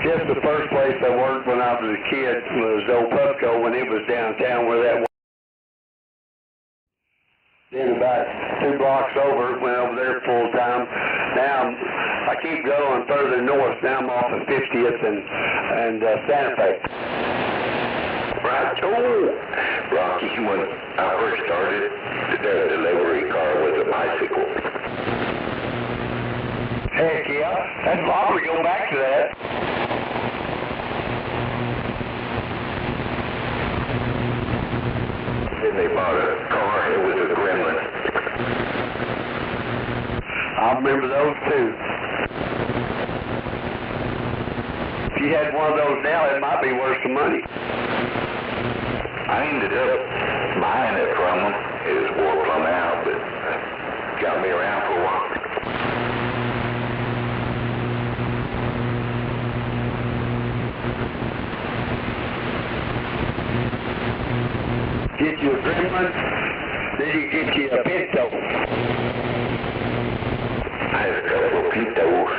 Just the first place I worked when I was a kid was old Pupco when it was downtown where that was. Then about 2 blocks over, went over there full time. Now I keep going further north. Now I'm off of 50th and Santa Fe. Right. Oh, Rocky, when I first started, the delivery car was a bicycle. Heck yeah, that's why we go back to that. Then they bought a car, it was a Gremlin. I remember those too. If you had one of those now, it might be worth some money. I ended up buying it from them. It was wore plumb out, but got me around for a while. Get you a Gremlin, then you get you a Pinto. I had a couple of Pintos.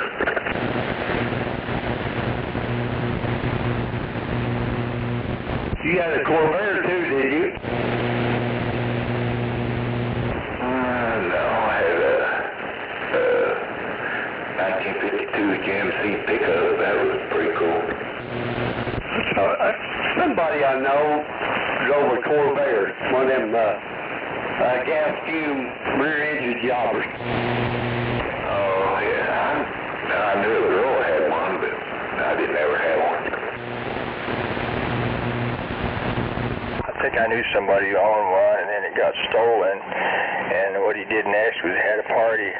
You got a Corvair too, did you? No, I had a 1952 GMC pickup. That was pretty cool. Somebody I know drove a Corvair, one of them gas fume rear engine jobbers. Oh, yeah. I knew a girl had one, but I didn't ever have one. I think I knew somebody who owned one, and then it got stolen, and what he did next was had a party.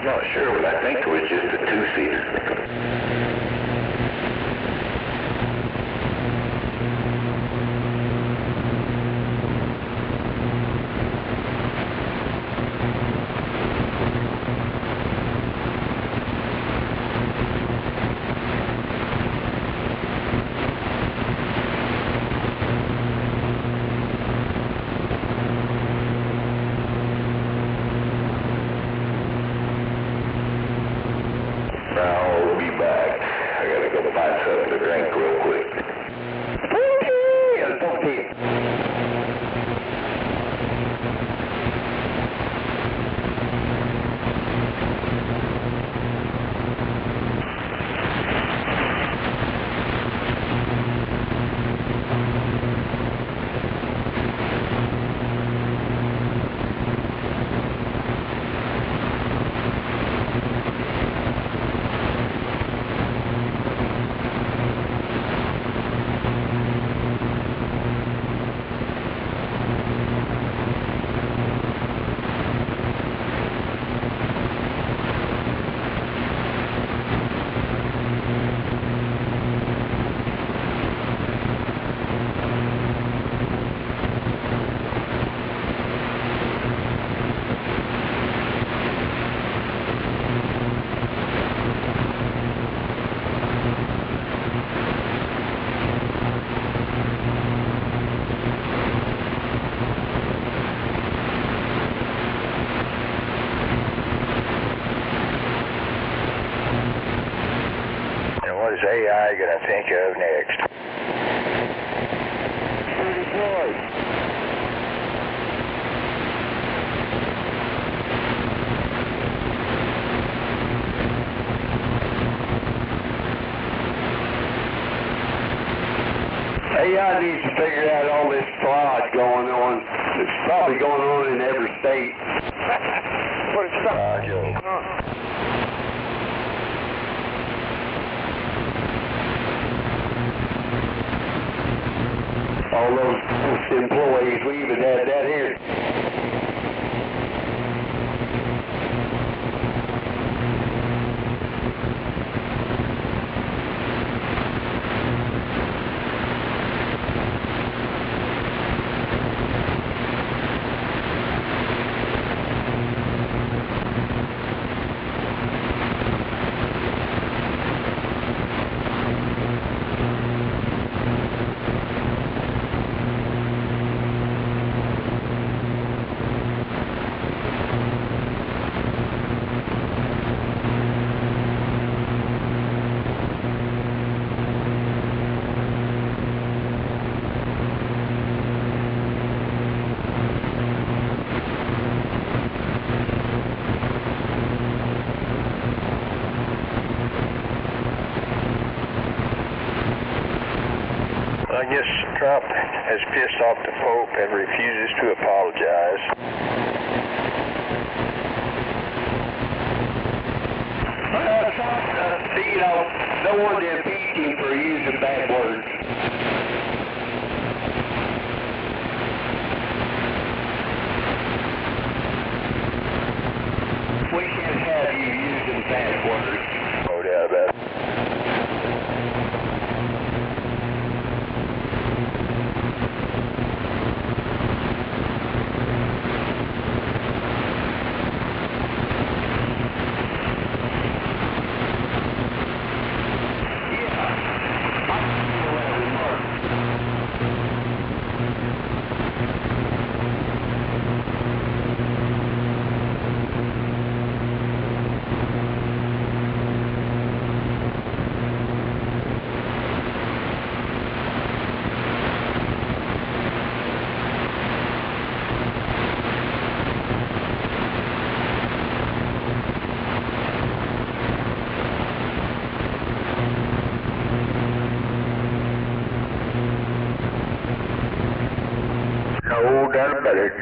Not sure, but I think it was just a 2-seater. I'll be back. I gotta go find something to drink real quick. Okay, I'll talk to you. What is AI going to think of next? AI needs to figure out all this fraud going on. It's probably going on in every state. What is that? All those employees, we even had that here. guess Trump has pissed off the Pope and refuses to apologize. You know, no one to impeach him for using bad words. We can't have you using bad words. No doubt about it. No doubt about it.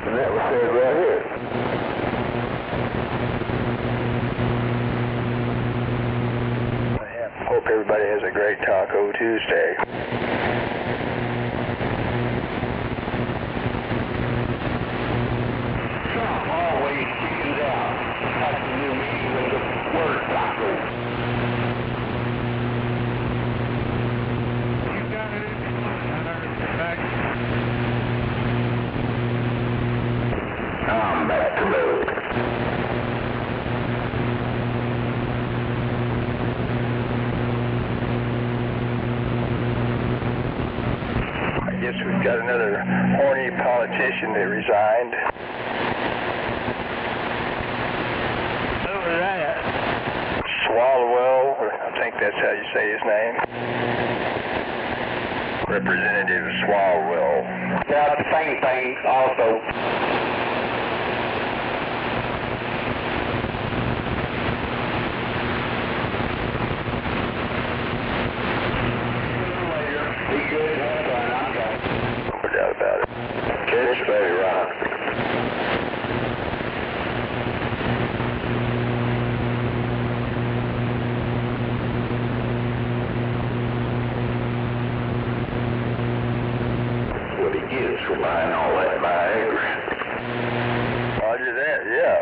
And that was said right here. Hope everybody has a great Taco Tuesday. Always chickens out. That's the new meaning of the word taco. You got it. Back. I'm back to load. I guess we've got another horny politician that resigned. Swalwell, I think that's how you say his name. Representative Swalwell. Yeah, the same thing also. Be good, have fun, I'm going. No doubt about it. Catch you, baby, Ron. What he gets for buying all that Viagra. Roger that, yeah.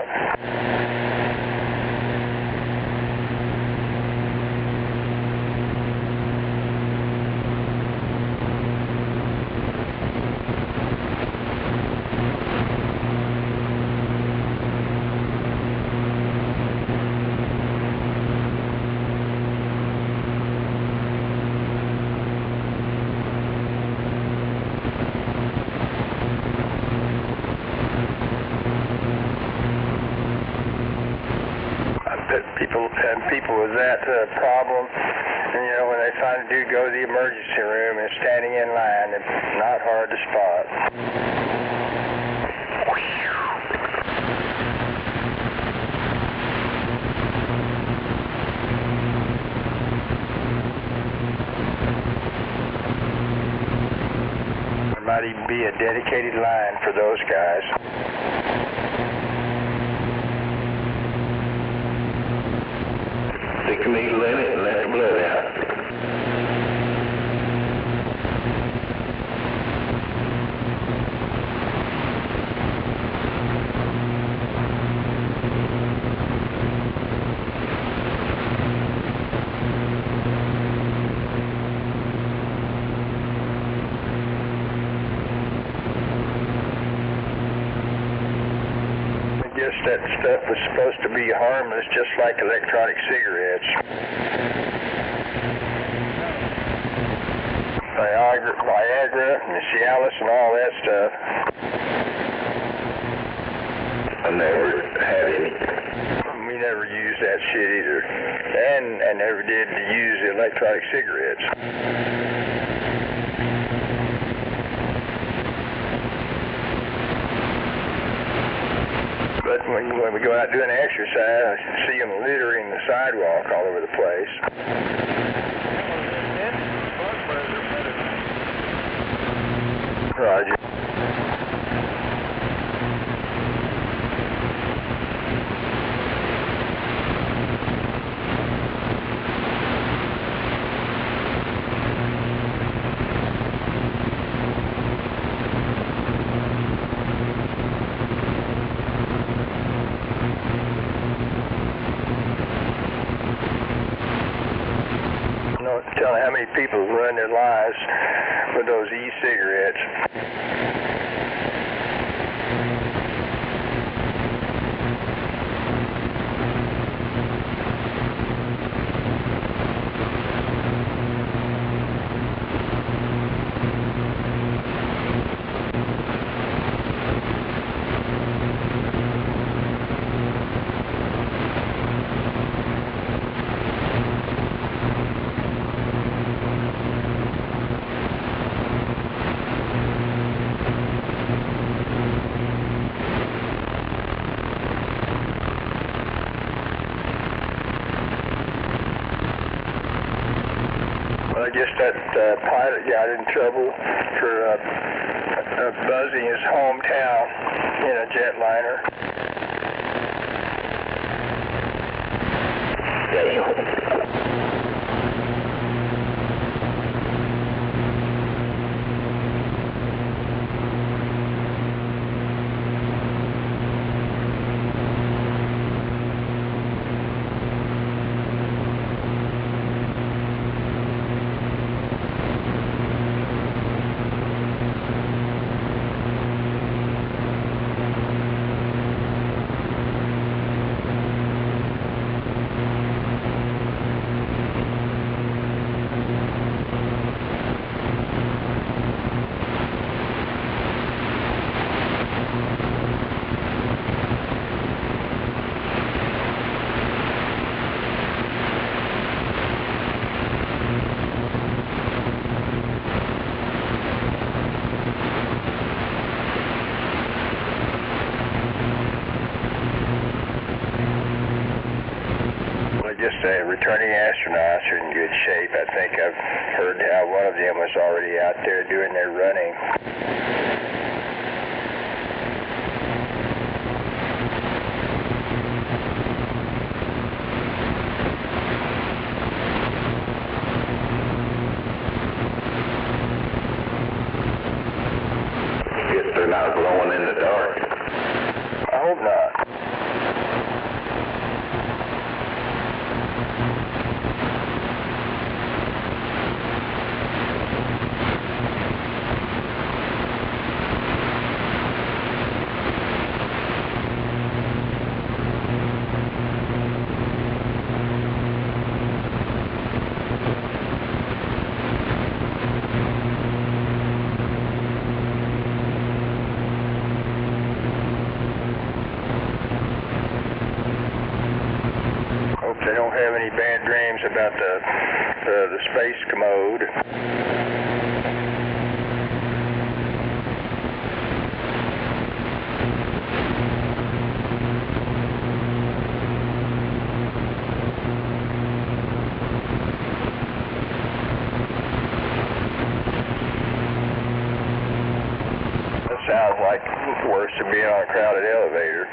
People with that problem, and, you know, when they find a dude go to the emergency room and standing in line, it's not hard to spot. There might even be a dedicated line for those guys. Stick a needle in it and let the blood out. That stuff was supposed to be harmless, just like electronic cigarettes. Viagra and Cialis and all that stuff. I never had any. We never used that shit either. And never did use electronic cigarettes. but when we go out doing exercise, I see them littering the sidewalk all over the place. Roger. No telling how many people ruin their lives with those e-cigarettes. I guess that pilot got in trouble for buzzing his hometown in a jetliner. Just returning astronauts are in good shape. I think I've heard how one of them was already out there doing their running. Guess they're not glowing in the dark. I hope not. They don't have any bad dreams about the space commode. That sounds like worse than being on a crowded elevator.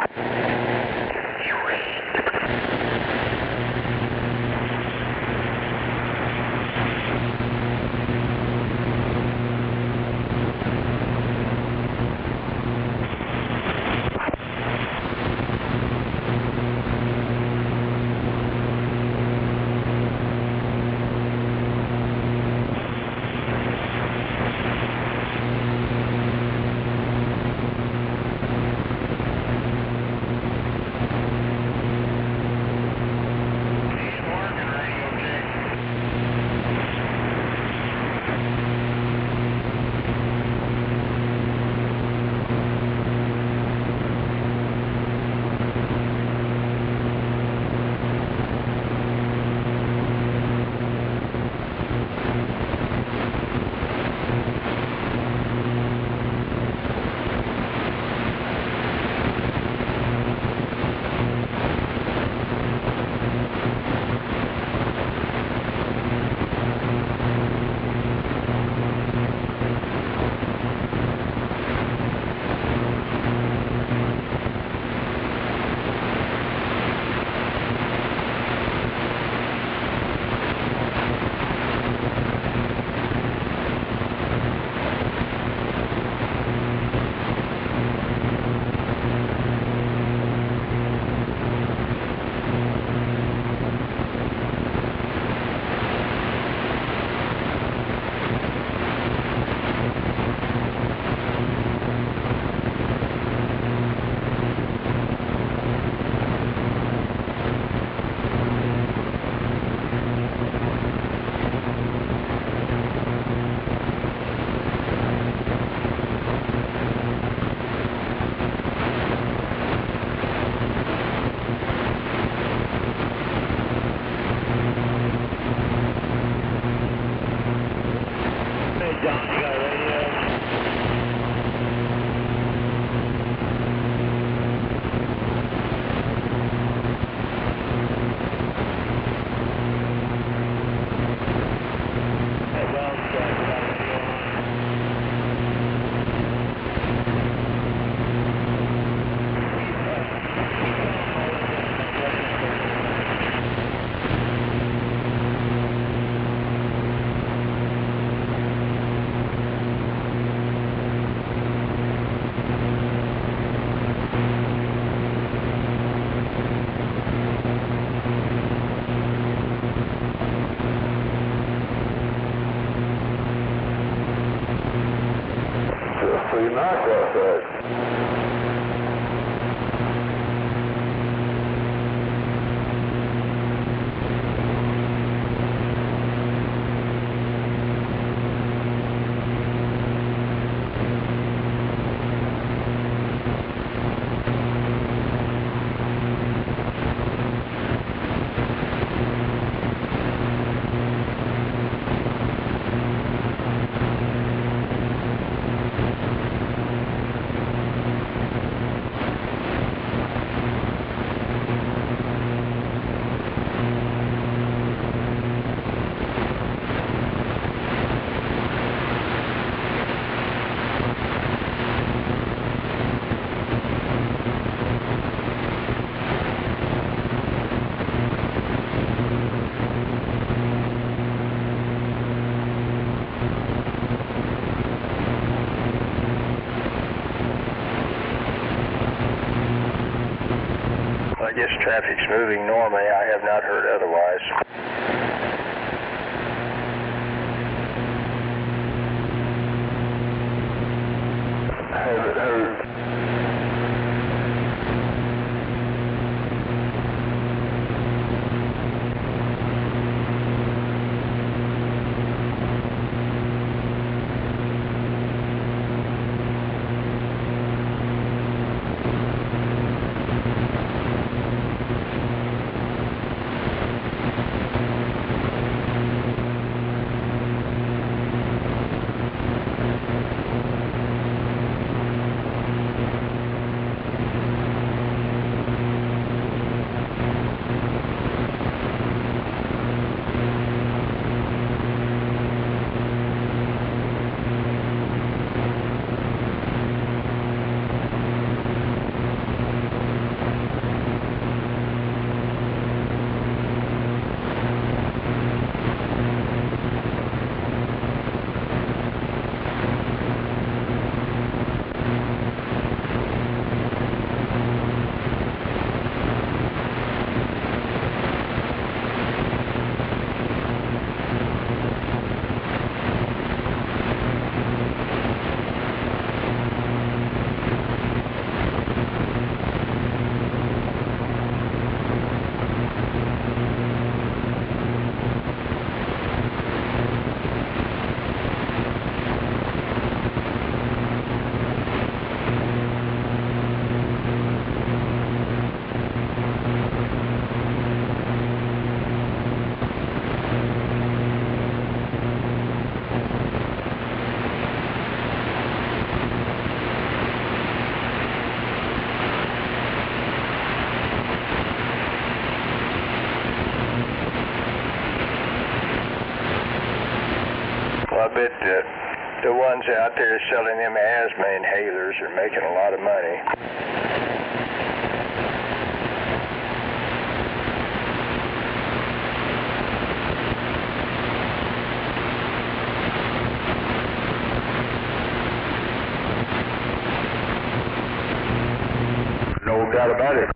I guess traffic's moving normally. I have not heard otherwise. Haven't heard. Well, I bet the ones out there selling them asthma inhalers are making a lot of money. No doubt about it.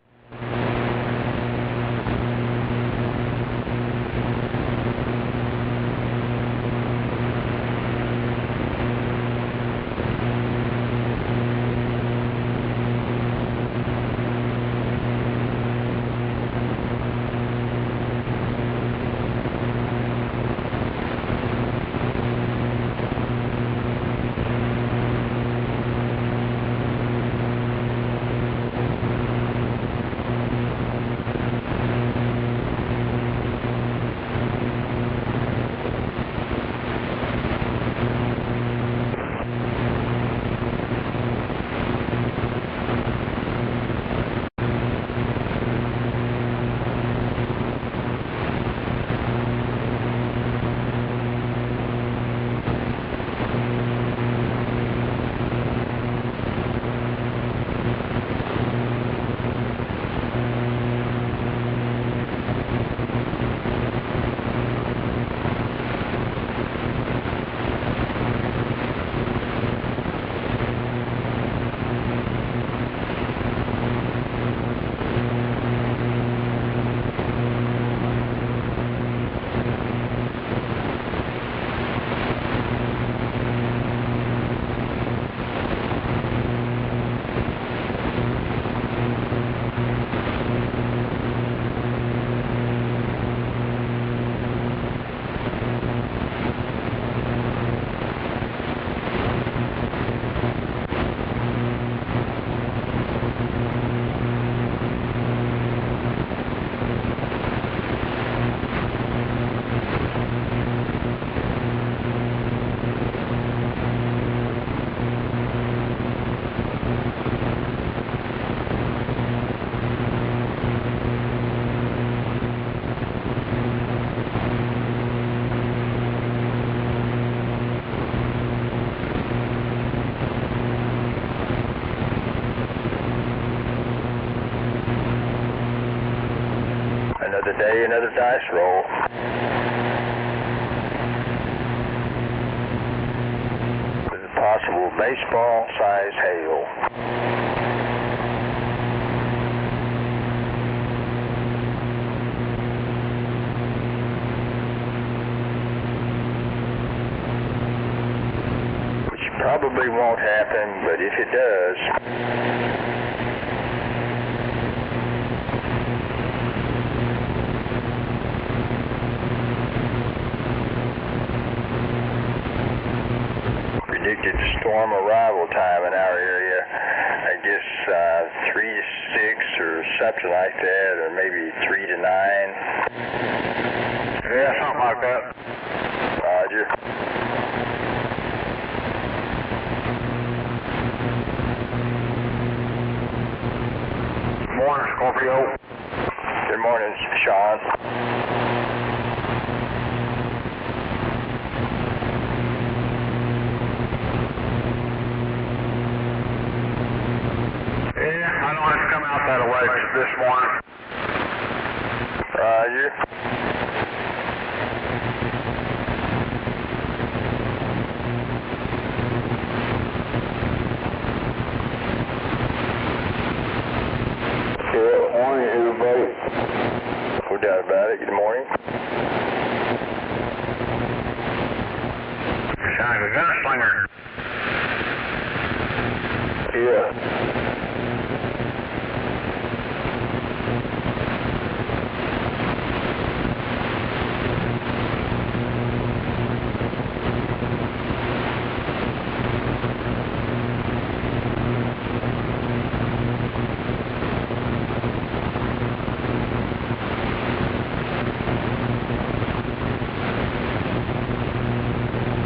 Another day, another dice roll. With a possible baseball-sized hail. Probably won't happen, but if it does, predicted storm arrival time in our area, I guess 3 to 6 or something like that, or maybe 3 to 9. Yeah, something like that. Roger. Morning, Scorpio. Good morning, Sean. Yeah, I know it's come out that way this morning. Roger. Good morning, everybody. No doubt about it. Good morning. Sound like a gunslinger. Yeah.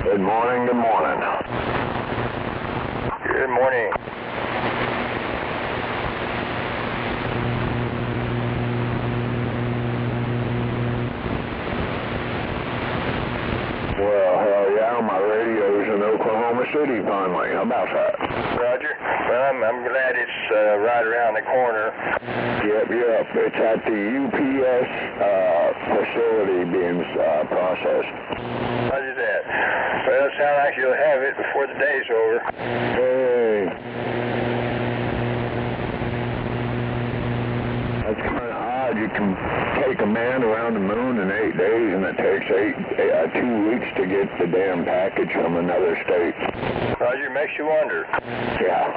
Good morning, good morning. Good morning. Well, hell yeah, my radio's in Oklahoma City finally. How about that? Roger. Well, I'm glad it's right around the corner. Yep. It's at the UPS facility being processed. Roger that. Well, it sounds like you'll have it before the day's over. Hey. That's kind of odd. You can take a man around the moon in 8 days, and it takes 2 weeks to get the damn package from another state. Roger, makes you wonder. Yeah.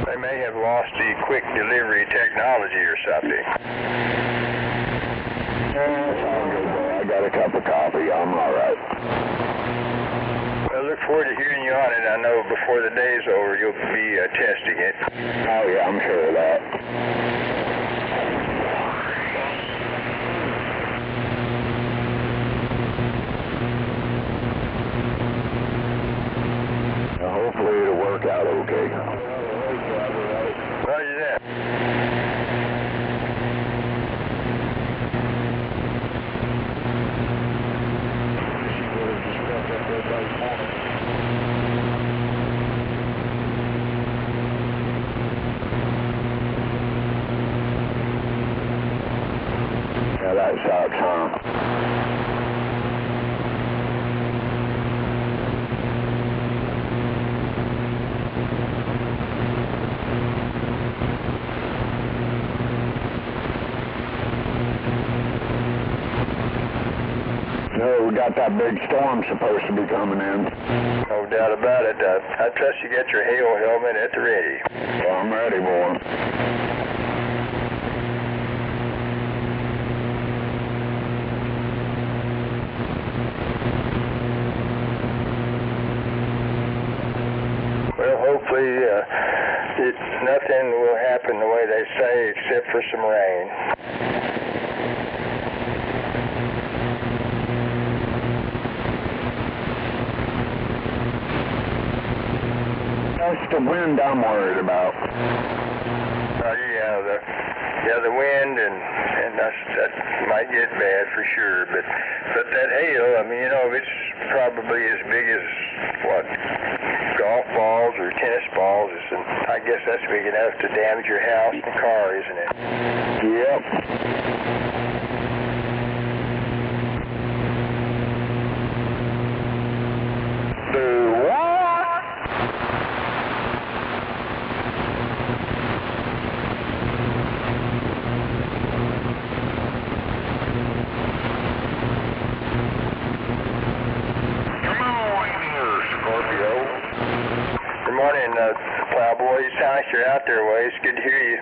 They may have lost the quick delivery technology or something. I got a cup of coffee. I'm all right. I look forward to hearing you on it. I know before the day's over you'll be testing it. Oh, yeah, I'm sure of that. Hopefully it'll work out okay. Roger that. Yeah, that sucks, huh? No, we got that big storm supposed to be coming in. No doubt about it. I trust you get your hail helmet at the ready. Well, I'm ready, boy. Well, hopefully nothing will happen the way they say except for some rain. That's the wind I'm worried about. The wind and that might get bad for sure. But that hail, I mean, you know, it's probably as big as what, golf balls or tennis balls. I guess that's big enough to damage your house and car, isn't it? Yep. sound like you're out there, Waze. Good to hear you.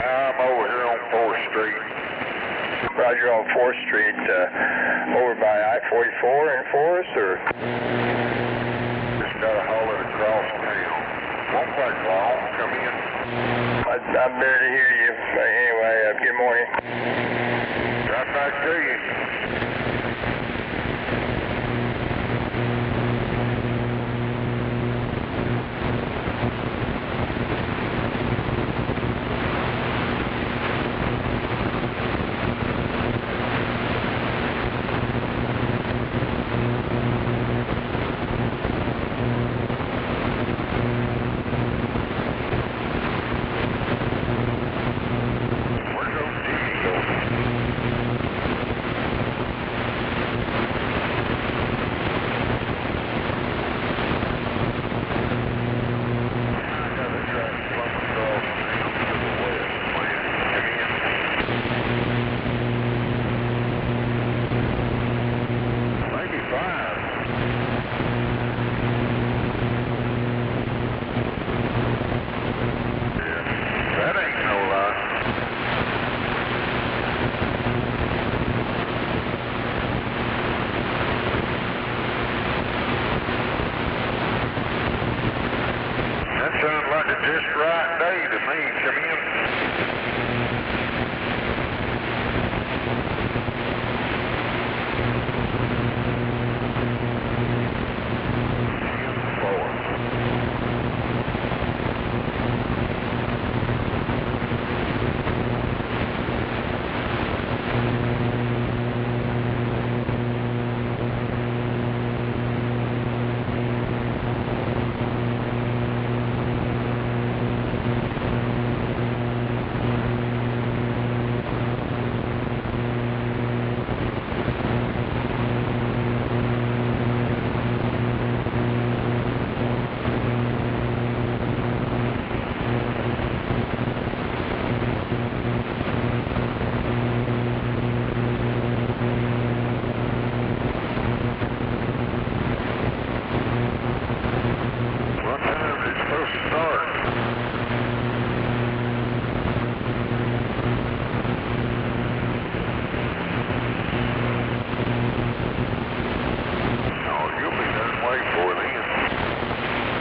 I'm over here on 4th Street. Roger, on 4th Street, over by I-44 in Forest, or? Just got to haul it across town. Won't take long. Come in. I'm there to hear you. But anyway, good morning. Right back to you. Just right day to me. Come in.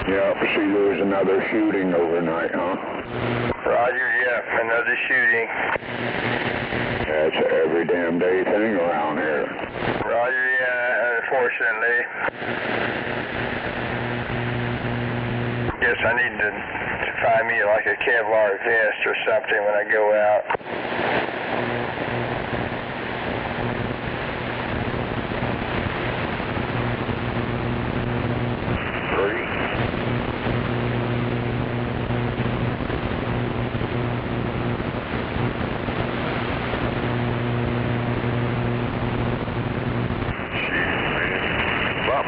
Yeah, see, there was another shooting overnight, huh? Roger, yeah, another shooting. That's an every damn day thing around here. Roger, yeah, unfortunately. Guess I need to find me like a Kevlar vest or something when I go out.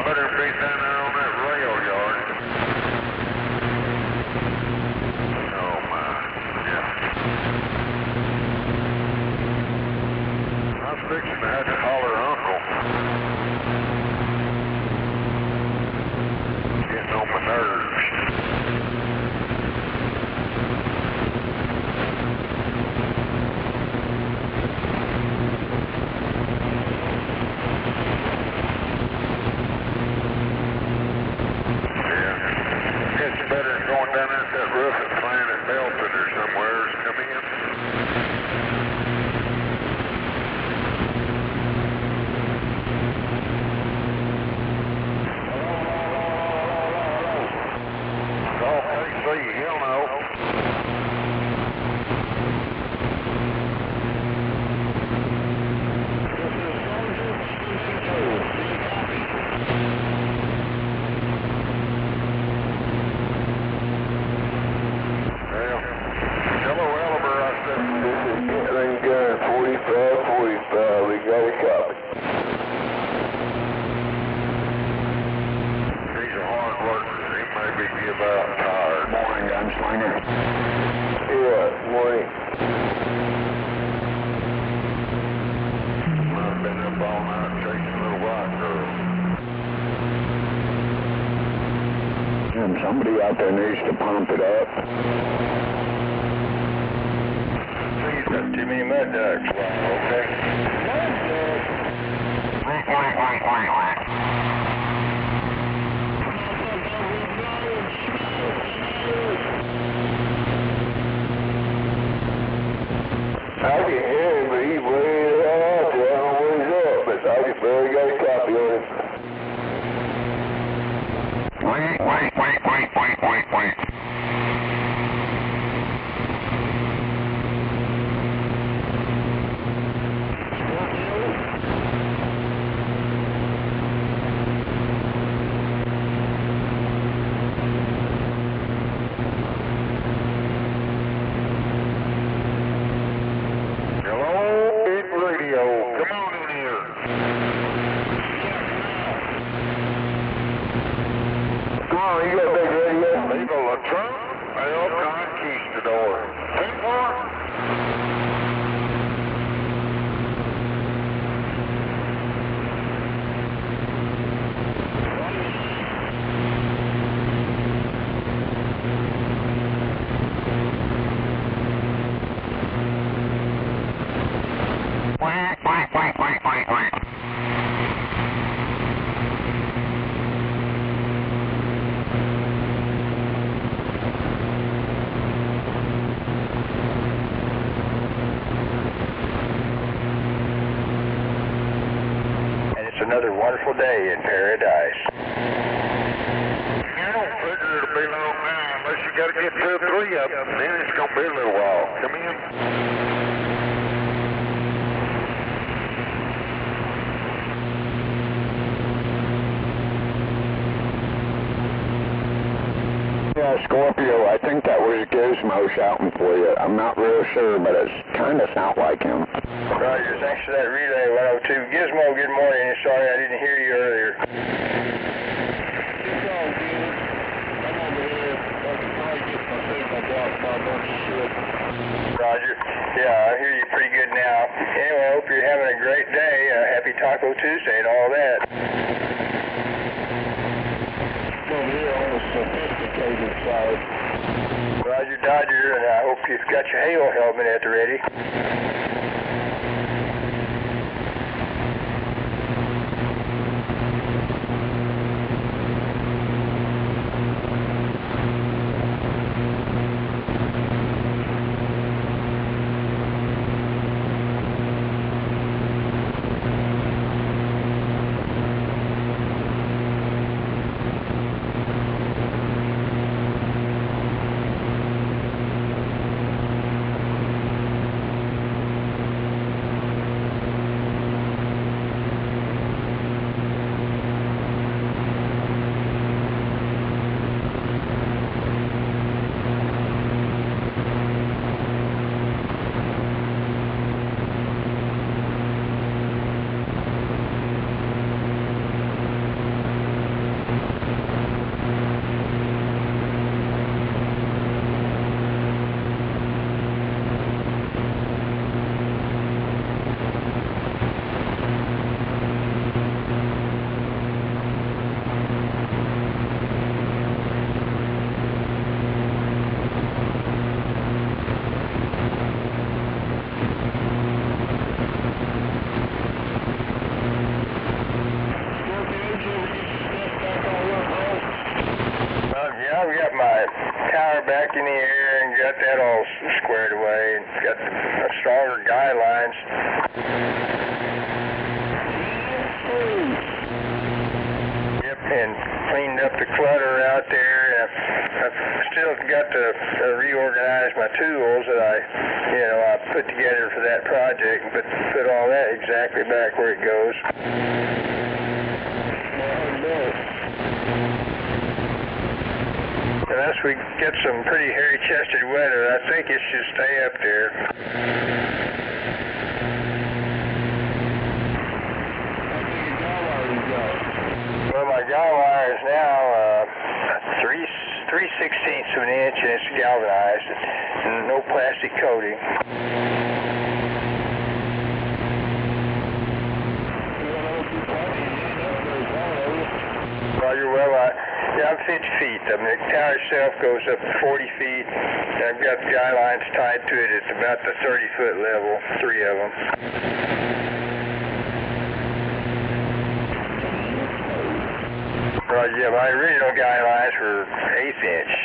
Better be down there on that rail yard. Oh my, yeah. I was fixing to have to holler uncle. Getting on my nerves. Down at that roof at Planet Belton or somewhere, come in. Call KC, he'll know. We got a copy. He's a hard worker. He may be about tired. Morning, gunslinger. Yeah, morning. I've been up all night chasing a little white girl. Yeah, man. Somebody out there needs to pump it up. He's got too many mud ducks. Wow, okay. I can hear him, but he's way out there. I don't know what he's up, but I can barely got a copy of him. Wait. Hello, Big Radio. Come on in here. Come on, you got big radio? Legal a Trump, El Conquistador. 10-4. Another wonderful day in paradise. I don't figure it'll be long now unless you got to get 2 or 3 of them. Then it's going to be a little while. Come in. Yeah, Scorpio, I think that was Gizmo shouting for you. I'm not real sure, but it kind of sounds like him. Roger, thanks for that relay, 102. Gizmo, good morning. Sorry I didn't hear you earlier. Roger. Yeah, I hear you pretty good now. Anyway, I hope you're having a great day. Happy Taco Tuesday and all that. Over here on the sophisticated side. Roger, Dodger, and I hope you've got your Halo helmet at the ready. I've got my tower back in the air and got that all squared away and got stronger guy lines. Yep, and cleaned up the clutter out there. I've still got to reorganize my tools that I put together for that project, but put all that exactly back where it goes. Unless we get some pretty hairy-chested weather, I think it should stay up there. Well, my guy wire is now 3/16 of an inch, and it's galvanized, and no plastic coating. Roger, well, yeah, I'm 50 feet. I mean, the tower itself goes up to 40 feet. And I've got guy lines tied to it at about the 30-foot level, 3 of them. Well, yeah, my original guy lines were 1/8 inch.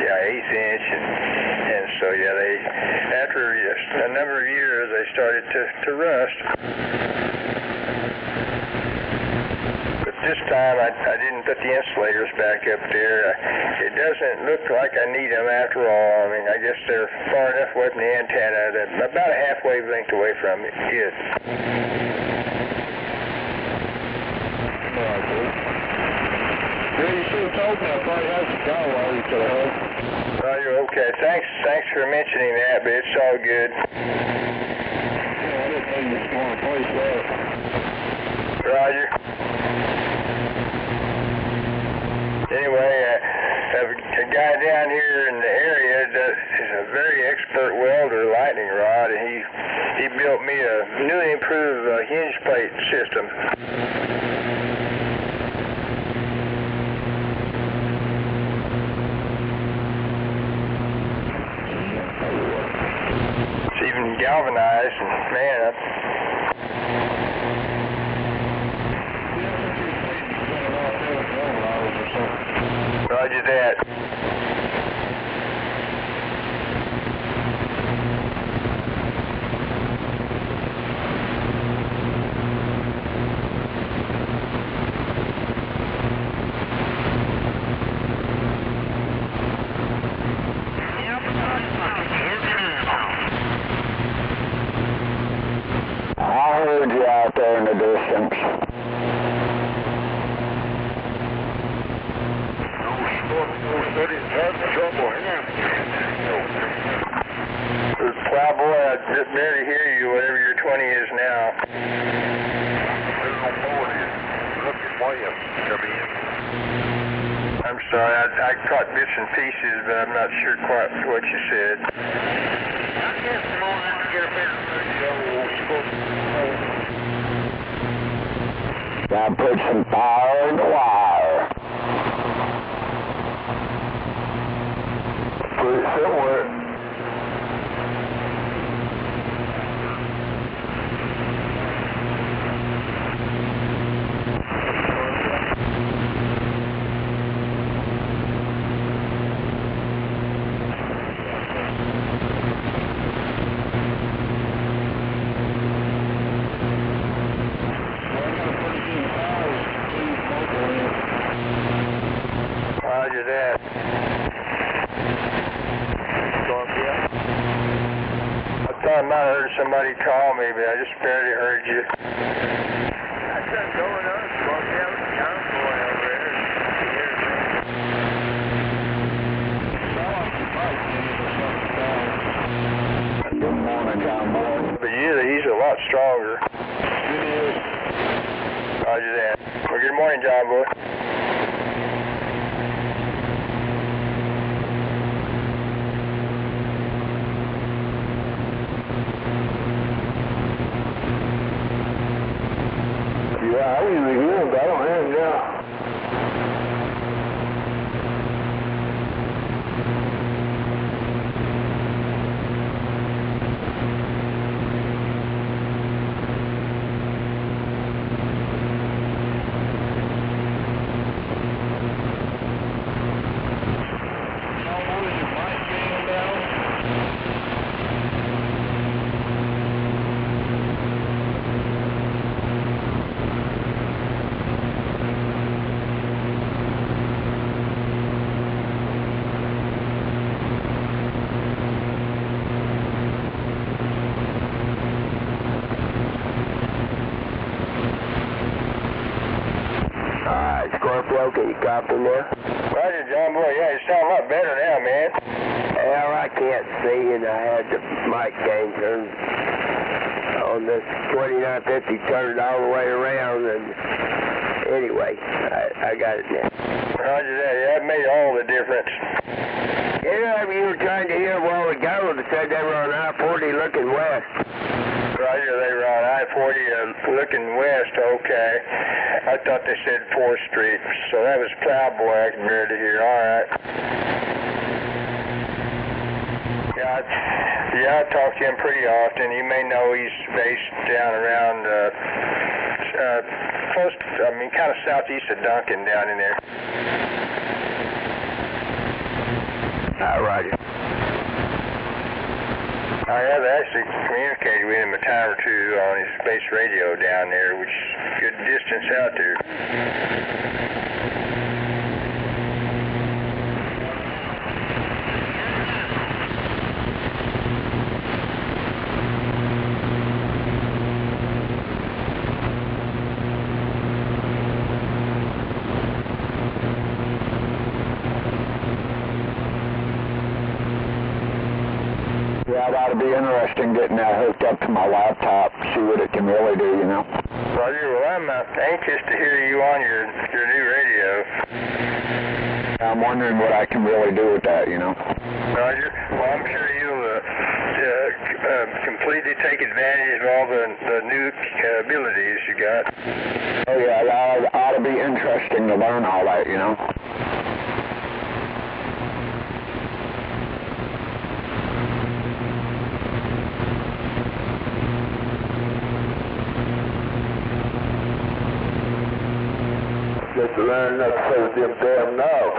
Yeah, 1/8 inch. And so, yeah, they, after a number of years, they started to rust. But this time, I didn't put the insulators back up there. It doesn't look like I need them after all. I mean, I guess they're far enough away from the antenna that about a half wavelength away from it. Yeah, you should have told me I probably had to go while you could have. Oh, you're okay. Thanks for mentioning that, but it's all good. Yeah, I didn't know you was going to place that. Roger. Anyway, a guy down here in the area is a very expert welder, lightning rod, and he built me a newly improved hinge plate system. It's even galvanized, and man, Roger that. I heard you out there in the distance. Plowboy, I just barely hear you, whatever your 20 is now. I'm sorry, I caught bits and pieces, but I'm not sure quite what you said. Now put some power in the wire. Put it somewhere. Roger that. I thought I might have heard somebody call me, but I just barely heard you. What's going on? John Boy over there. Good morning, John Boy. But yeah, he's a lot stronger. It is. Roger that. Well, good morning, John Boy. Yeah, I usually hear him, but I don't hear him now. Scorpio, can you copy now? Roger, John Boy. Yeah, you sound a lot better now, man. Well, I can't see, and I had the mic gain turned on this 2950, turned all the way around, and anyway, I got it now. Roger that. Yeah, that made all the difference. Yeah, you were trying to hear a while ago that said they were on I-40 looking west. Roger, they were on I-40 looking west, okay. I thought they said 4th Street. So that was Plowboy I can barely hear. All right. Yeah, I talk to him pretty often. You may know he's based down around, close, kind of southeast of Duncan down in there. All righty. I have actually communicated with him a time or two on his space radio down there, which is a good distance out there. Yeah, it ought to be interesting getting that hooked up to my laptop, see what it can really do, you know. Roger, well, I'm anxious to hear you on your new radio. I'm wondering what I can really do with that, you know. Roger, well, I'm sure you'll completely take advantage of all the new abilities you got. Oh yeah, it ought to be interesting to learn all that, you know. Just to learn enough to play with them damn knobs.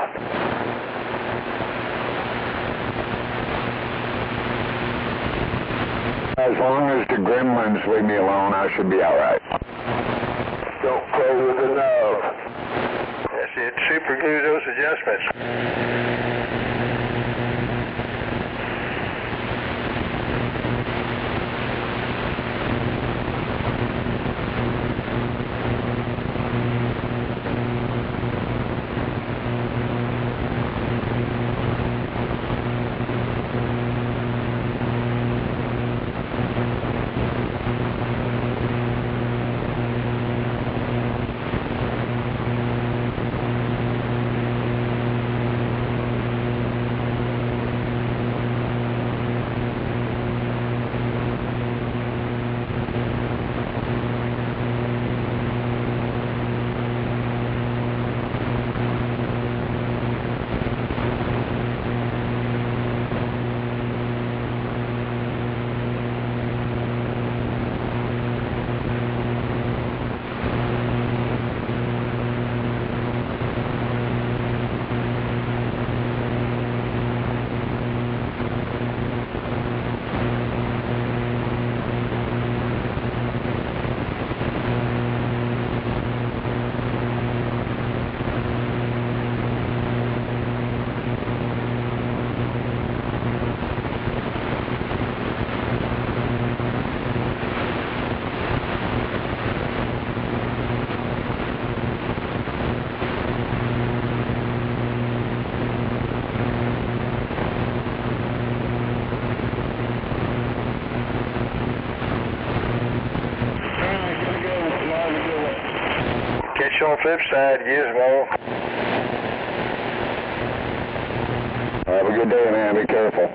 As long as the gremlins leave me alone, I should be alright. Don't play with the knobs. That's it. Super glue those adjustments. Catch you on the flip side, Gizmo. Have a good day, man. Be careful.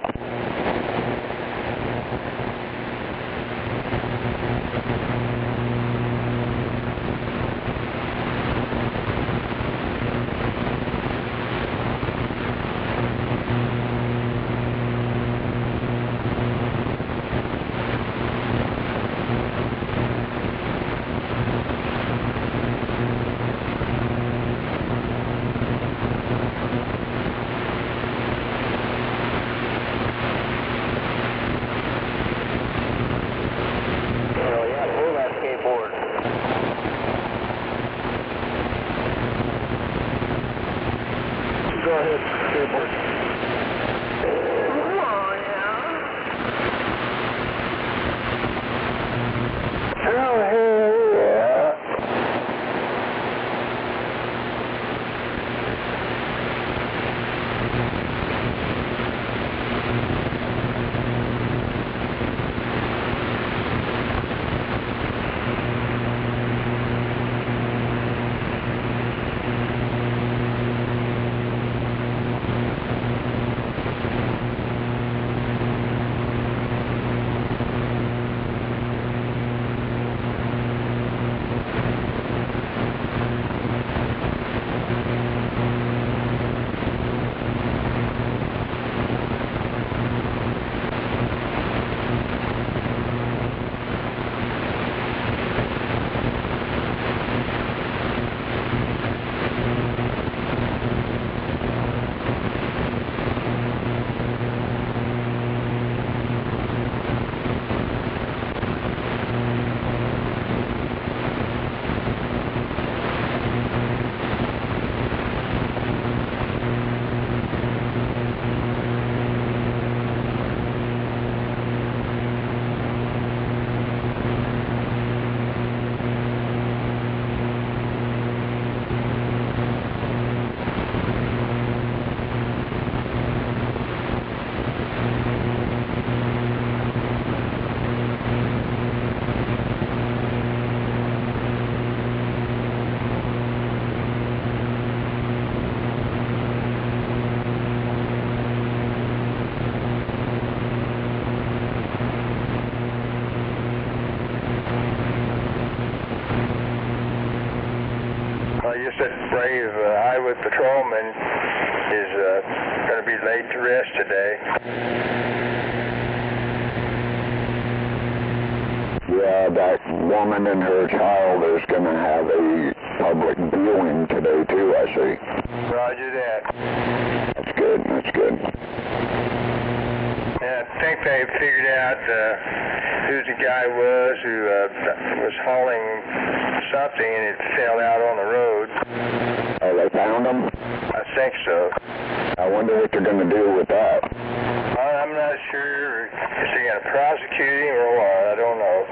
with patrolman is going to be laid to rest today. Yeah, that woman and her child is going to have a public viewing today too, I see. Roger that. That's good, that's good. And I think they figured out who the guy was who was hauling something and it fell out on the road. Oh, they found him? I think so. I wonder what they're going to do with that. I'm not sure if they're going to prosecute him or what. I don't know.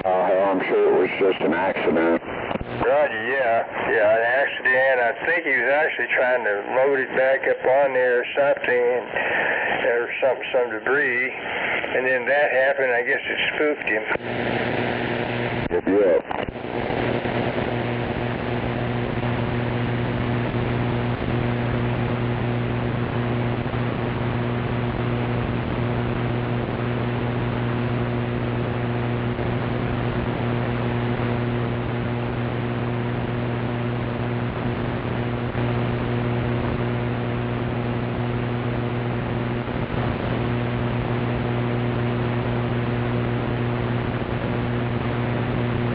I'm sure it was just an accident. Roger, yeah, an accident. I think he was actually trying to load it back up on there or something, or some debris, and then that happened. I guess it spooked him. Yep.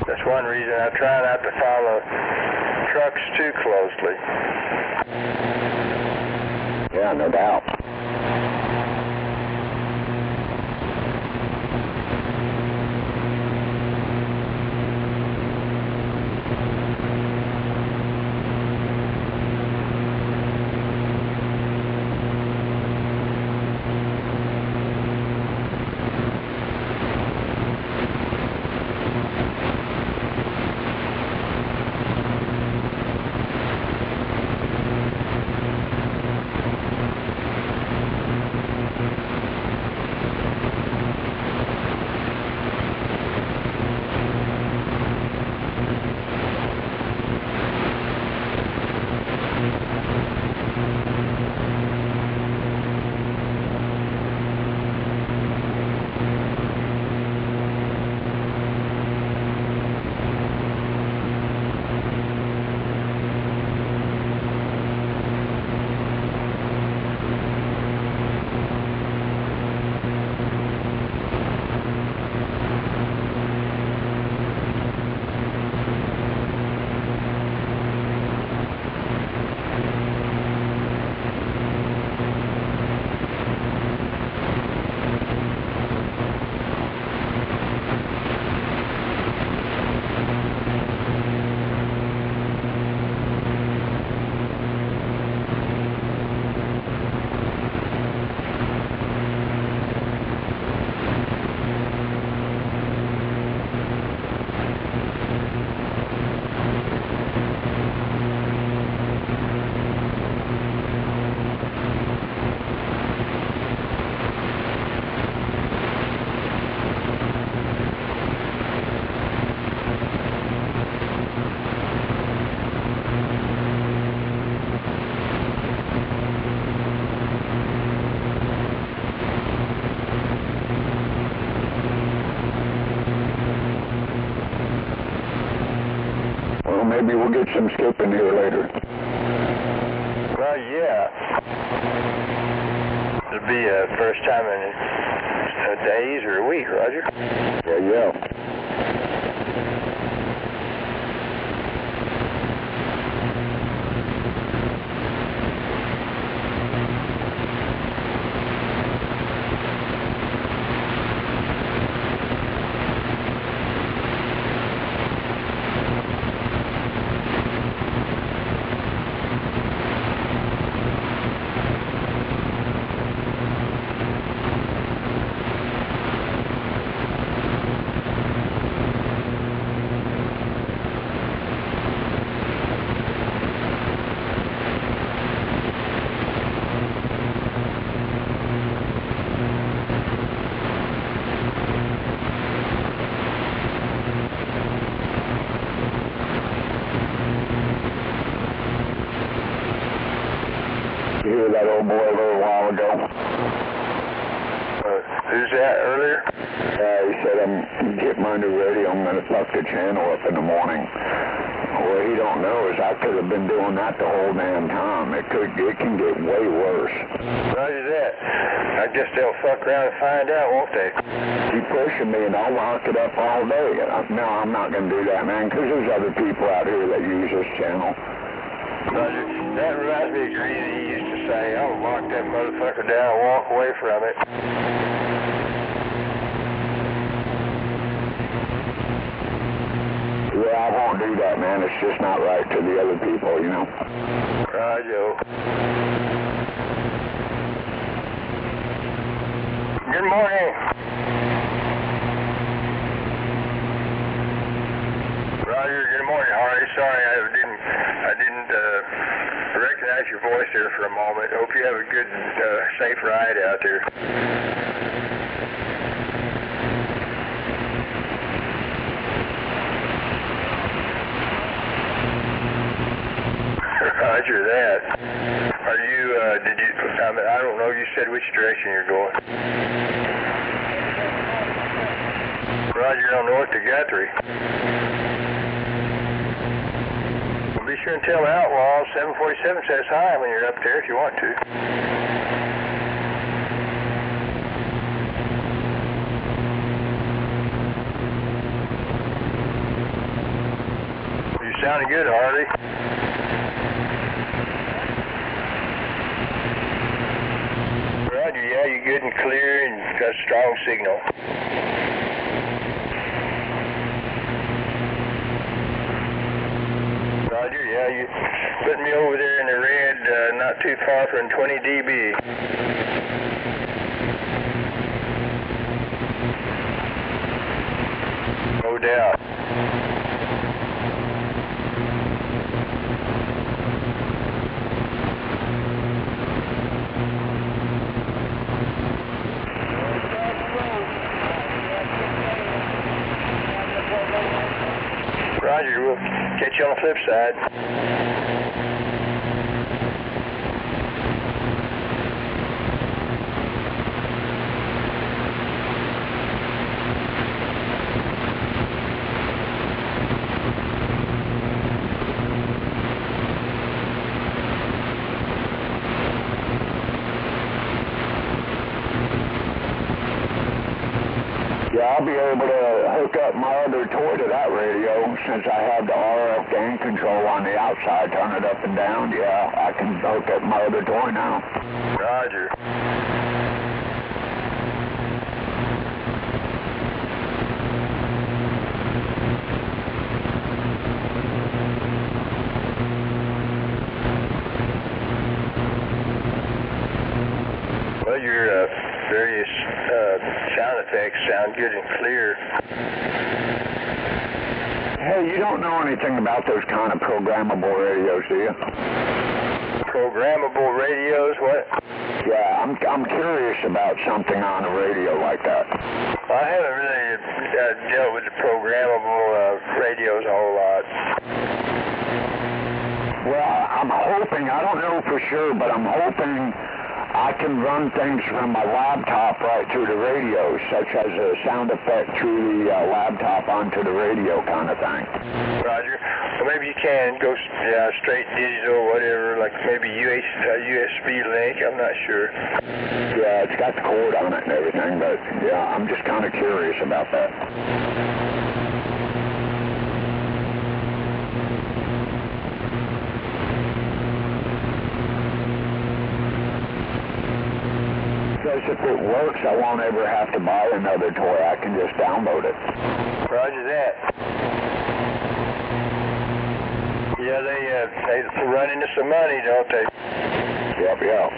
That's one reason I try not to follow trucks too closely. Yeah, no doubt. Maybe we'll get some skipping here later. Well, yeah. It'll be first time in days or a week, Roger. Yeah. You hear that old boy a little while ago? Who's that earlier? He said, get my new radio, I'm going to fuck the channel up in the morning. What he don't know is I could have been doing that the whole damn time. It can get way worse. Roger that. I guess they'll fuck around and find out, won't they? Keep pushing me and I'll lock it up all day. No, I'm not going to do that, man, because there's other people out here that use this channel. Roger. That reminds me of Greasy. He used to say, I'll lock that motherfucker down and walk away from it. Yeah, I won't do that, man. It's just not right to the other people, you know. Roger. Good morning. Roger, good morning, Harley. Sorry, I didn't recognize your voice there for a moment. Hope you have a good, safe ride out there. Roger that. Are you, I don't know, you said which direction you're going. Roger, on north to Guthrie. Well, be sure and tell Outlaw 747 says hi when you're up there if you want to. You sounding good, Harley. Roger, yeah, you're good and clear and got a strong signal. Roger, yeah, you put me over there in the red, not too far from 20 dB. No doubt. Roger, we'll catch you on the flip side. Yeah, I'll be able to hook up my other toy to that radio since I have the RF gain control on the outside, turn it up and down. Yeah, I can hook up my other toy now. Roger. Well, your various sound effects sound good and clear. Hey, you don't know anything about those kind of programmable radios, do you? Programmable radios, what? Yeah, I'm curious about something on a radio like that. I haven't really dealt with the programmable radios a whole lot. Well, I'm hoping, I don't know for sure, but I'm hoping I can run things from my laptop right through the radio, such as a sound effect through the laptop onto the radio kind of thing. Roger. Well, maybe you can go straight digital or whatever, like maybe USB link, I'm not sure. Yeah, it's got the cord on it and everything, but yeah, I'm just kind of curious about that. Because if it works, I won't ever have to buy another toy. I can just download it. Roger that. Yeah, they run into some money, don't they? Yep, yep.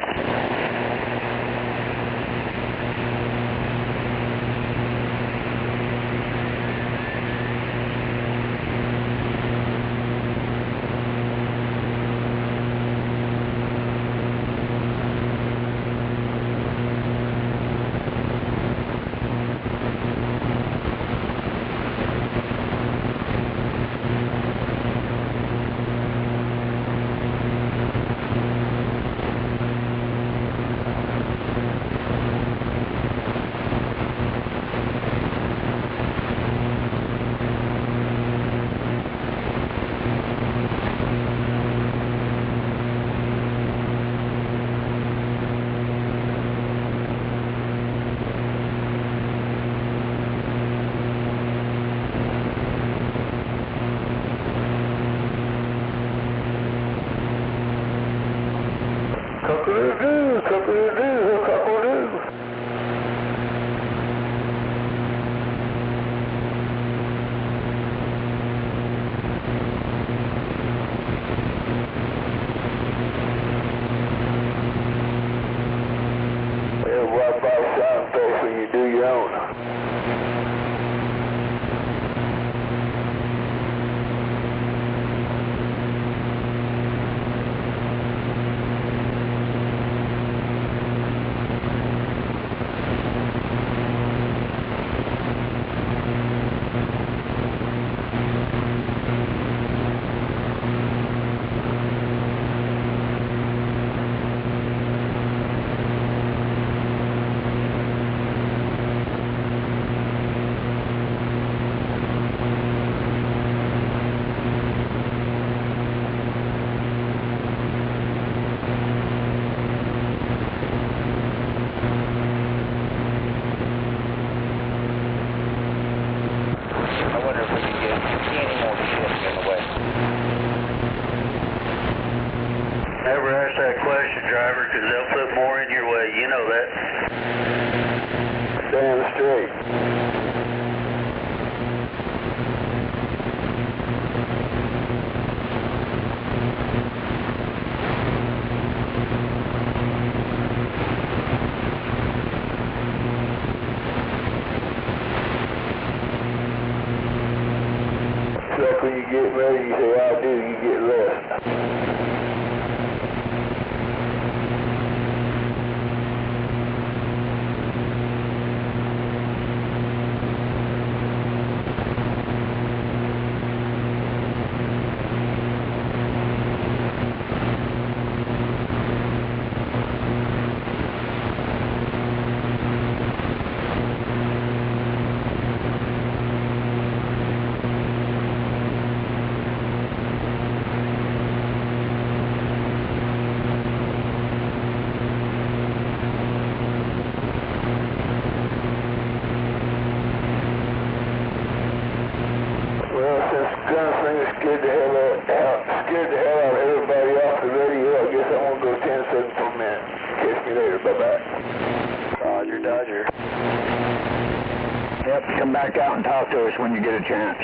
Like when you get ready, you say, I do, you get left. Gunslinger scared the hell out of everybody off the radio. I guess I'm gonna go 10-7 for a minute. Catch me later. Bye-bye. Roger, Dodger. Yep, come back out and talk to us when you get a chance.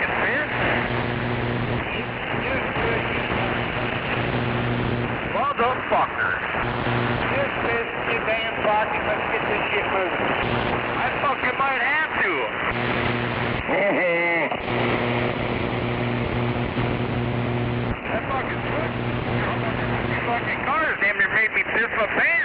fucking fence. Motherfucker. Just miss your damn pocket. Let's get this shit moving. I fucking might have to. That fucking fucking cars damn near made me piss my pants.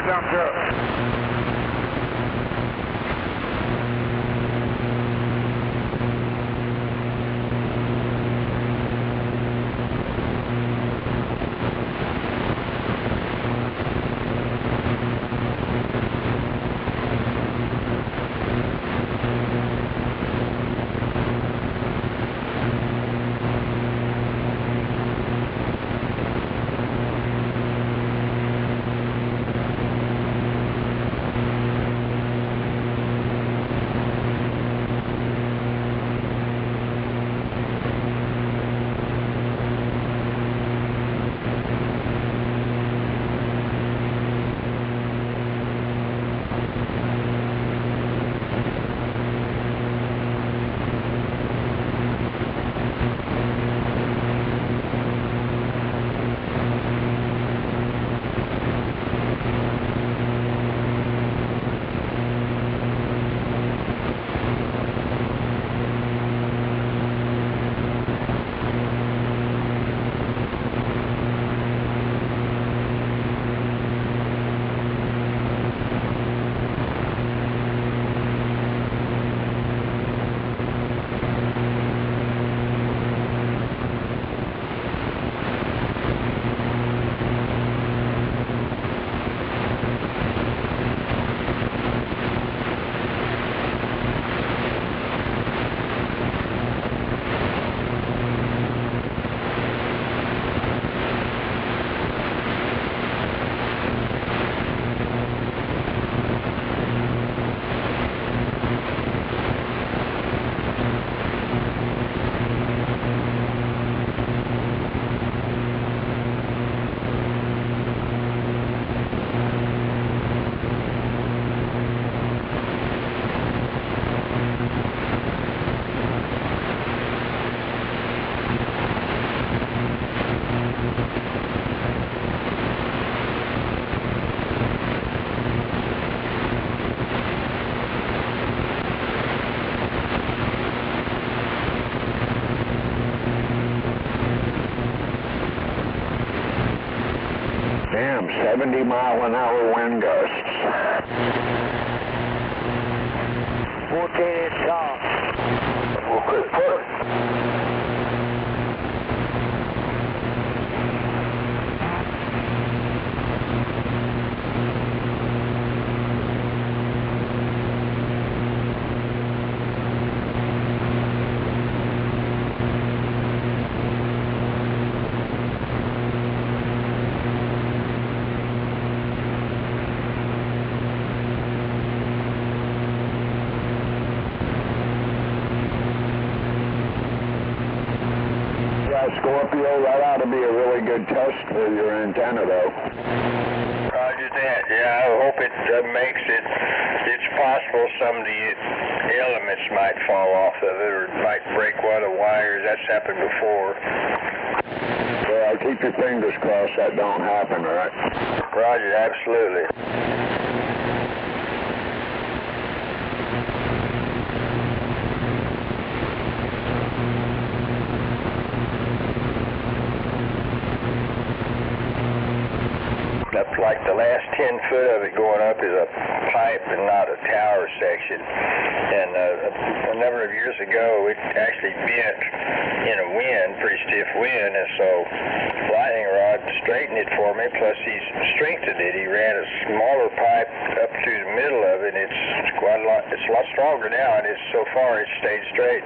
dump truck. Damn, 70-mile-an-hour wind gusts. 14-inch top. We'll quit pulling. Scorpio, that ought to be a really good test for your antenna, though. Roger that. Yeah, I hope it makes it. It's possible some of the elements might fall off of it, or it might break one of the wires. That's happened before. Well, keep your fingers crossed that don't happen, all right? Roger, absolutely. Up like the last 10 foot of it going up is a pipe and not a tower section. And a number of years ago, it actually bent in a wind, pretty stiff wind, and so lightning rod straightened it for me. Plus, he strengthened it. He ran a smaller pipe up through the middle of it. And it's quite a lot. It's a lot stronger now, and it's so far it's stayed straight.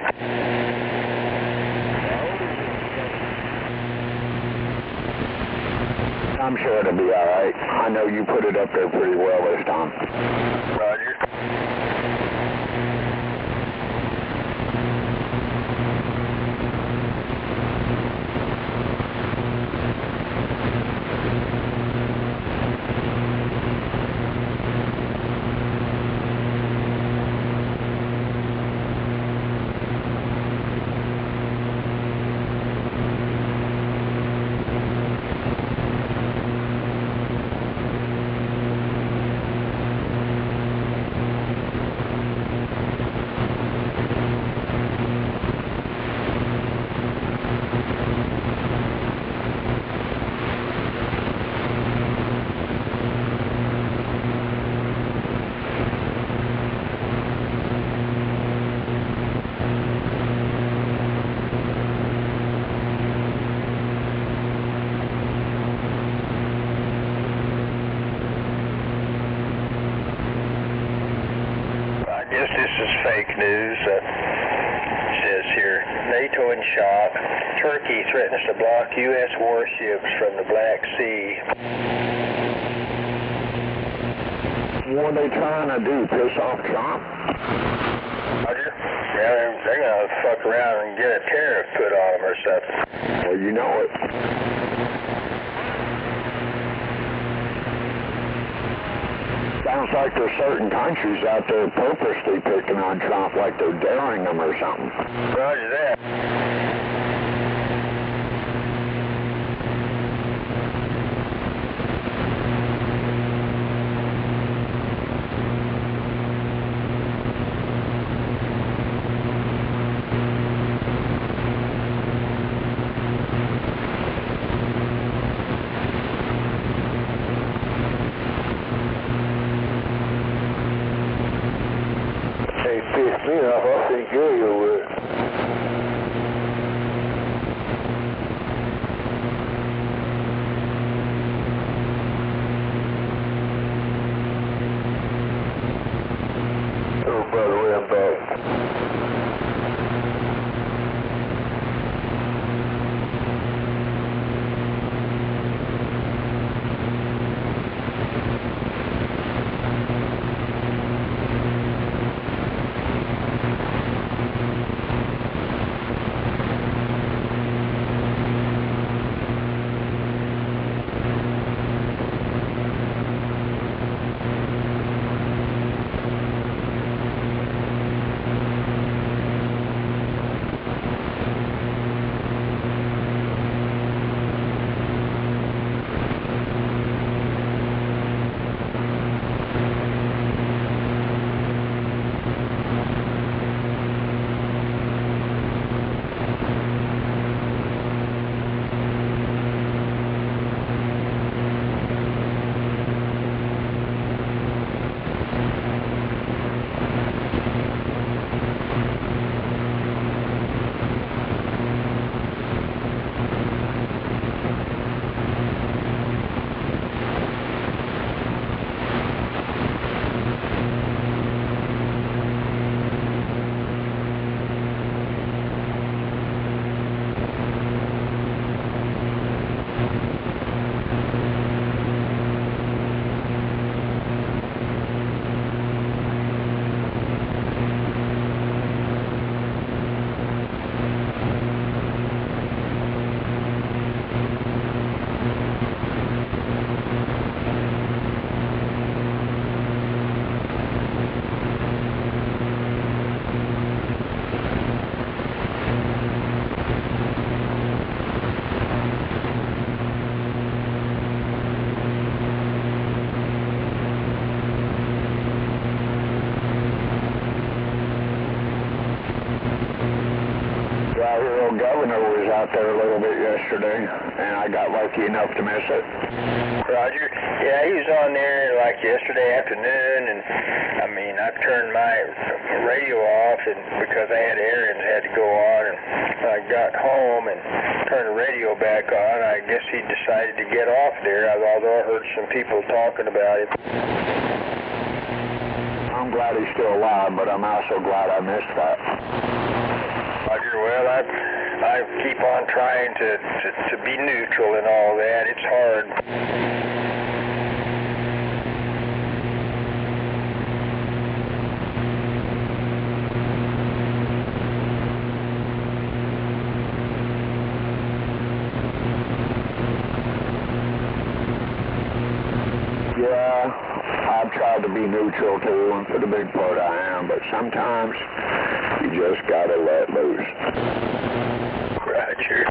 I'm sure it'll be all right. I know you put it up there pretty well this time. Roger. news. Says here, NATO in shock. Turkey threatens to block U.S. warships from the Black Sea. What are they trying to do, piss off Trump? Roger. Yeah, they're going to fuck around and get a tariff put on them or something. Well, you know it. Sounds like there's certain countries out there purposely picking on Trump, like they're daring him or something. Roger that. Pissed me off. I'll see Gary over it. Oh, by the way, I'm back. Governor was out there a little bit yesterday, and I got lucky enough to miss it. Roger. Yeah, he was on there like yesterday afternoon, and I mean, I turned my radio off and because I had errands I had to go on, and I got home and turned the radio back on. I guess he decided to get off there, although I heard some people talking about him. I'm glad he's still alive, but I'm also glad I missed that. Roger. Well, I keep on trying to be neutral and all that. It's hard. Yeah, I've tried to be neutral too, and for the big part I am, but sometimes you just gotta let loose. Roger.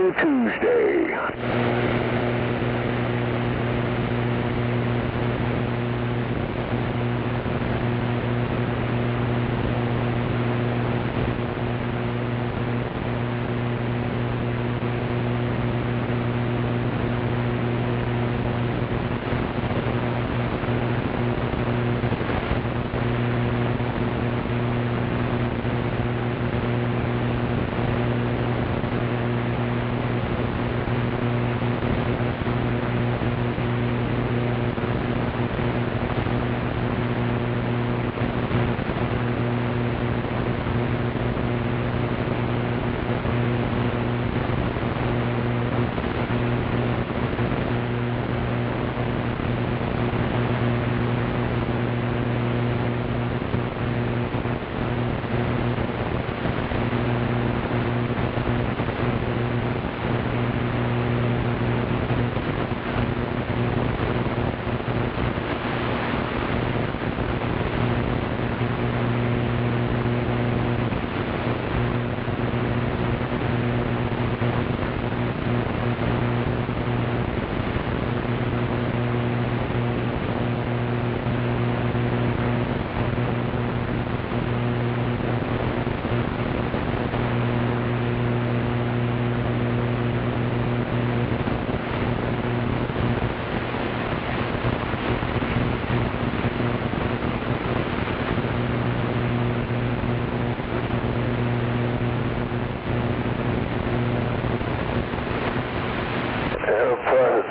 Radio Tuesday.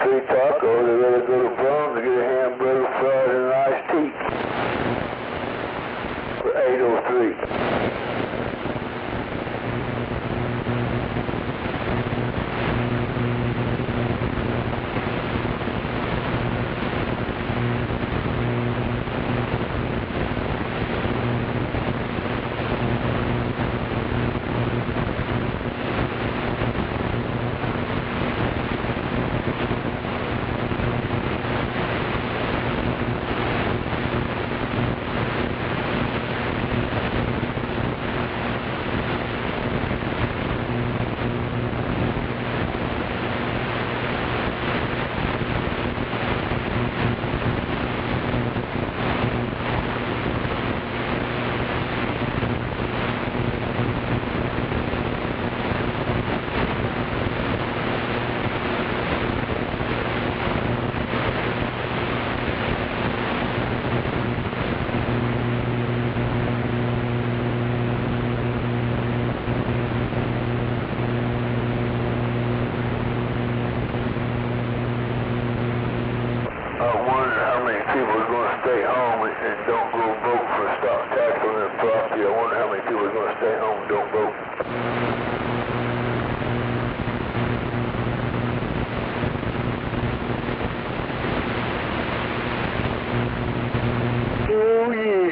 Three tacos, they're gonna go to Browns to get a hamburger, fries, and an iced tea for $8.03. Stay home and don't go vote for stock tax on their property. I wonder how many people are going to stay home and don't vote. Oh, yeah.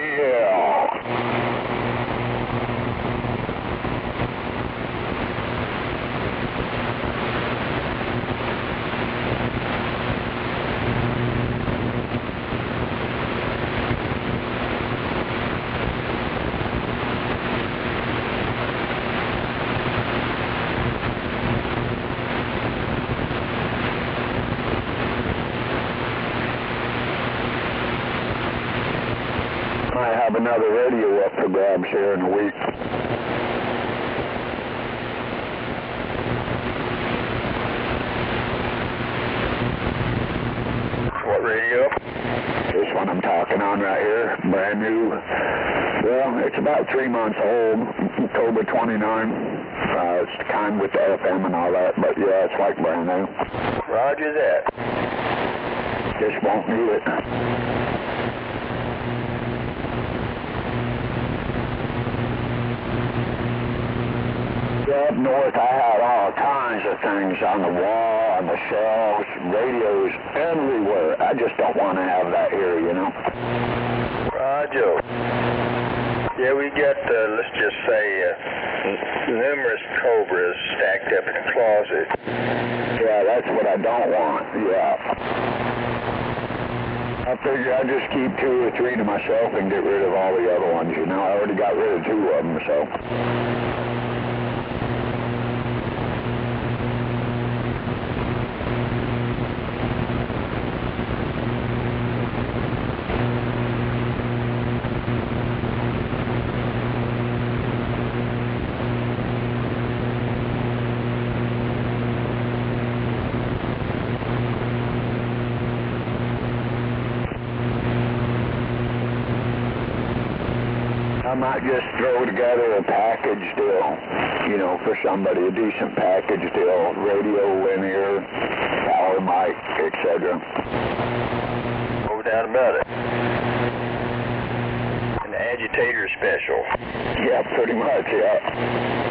I have another radio up for grabs here in a week. What radio? This one I'm talking on right here, brand new. Well, it's about 3 months old, October 29. It's kind with the FM and all that, but yeah, it's like brand new. Roger that. Just won't need it. Up north, I had all kinds of things on the wall, on the shelves, radios everywhere. I just don't want to have that here, you know. Roger. Yeah, we got, let's just say, numerous Cobras stacked up in the closet. Yeah, that's what I don't want, yeah. I figure I'd just keep 2 or 3 to myself and get rid of all the other ones, you know. I already got rid of 2 of them, so. I might just throw together a package deal, you know, for somebody, a decent package deal, radio, linear, power mic, etc. No doubt about it. An agitator special. Yeah, pretty much, yeah.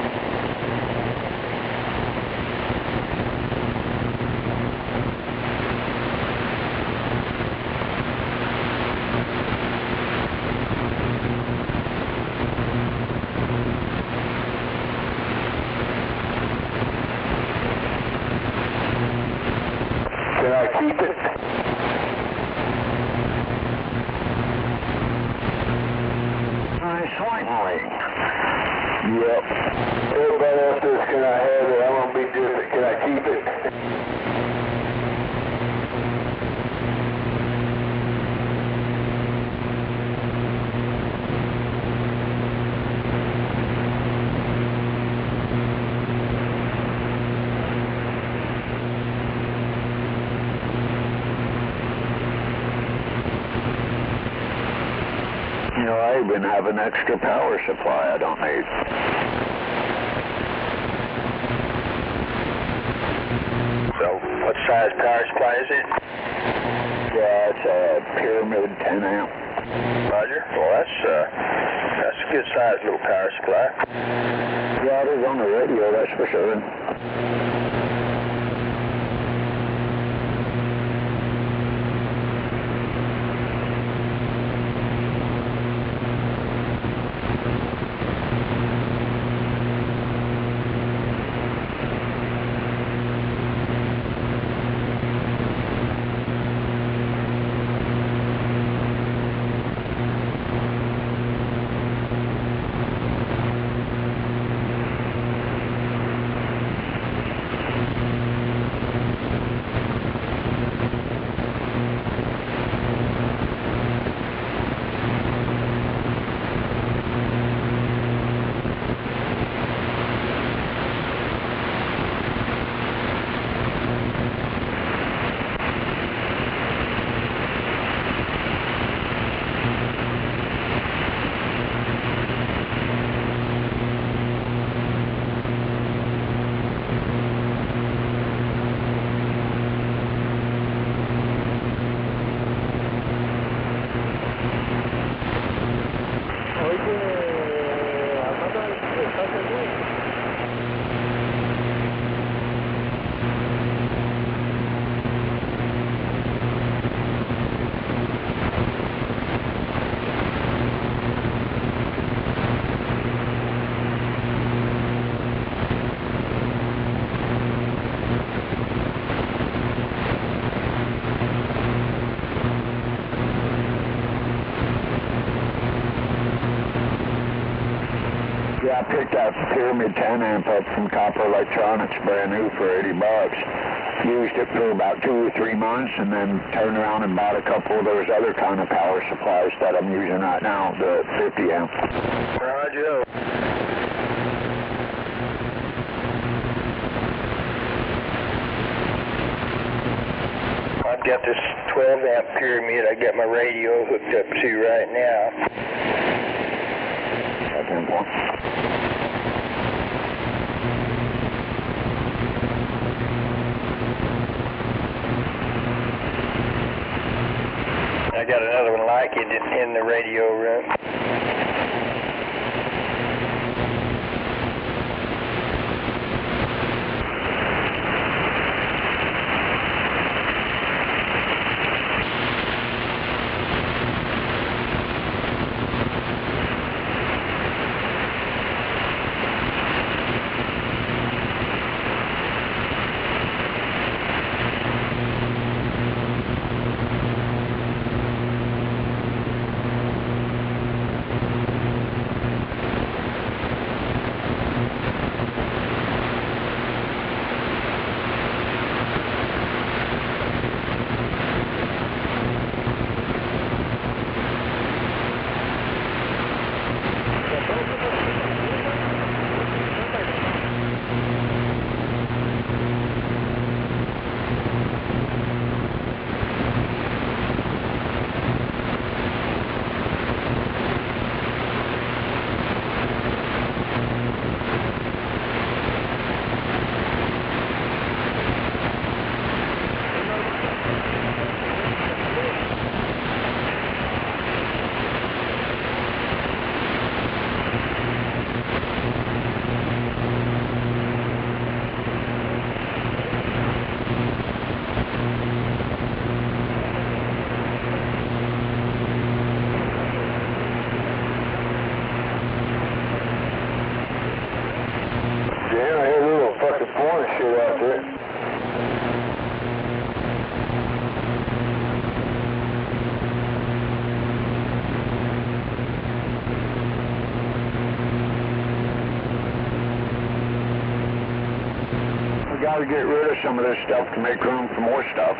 Can I keep it? Slightly. Yep. Everybody else says, can I have it? I want to be different. Can I keep it? You know, I even have an extra power supply I don't need. So, what size power supply is it? Yeah, it's a Pyramid 10 amp. Roger. Well, that's a good size little power supply. Yeah, it is on the radio, that's for sure. Yeah, I picked that Pyramid 10 amp up from Copper Electronics, brand new for $80. Used it for about 2 or 3 months, and then turned around and bought a couple of those other kind of power supplies that I'm using right now, the 50 amp. Roger. I've got this 12 amp Pyramid I got my radio hooked up to right now. I got another one like it in the radio room. got to get rid of some of this stuff to make room for more stuff.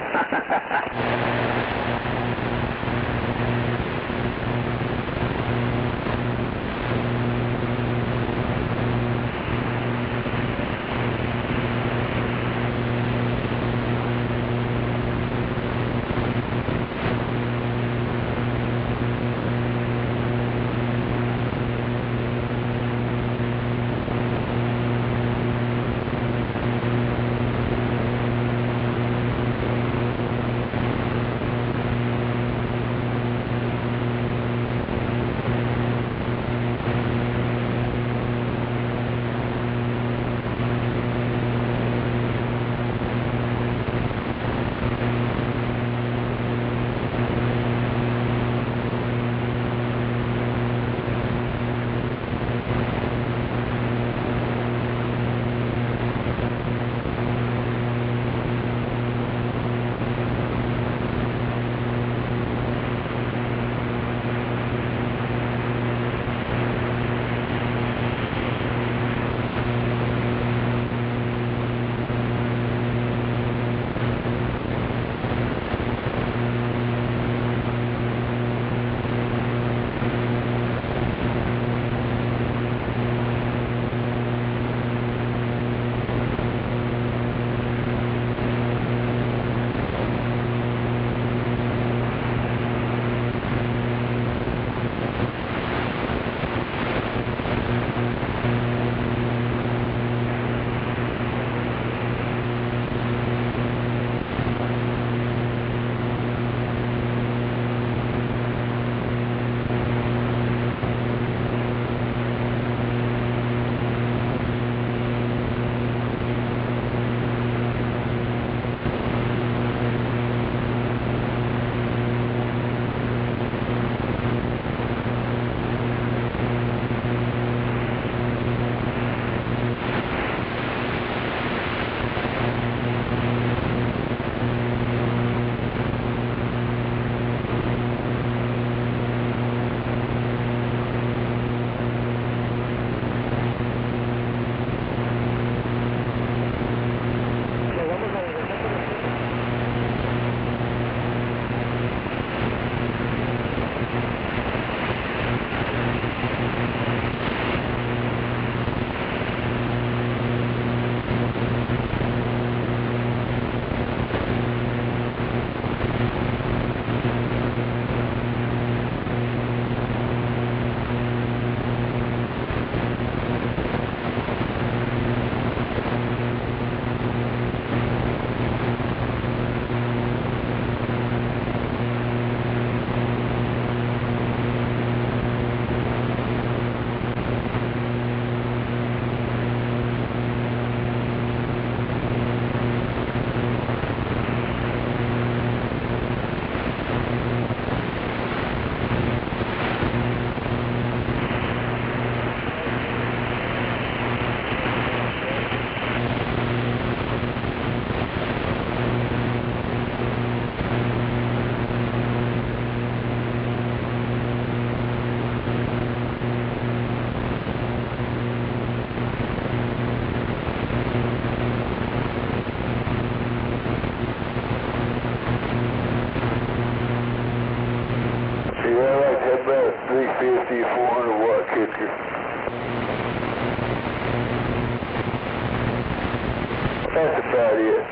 That's about it.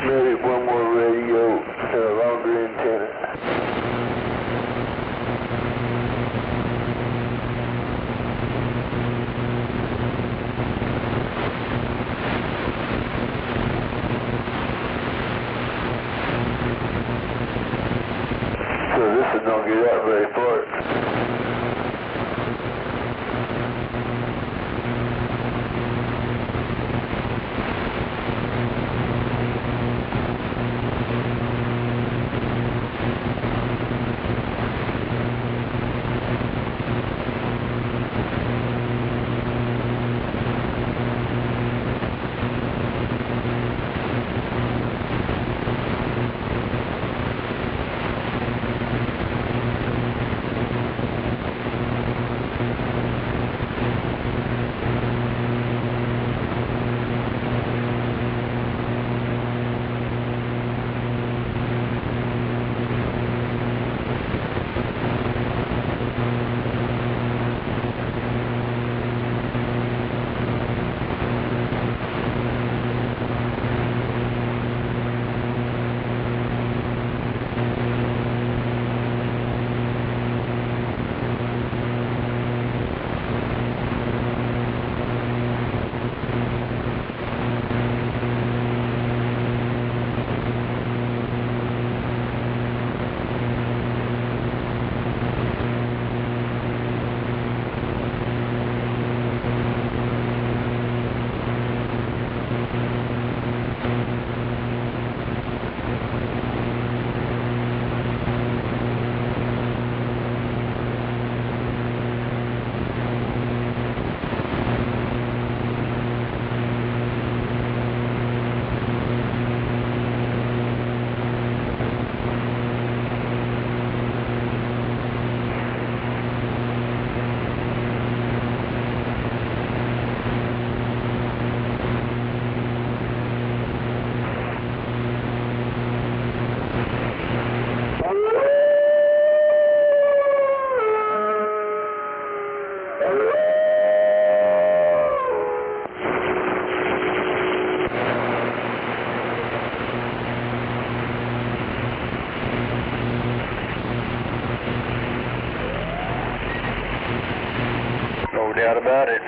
Maybe one more radio and a longer antenna. So this is not get out very far. about it.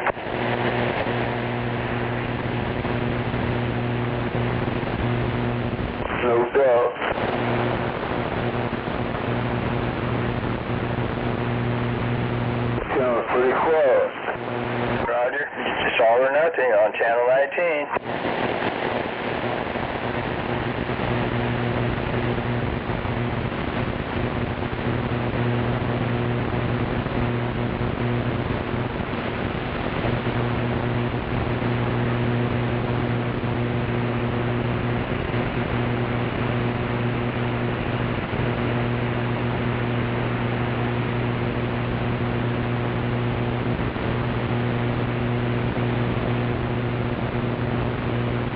No doubt. Sounds pretty quiet. Roger. It's all or nothing on channel 19.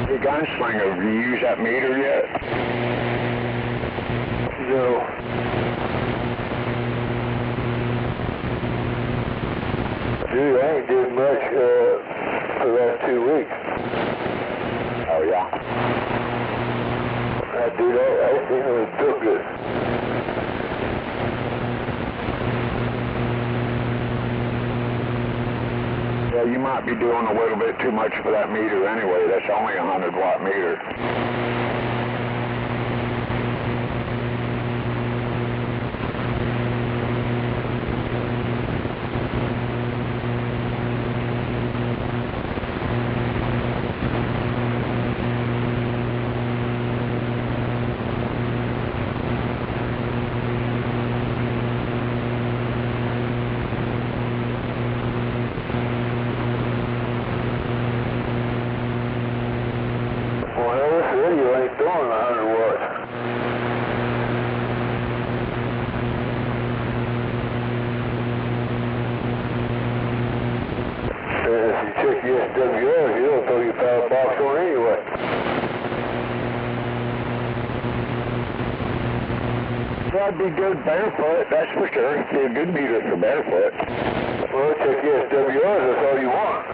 Hey, Gunslinger, have you used that meter yet? No. Dude, I ain't did much for the last 2 weeks. Oh, yeah? Dude, I think it was still good. Yeah, you might be doing a little bit too much for that meter anyway. That's only a 100-watt meter. Well, this radio ain't doing 100 watts. If you check the SWRs, you don't throw your power box on anyway. That'd be good barefoot, that's for sure. It'd be a good meter for barefoot. Well, check the SWRs, that's all you want.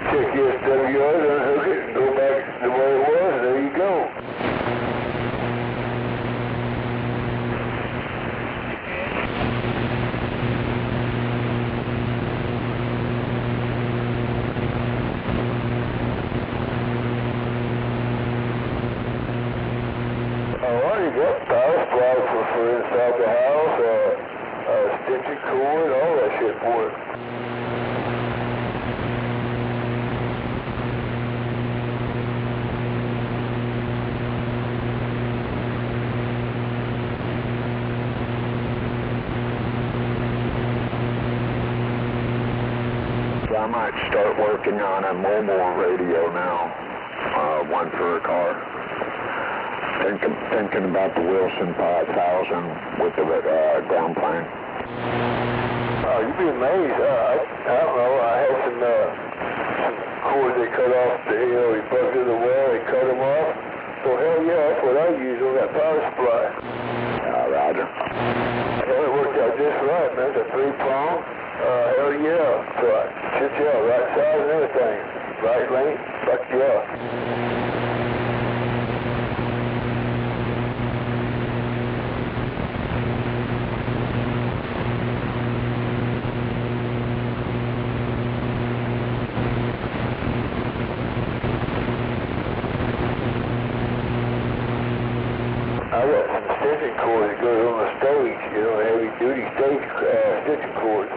Check the SWRs, unhook it, go back the way it was, and there you go. You got power supply for inside the house, stitching cord, all that shit for it. So I might start working on a mobile radio now, one for a car. Thinking about the Wilson 5000 with the ground plane. Oh, you'd be amazed. I don't know. I had some cords they cut off. He plugged in the wall. They cut them off. So hell yeah, that's what I use on that power supply. Roger. Well, it worked out just right, man. It's a 3-prong. Hell yeah. So shit, yeah, right size and everything. Right length. Fuck yeah. I got some stitching cords that goes on the stage, heavy duty stage stitching cords.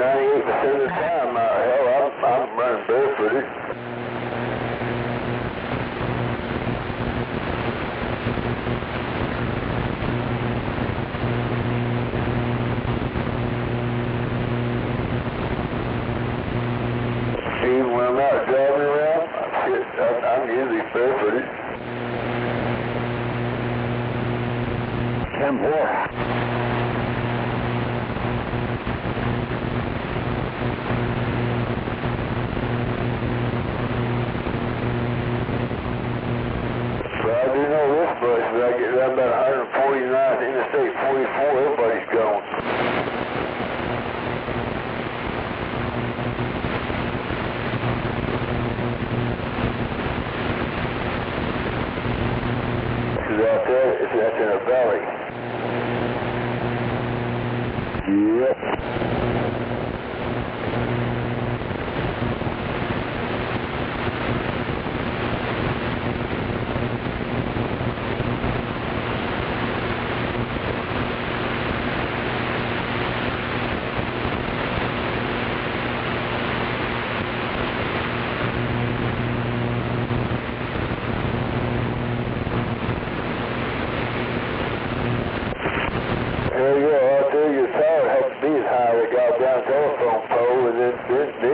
98% of the time. Hell, I'm running barefooted. Even when I'm out driving around, I'm usually barefooted. 10-4. Well, I do know this bus, but I get around about 149th Interstate 44, everybody's gone. Out there, that's in a valley. Yep. Telephone pole, and then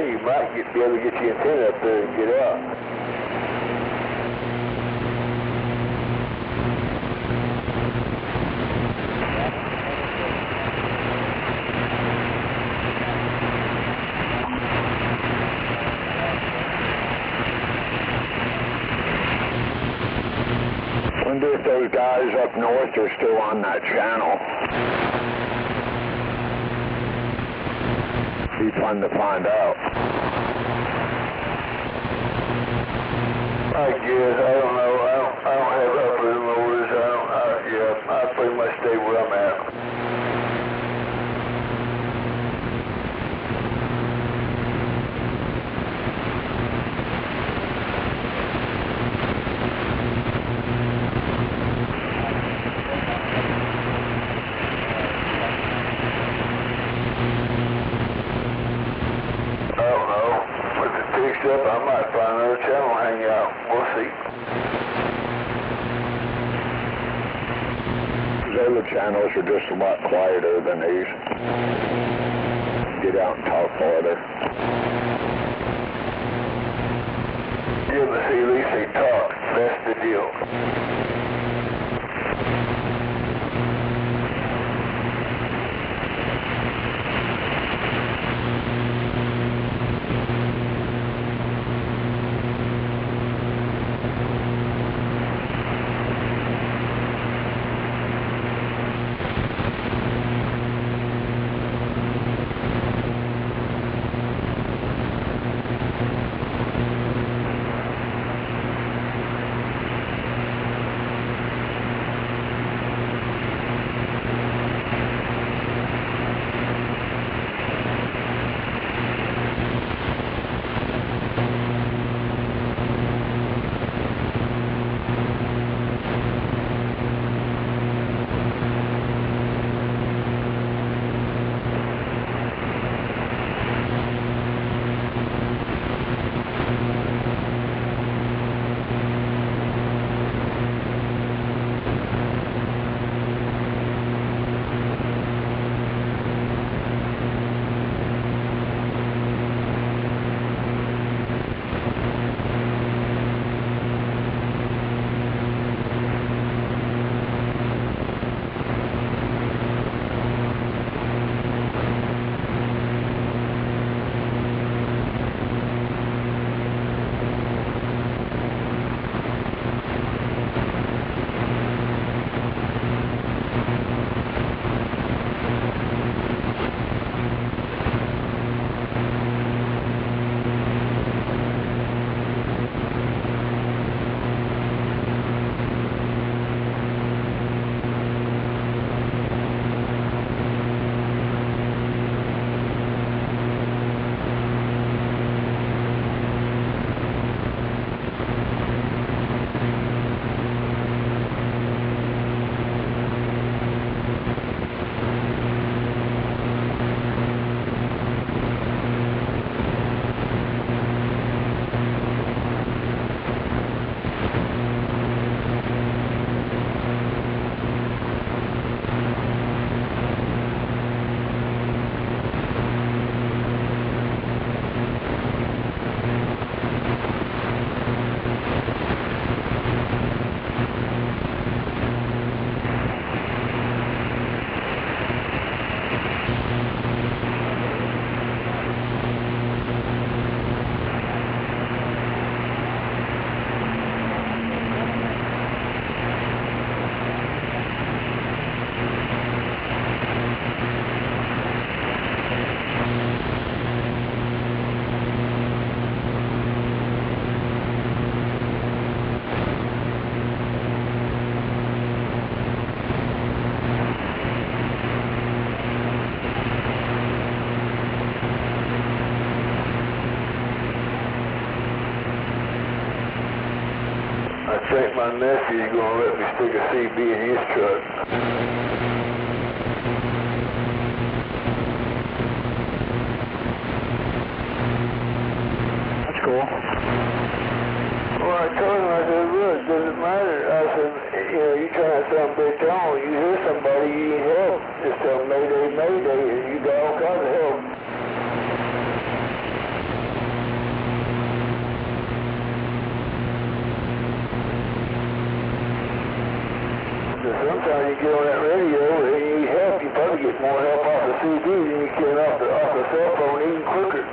you might be able to get your antenna up there and get out. Wonder if those guys up north are still on that channel. Be fun to find out. I guess, I don't know. I don't have uppers and lowers. I pretty much stay where I'm at. Up, I might find another channel and hang out. We'll see. Those other channels are just a lot quieter than these. Get out and talk farther. Yeah, but see, at least they talk. That's the deal. think my nephew's gonna let me stick a CB in his truck. That's cool. Well, I told him, I said, look, does it matter? I said, you know, you trying to sound big tone, you hear somebody, you need help. Just tell them Mayday, Mayday, and you got all kinds of help. Sometimes you get on that radio and you need help, you probably get more help off the CD than you can off the cell phone even quicker.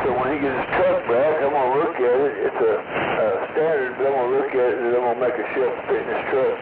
When he gets his truck back, I'm going to look at it. It's a standard, but I'm going to look at it and I'm going to make a shelf fit in his truck.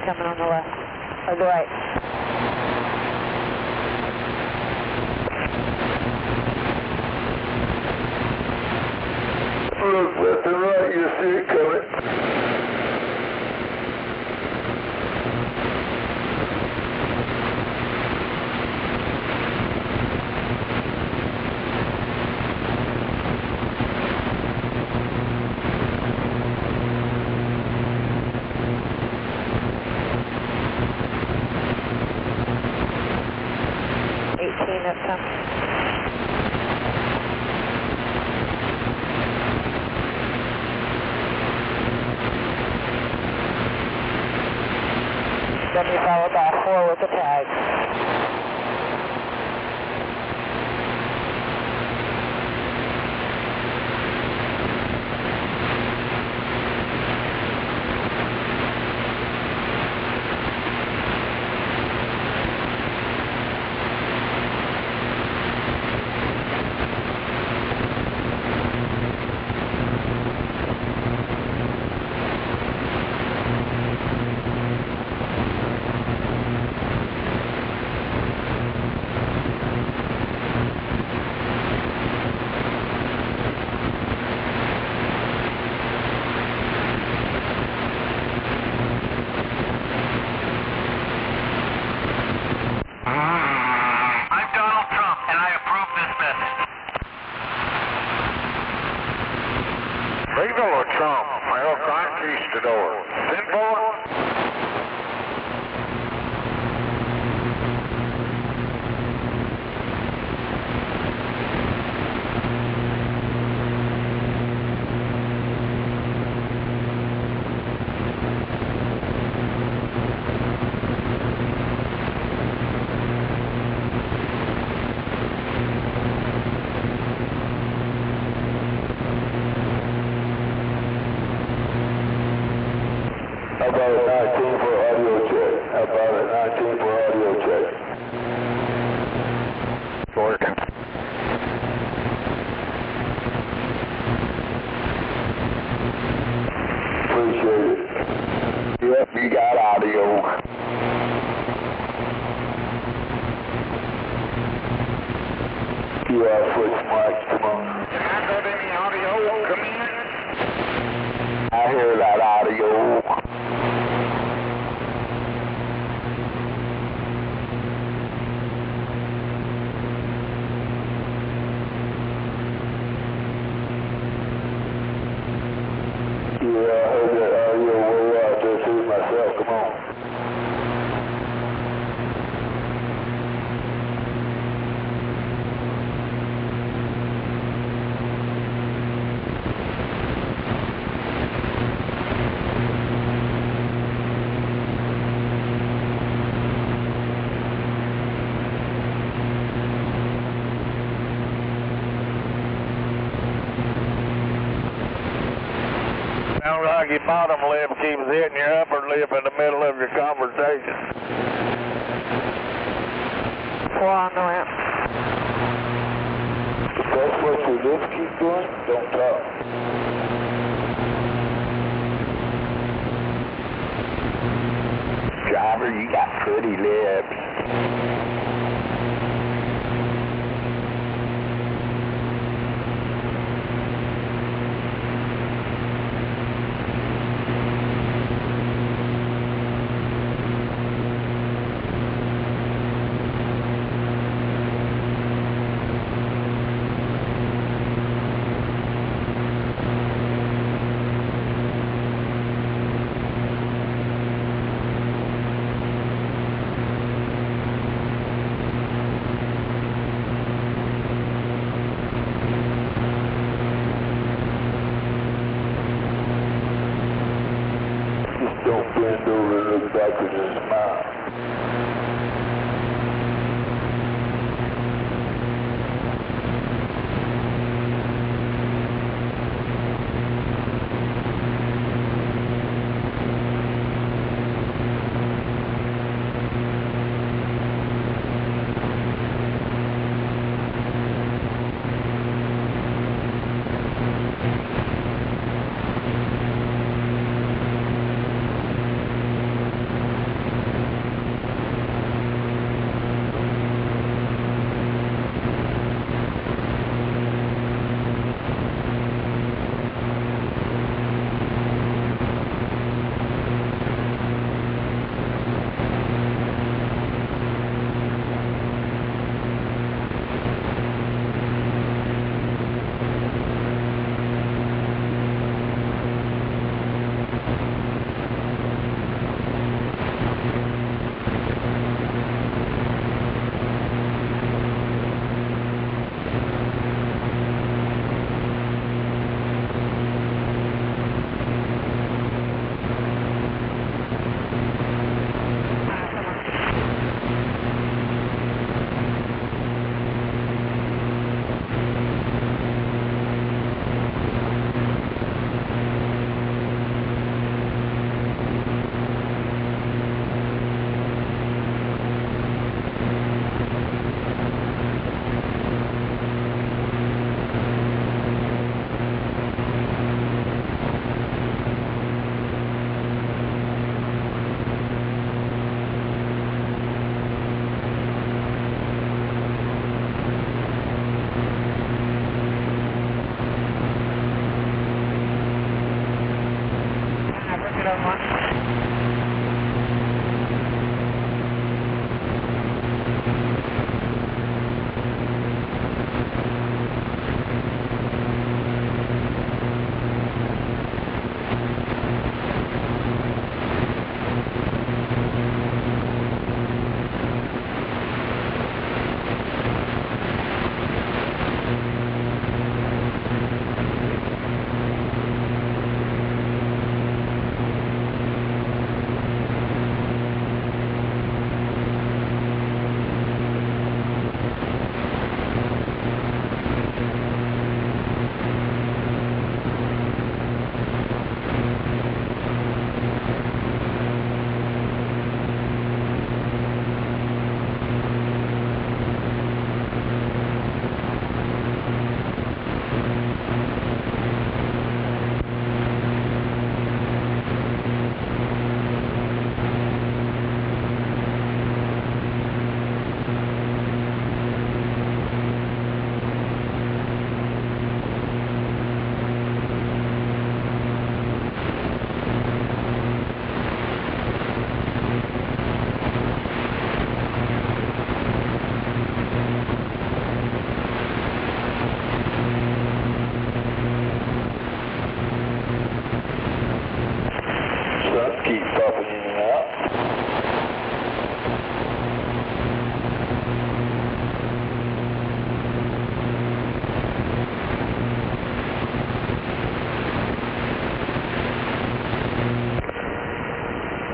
coming on the left, or the right. Look left and right, you see it coming. That's coming. Then you follow by 4 with the tag. Regal or Trump? Well, conquistador. 10-4? About 19 for audio check. About 19 for audio check. Working. Appreciate it. Yep, you got audio. Yeah, switch mic, come on. I got any audio come in? I hear that audio. Yeah, I heard that audio way out there too myself, come on. Sounds like your bottom lip keeps hitting your upper lip in the middle of your conversation. 4 on the ramp. If that's what your lips keep doing, don't talk. Driver, you got pretty lips. Don't bend over and look backwards and smile.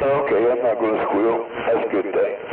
Okay, I'm not going to squeal. That's a good thing.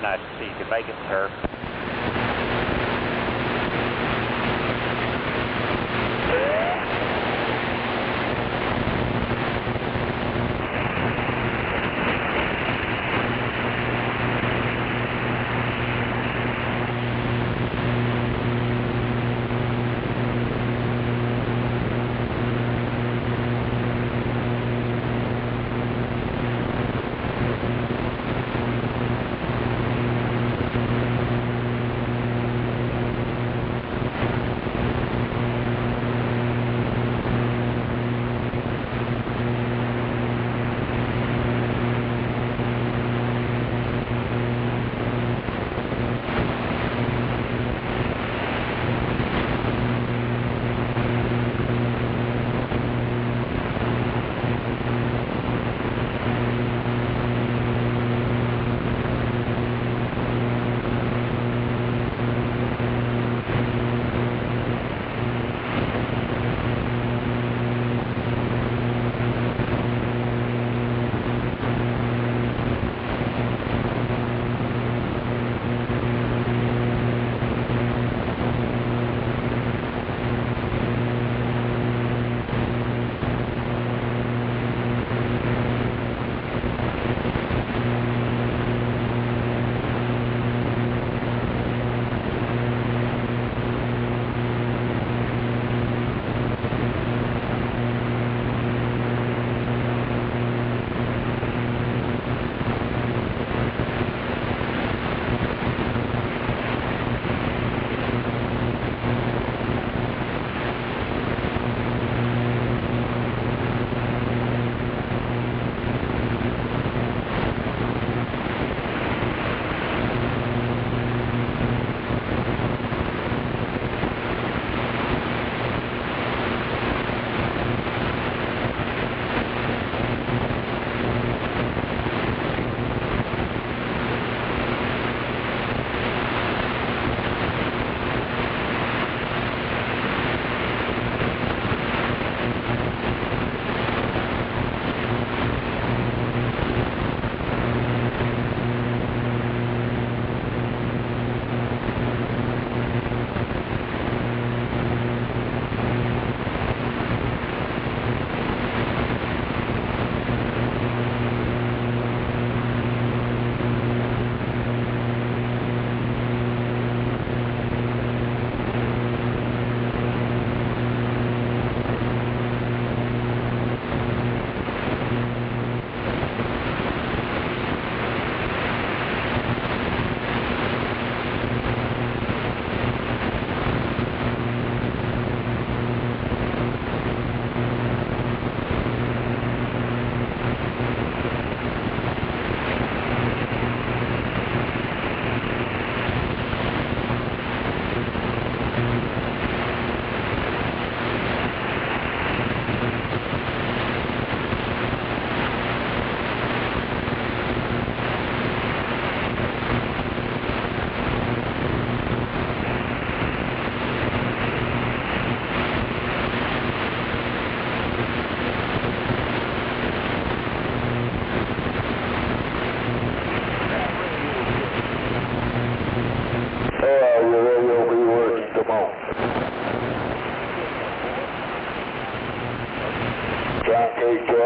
Nice to see you making, sir.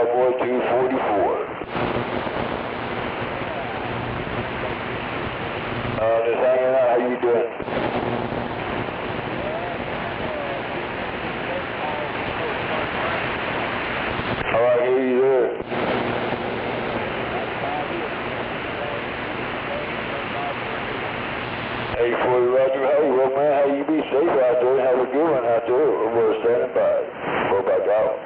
Cowboy 244. Just hanging out. How you doing? All right, here you there. Hey, for Roger. Hey, well, man, how you be safe out there and have a good one out there. We're standing by. Go back out.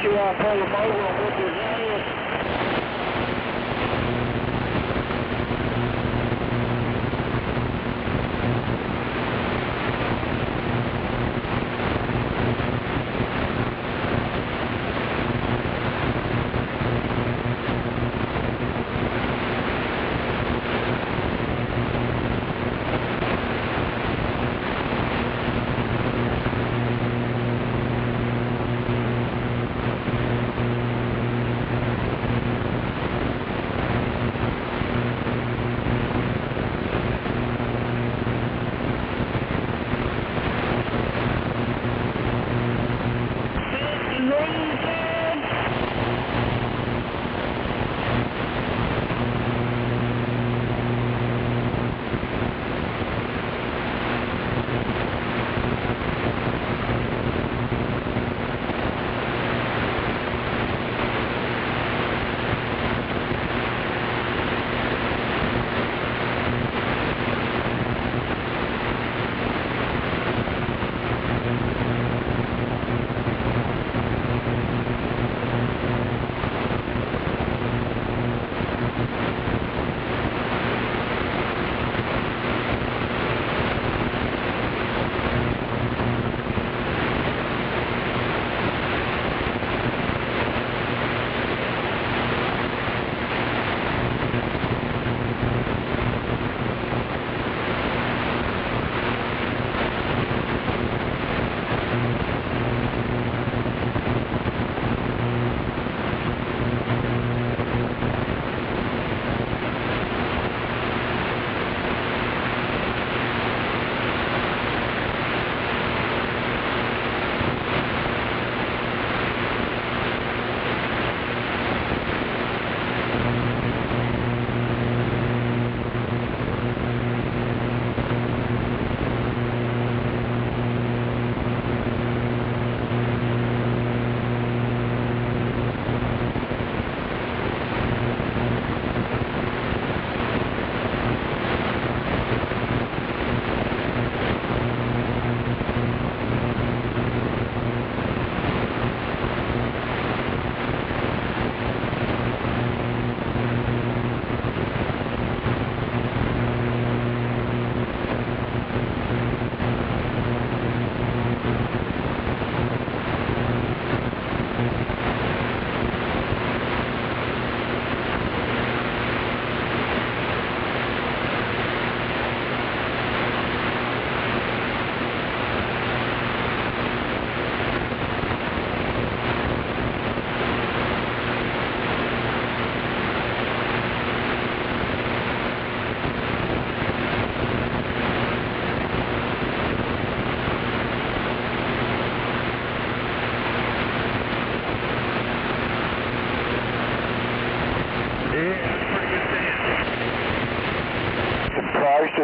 You pull them over and whip his ass.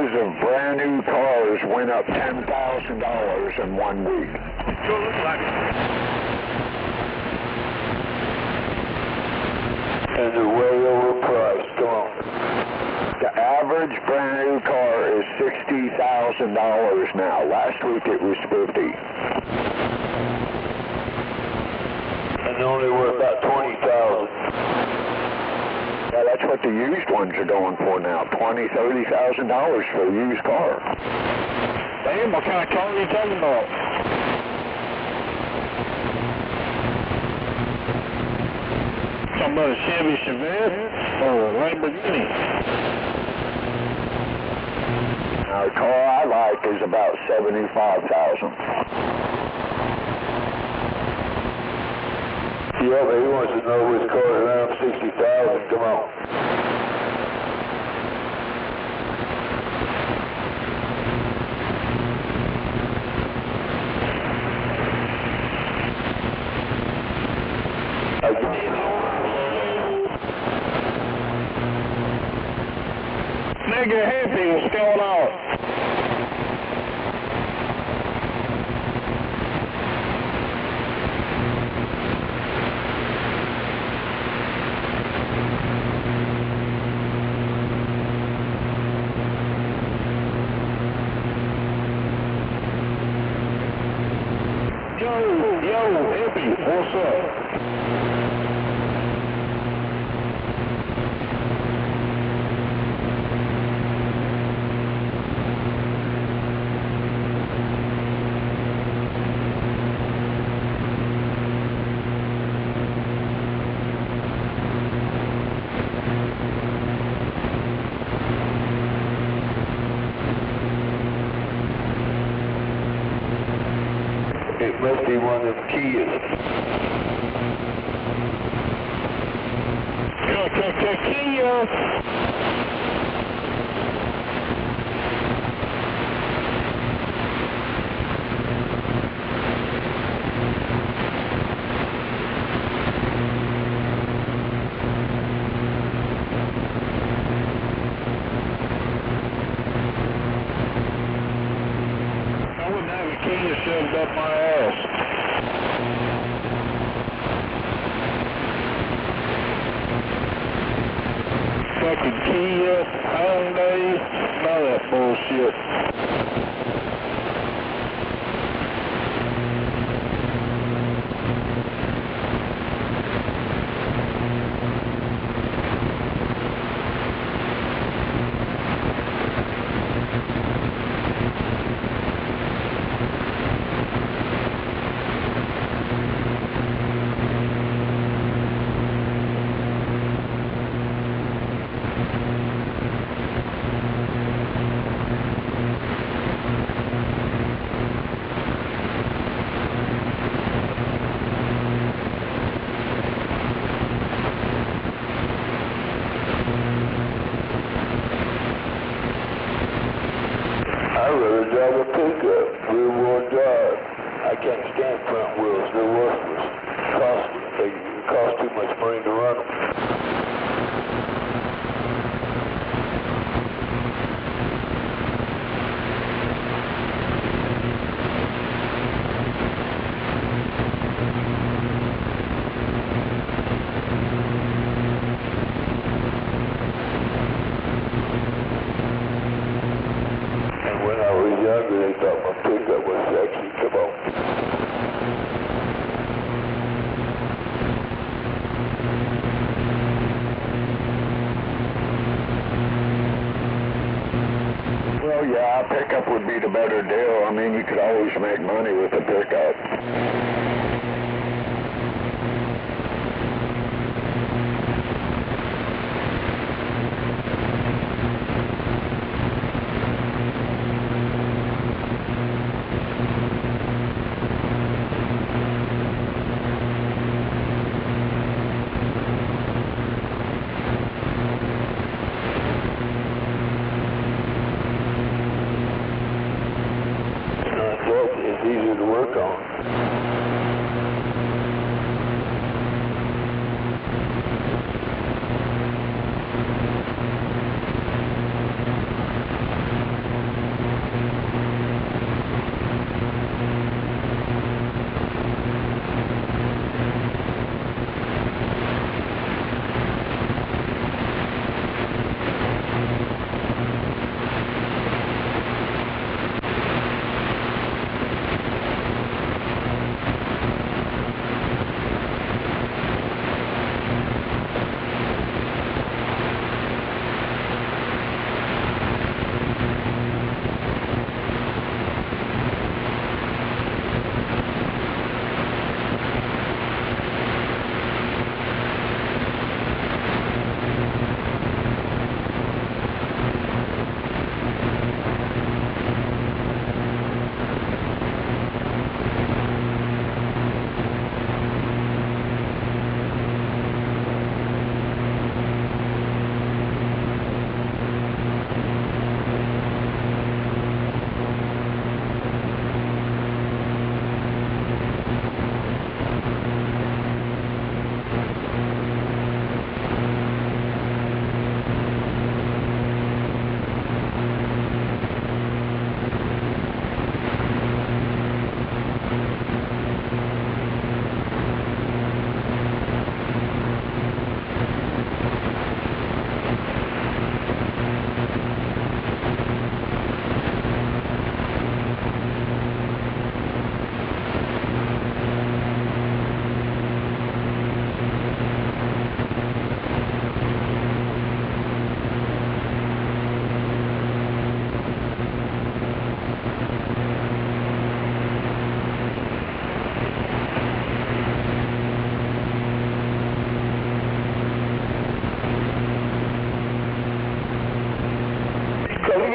prices of brand new cars went up $10,000 in 1 week. Sure looks like it. And they're way overpriced. Come on. The average brand new car is $60,000 now. Last week it was $50,000. And they're only worth about $20,000. Yeah, that's what the used ones are going for now. $20,000, $30,000 for a used car. Damn, what kind of car are you talking about? Talking about a Chevy Chevette or a Lamborghini? Now, the car I like is about $75,000. Yeah, but he wants to know which car is around 60,000. Come on. Nigga Happy, what's going on? Yo, Happy, what's up? It must be one of them Kias. Kia. I wouldn't have a Kia shoved up my ass. Fucking Kia, Hyundai, all that bullshit. I'd rather drive a pickup, rear-wheel drive. I can't stand front wheels. They're worthless. They cost too much money to run them. When I was younger, they thought my pickup was sexy. Come on. Well, yeah, a pickup would be the better deal. I mean, you could always make money with a pickup. It's easier to work on.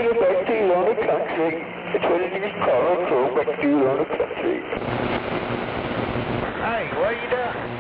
you back to you on the country. It's ready to get called, so back to you on the country. Hey, what are you doing?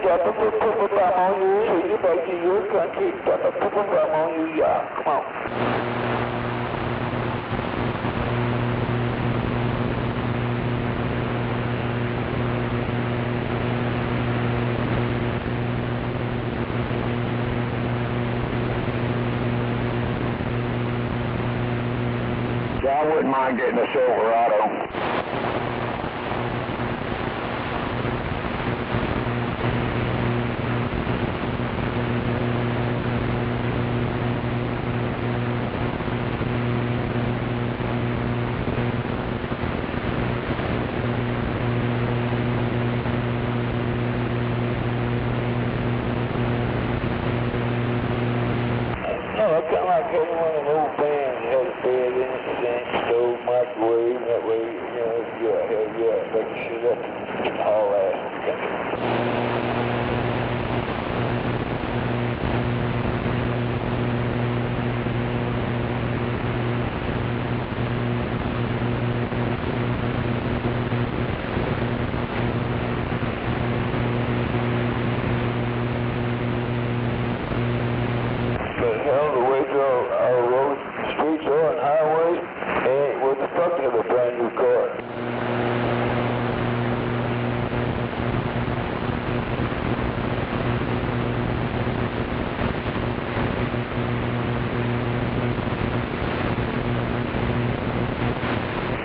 Drop a purple bomb on you, so you back to your country. Drop a purple bomb on you, yeah. Come on. Yeah, I wouldn't mind getting a Silverado. No, I kind of like having one of them old vans that has a bed in it, sink, stove, microwave, that way, you know, back the shit up and haul ass. But hell, the way our roads, streets are and highways, ain't what the fuck of a brand new car.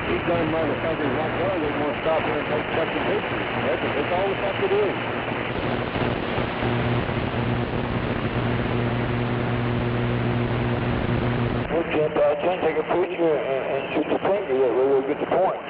These damn motherfuckers like that, they want to stop here and take fucking pictures. That's all the fuck it is. We'll jump out there and take a picture and shoot the finger, that way we'll get the point.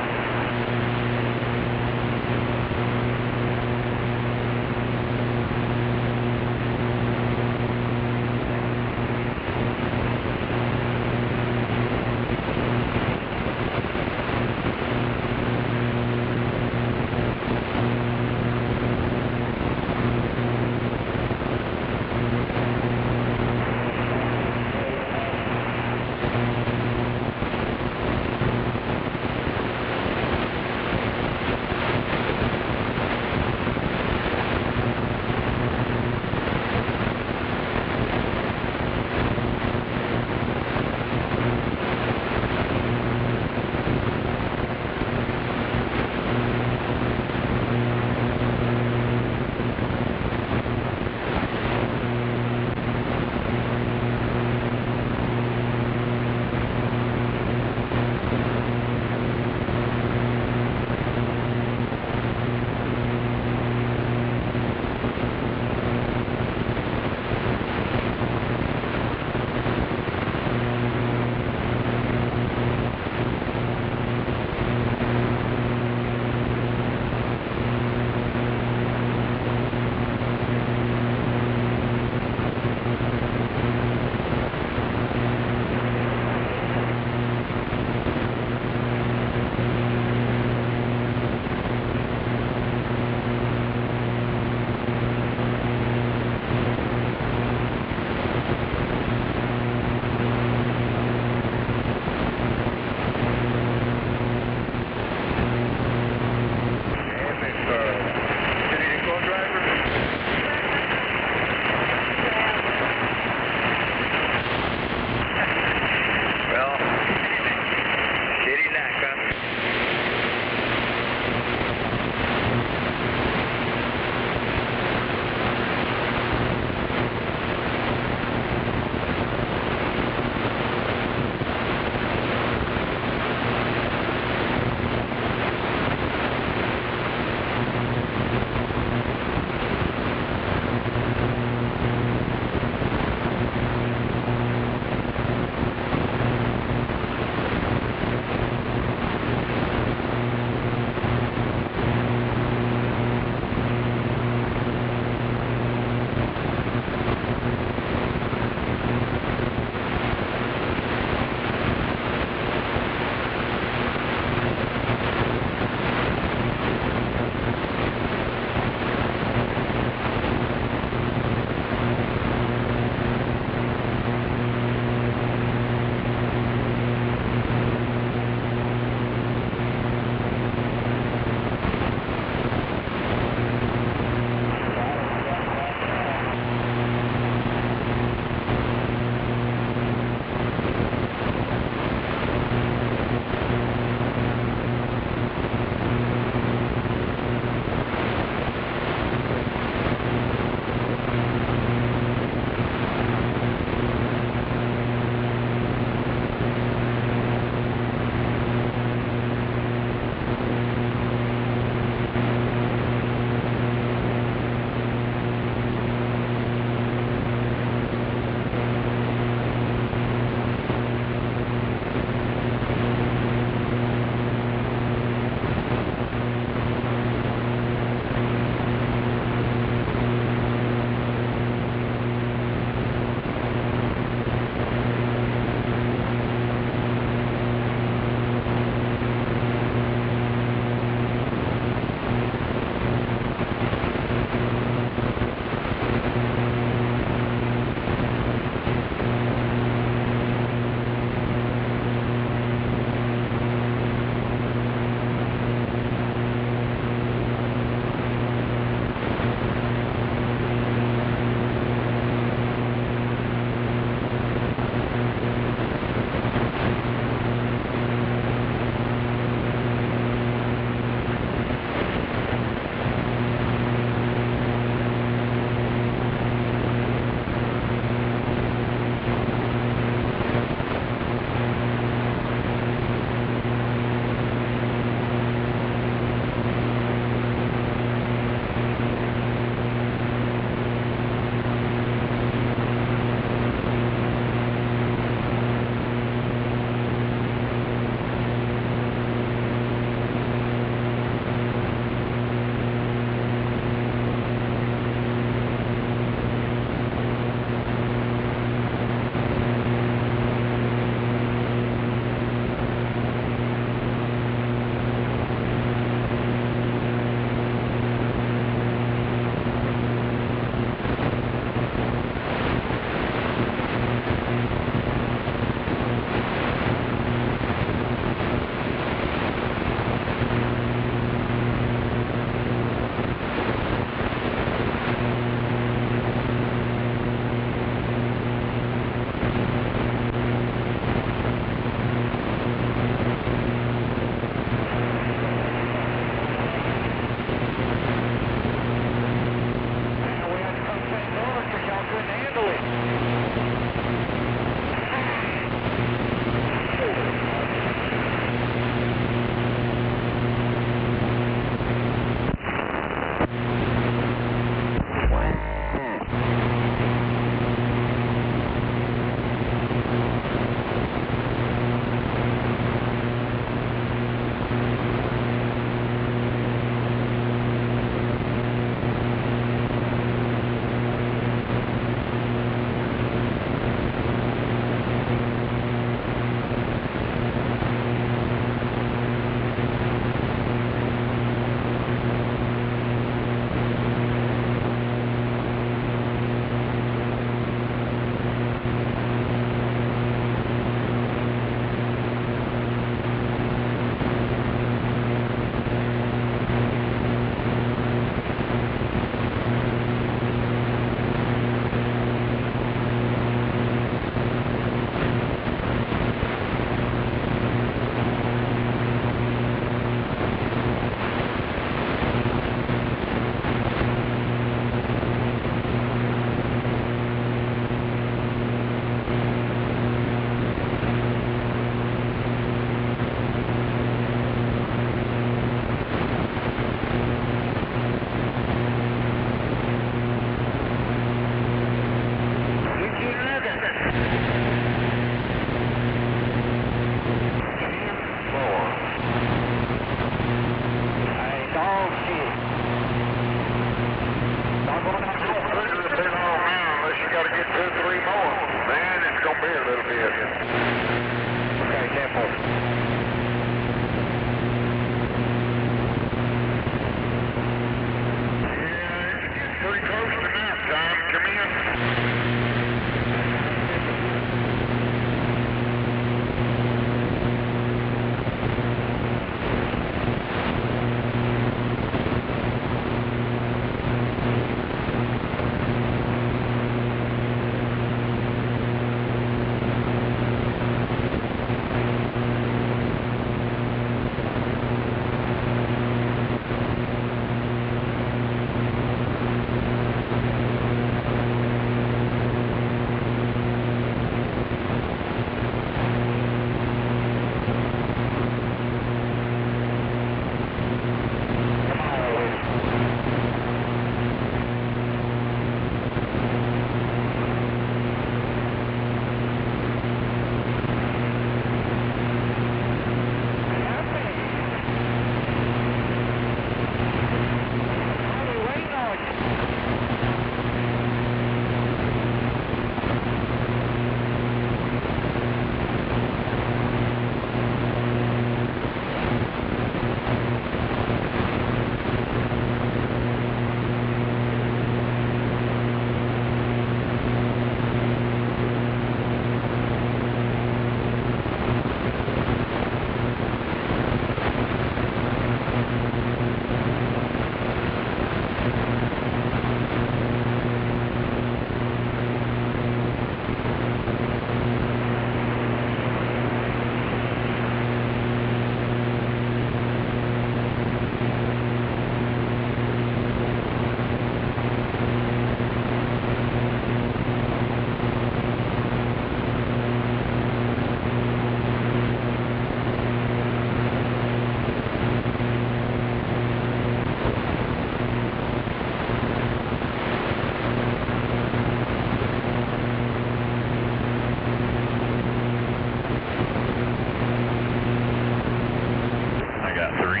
3.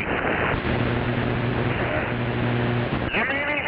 You mean it?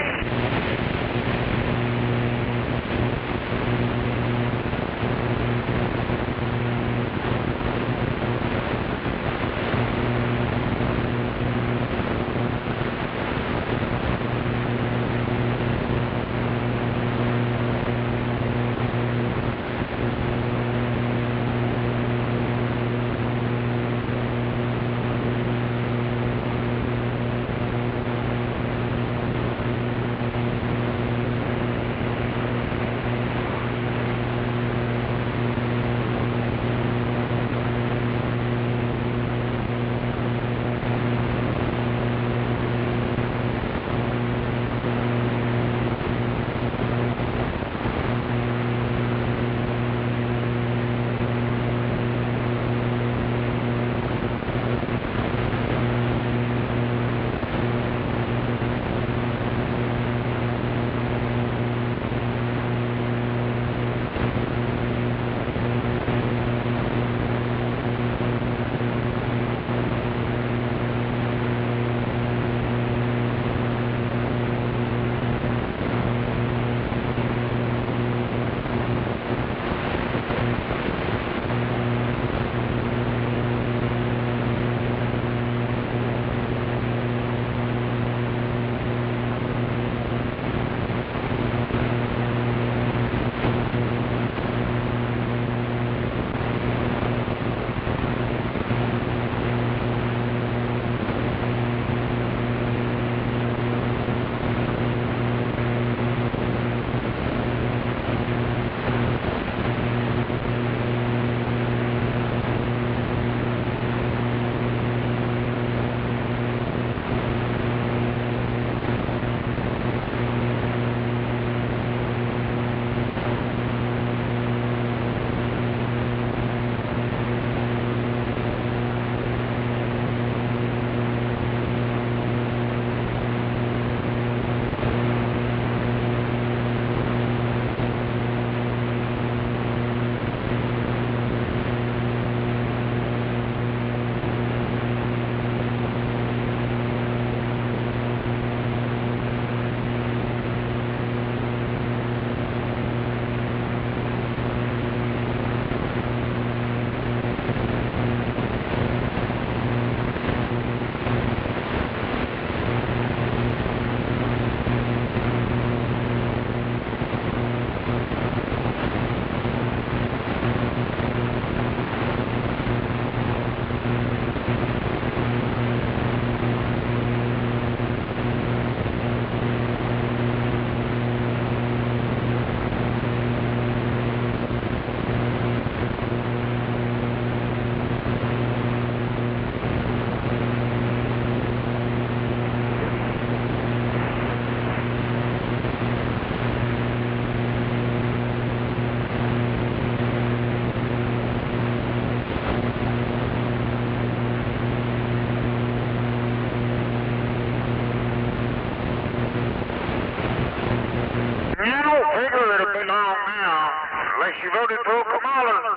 Unless you voted for Kamala,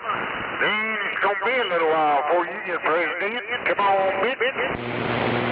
then it's going to be a little while before you get president. Come on, bitch.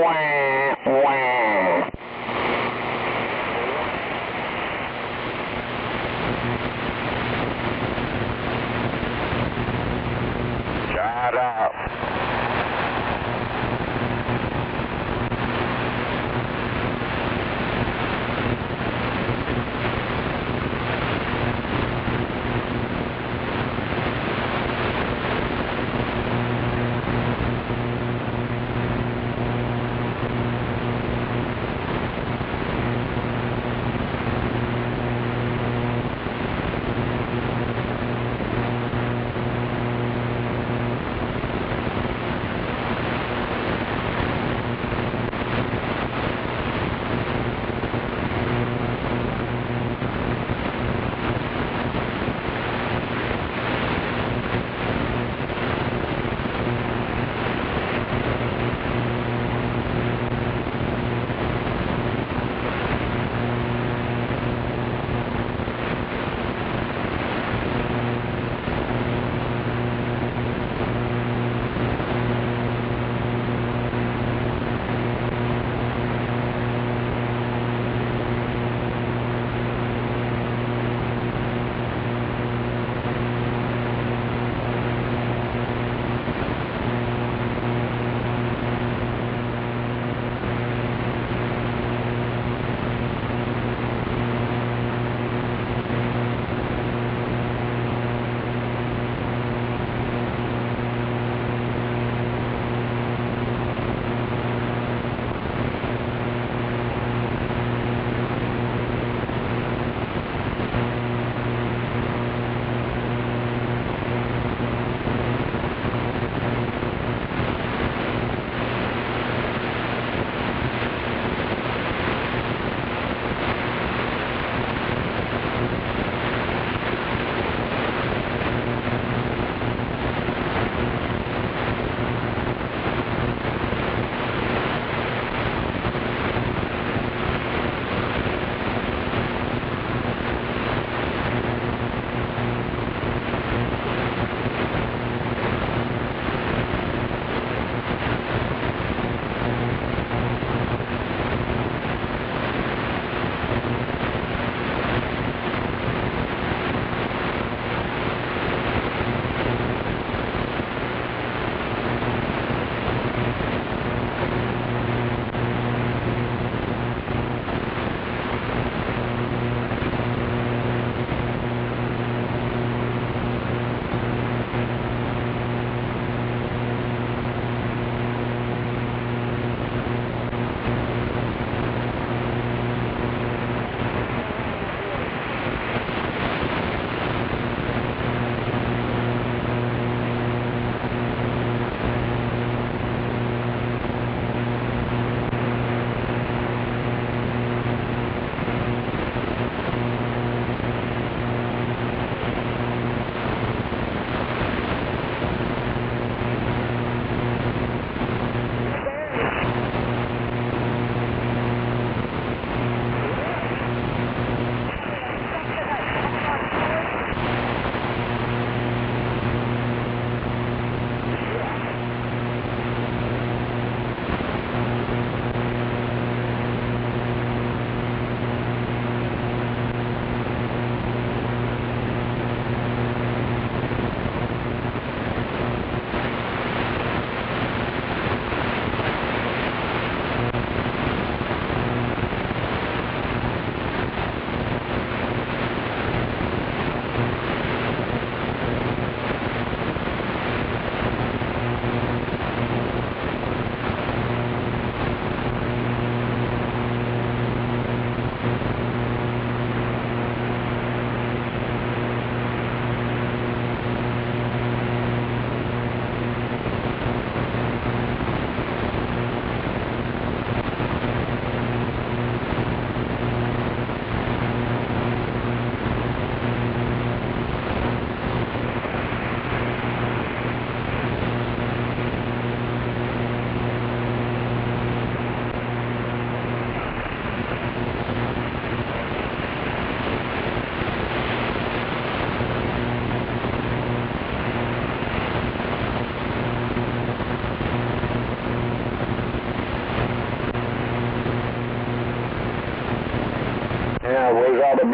Try it out.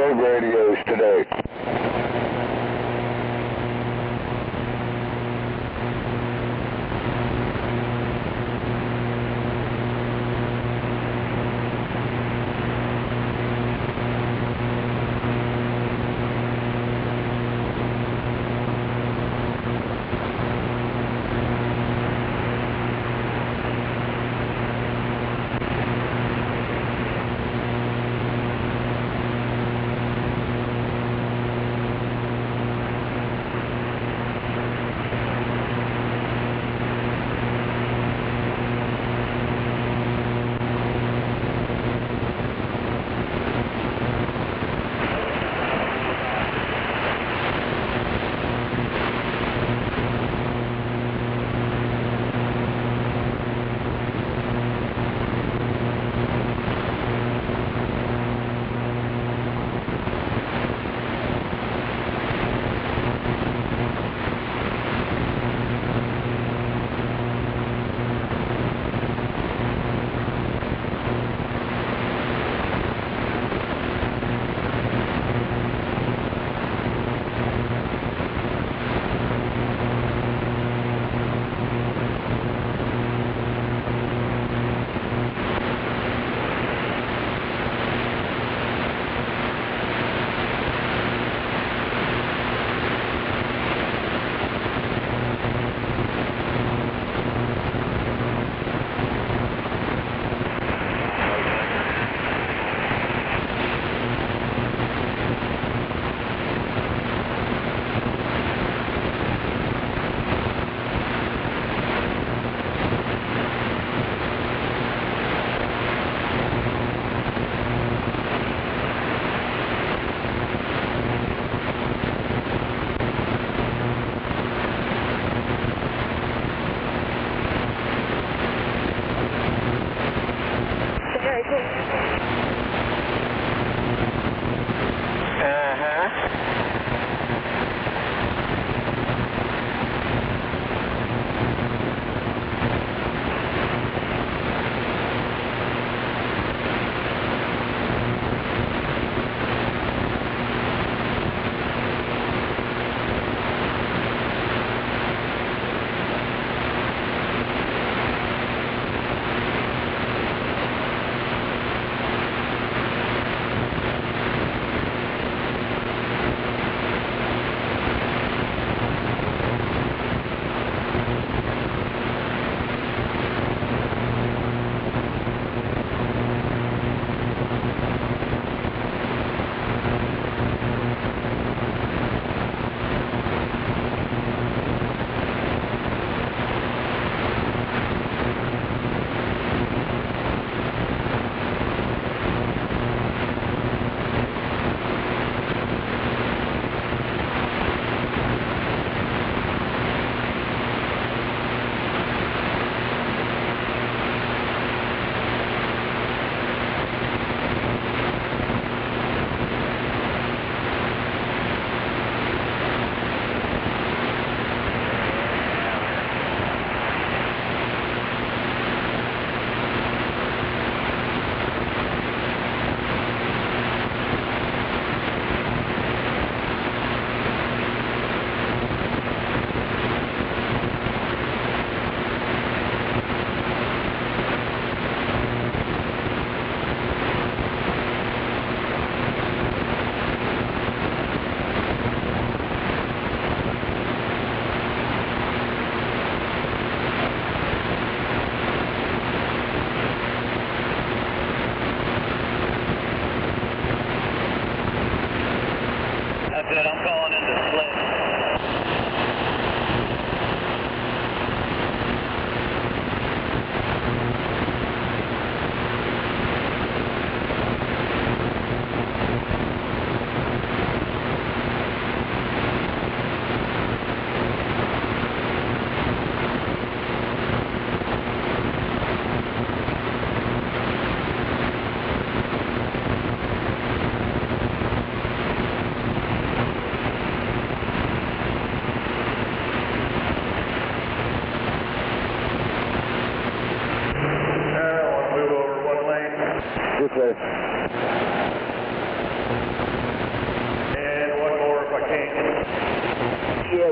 both radios today.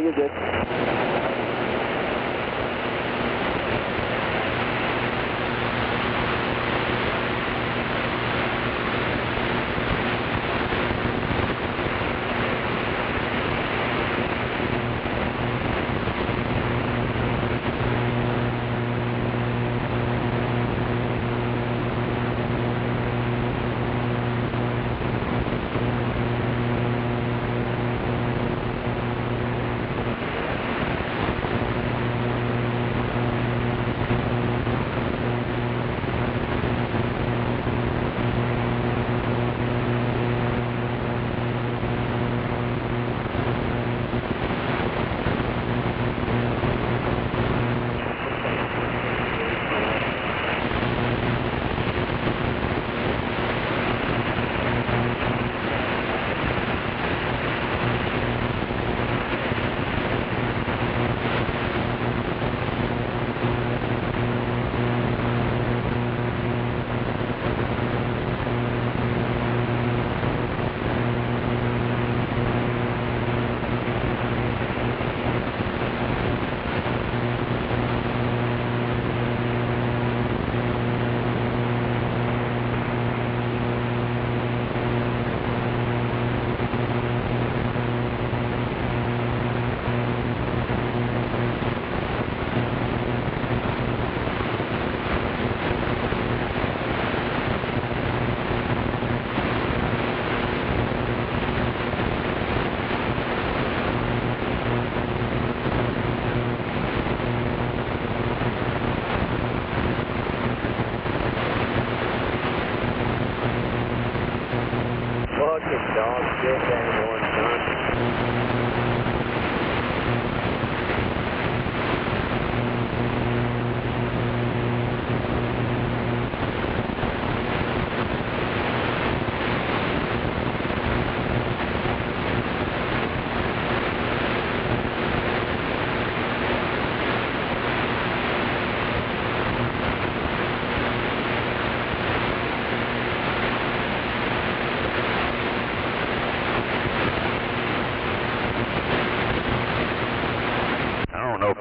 you're good. Fucking dog shit anymore, son.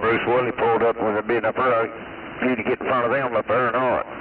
Bruce Willie pulled up with a bit up there. Need to get in front of them up there or not.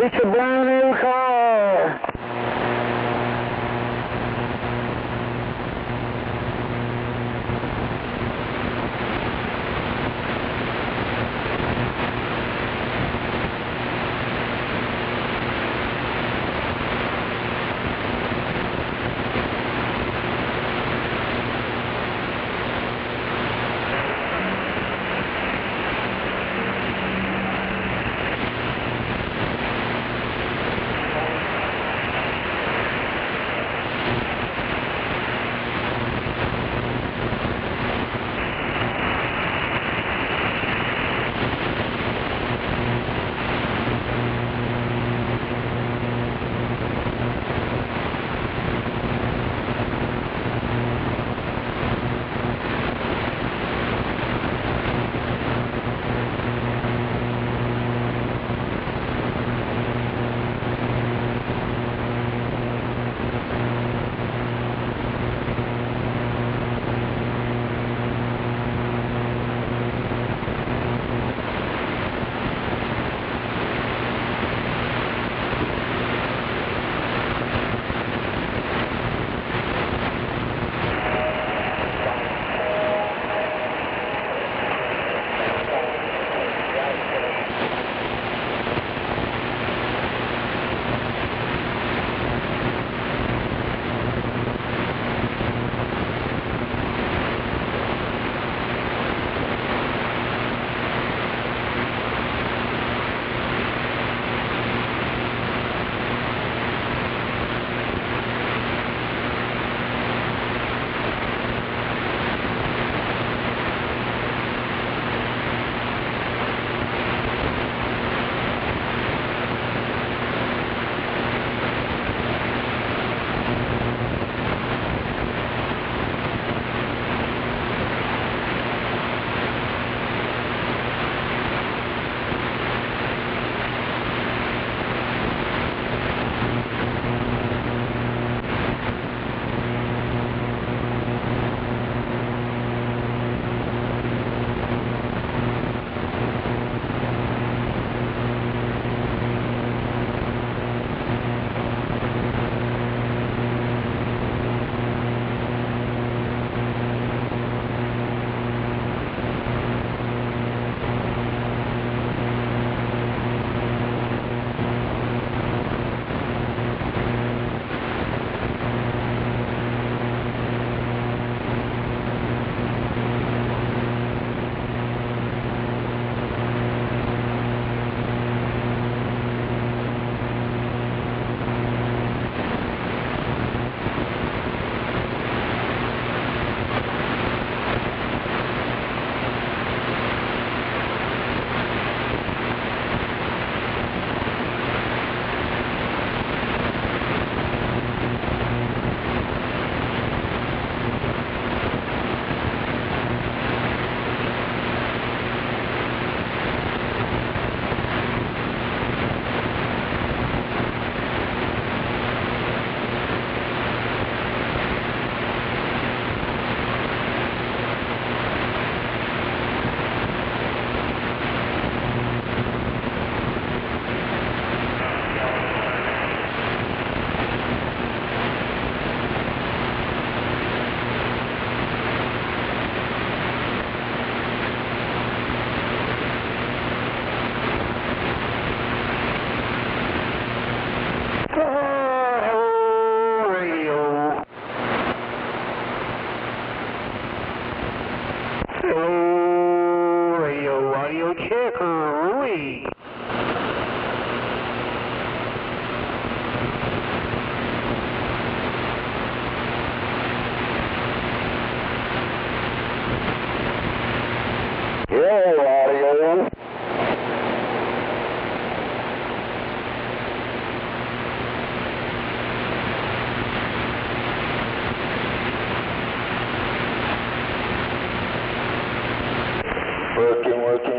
It's a brand new car.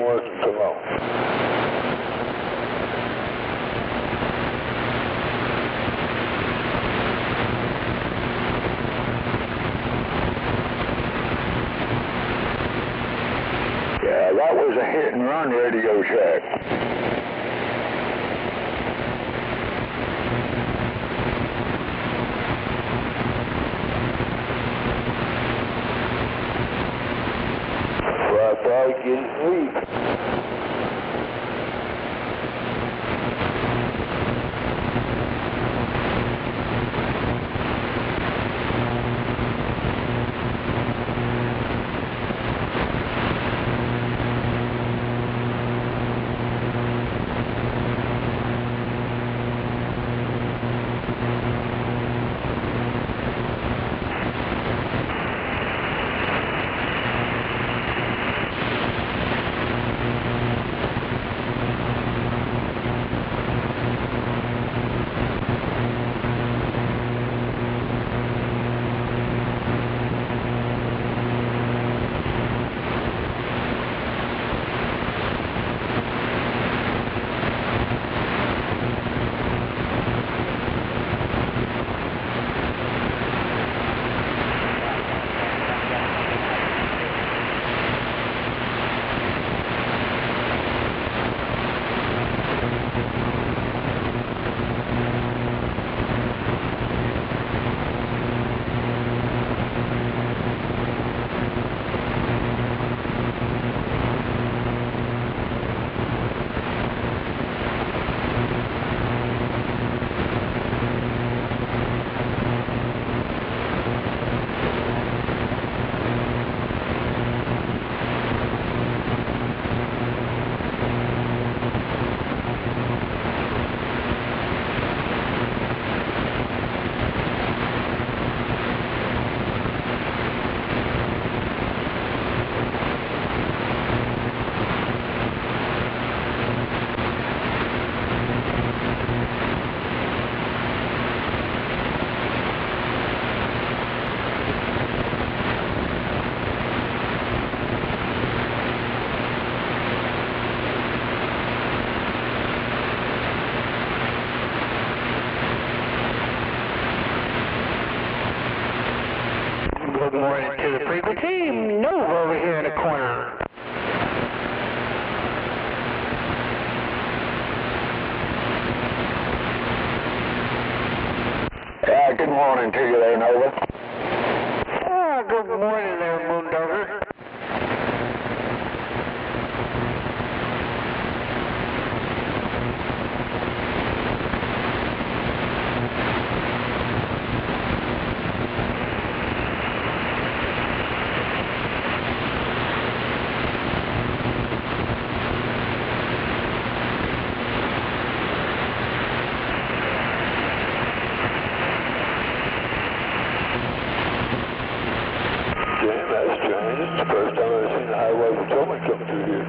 Working, come on. Yeah, that was a hit and run radio check. probably get it weak. Good morning to the Preview team. Nova over here in the corner. Yeah, good morning to you there, Nova. Good morning there, Moondover. That's strange. It's the first time I've seen a highway patrolman come through here.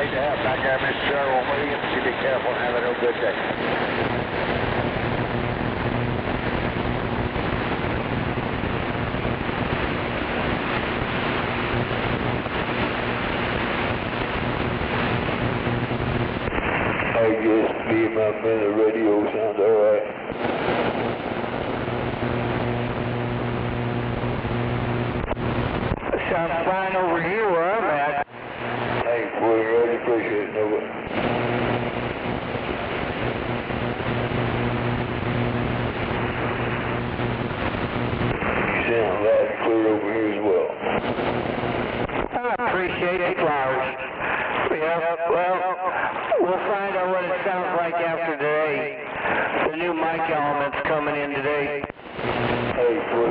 Great to have back there, Mr. Sherwin Williams. You be careful and have a real good day. I guess me and my man the radio sounds alright. Sounds fine over here where I'm at. Thanks, boy. Really appreciate it, Nova. You sound loud and clear over here as well. I appreciate the flowers. Yeah, well, we'll find out what it sounds like after today. The new mic element's coming in today. Hey, boy,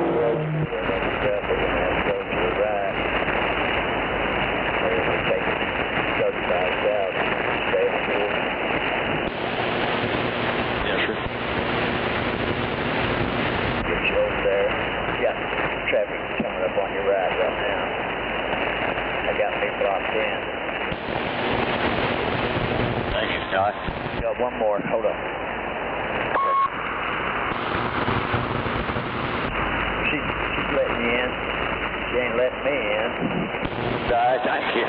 traffic coming up on your right now. I got me blocked in. Thank you, Scott. Got one more. Hold on. She's letting me in. She ain't letting me in. Sorry, thank you.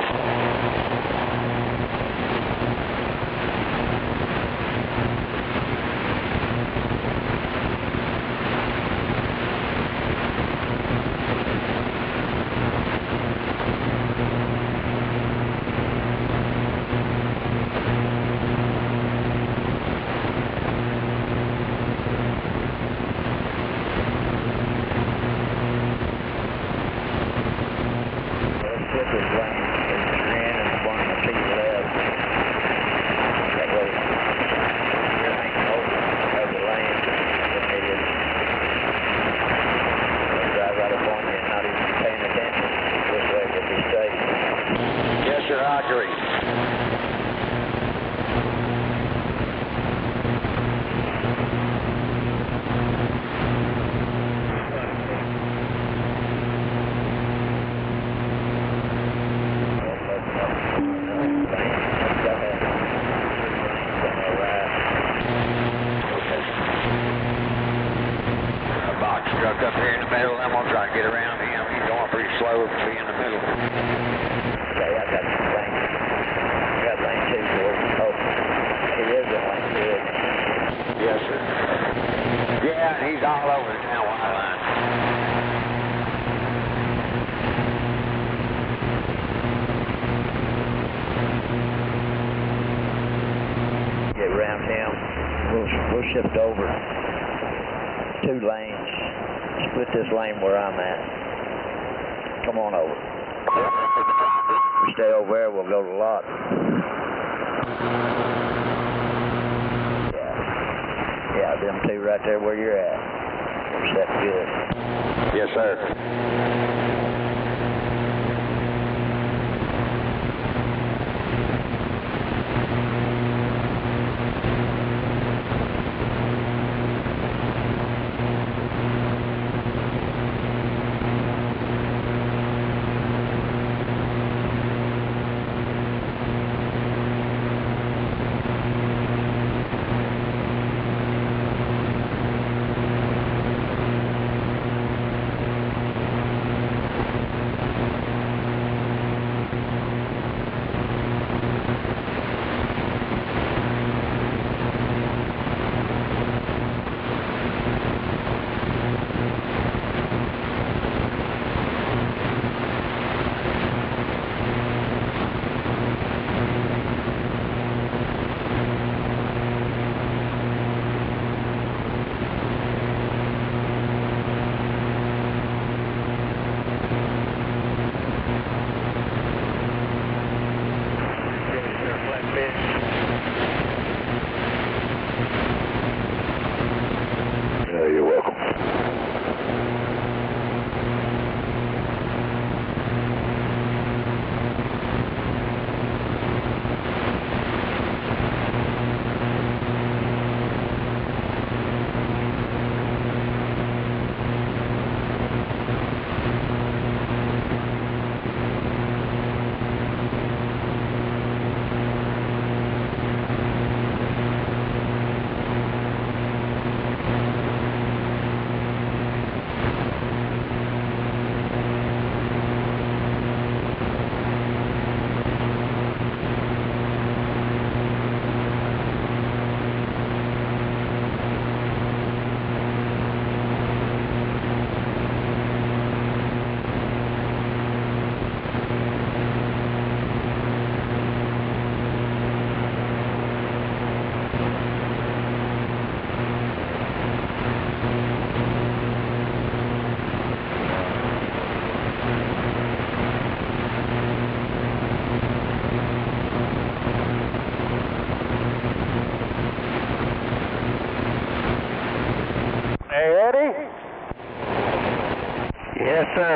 Up here in the middle, I'm going to try to get around him. He's going pretty slow to be in the middle. Okay, I got lane. I got lane 2 for him. Oh, he is in lane 2. Yes, sir. Yeah, and he's all over the town wide line. Get around him. We'll shift over 2 lanes. Split this lane where I'm at. Come on over. We stay over there, we'll go to the lot. Yeah, them 2 right there where you're at. We're set good. Yes, sir.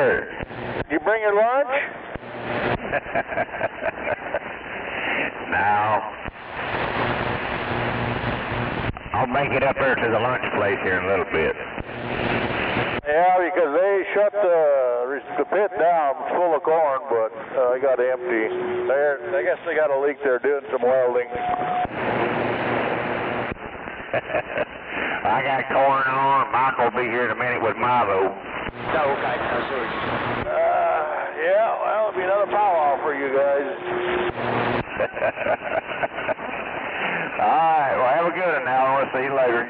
sir. You bring your lunch? No. I'll make it up there to the lunch place here in a little bit. Yeah, because they shut the pit down full of corn, but it got empty. I guess they got a leak there doing some welding. I got corn on. Michael will be here in a minute with Milo. Okay, I see. Yeah, well, it'll be another powwow for you guys. All right, well, have a good one now. I'll see you later.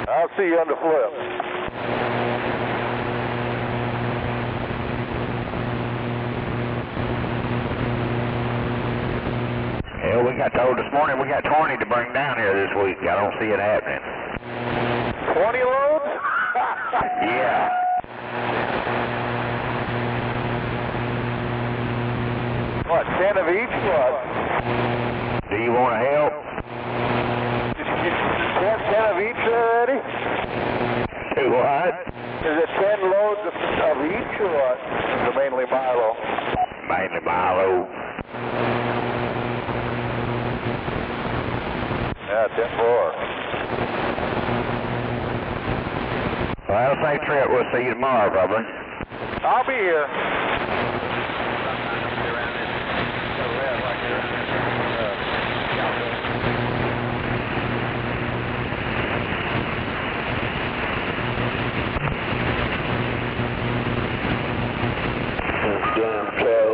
I'll see you on the flip. Hell, we got told this morning we got 20 to bring down here this week. I don't see it happening. 20 loads? Yeah. What, 10 of each? What? Do you want to help? 10 of each already? Do what? Is it 10 loads of each or what? Or mainly Milo? Mainly Milo. Yeah, 10-4. Well, have a safe trip. We'll see you tomorrow, probably. I'll be here. Damn cow.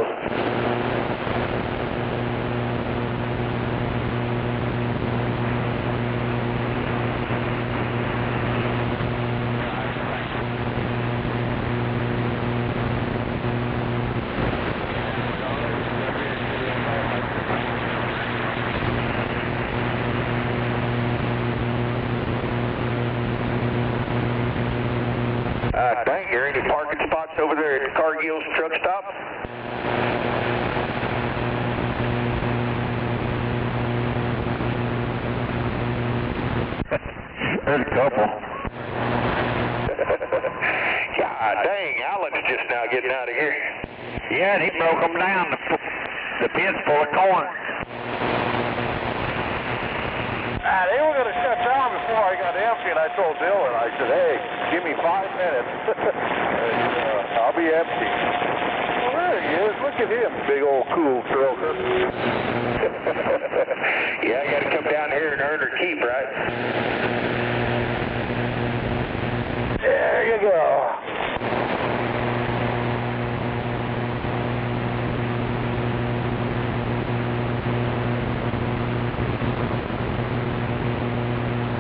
Dang, are any parking spots over there at Cargill's truck stop? There's a couple. God dang, Alan's just now getting out of here. Yeah, and he broke them down. The pit's full of corn. They were going to shut down before I got empty, and I told Dylan, I said, hey, give me 5 minutes. And, I'll be empty. Well, there he is. Look at him, big old cool croaker. Yeah, I got to come down here and earn her keep, right? There you go.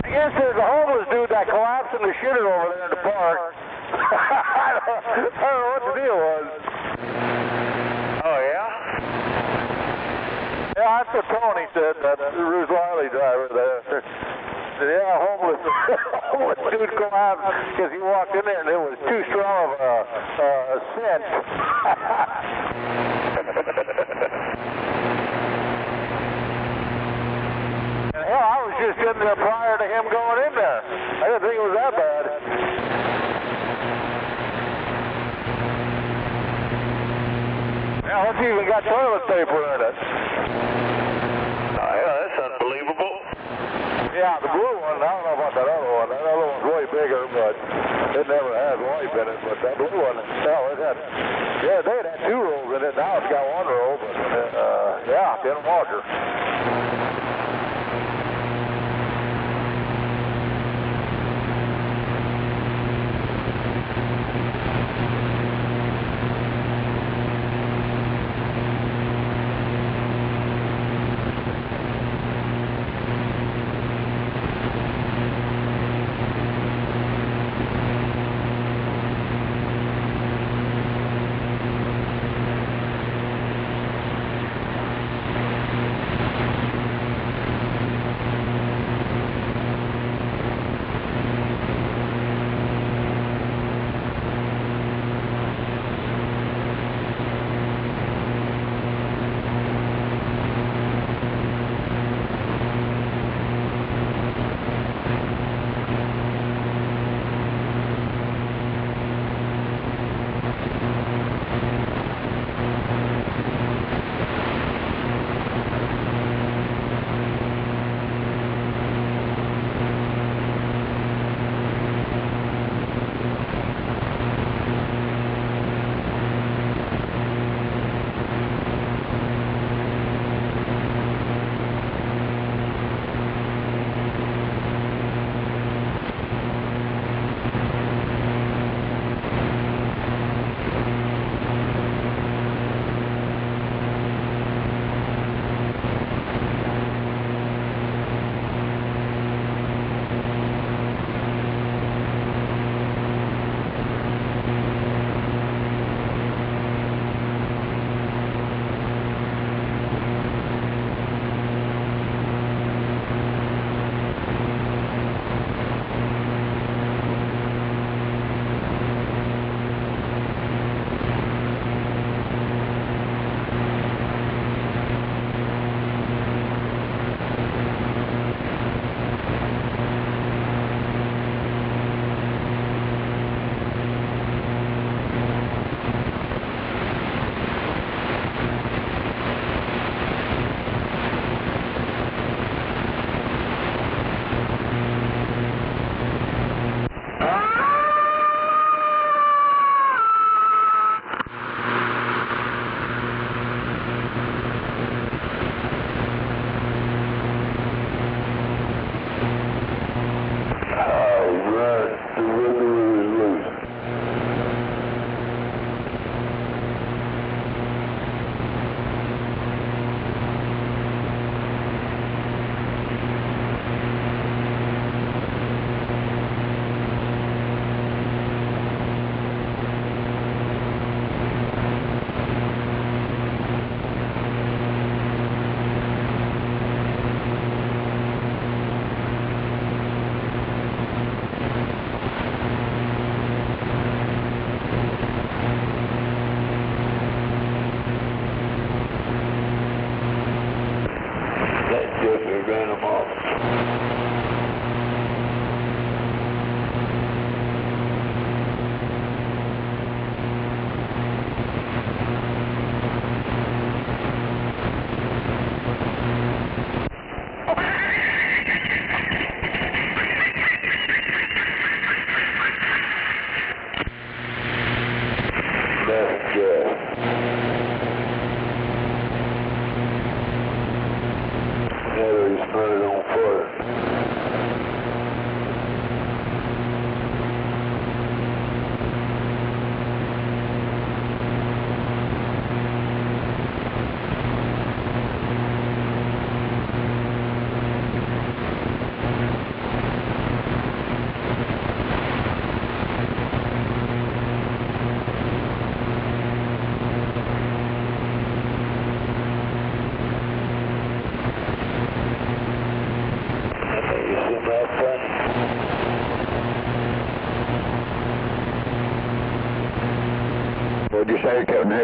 I guess there's a homeless dude that collapsed in the shitter over there in the park. I don't know what the deal was. Oh, yeah? Yeah, that's what Tony said, that Bruce Wiley driver there. Said, yeah, homeless dude collapsed because he walked in there and it was too strong of a scent. And hell, I was just in there prior to him going in there. I didn't think it was that bad. Yeah, let's even got toilet paper in it. Oh, yeah, that's unbelievable. Yeah, the blue one, I don't know about that other one. That other one's way bigger, but it never has life in it. But that blue one, hell, it had, yeah, they had 2 rolls in it. Now it's got 1 roll, but yeah, it's in a washer.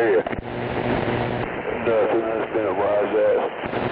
hear you. Nothing. That's been a wise ass.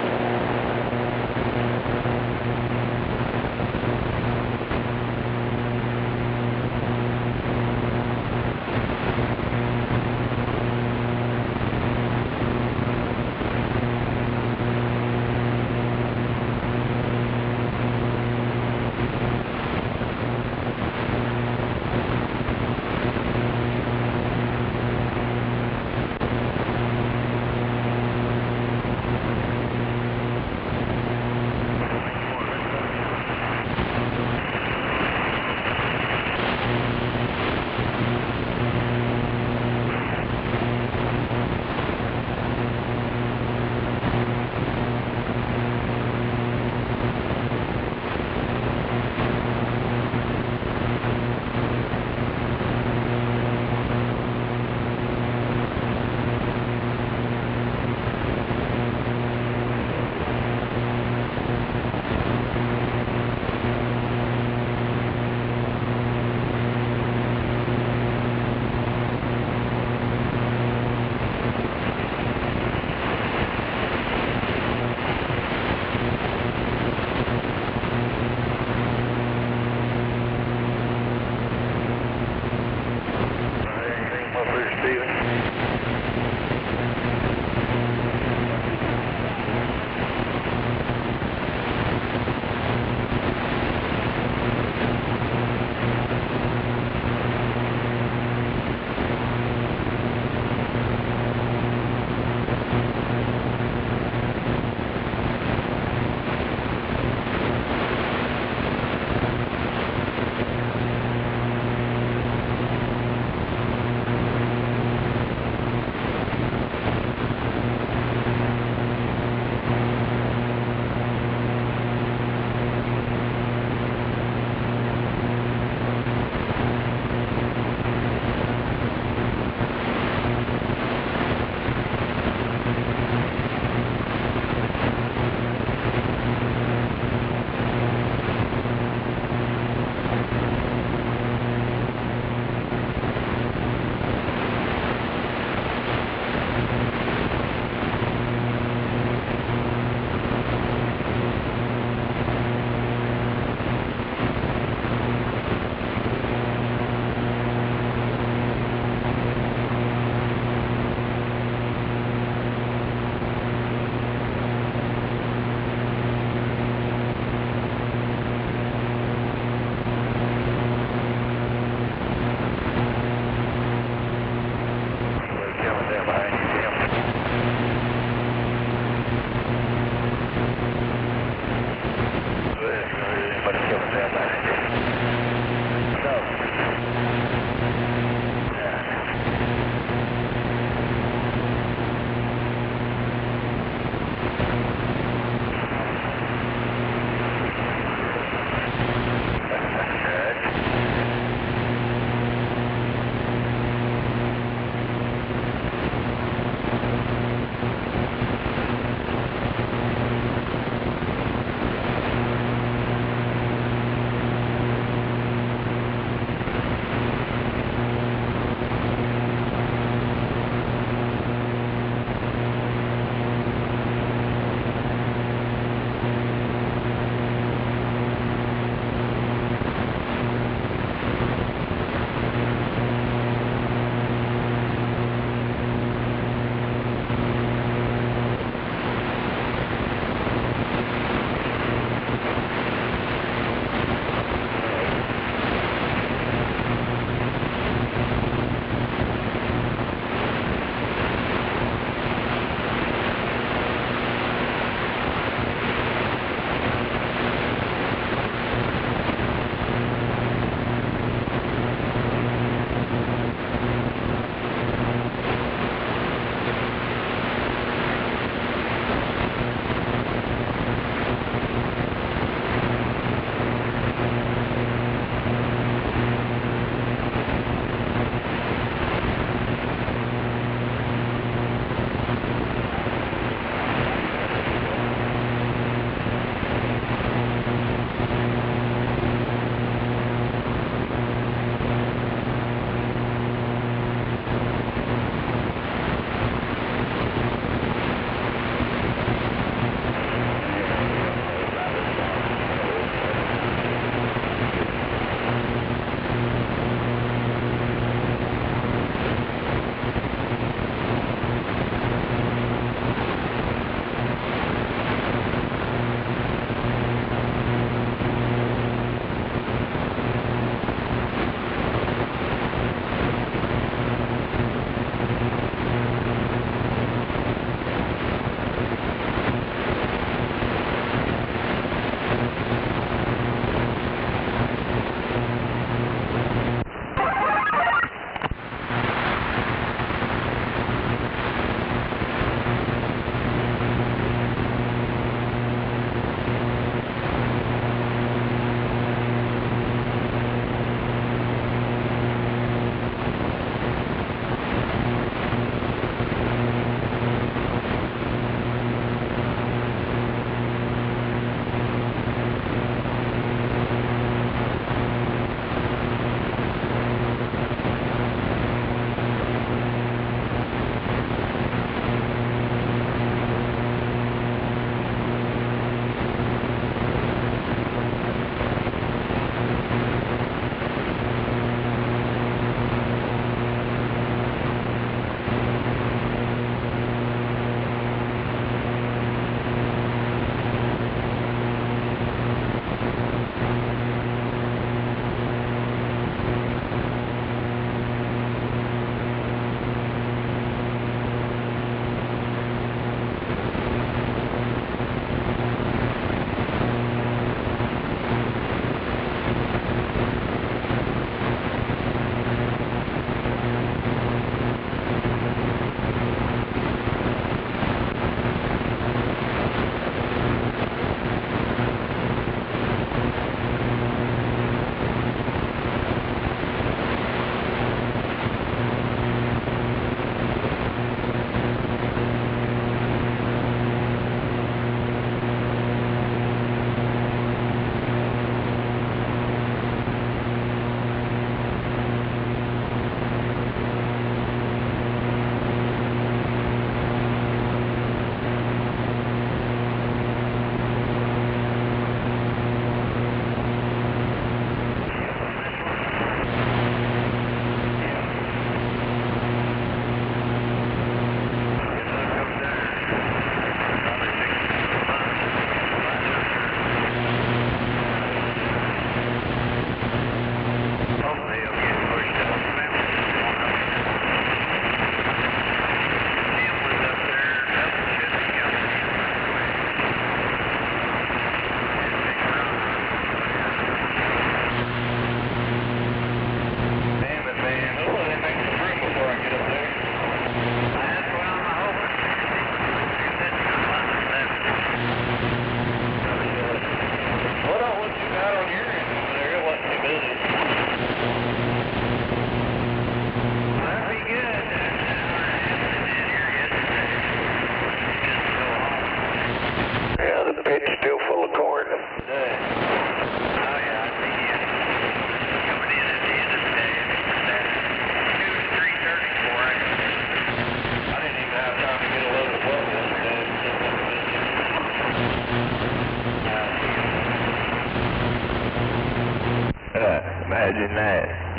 Roger that.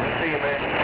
We'll see you, man.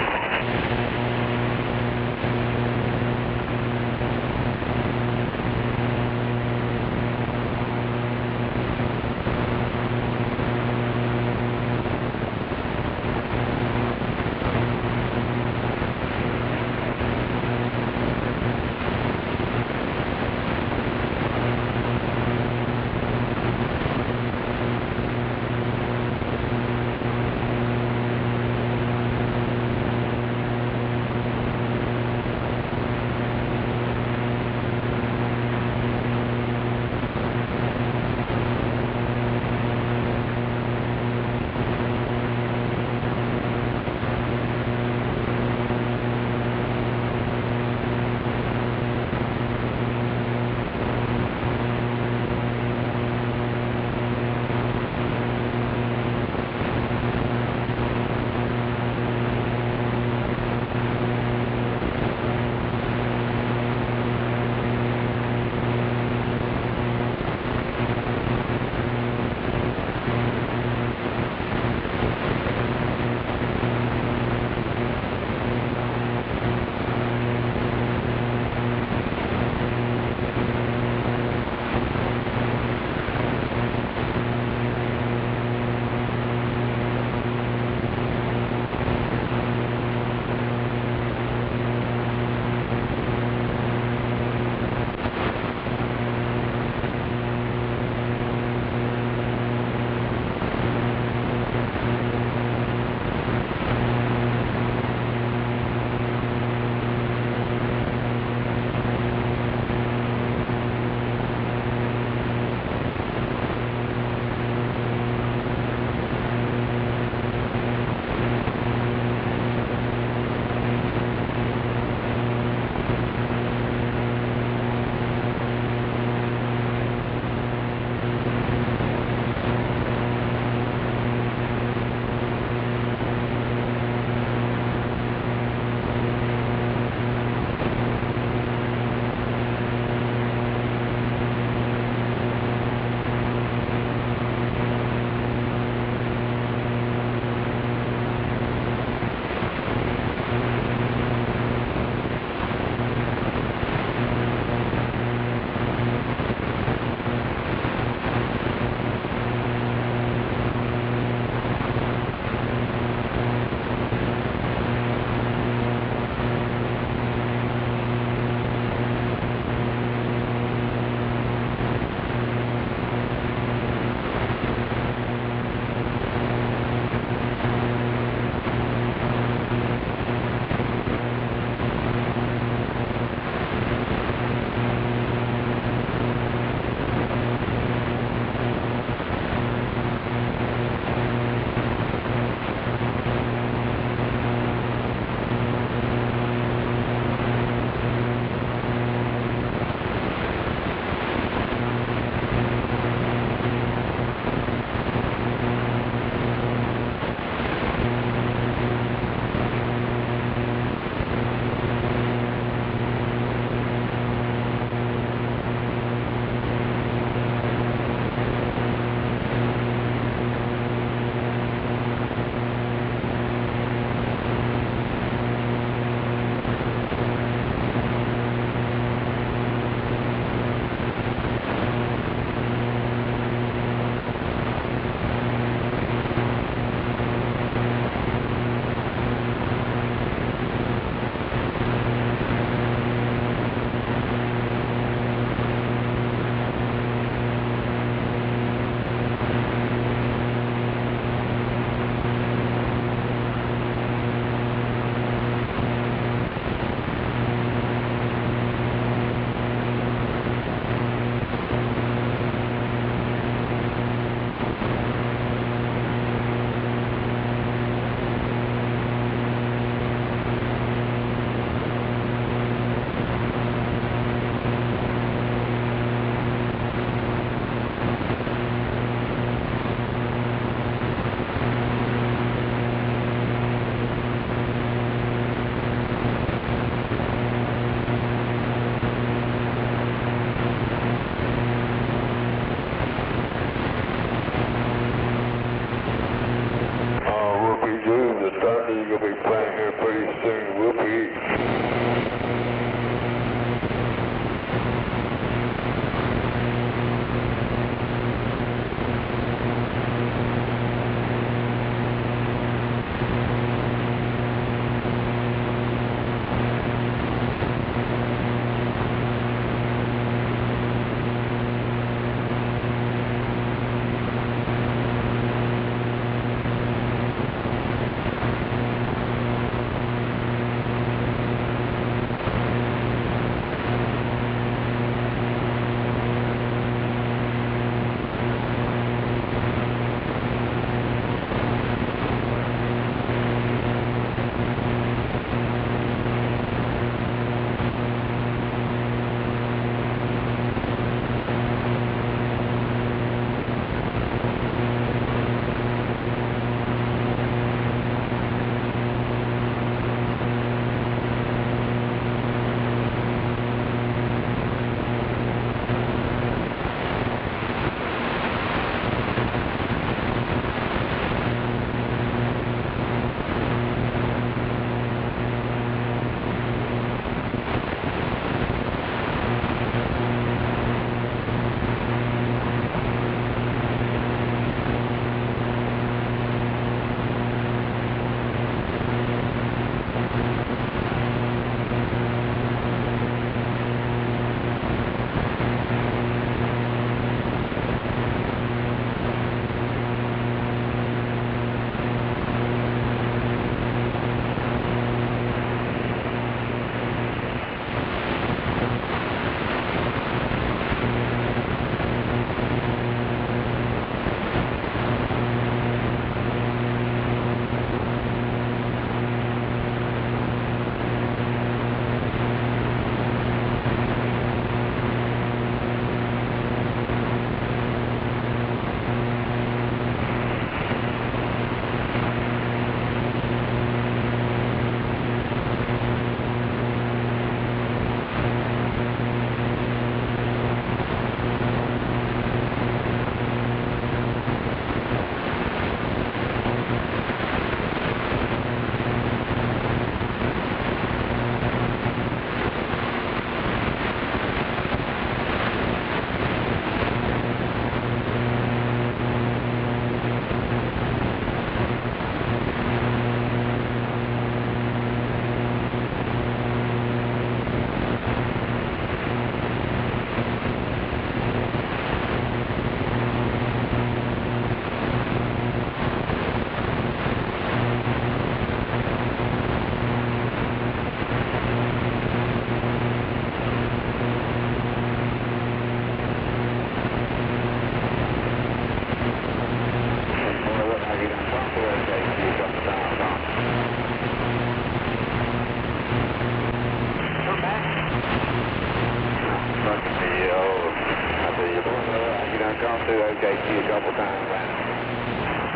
gone through OKC a couple times now.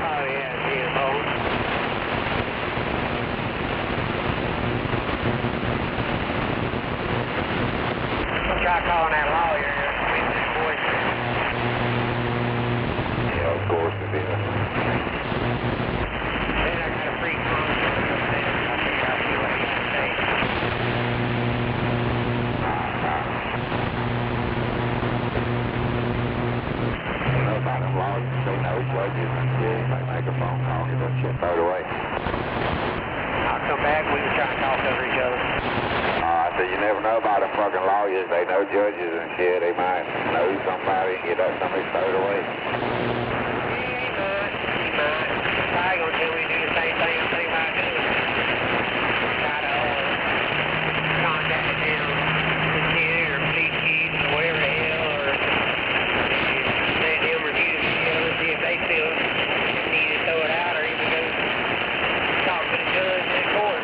Oh, yeah, see the phone. I'll try calling that lawyer here to get this voice. Yeah, of course it is. Then I got a free phone. I'll figure out see what he can say. You know about them lawyers, they know judges and shit. They make a phone call, get that shit thrown away. I'll come back, we can try and talk over each other. I said, you never know about them fucking lawyers. They know judges and shit. They might know somebody and get that somebody thrown away. Yeah, he might. Probably gonna tell me to do the same thing I'm thinking about doing. Try to contact him, the kid or police chief or whatever the hell, or let him review the deal and see if they feel need to throw it out or even go talk to the judge in court.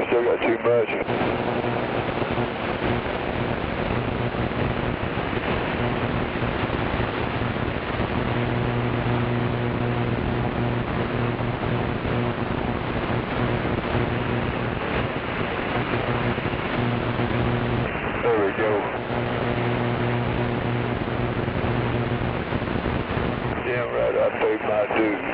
Still got too much. There we go. Damn right, I paid my dues.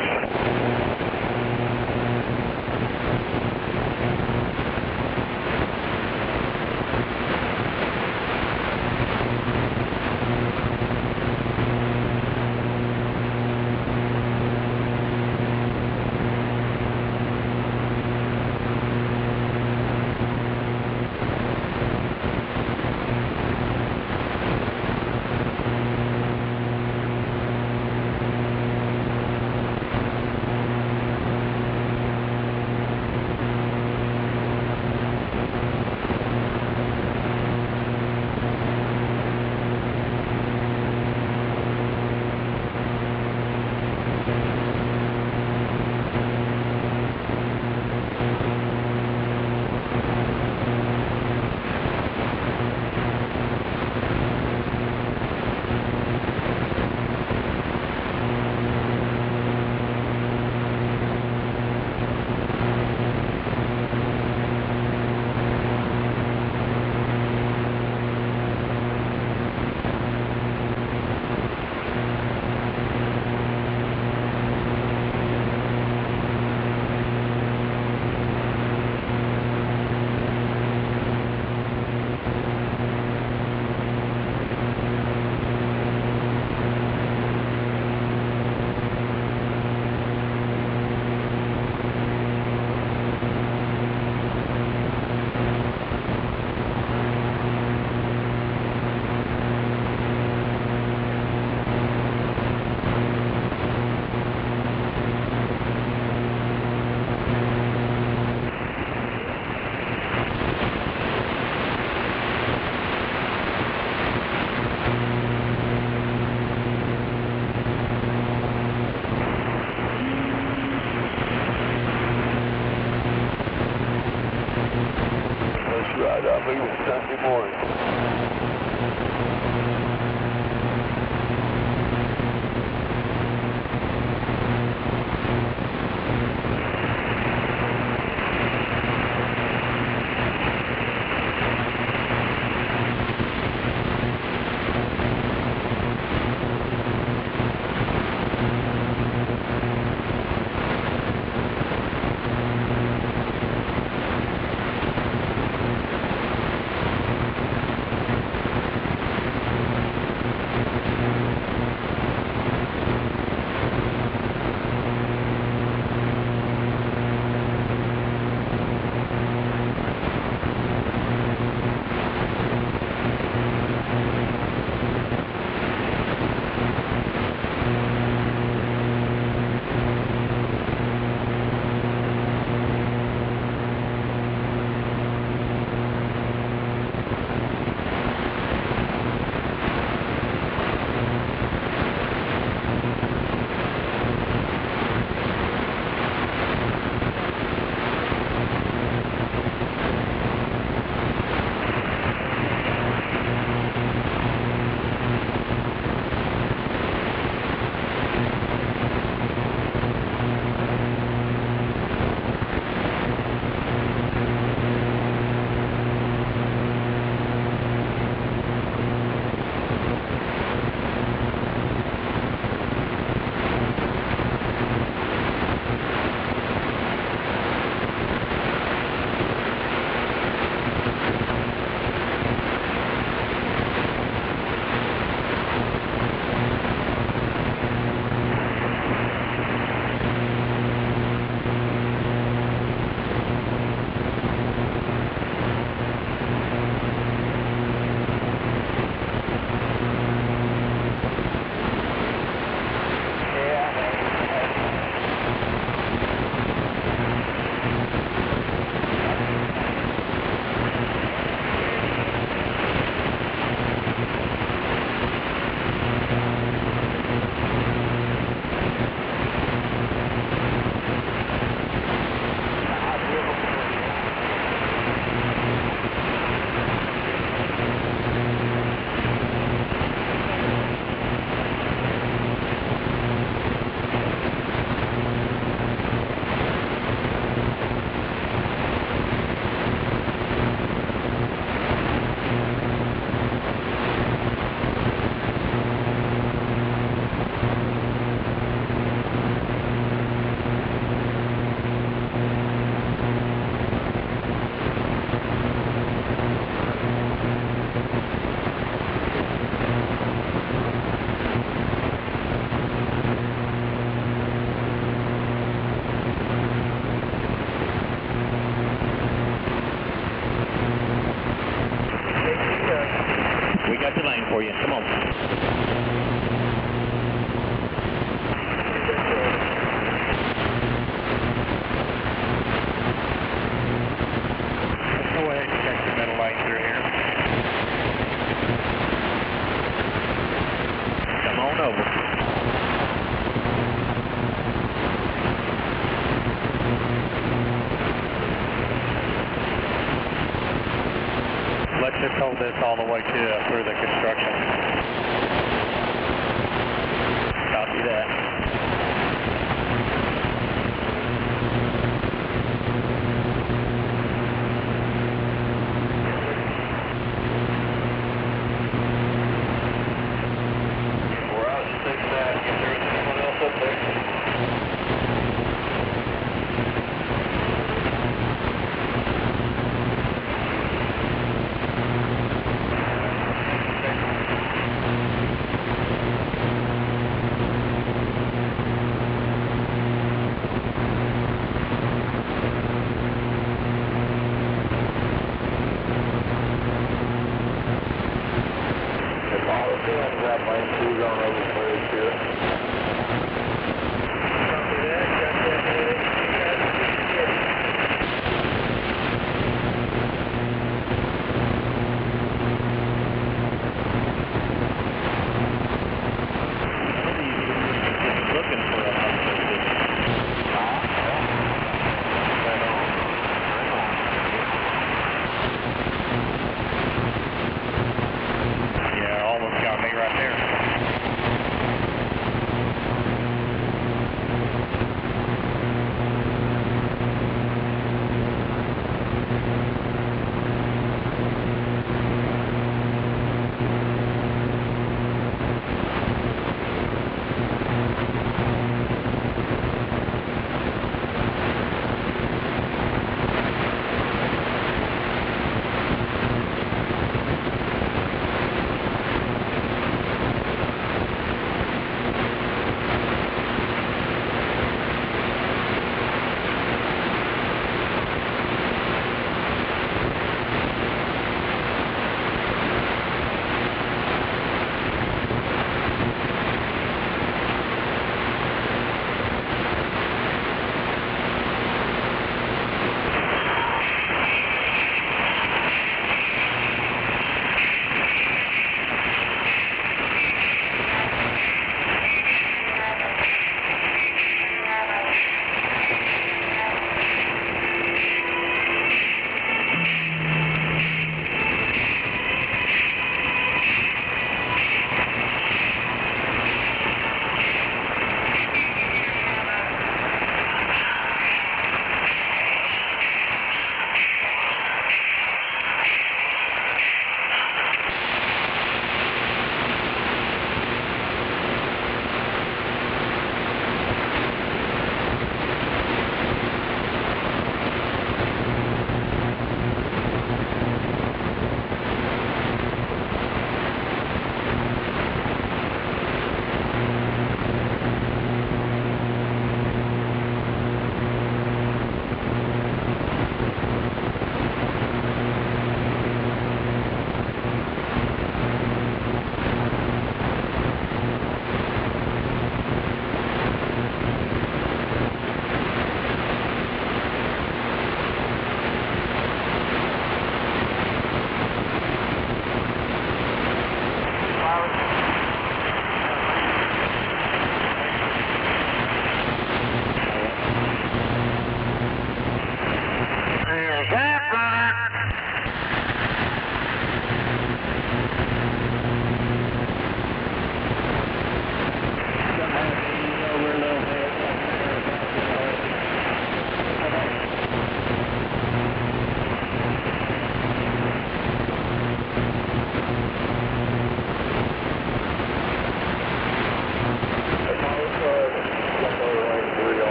over. Let's just hold this all the way to through the construction. Copy that.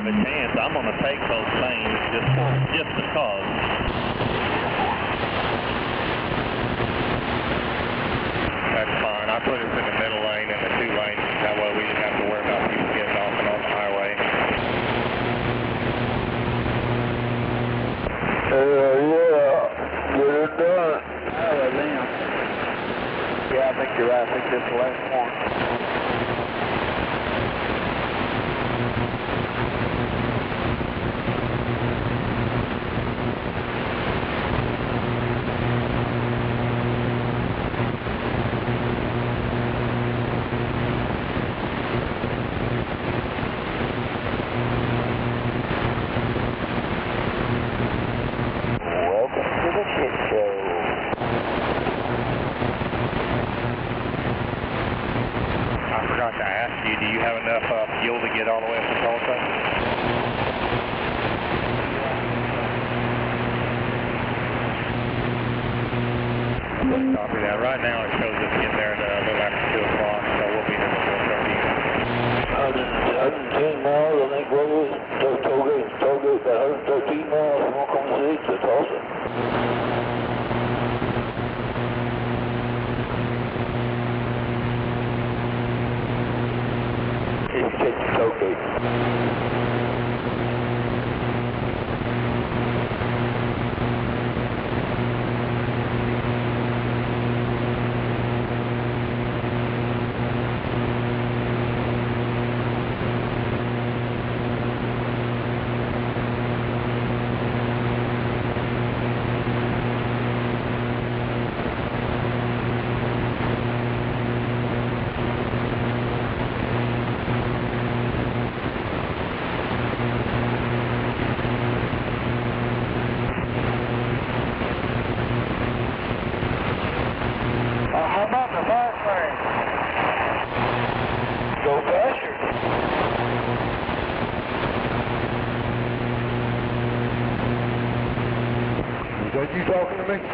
a chance, I'm going to take those lanes just because. That's fine. I put us in the middle lane and the 2 lanes. That way we didn't have to worry about people getting off and on the highway. Yeah, get it done. Yeah, I think you're right. I think this is the last one. Welcome to the shit show. I forgot to ask you, do you have enough fuel to get all the way up to Tulsa? Copy that. Right now it shows us getting there at a little after 2 o'clock, so we'll be there before 110 miles, I think, what was it? Tollgate, about 113 miles from Oklahoma City to Tulsa. If you take the Tollgate. How about the fast lane? Go faster. Is that you talking to me? I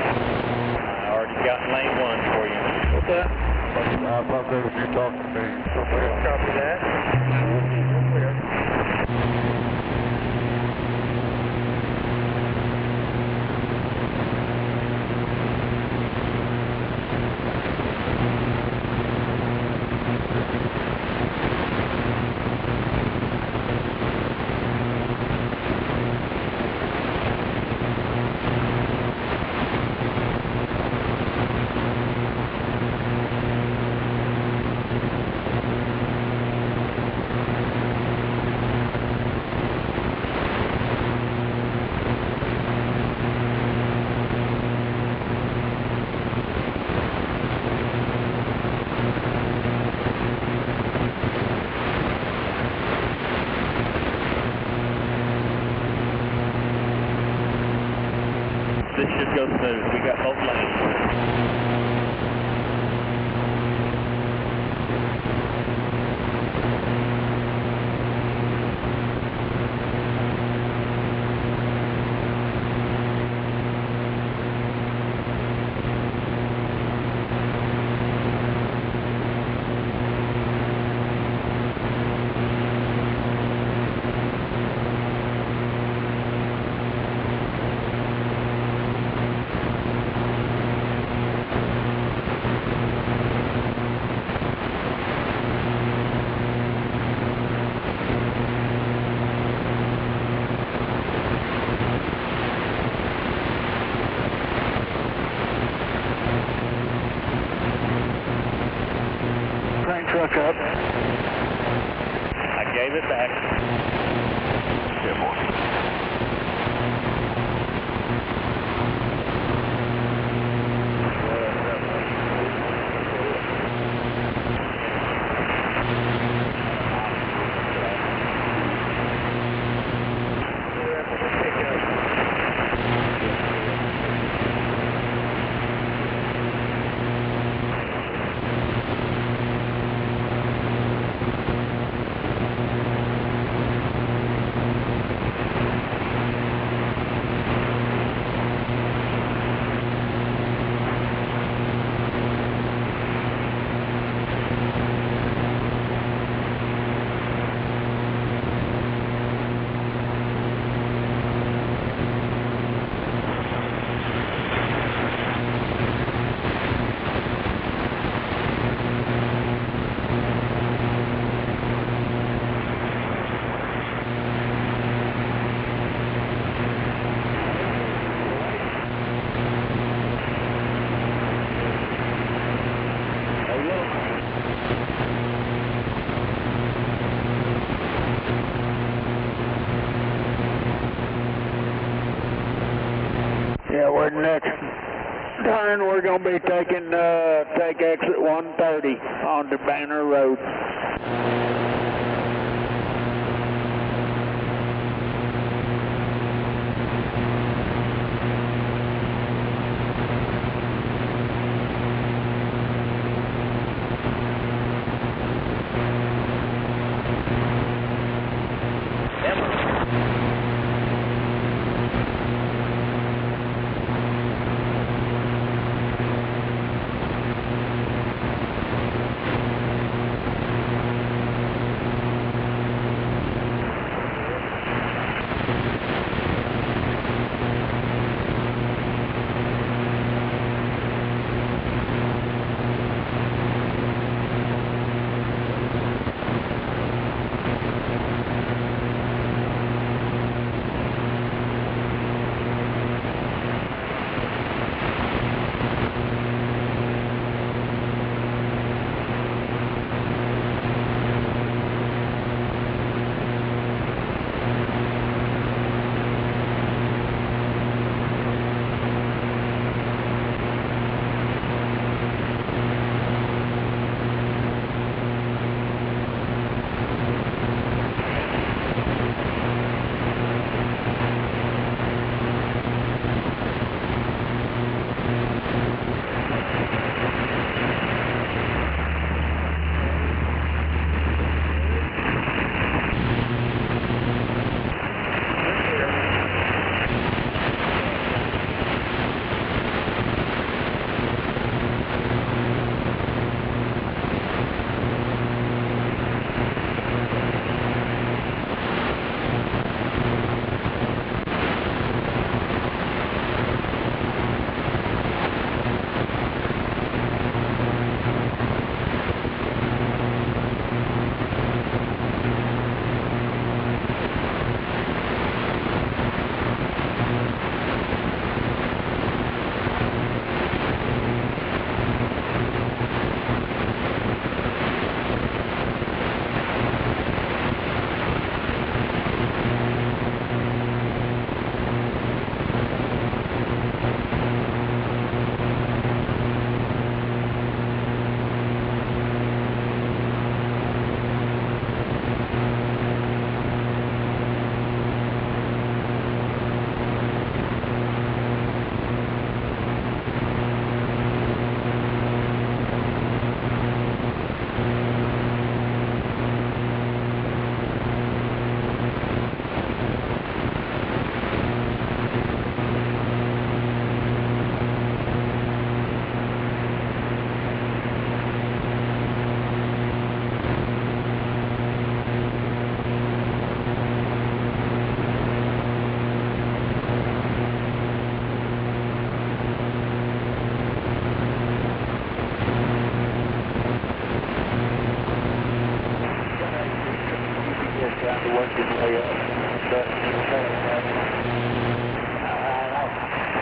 already got lane 1 for you. What's that? I thought that was you talking to me. Copy that. This should go smooth. We got both lanes. Truck up. I gave it back. Yeah, boy. next turn we're going to be taking, take exit 130 onto Banner Road.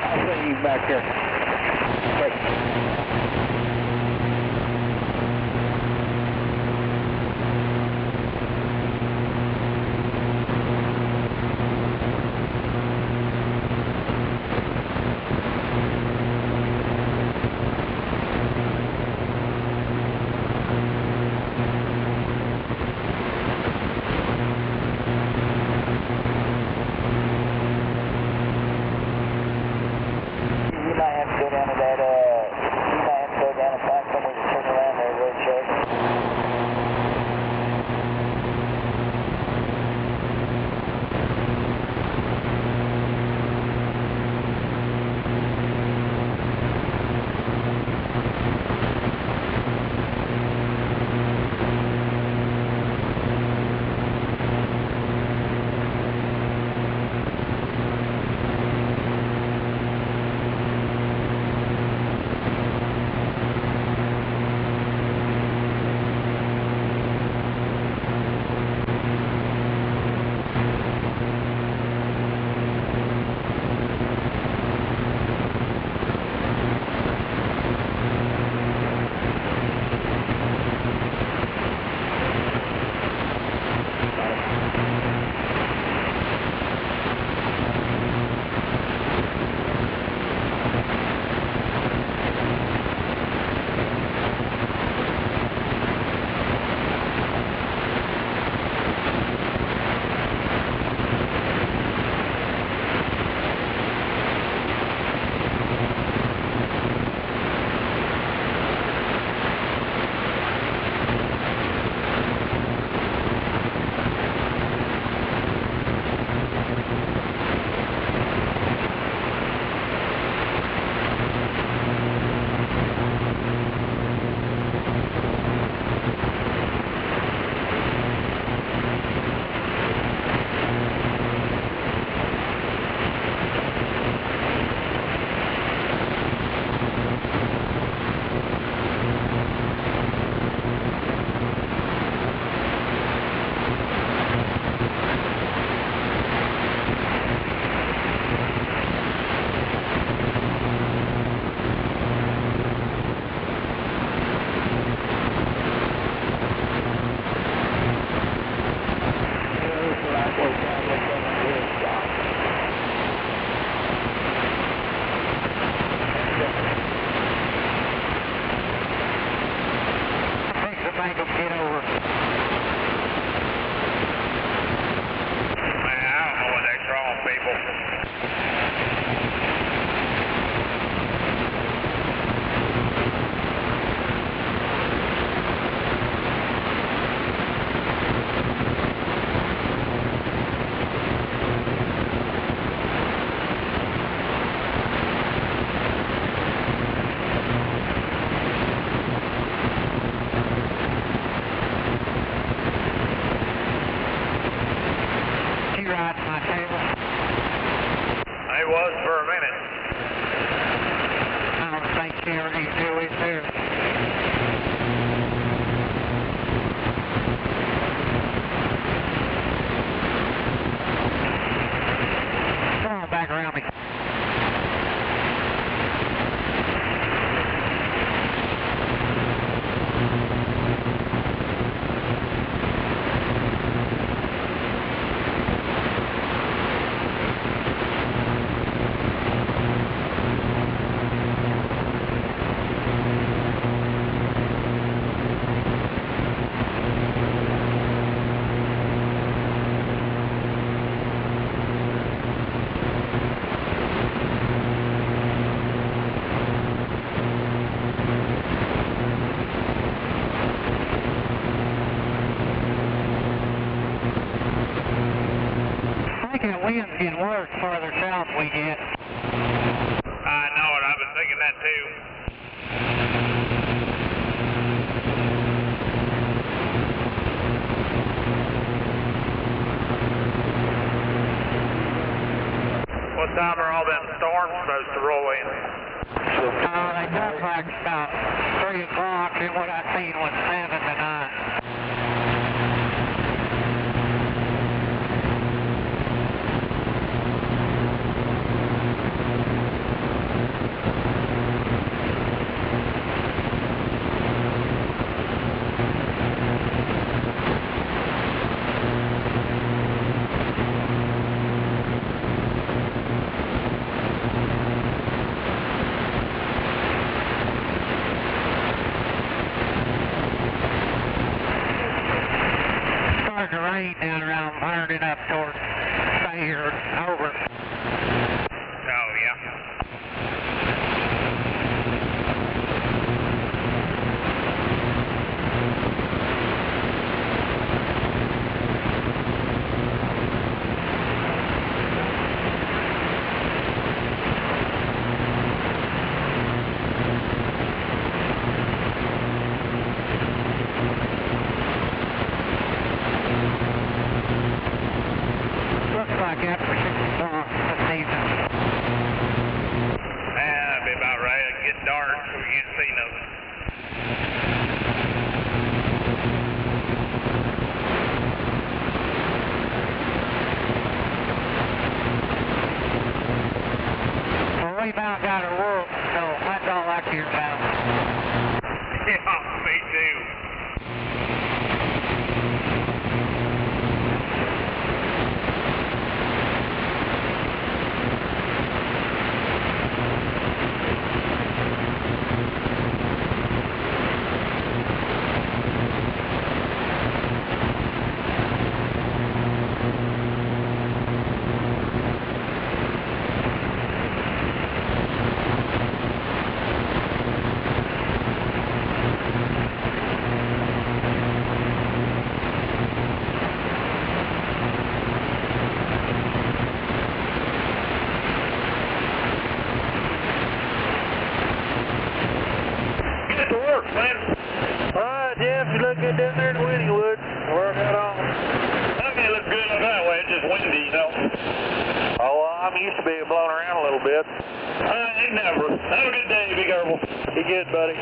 I'll see you back there. It was for a minute. I don't think CRD still is there. Come on back around me. Wind's getting worse farther south we get. I know it. I've been thinking that too. What time are all them storms supposed to roll in? They look like about 3 o'clock, and what I seen was 7 tonight. Starting to rain down around burning up towards here, over. Oh, yeah. Looks like after 6 o'clock this evening. That'd be about right. It'd get dark so we can't see nothing. Well, we about got her work, so that's all I care about. Yeah, me too. Get to work, man. All right, Jeff, you look good down there in Winniewood. Work that on. Okay, look good up that way. It's just windy, you know. Oh, well, I'm used to being blown around a little bit. Ain't never. Have a good day. Be careful. Be good, buddy.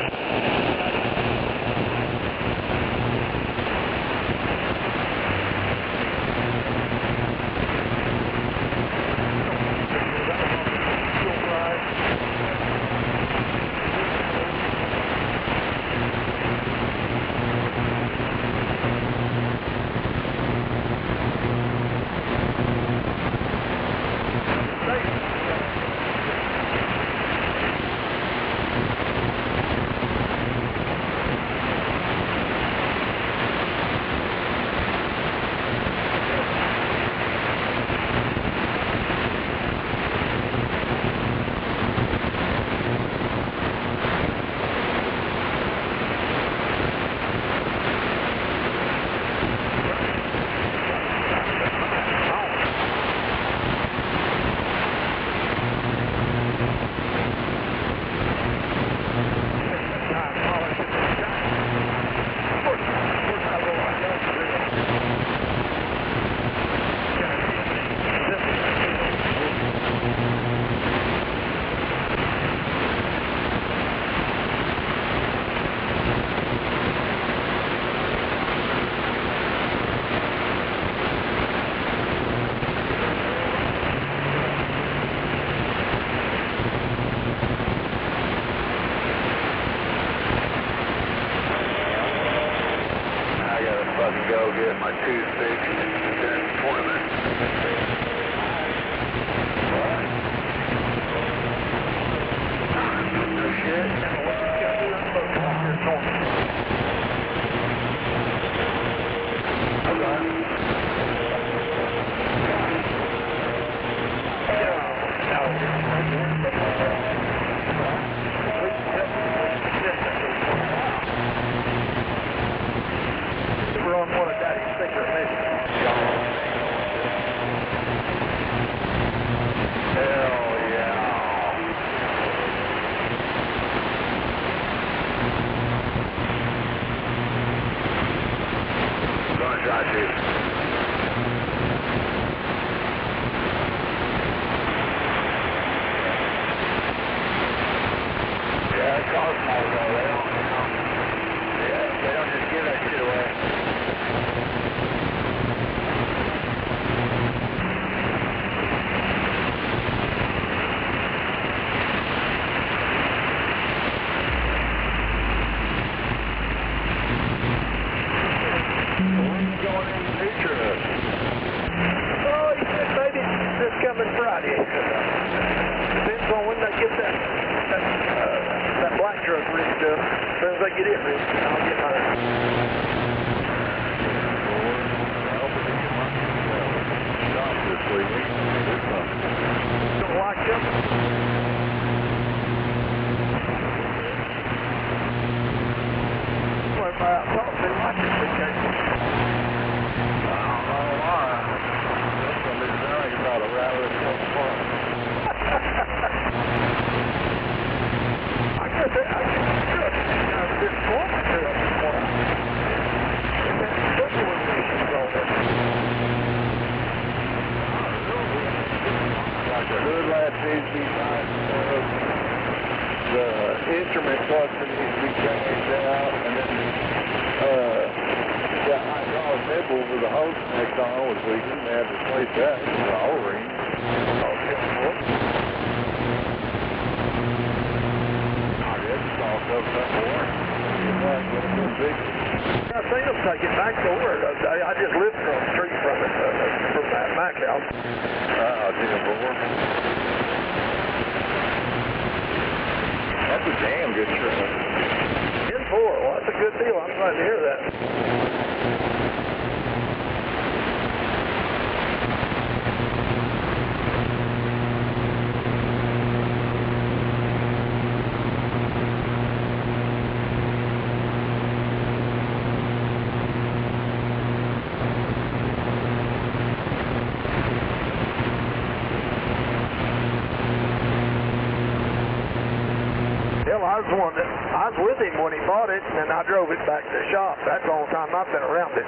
I was with him when he bought it, and then I drove it back to the shop. That's the only time I've been around it.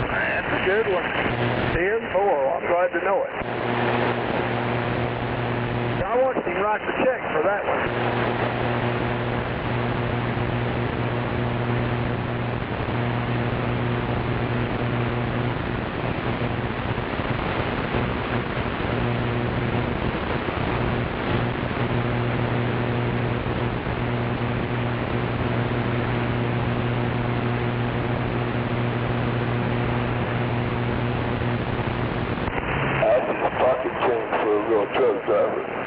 That's a good one. 10-4. I'm glad to know it. I watched him write the check for that one. Truck driver.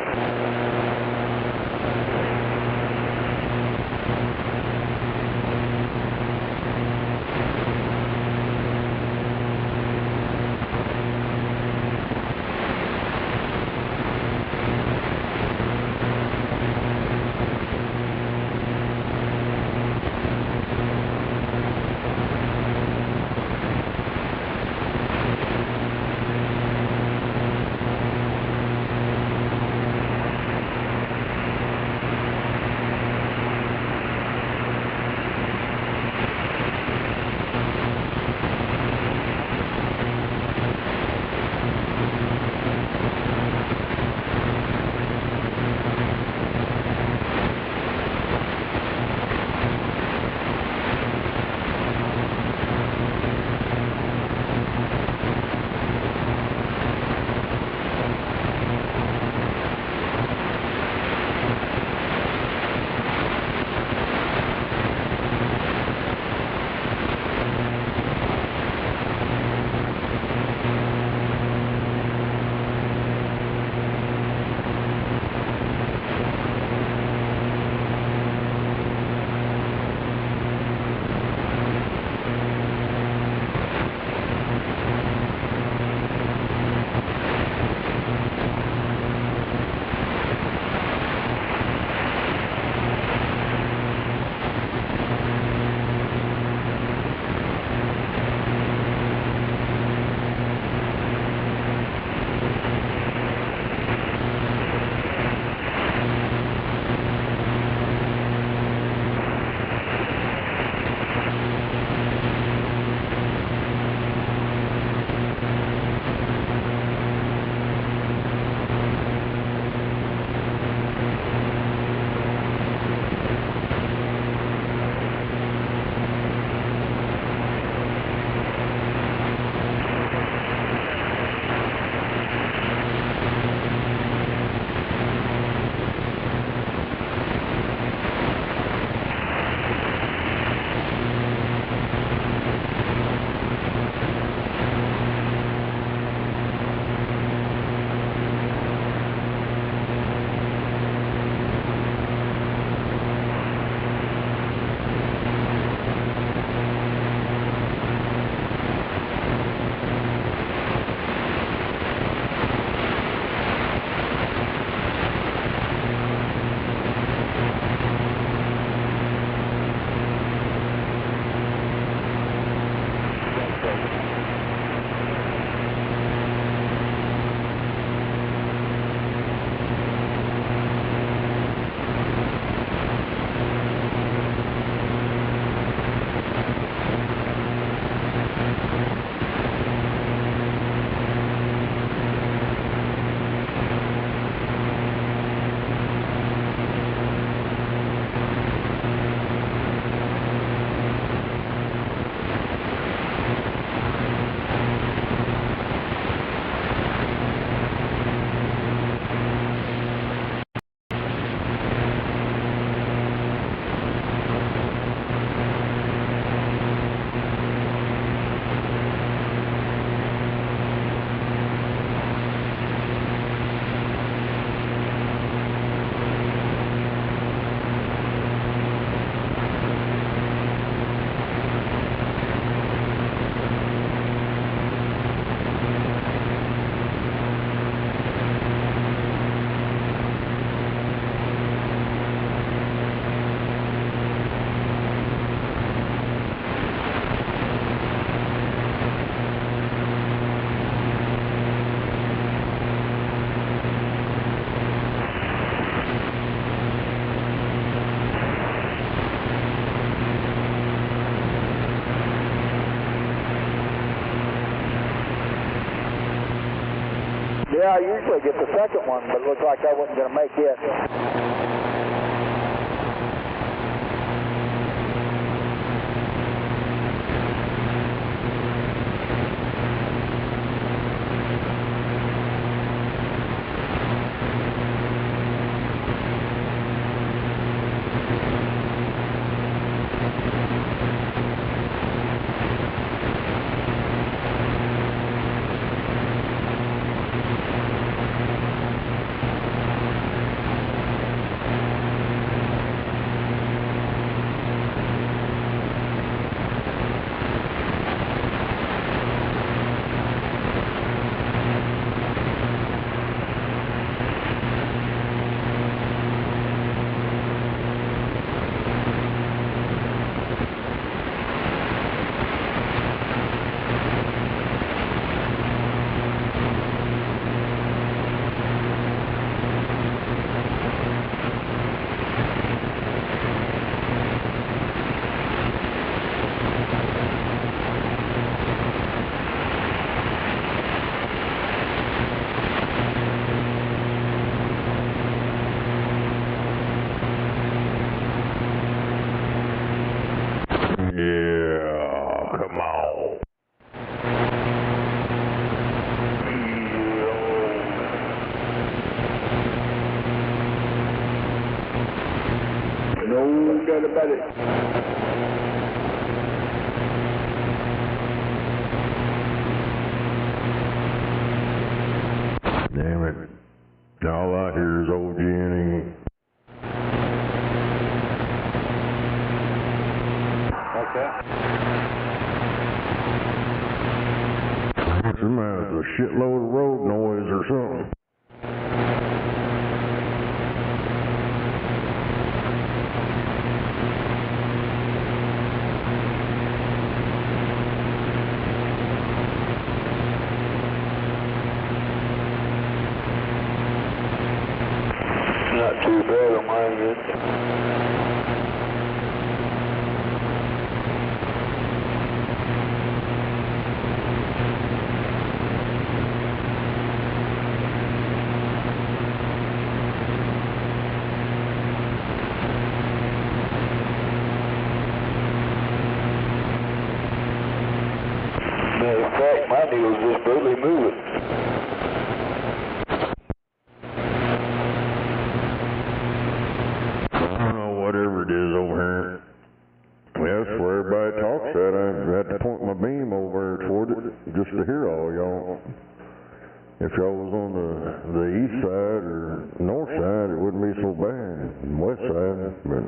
Yeah, I usually get the second one, but it looked like I wasn't going to make it. Yeah, come on. No doubt about it. Damn it. All I hear is old Jenny. There's a shitload of road noise or something. Not too bad on mine yet. Matter of fact, my needle's just barely moving. I don't know, whatever it is over here. Yeah, that's where everybody talks at. I had to point my beam over toward it just to hear all y'all. If y'all was on the east side or north side, it wouldn't be so bad. West side, but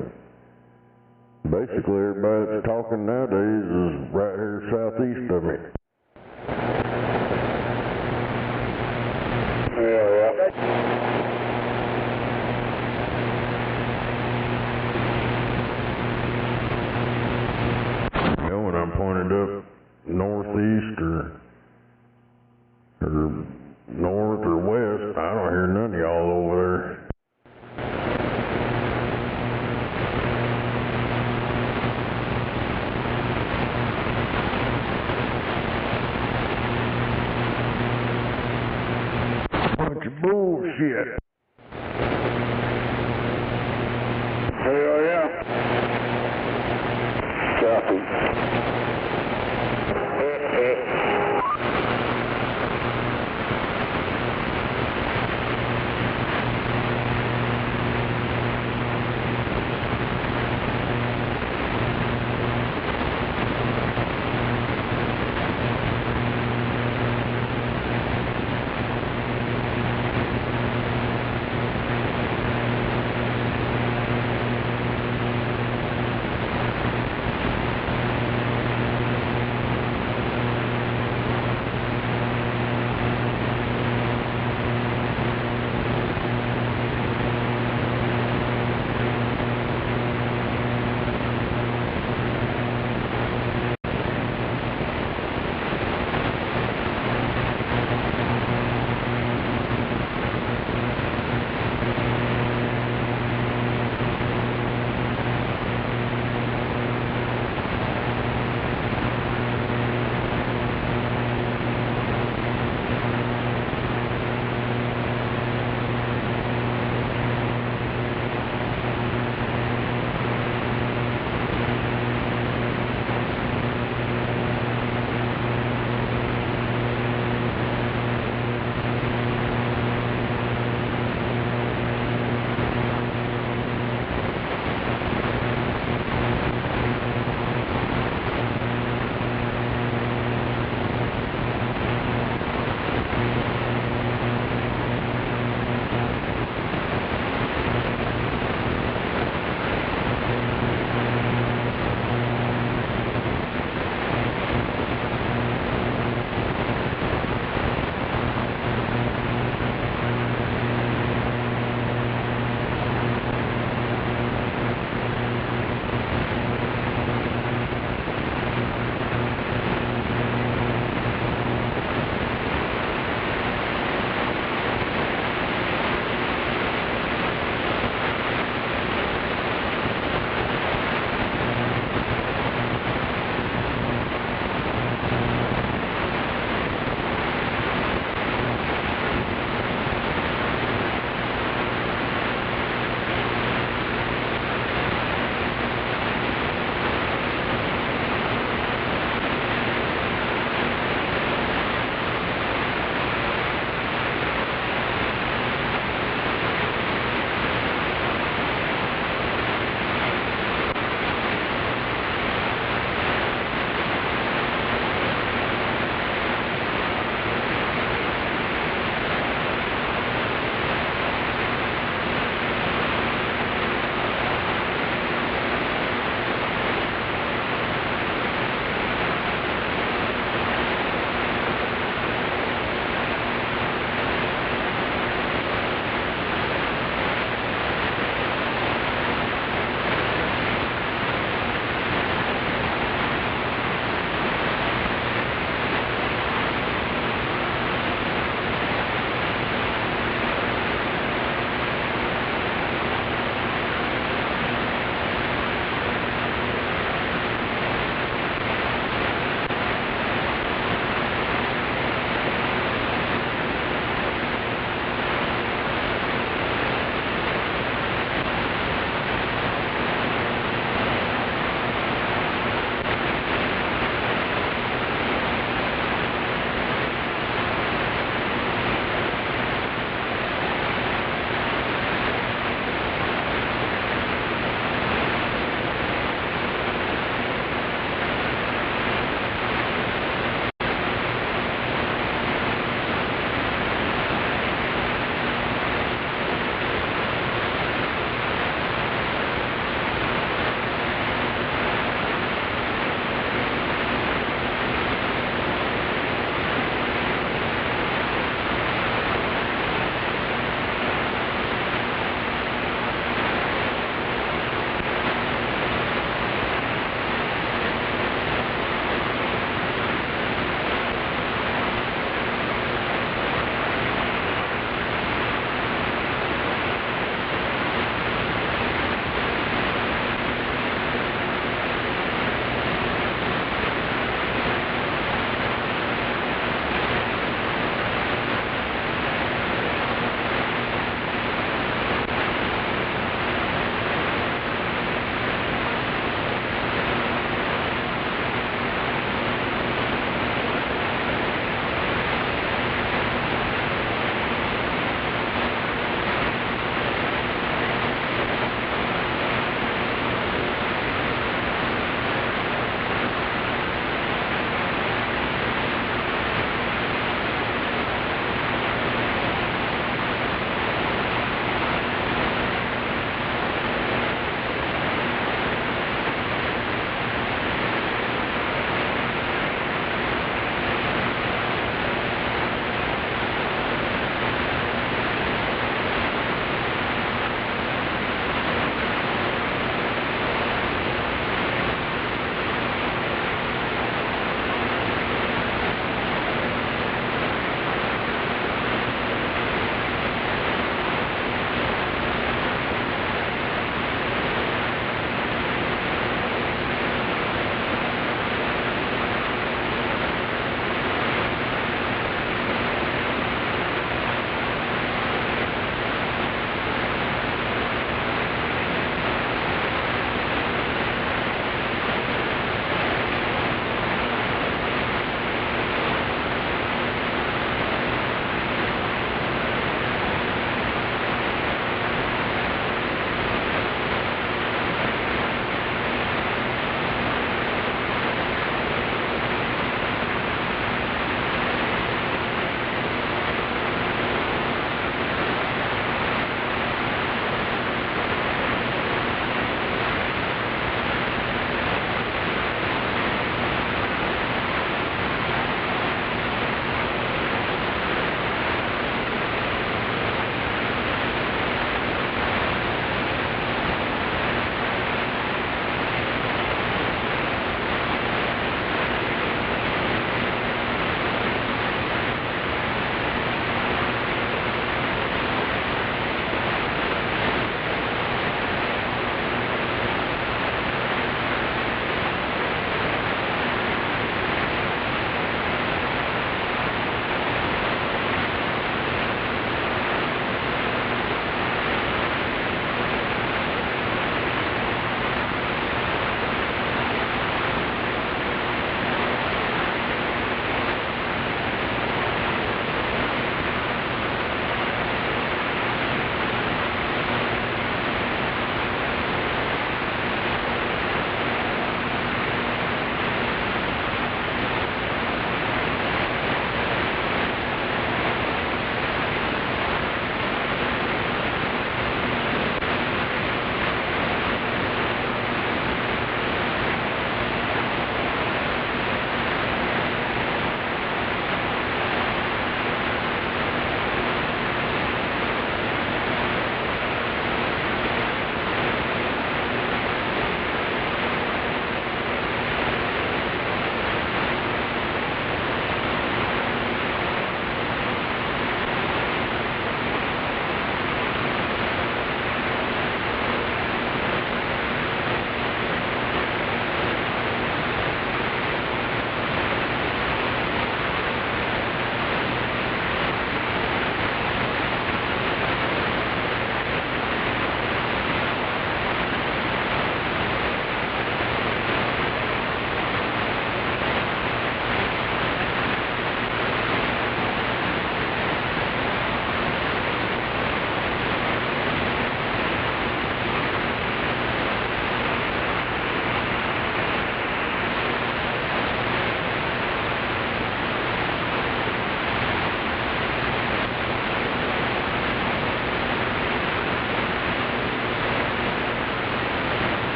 basically everybody that's talking nowadays is right here southeast of me. When I'm pointed up northeast or north or west, I don't hear none of y'all over there. Bunch of bullshit. Hell yeah. Copy.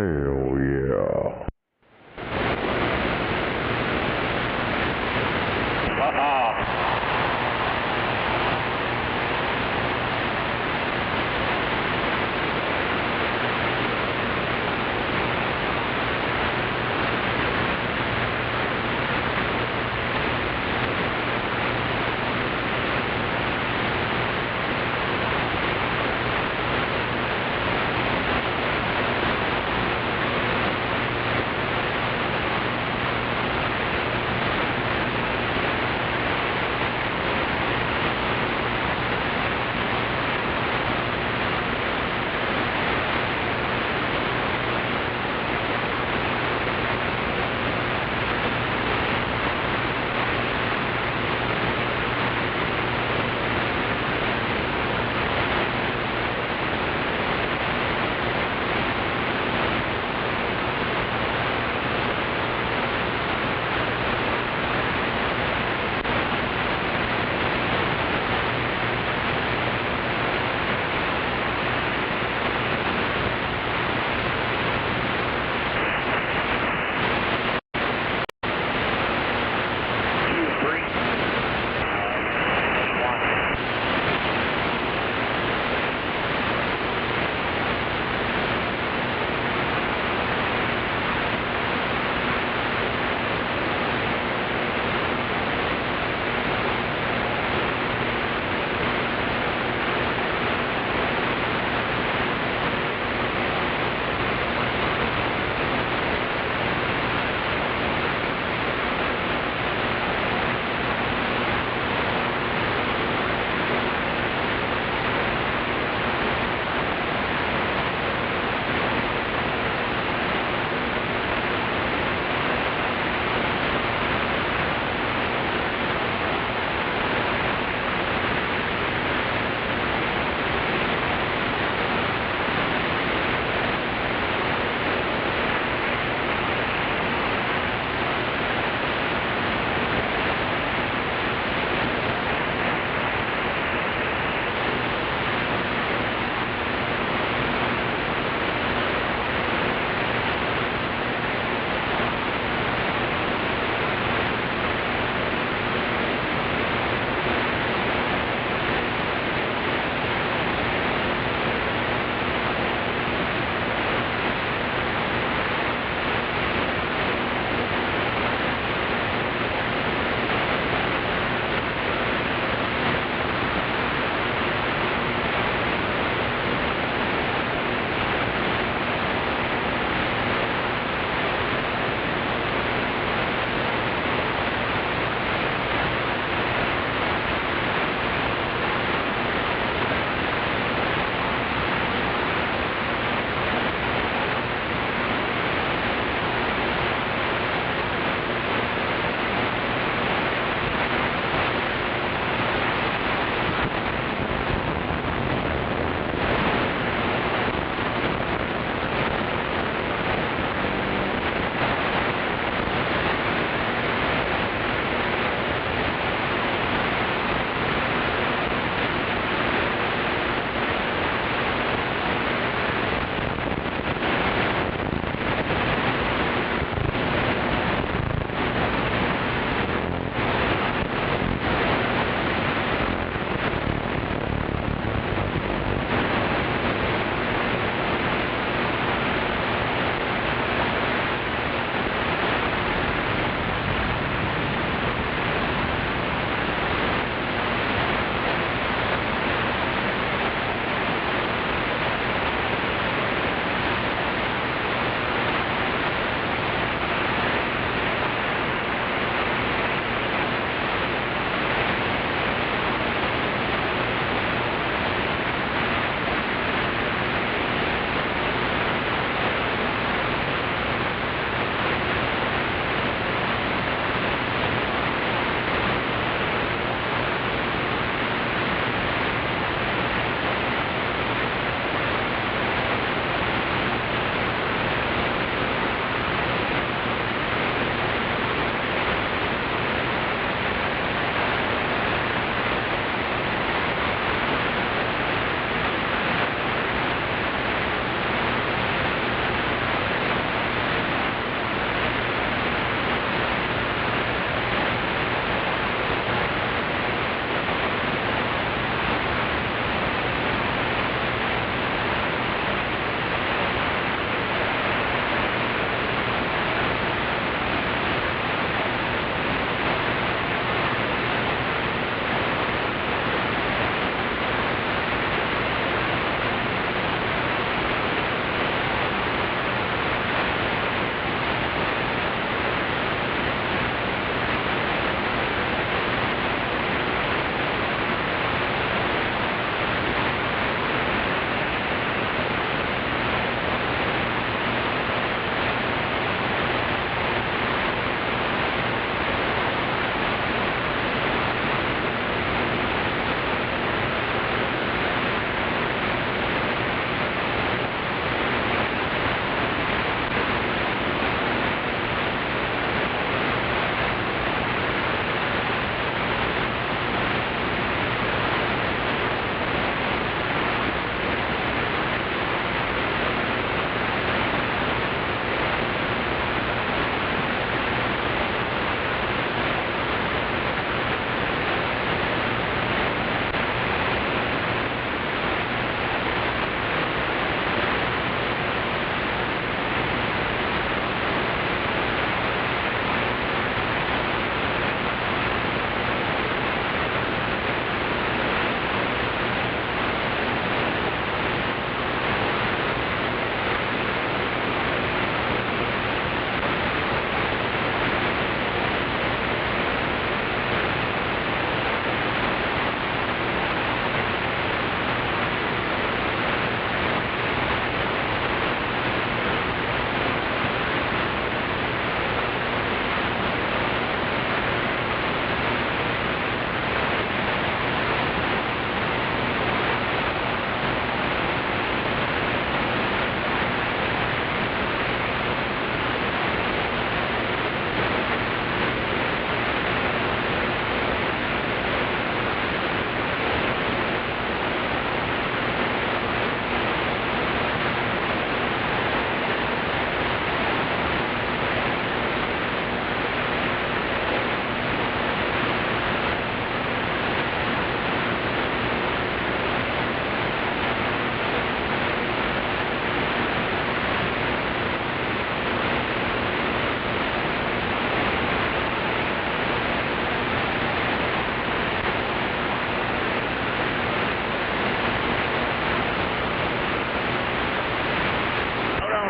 Hell yeah.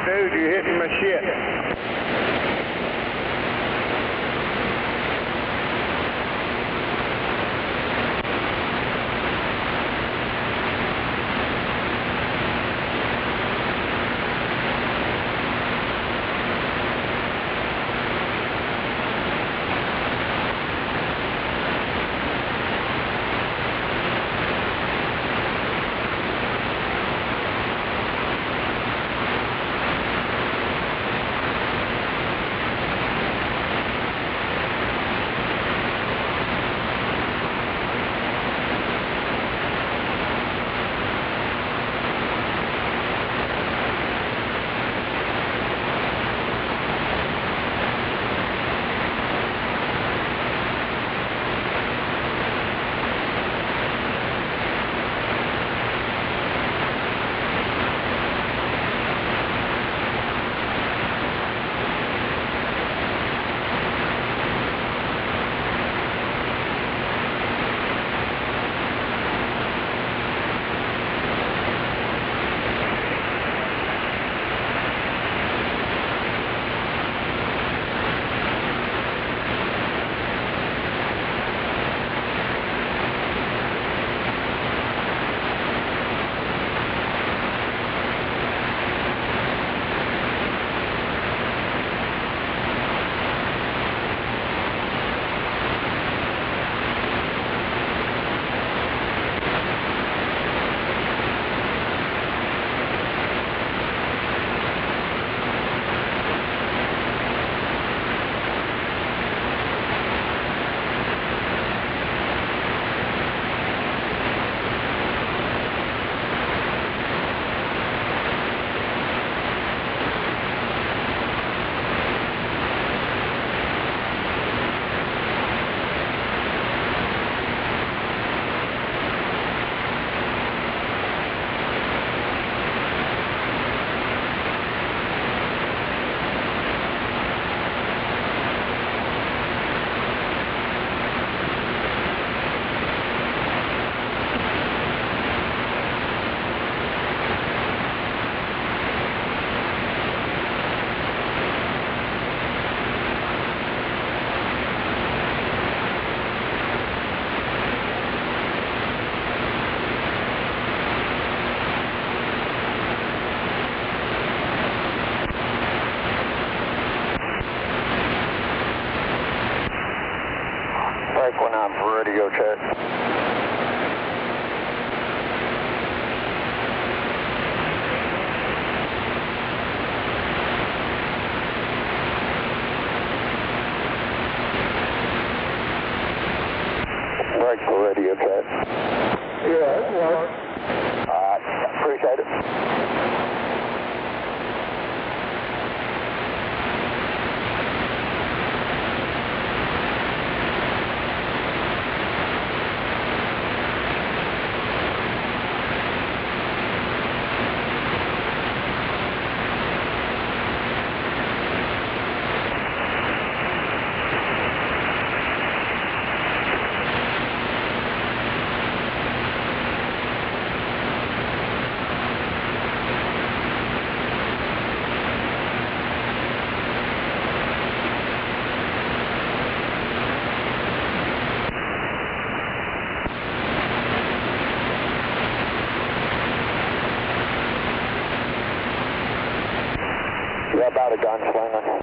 Dude, you're hitting my shit. Break 19 for radio check. Break for radio check. Yeah, it works. Alright, appreciate it. Yeah, about a gunslinger.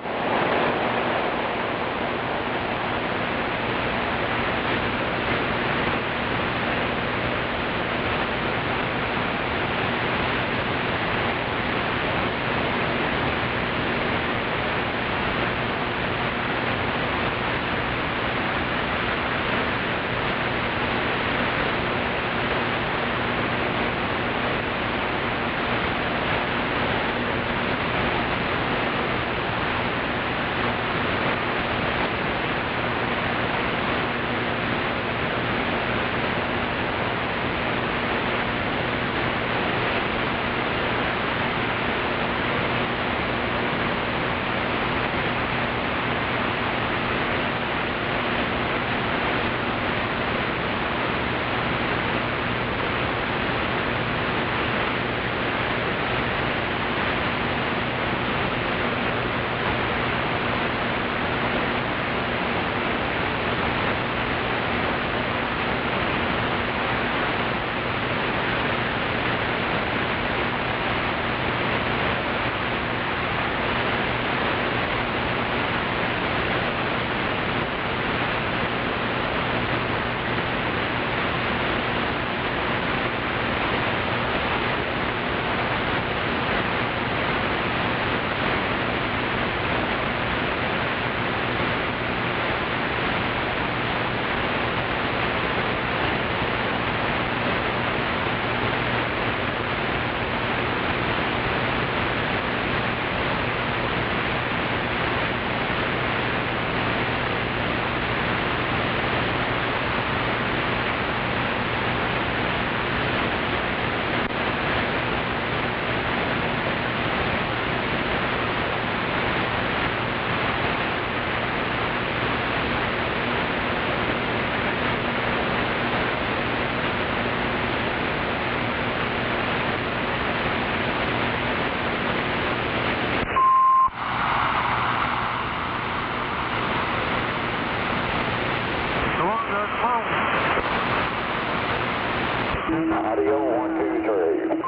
Audio 1, 2, 3.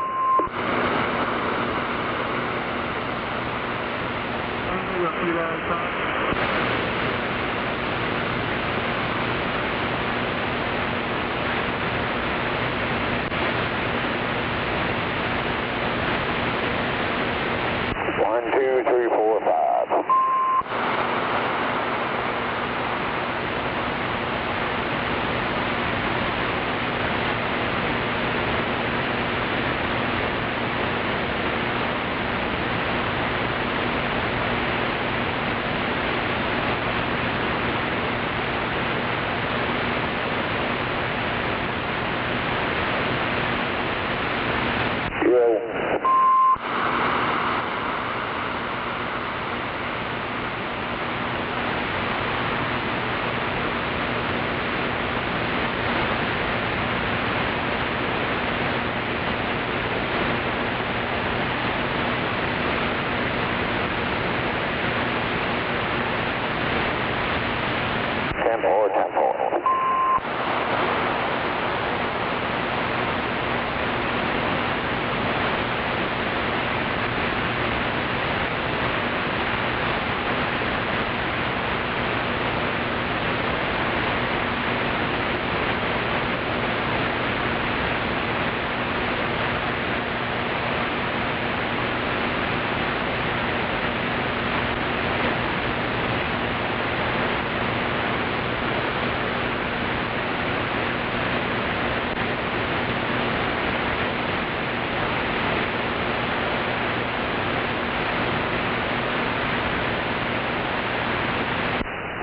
One, two, three, four, five.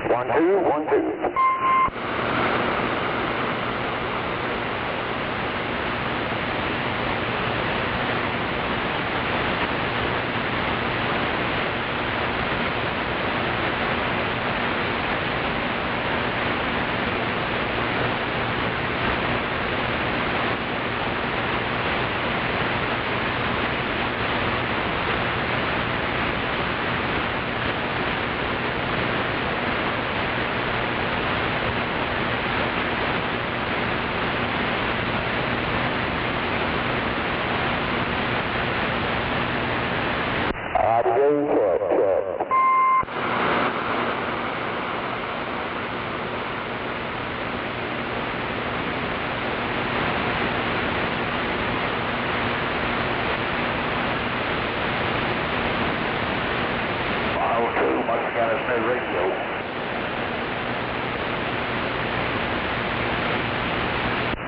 One, two, one, two.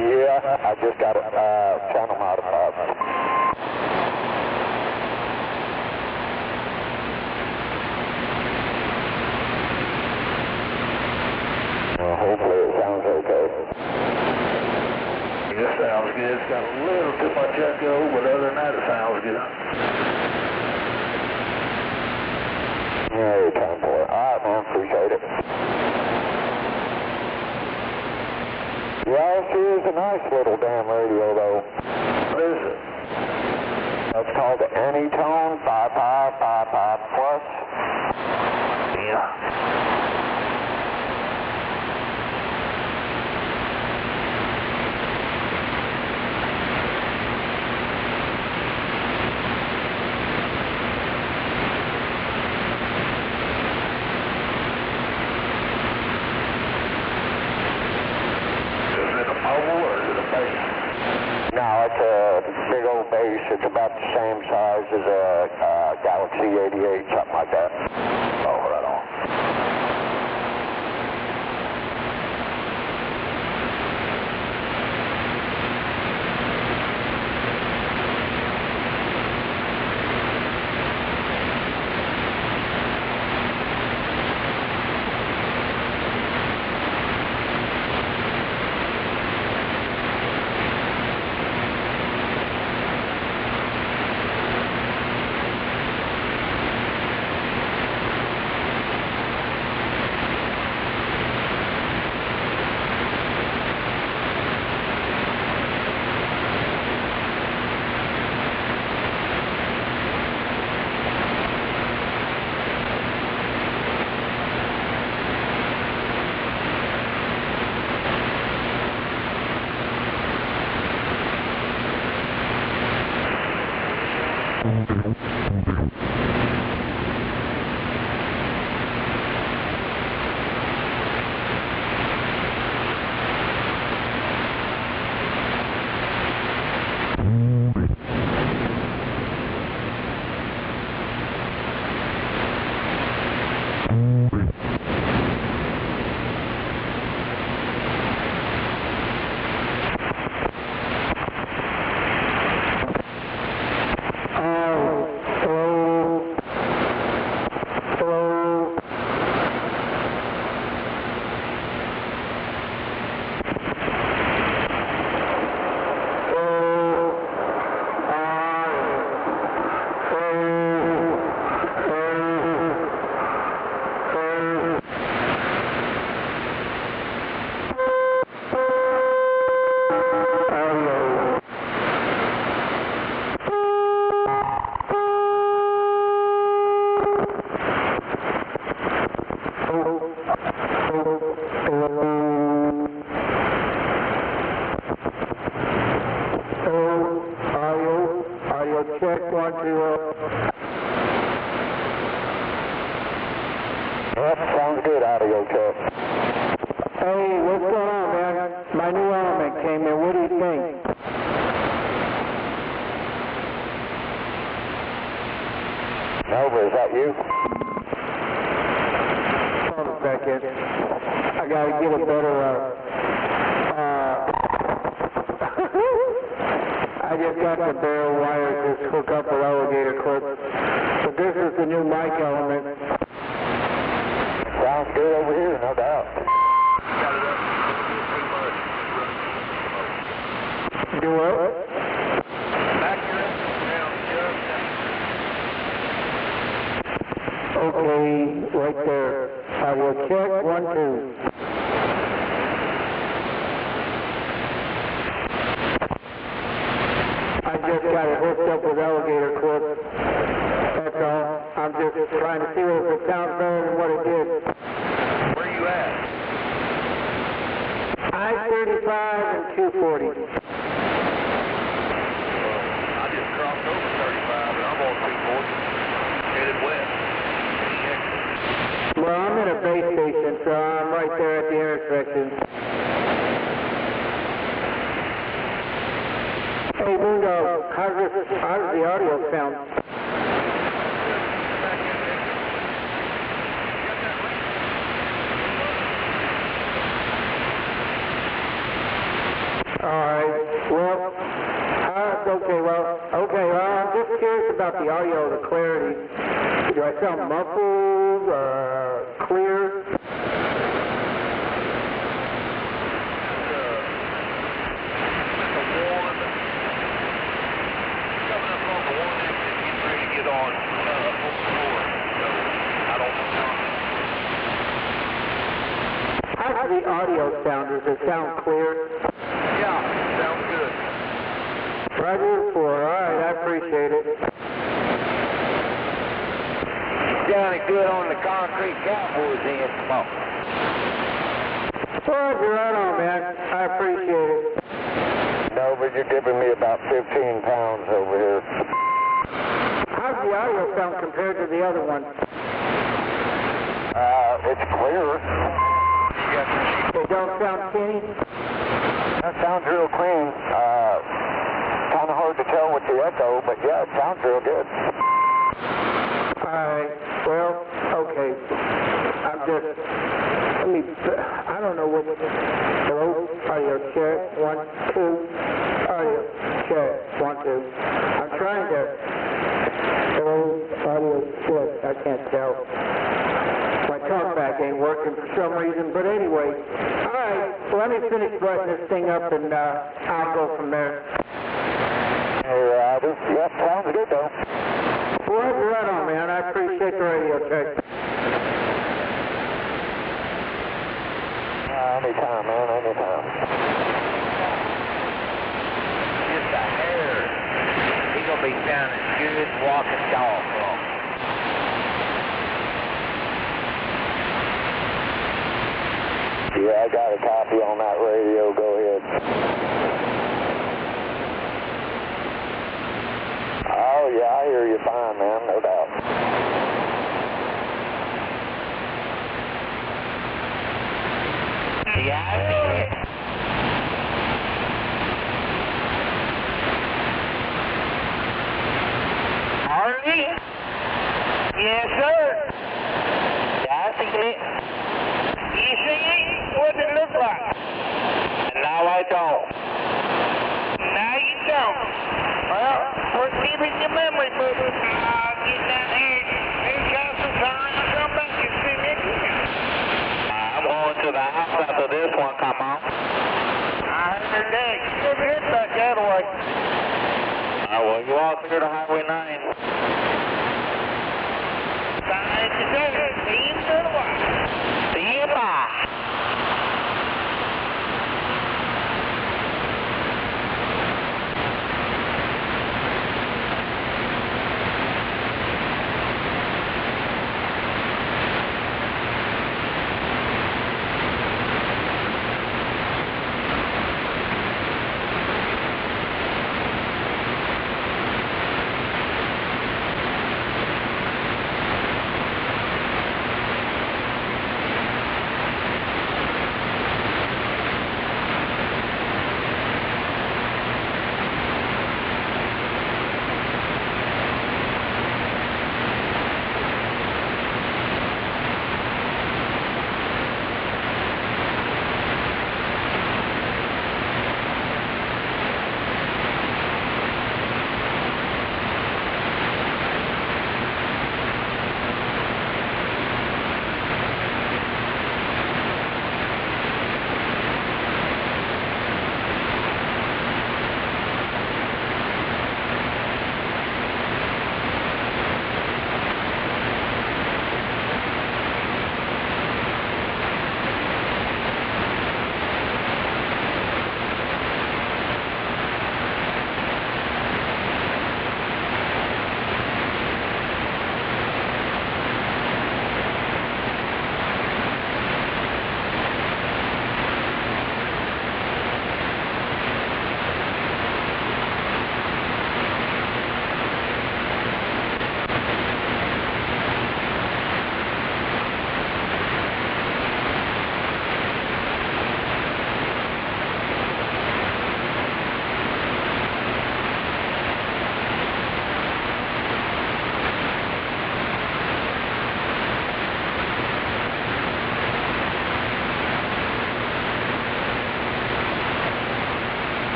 Yeah, I just got a channel modified. Well, hopefully it sounds okay. It sounds good. It's got a little too much echo, but other than that, it sounds good. Yeah, time for it. All right, man. Appreciate it. Yeah, it sure is a nice little damn radio, though. What is it? It's called the Anytone 5555 Plus. Yeah. No, it's a big old base. It's about the same size as a Galaxy 88, something like that. Oh, right on. Yeah, I hear fine, man, no doubt. Yeah, I see it. Harley? Yes, sir. Yeah, I see it. You see it? What does it look like? No, I don't. No, you don't. Well, we're keeping your memory, but I'll get down here and got some time to come back and see me again. I'm going to the house after this one come on. I heard that. You're good back that way. Well, you all clear to Highway 9. Thank you, sir. See you in a while. See you, bye.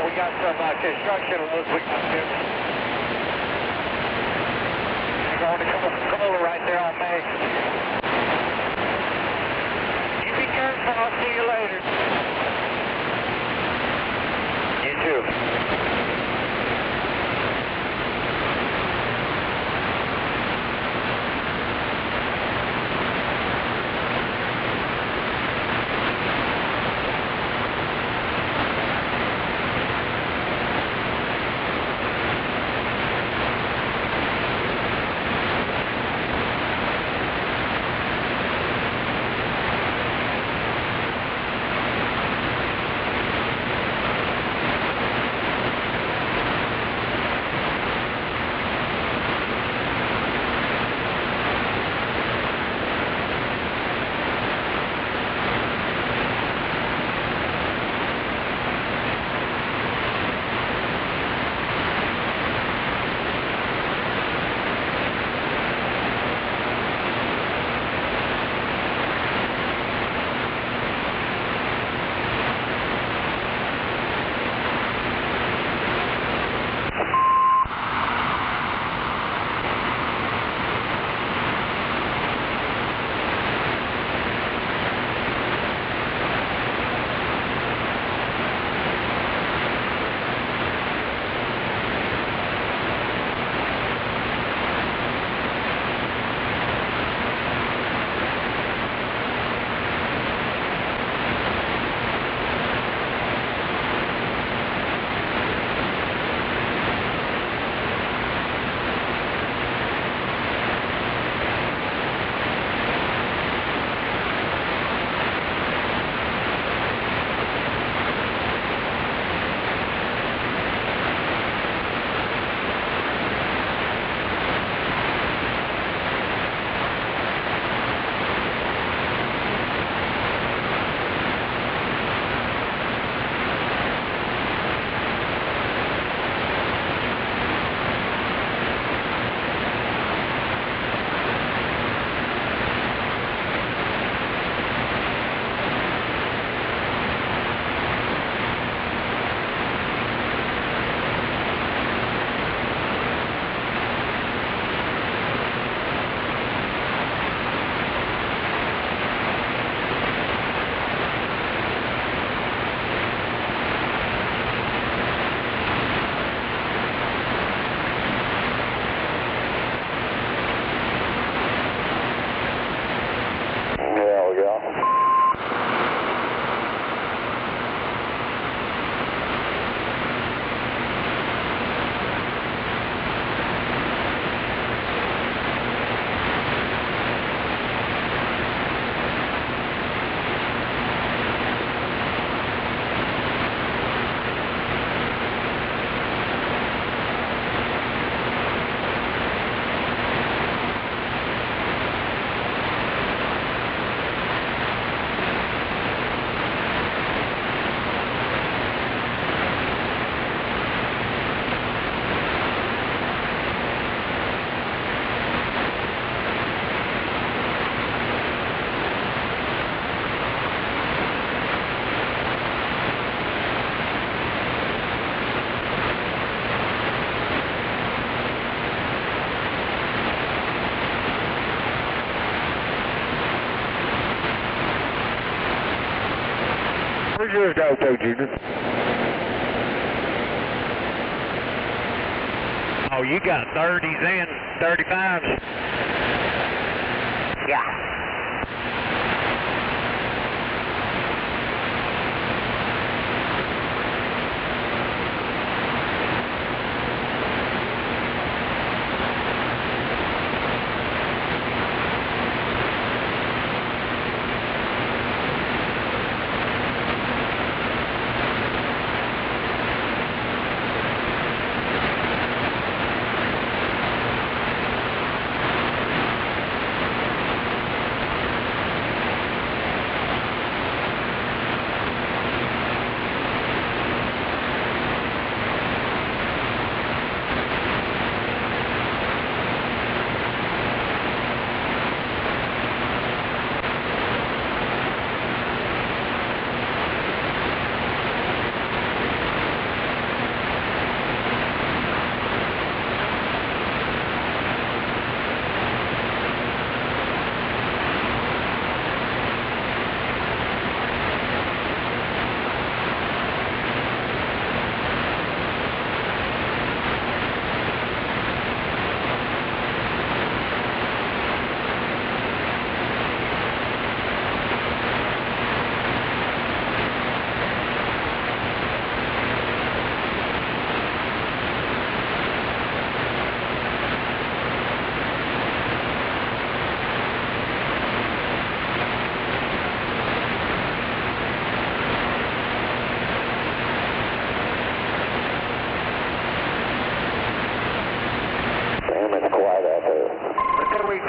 We got some construction loads we got to do. We're going to Coca-Cola right there on May. You be careful, I'll see you later. You too. Where's yours go to, Junior? Oh, you got 30s and 35s? Yeah.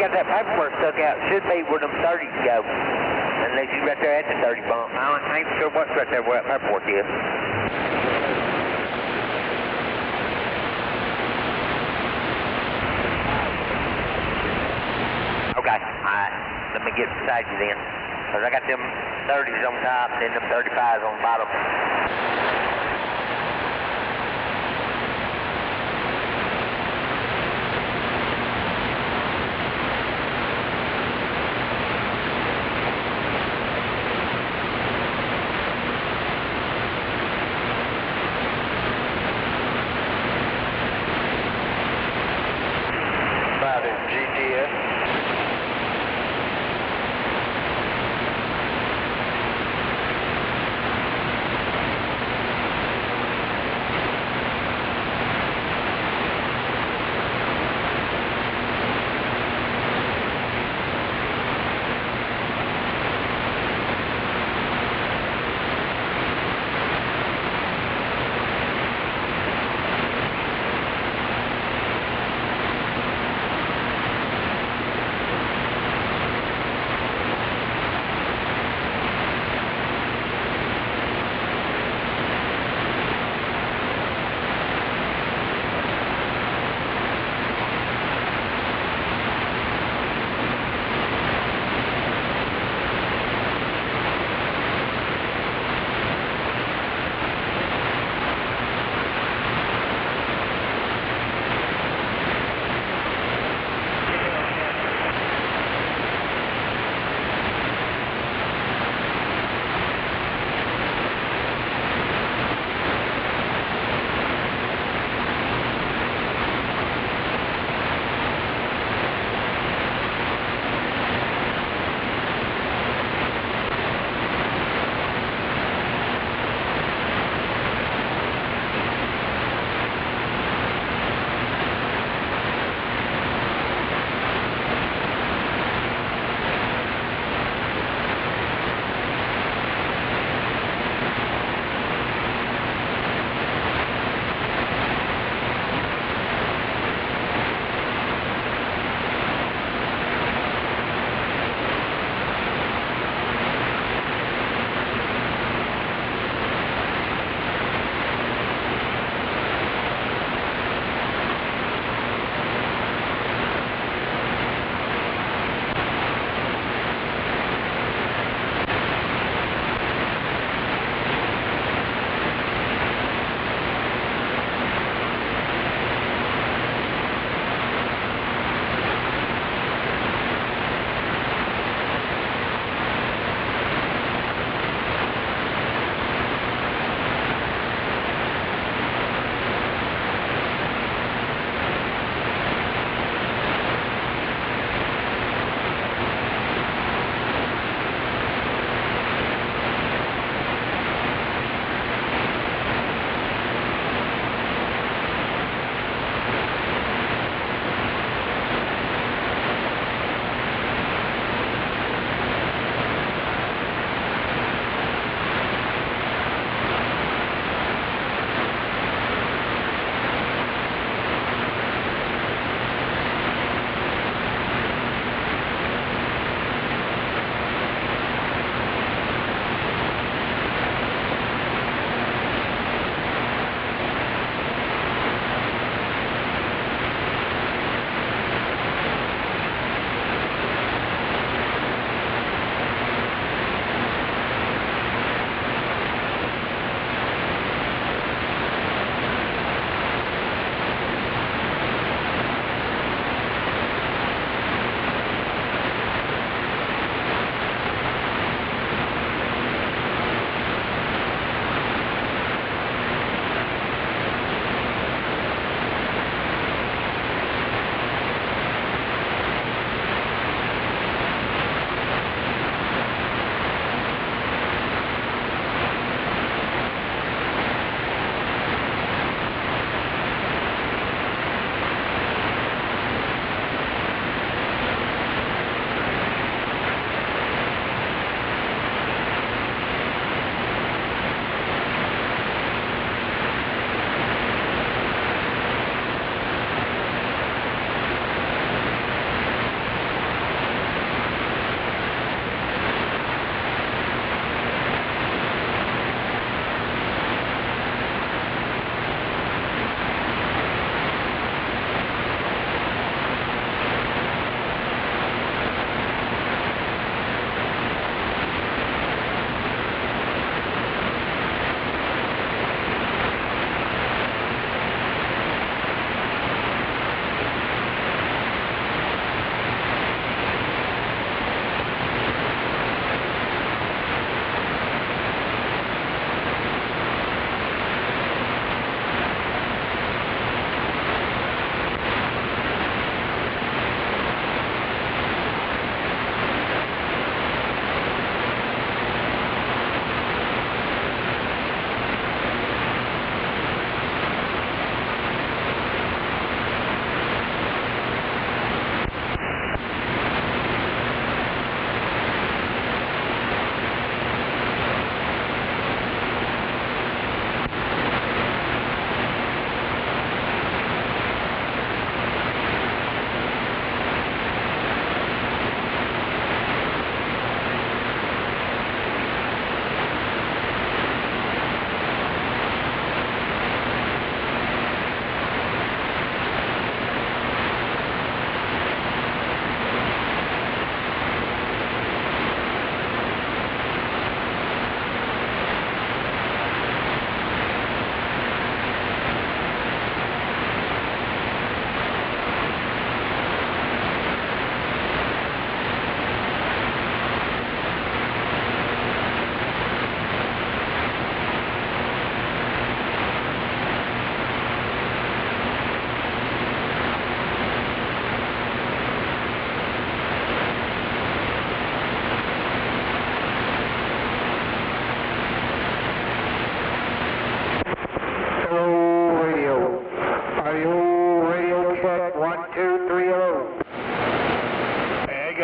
Got that paperwork stuck out. Should be where them 30s go. Unless you right there at the 30 bump. I ain't sure what's right there where that paperwork is. Okay, alright. Let me get beside you then. Because I got them 30s on top and them 35s on the bottom.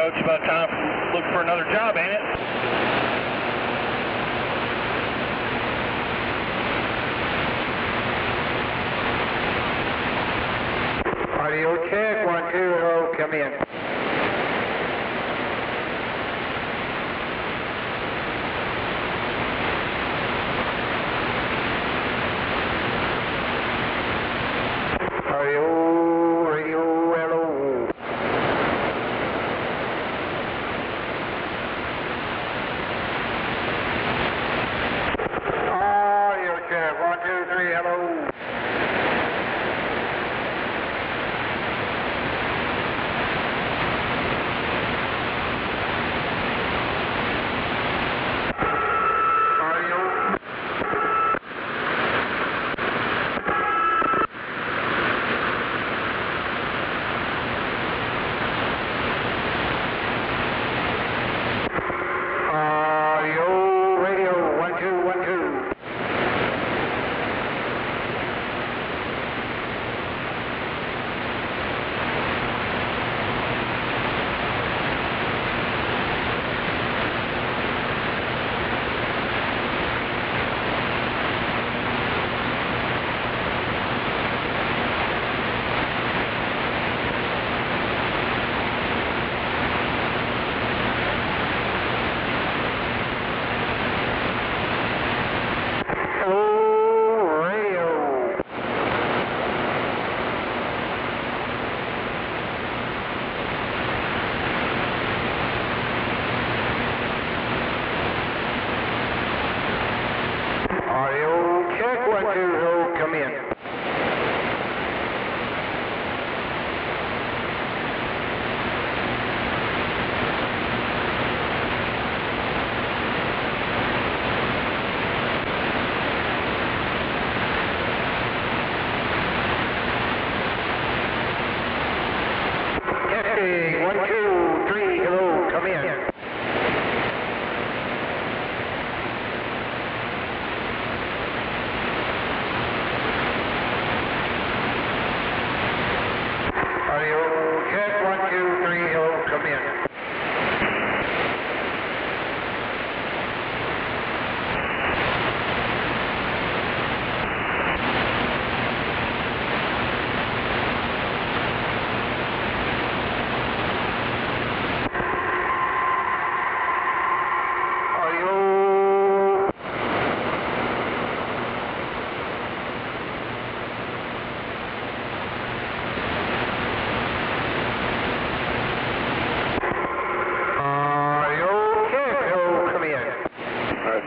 Coach. About time to look for another job, ain't it? Audio check, 1, 2, hello, come in. Audio radio, hello. Audio check, 1, 2, 3, hello.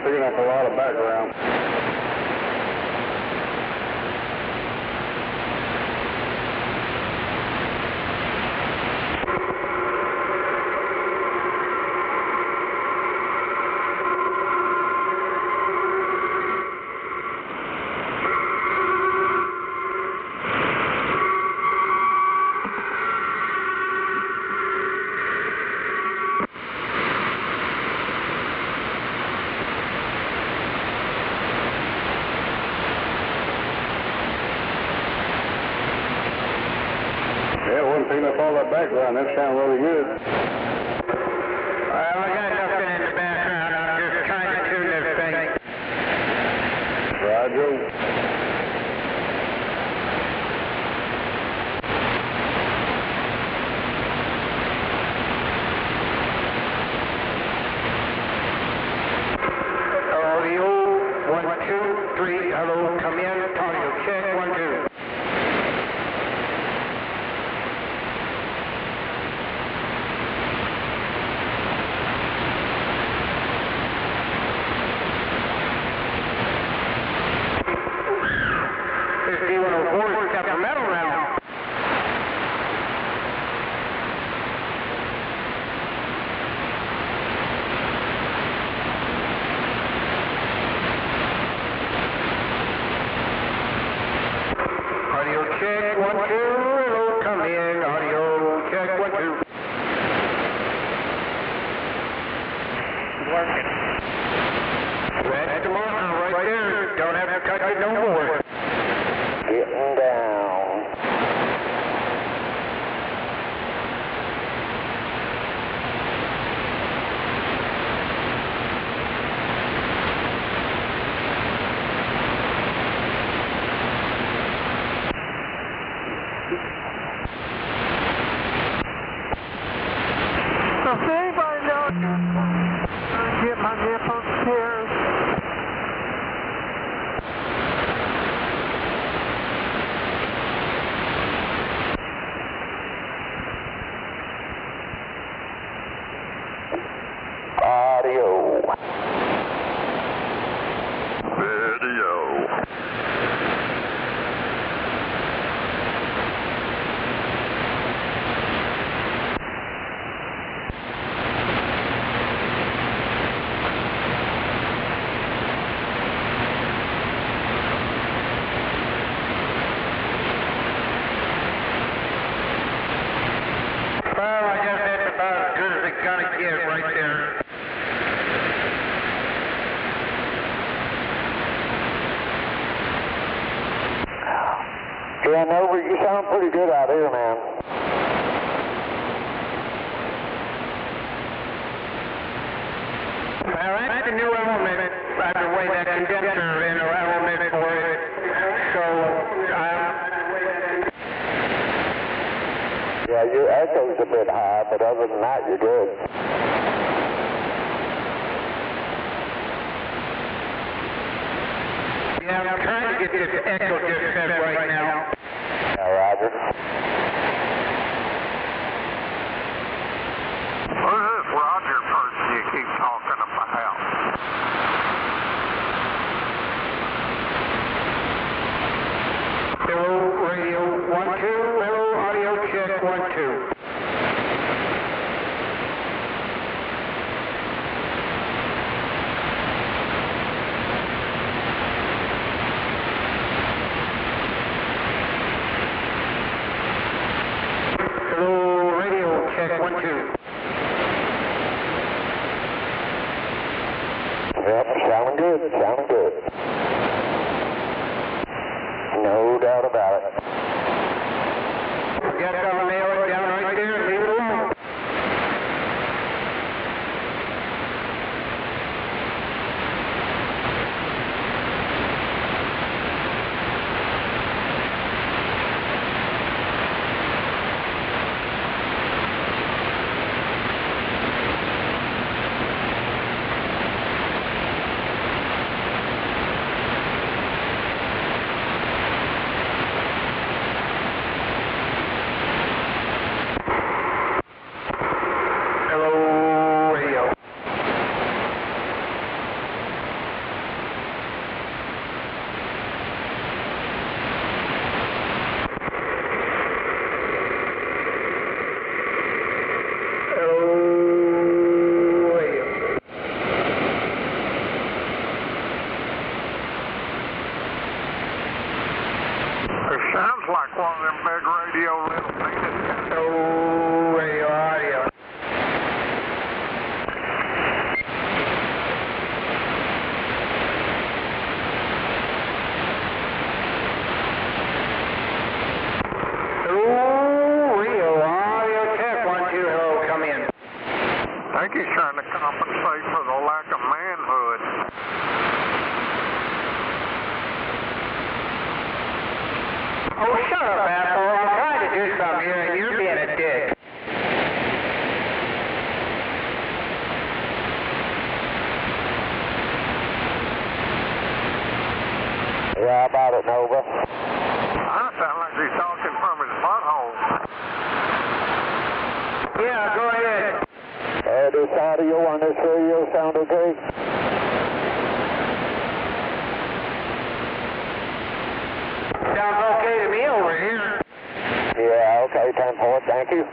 Picking up a lot of background. Picking up all that background, that sounds really good. Well, I got nothing in the background. I'm just trying to tune this thing. Roger. Audio, 1, 2, 3, hello, come in. Audio check, 1, 2. Check, 1, 2, hello, come in, audio, check, 1, 2. Working. That's tomorrow, right there, don't have to cut it no more. Getting down. video. Well, I guess that's about as good as it's gonna get right there. Yeah, Nova, you sound pretty good out here, man. Well, that's the new element, by the way, that condenser in our element for it. So, Yeah, your echo's a bit high, but other than that, you're good. yeah, I'm trying to get this echo just set right now. Yeah, Roger. Who's this Roger person you keep talking about? Hello, radio 1-2. Hello, audio check 1-2. Hello, radio check 1-2. Yep, sounding good, sounding good. No doubt about it. Guess I'll nail it down right there and leave it alone. Hello, radio. Hello, radio. It sounds like one of them big radio little things. Hello, radio audio. Hello, radio audio check 1-2. Hello, come in. I think he's trying to compensate for the lack of manhood. Oh, shut up, asshole. I'm trying to do something here and you're being a dick. Yeah, how about it, Nova? I sound like he's talking from his butthole. Yeah, go ahead. This audio on this radio sound okay? Sounds okay to me over here. Yeah, okay, 10-4, thank you.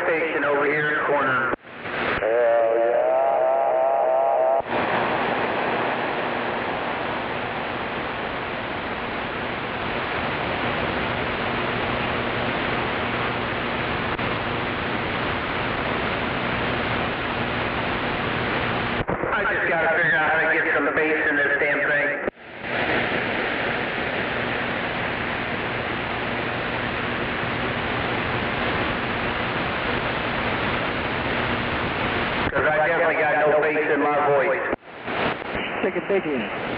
station over here, corner. I just gotta figure out how to get some bass in this damn thing. Because I definitely got no bass in my voice. Stick a big in.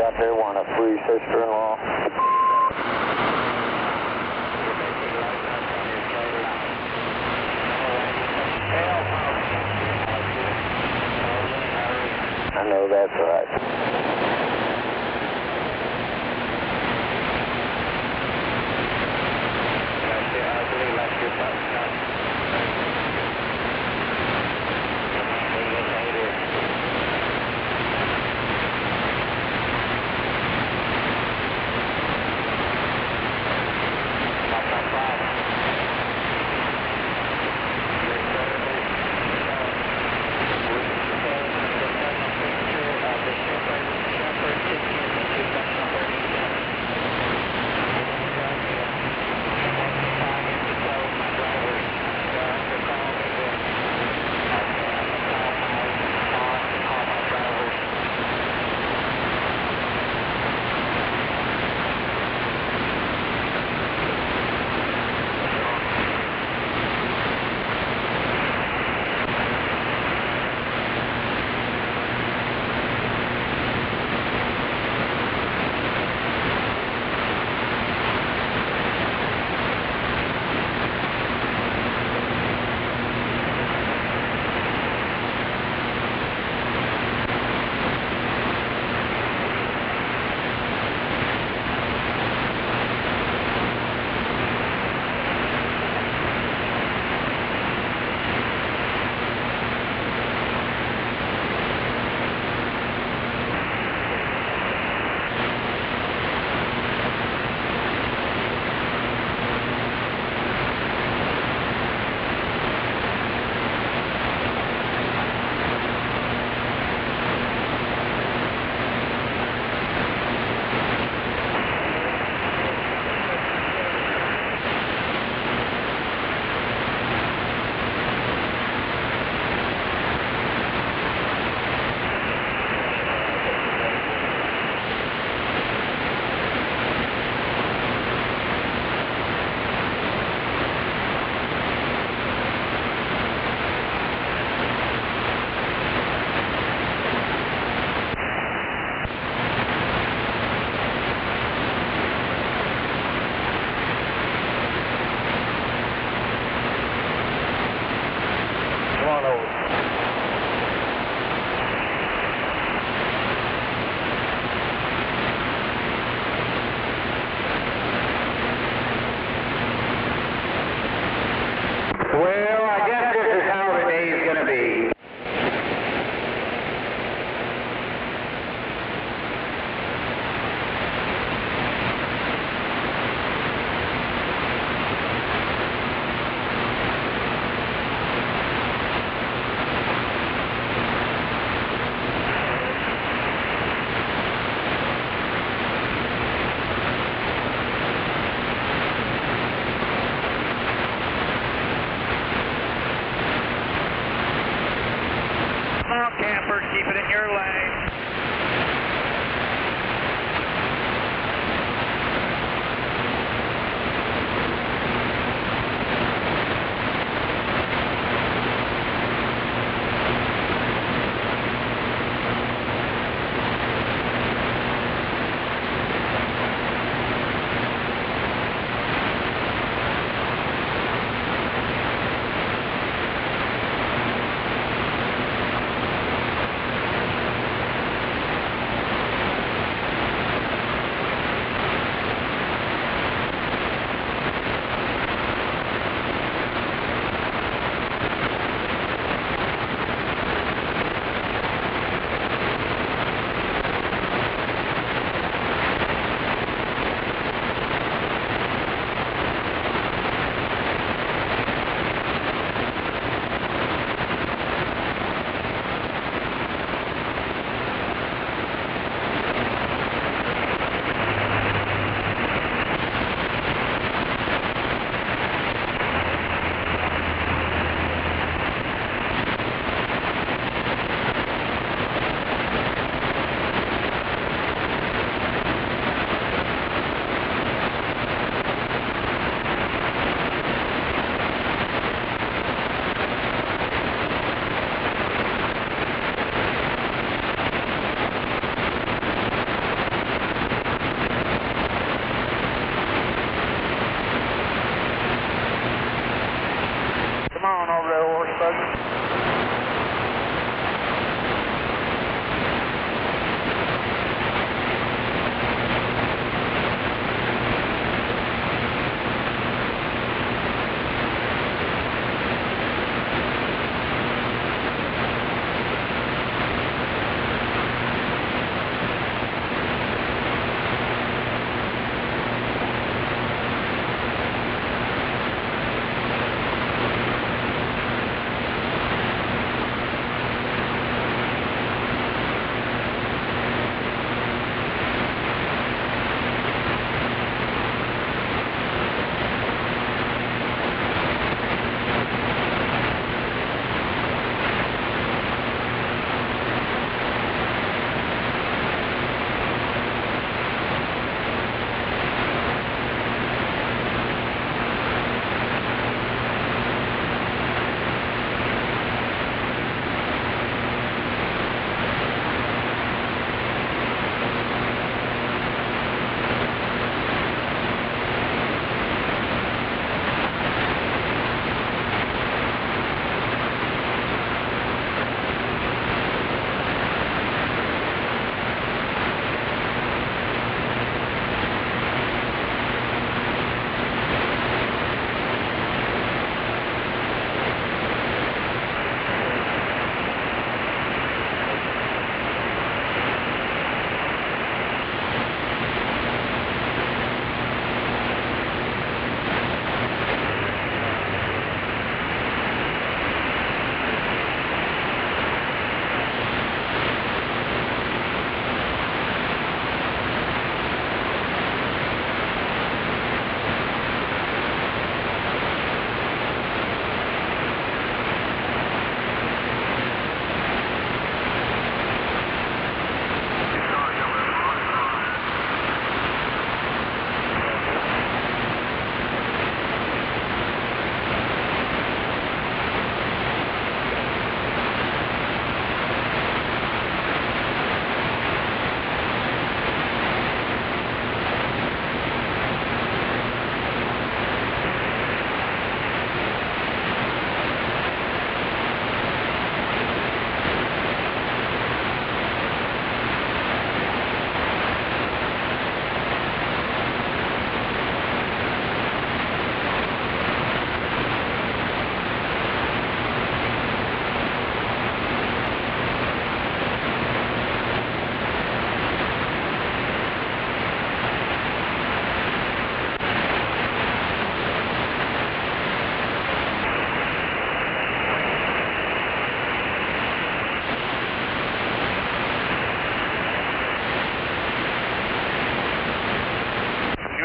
out there want a free sister-in-law? I know that's right.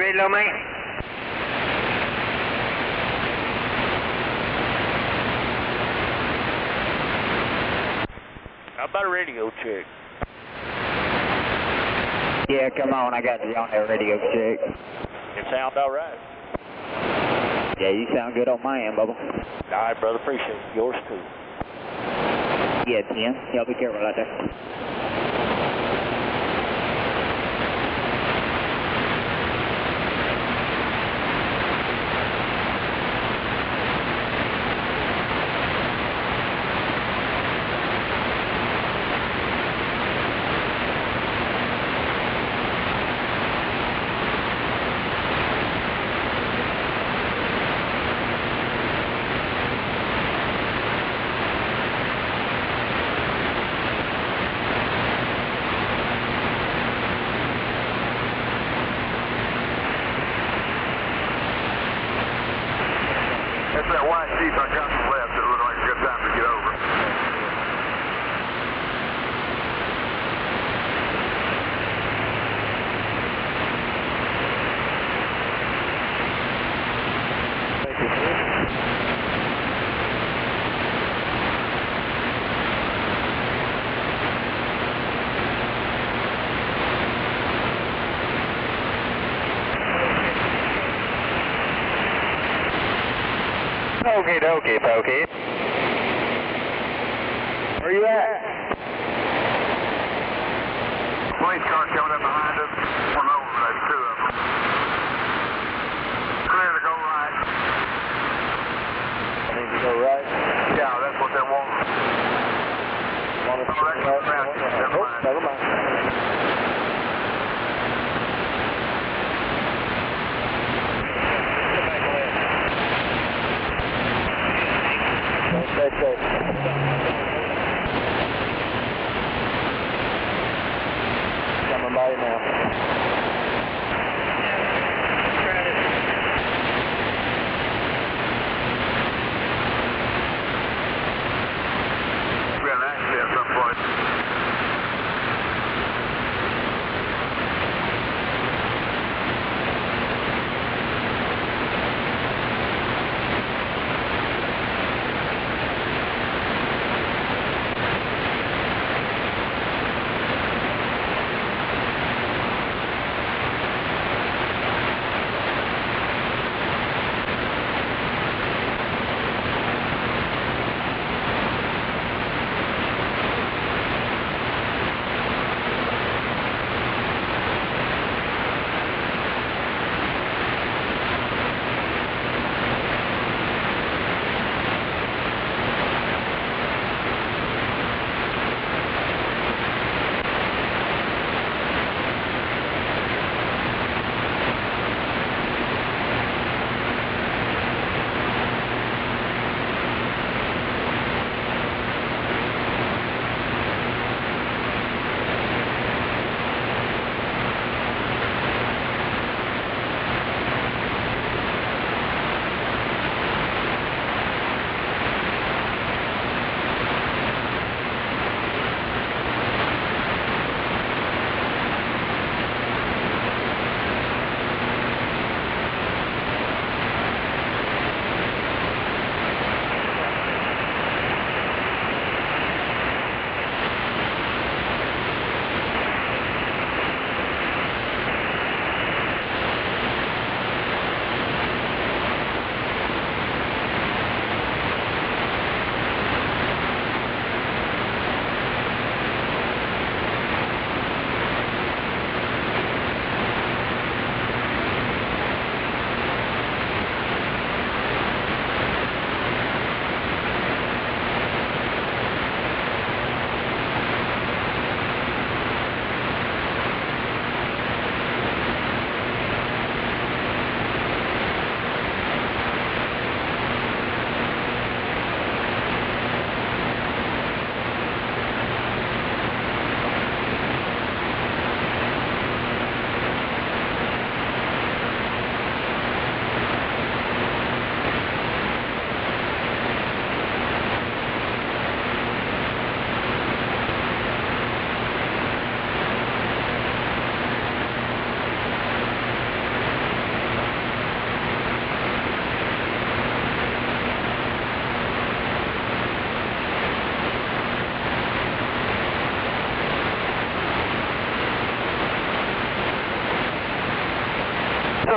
radio me? How about a radio check? Yeah, come on, I got you on that radio check. It sounds all right. Yeah, you sound good on my end, Bubba. All right, brother, appreciate it. Yours too. Yeah, 10. Y'all be careful out there. That's that white Jeep I got to the left. It looked like a good time to get over. Okie dokie, pokey. Where you at? Police car coming up behind us. One over, maybe two of them. Clear to go right. I need to go right. Yeah, that's what they want. Never mind. Stay safe. Coming by you now. We had an accident someplace.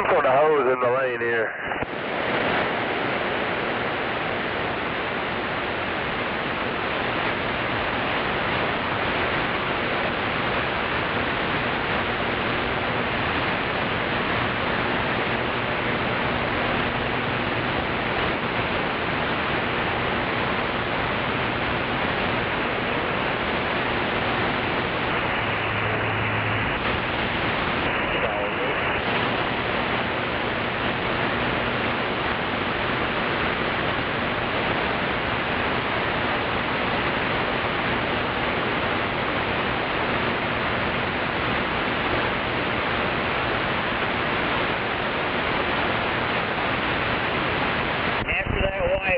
some sort of hose in the lane here.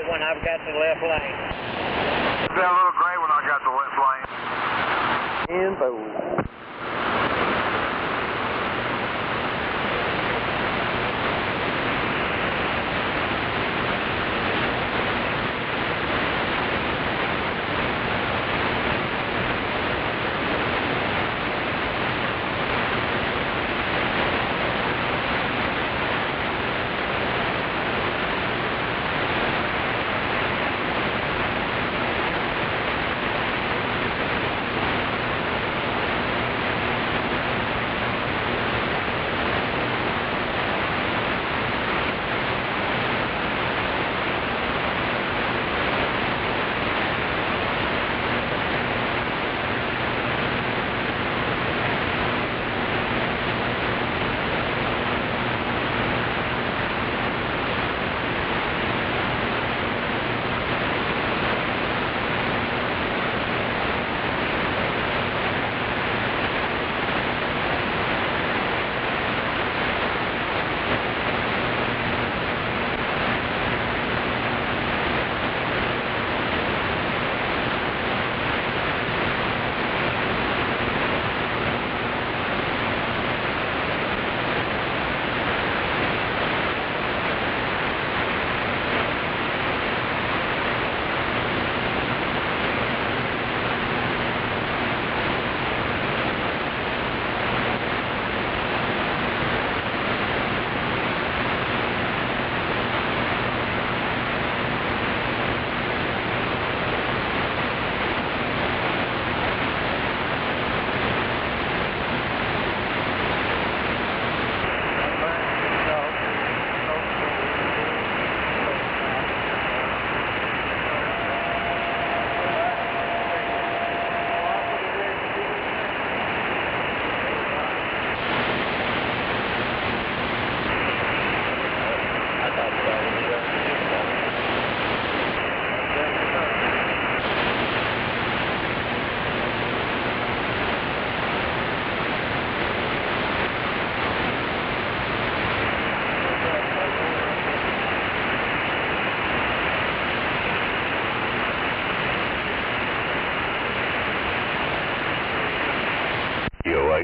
When I've got the left lane. That little gray when I got the left lane. Info.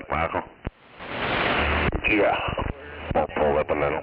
Michael? Yeah. I'll pull up a little.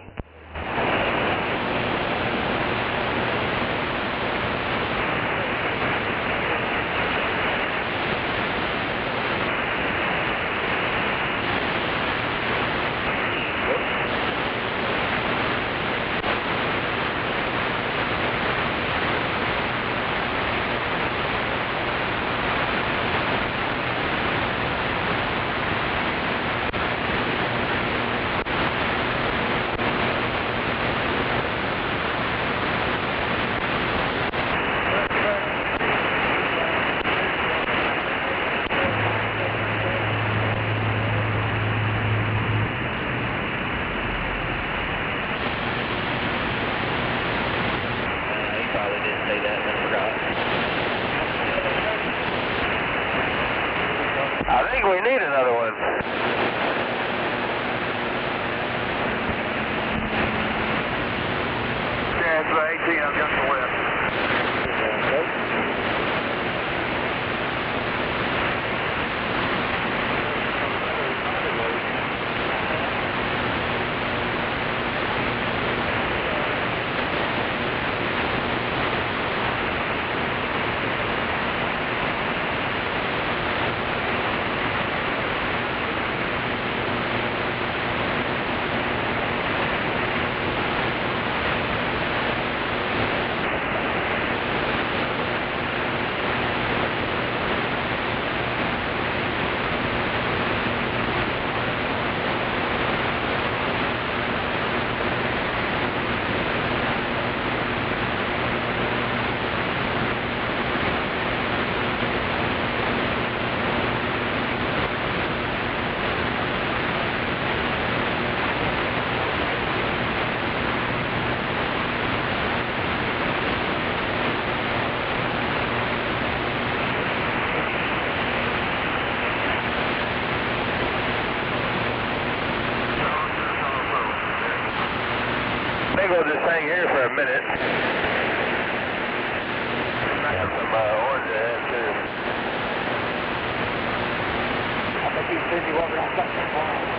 I think we need another one. Yeah, it's 18, I've got the left. may go this thing here for a minute. I got some orange ahead too. I think he's busy working on something tomorrow.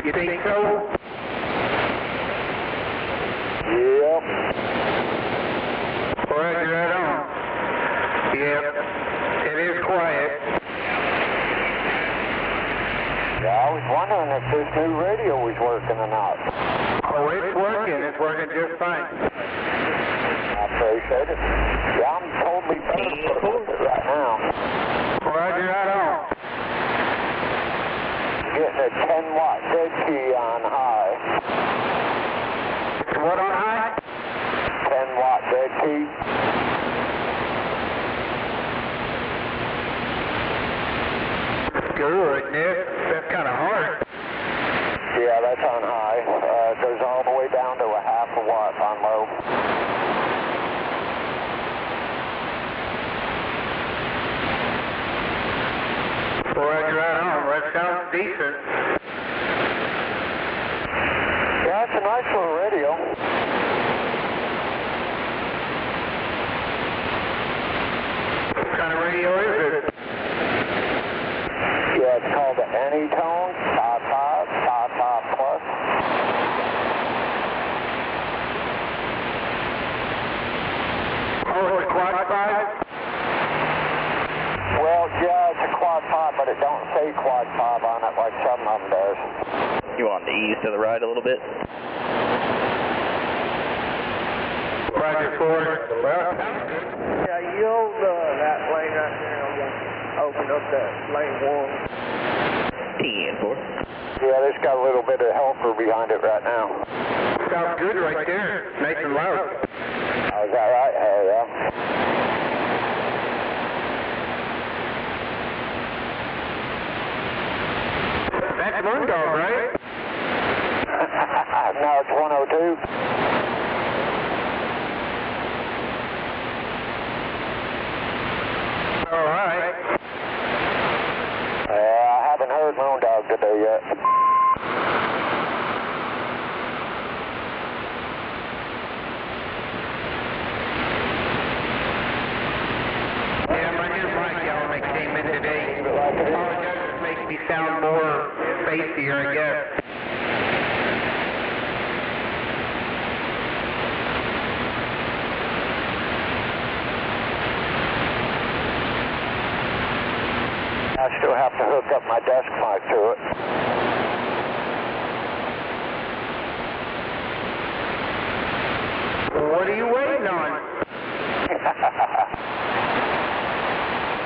You think so? Yep. Roger, right on. Yep. It is quiet. Yeah, I was wondering if this new radio was working or not. Oh, it's working. It's working just fine. I appreciate it. Yeah, I'm totally better with it right now. Roger, right on. Getting a 10-watt dead key on high. What on high? 10-watt dead key. Good, Nick. That's kind of hard. Yeah, that's on high. It goes all the way down to a half a watt on low. Roger, right on. That sounds decent. Yeah, it's a nice little radio. What kind of radio is it? Yeah, it's called the Anytone Top Plus. Oh, it's a quad 5? Well, yeah, it's a quad 5, but it don't say quad 5 on it like some of them does. You want to ease to the right a little bit? Roger, Ford. Well, Yeah, you hold that lane right there. I'm going to open up that lane 1. TN4. Yeah, it's got a little bit of helper behind it right now. sounds good right there. Nice and loud. Oh, is that right? Hell yeah. That's Moondog, right? No, it's 102. All right. I haven't heard Moondog today yet. Yeah, my new mic element came in today. All it does is make me sound more spaceier, I guess. I still have to hook up my desk mic to it. What are you waiting on?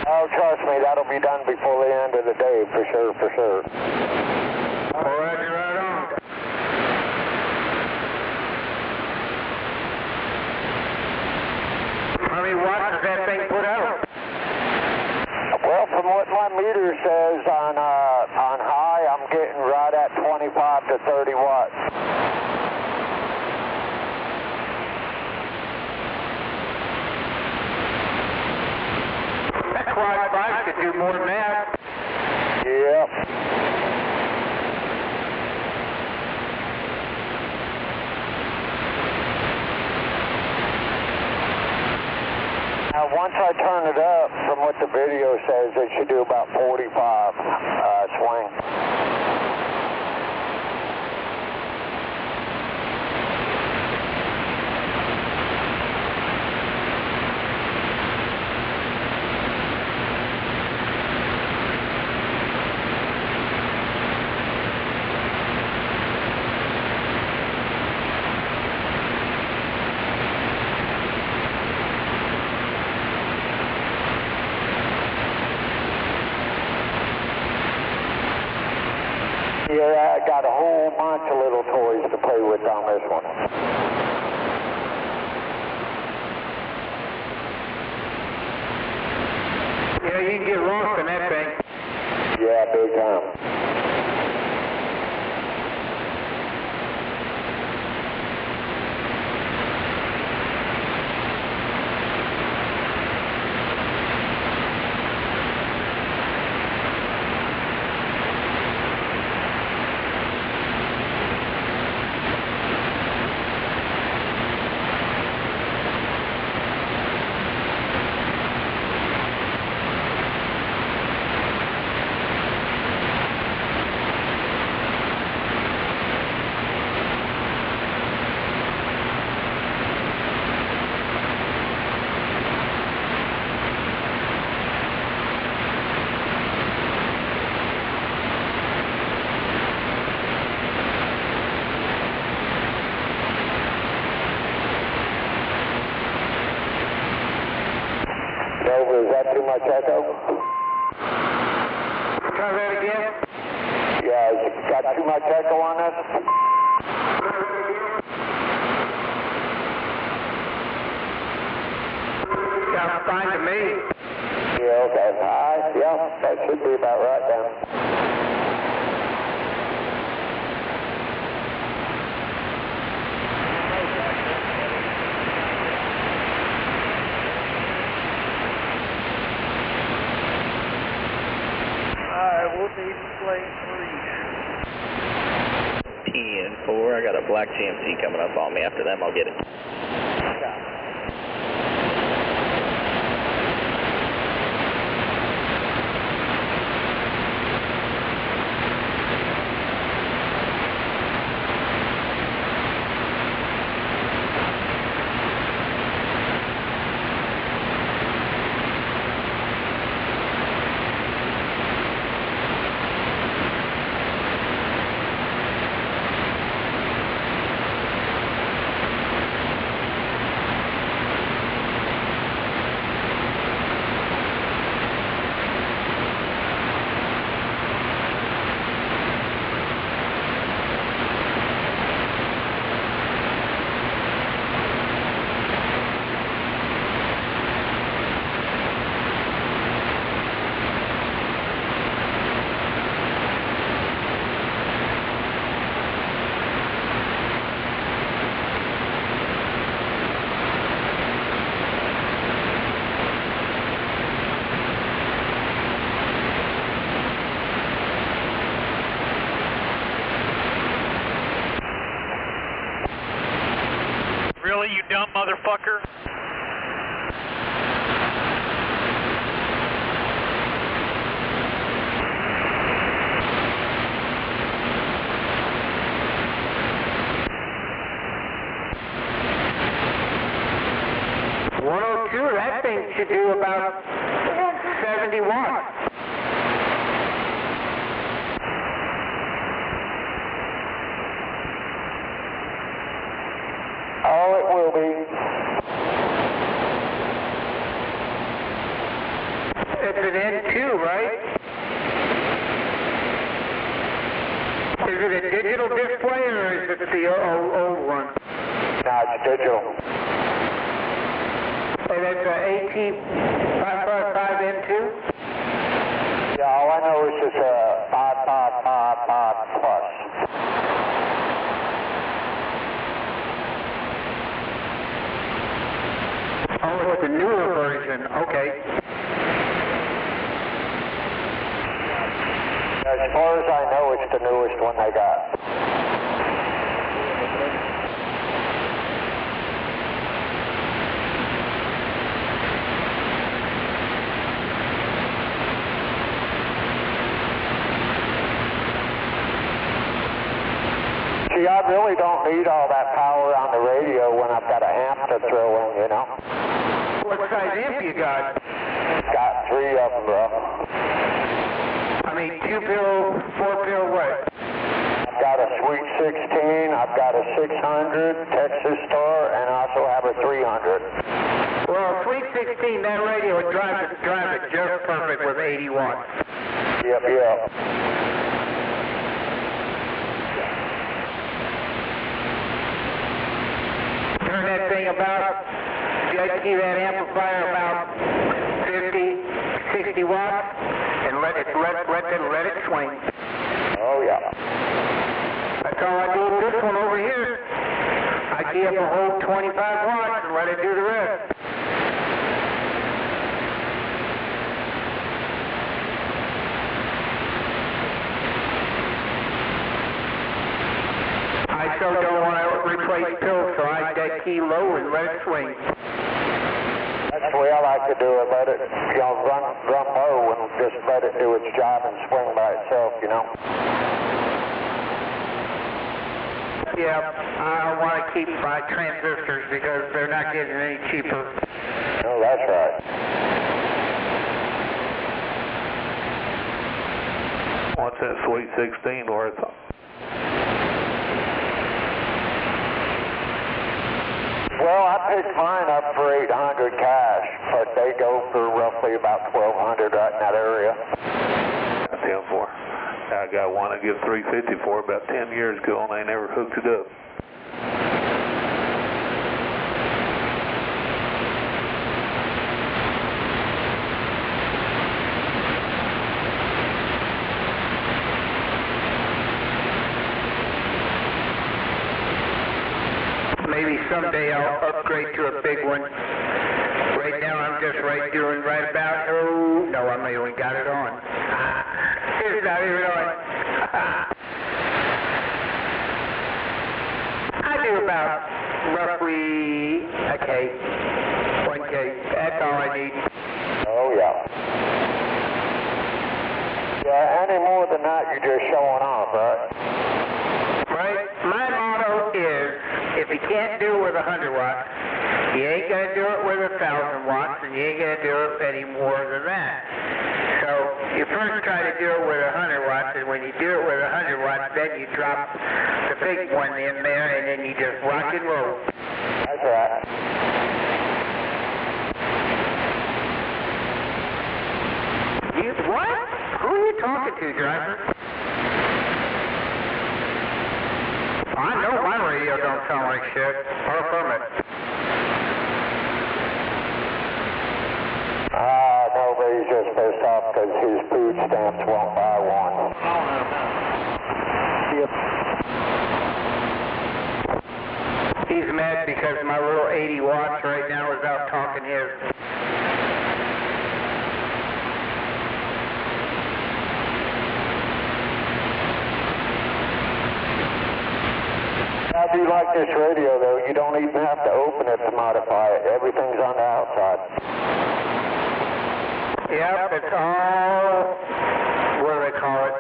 Oh, trust me, that'll be done before the end of the day, for sure, for sure. Roger, right on. How many watts does that thing put out? Well, from what my meter says on high, I'm getting right at 25 to 30 watts. That quad 5 could do more than that. Yep. Now, once I turn it up, from what the video says, it should do about 45 swing. Yeah, I got a whole bunch of little toys to play with on this one. Yeah, you can get lost in that thing. Yeah, big time. much echo. Try that again? Yeah, got too much echo on this? Sounds fine to me. Yeah, okay. Yeah, that should be about right then. We'll be plane 3. TN4, I got a black GMC coming up on me. After them, I'll get it. Really, you dumb motherfucker? That thing should do about 70 watts. Oh, it will be. It's an N2, right? Is it a digital display or is it the old one? No, it's digital. And it's an AT555N2? Yeah, all I know is it's a 555 plus. Oh, it's a newer version. Okay. As far as I know, it's the newest one they got. See, I really don't need all that power on the radio when I've got a amp to throw in, you know? What size amp you got? Got 3 of them, bro. I mean, 2-pill, 4-pill, what? I've got a Sweet 16, I've got a 600 Texas Star, and I also have a 300. Well, Sweet 16, that radio would drive it just perfect with 80 watts. Yep, yep. Turn that thing about, see that amplifier about 50, 60 watts, and let it swing. Oh yeah. That's all I do with this one over here. I key up a whole 25 watts and let it do the rest. I so don't want to replace pills, so I key low and let it swing. That's the way I like to do it. Let it, run low and just let it do its job and swing by itself, you know. Yeah, I want to keep my transistors because they're not getting any cheaper. Oh, that's right. What's that Sweet 16 worth? Well, I picked mine up for $800 cash, but they go for roughly about $1,200. I got one I give $350 for about 10 years ago, and they never hooked it up. Maybe someday I'll upgrade to a big one. Right now I'm just doing right about, oh, no, I may even got it on. It's not even on. I do about roughly a K, 1K, that's all I need. Oh, yeah. Yeah, any more than that, you're just showing off, right? Right? My motto is, if you can't do it with 100 watts, you ain't going to do it with 1,000 watts, and you ain't going to do it any more than that. So you first try to do it with 100 watts, and when you do it with 100 watts, then you drop the big one in there, and then you just rock and roll. That's right. What? Who are you talking to, driver? I know my radio don't sound like shit. Far from it. Nobody's just pissed off because his food stamps won't buy one. He's mad because my little 80 watts right now is out talking his. I do like this radio, though. You don't even have to open it to modify it. Everything's on the outside. Yep, it's all, what do they call it,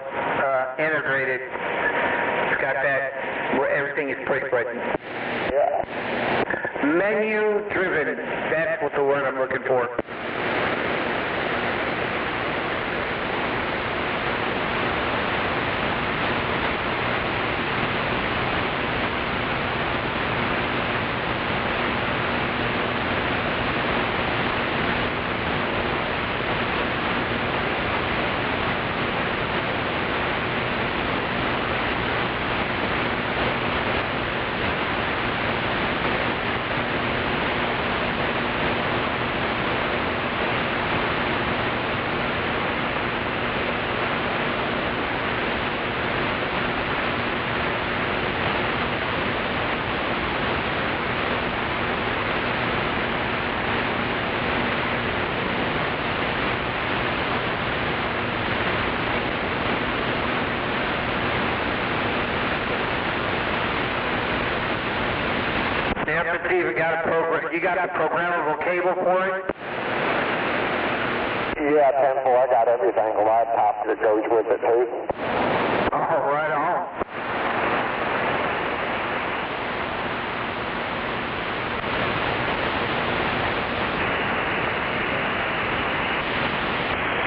integrated. It's got that, where everything is push button. Yeah. Menu driven, that's what the word I'm looking for. You got a programmable cable for it? Yeah, 10-4, I got everything. A laptop that goes with it, too. Oh, right on.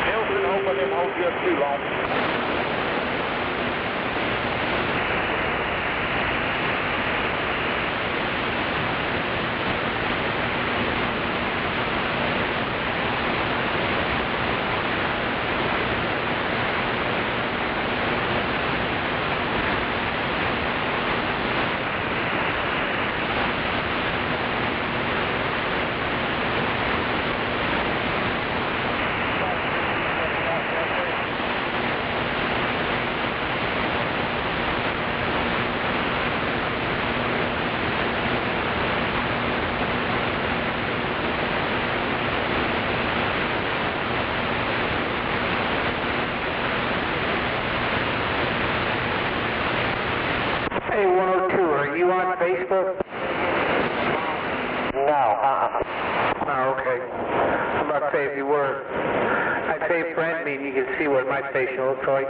Nelson, hope I didn't hold you up too long. Hey, 102, are you on Facebook? No, Oh, okay. I'm about to say if you were. I'd say friend me and you can see what my station looks like.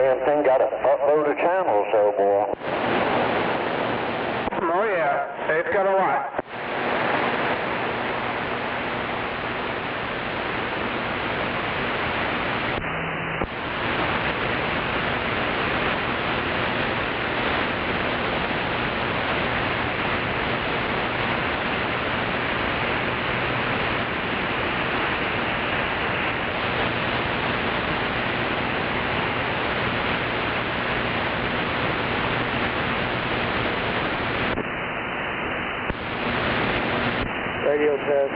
damn thing got a buttload of channels, though, boy. Oh yeah, it's got a lot. Radio test.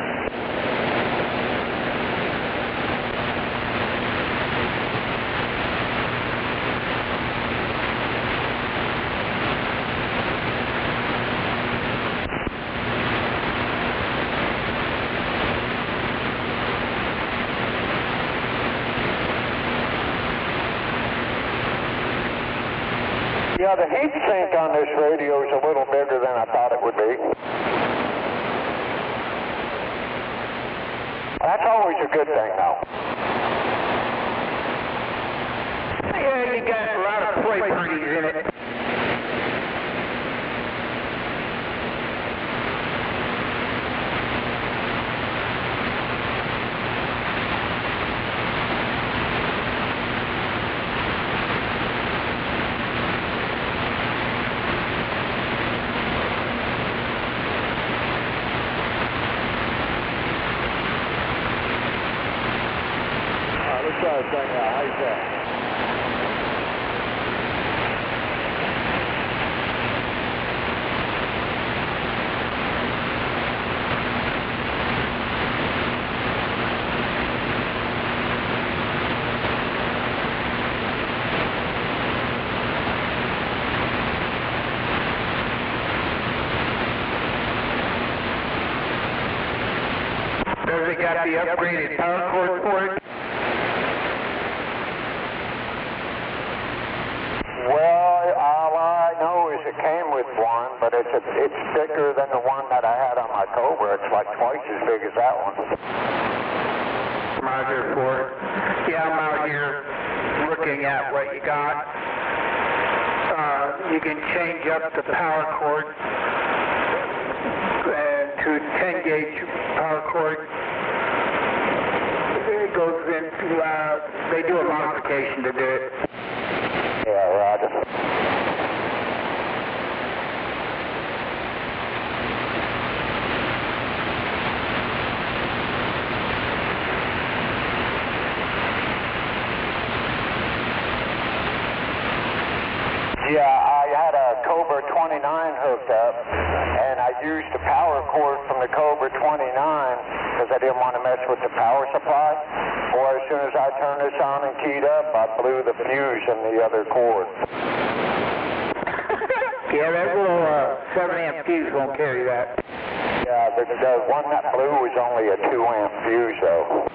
Yeah, the heat sink on this radio is a little bigger than I thought it would be. That's always a good thing, though. Yeah, you got a lot of play pretties in it. Let's try this thing out. How's that? Does it got the upgraded power cord for it? Well, all I know is it came with one, but it's bigger than the one that I had on my Cobra. It's like twice as big as that one. Roger, Ford. Yeah, I'm out here looking at what you got. You can change up the power cord to 10 gauge power cord. It goes into, they do a modification to do it. Yeah, Roger. Yeah, I had a Cobra 29 hooked up, and I used the power cord from the Cobra 29 because I didn't want to mess with the power supply. Boy, as soon as I turned this on and keyed up, I blew the fuse in the other cord. Yeah, that little 7-amp fuse won't carry that. Yeah, the one that blew was only a 2-amp fuse, though.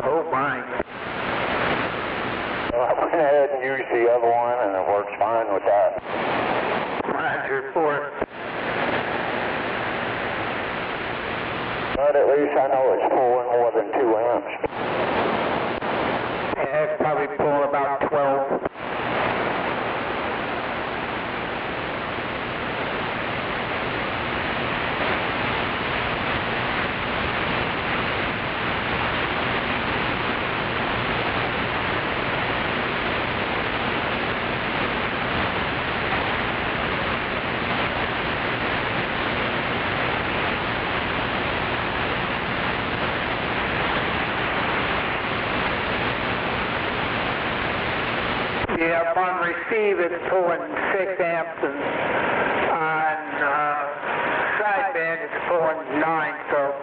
Oh, my. So I went ahead and used the other one, and it works fine with that. Roger, Ford. But at least I know it's pulling more than 2 amps. Yeah, it's probably pulling about 12. Yeah, upon receive, it's pulling 6 amps, and on sideband, it's pulling 9. So,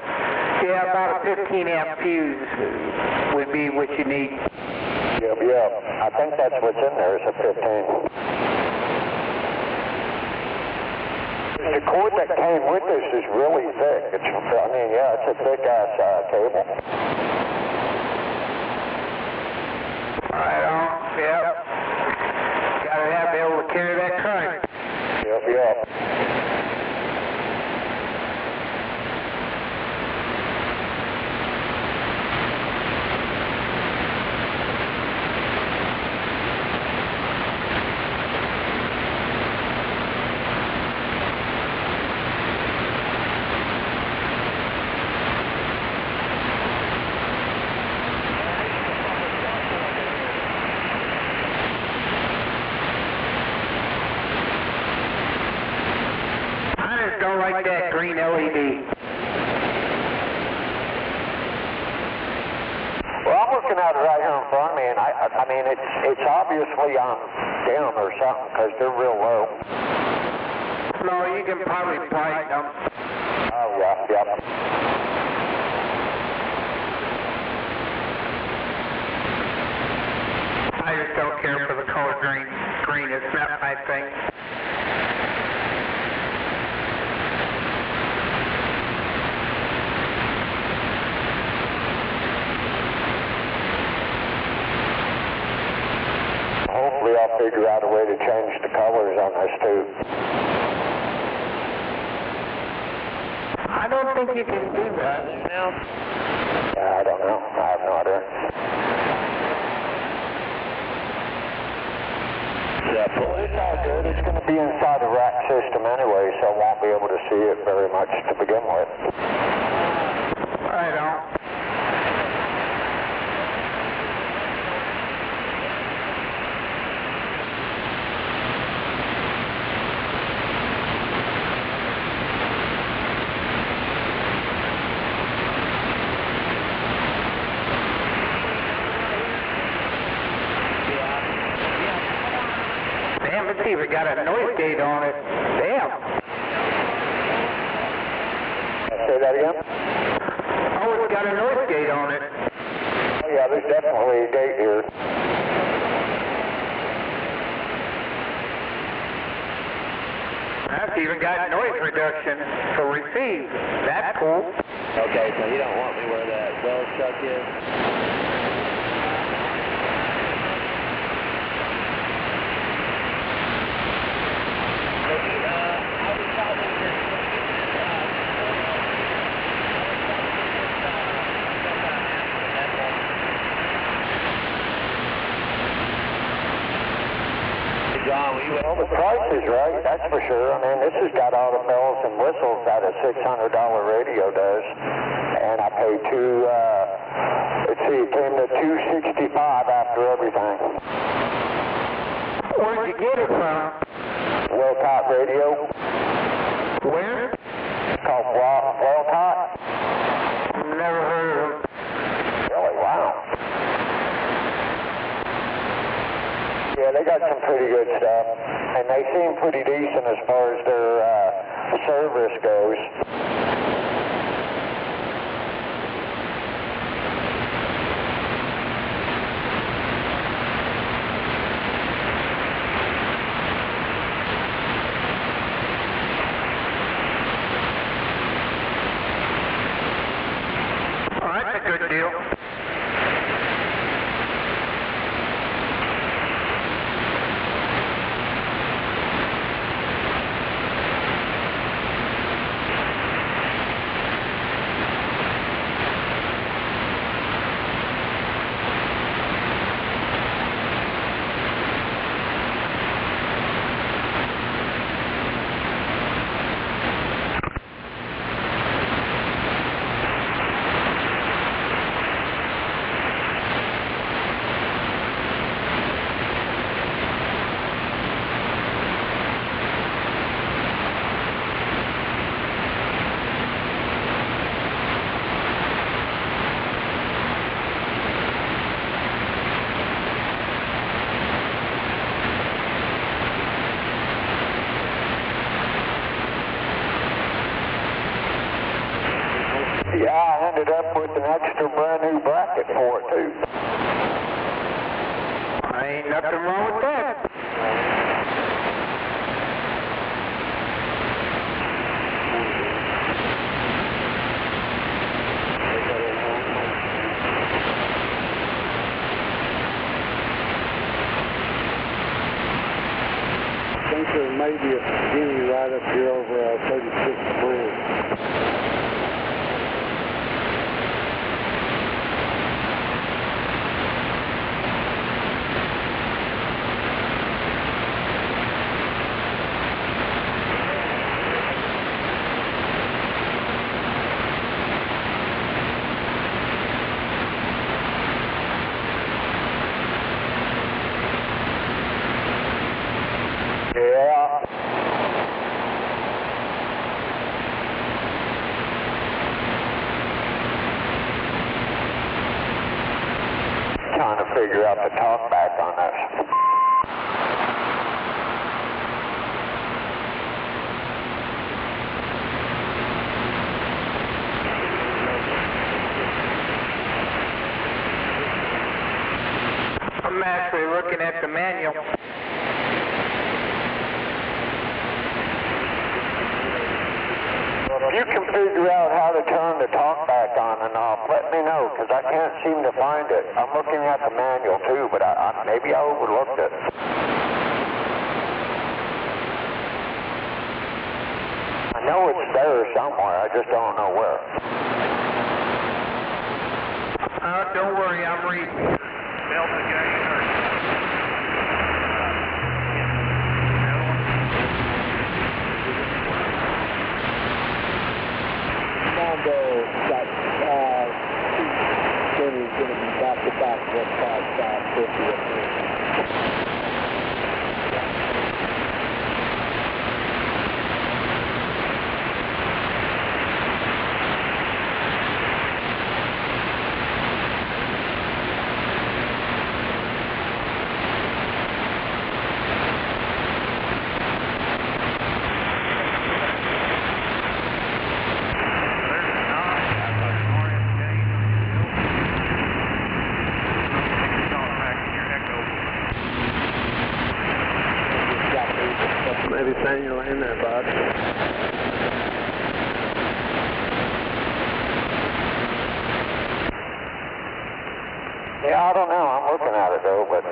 yeah, about a 15-amp fuse would be what you need. Yep. I think that's what's in there is a 15. The cord that came with this is really thick. It's a thick-ass cable. Right on, yep. Gotta be able to carry that current. Yep. green LED. Well, I'm looking at it right here in front of me, and I mean, it's obviously on dim or something, because they're real low. No, you can probably brighten them. Oh, yeah. I just don't care for the color green. Green is not my thing. Hopefully I'll figure out a way to change the colors on this too. I don't think you can do that now. I don't know. I have no idea. Well, it's all good. It's going to be inside the rack system anyway, so I won't be able to see it very much to begin with. Right on. Damn, it's even got a noise gate on it. Damn. Say that again? Oh, it's got a noise gate on it. Oh, yeah, there's definitely a gate here. That's even got noise reduction for receive. That's cool. Okay, so you don't want me where that well chuck is? Well, the price is right, that's for sure. I mean, this has got all the bells and whistles that a $600 radio does. And I paid let's see, it came to $265 after everything. Where'd you get it from? Wellcott Radio. Where? It's called Wellcott. Never heard of them. Really? Wow. Yeah, they got some pretty good stuff, and they seem pretty decent as far as their service goes. Oh, that's a good deal. Yeah, I ended up with an extra brand new bracket for it too. Ain't nothing wrong with that. I think there may be a skinny right up here over 36th Bridge. Yeah. trying to figure out the talkback on this. I'm actually looking at the manual. If you can figure out how to turn the talkback on and off, let me know, because I can't seem to find it. I'm looking at the manual too, but maybe I overlooked it. I know it's there somewhere, I just don't know where. Don't worry, I'm reading. Delta Gator. Mondo got two spinners going to be back-to-back with 5.50 up here. Maybe Samuel in there, bud. Yeah, I don't know. I'm looking at it though, but...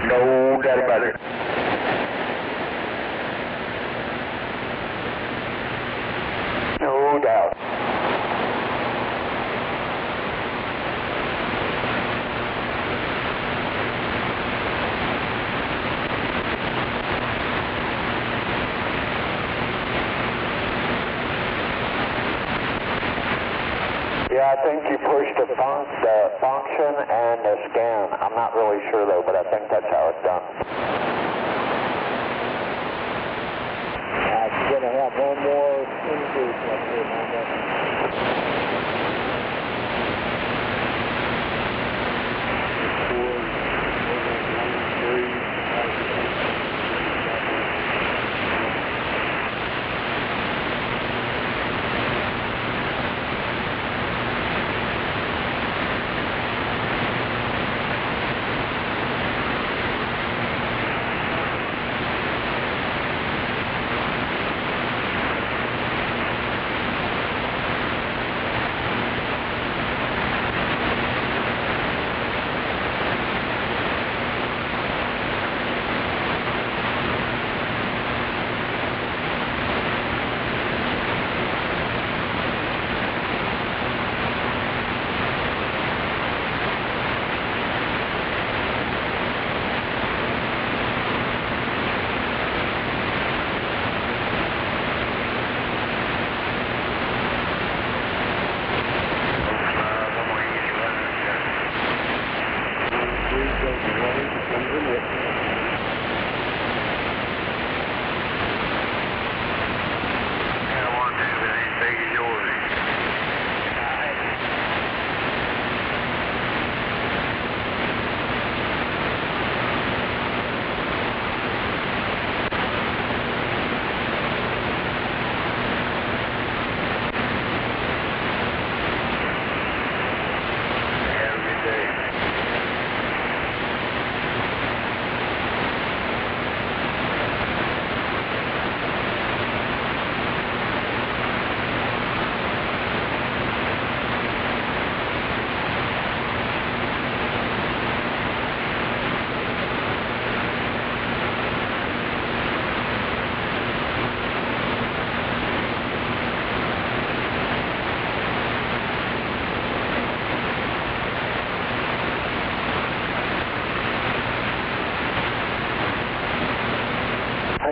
No doubt about it. No doubt. Yeah, I think you pushed the function and the scan. I'm not really sure though, but I think that's how it's done. You're going to have one more increase up here, Mondo.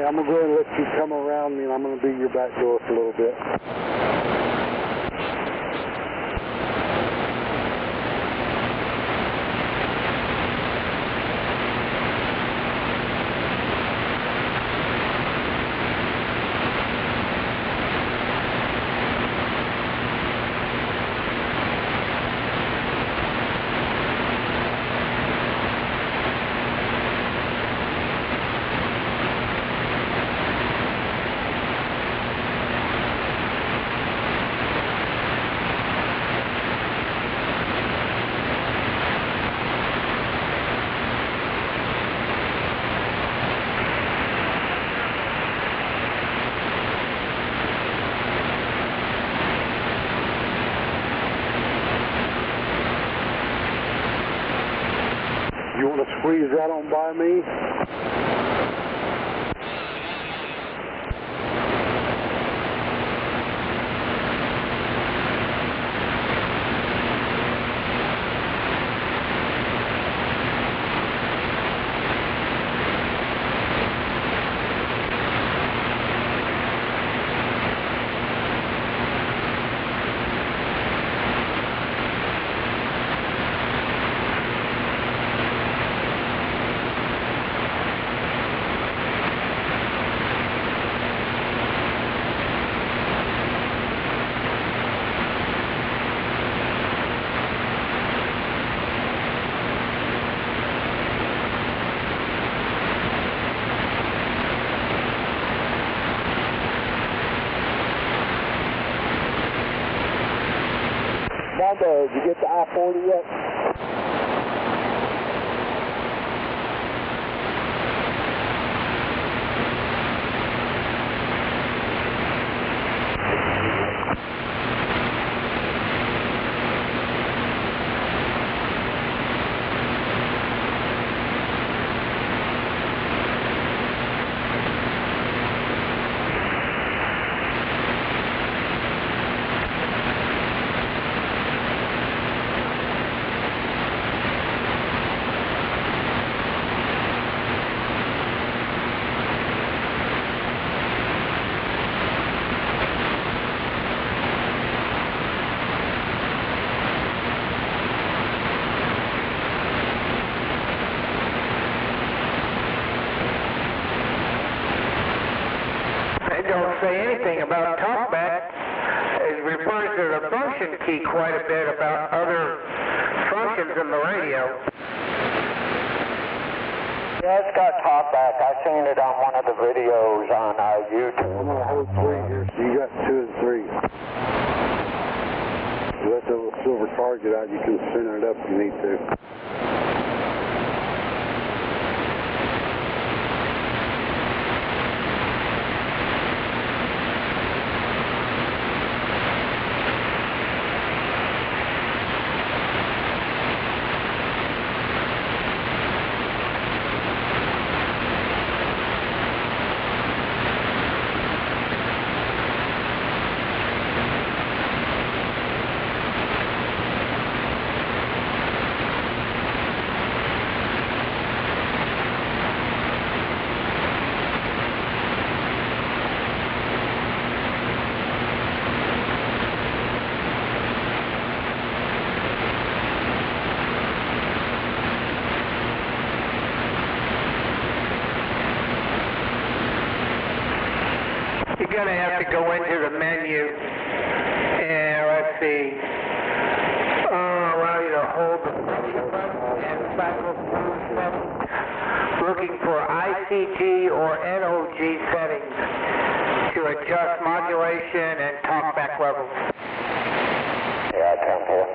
Hey, I'm going to go ahead and let you come around me, and I'm going to be your back door for a little bit. You want to squeeze right on by me? Mondo, did you get to I-40 yet? Don't say anything about talkback. It refers to the function key quite a bit about other functions in the radio. Yeah, it's got talkback. I've seen it on one of the videos on YouTube. I'm going to hold 3 here, so you got 2 and 3. You let the little silver card get out, you can spin it up if you need to. You're going to have to go into the menu, and let's see, allow you to hold the button and cycle through settings, looking for ICG or NOG settings to adjust modulation and talkback levels. Yeah, I come here.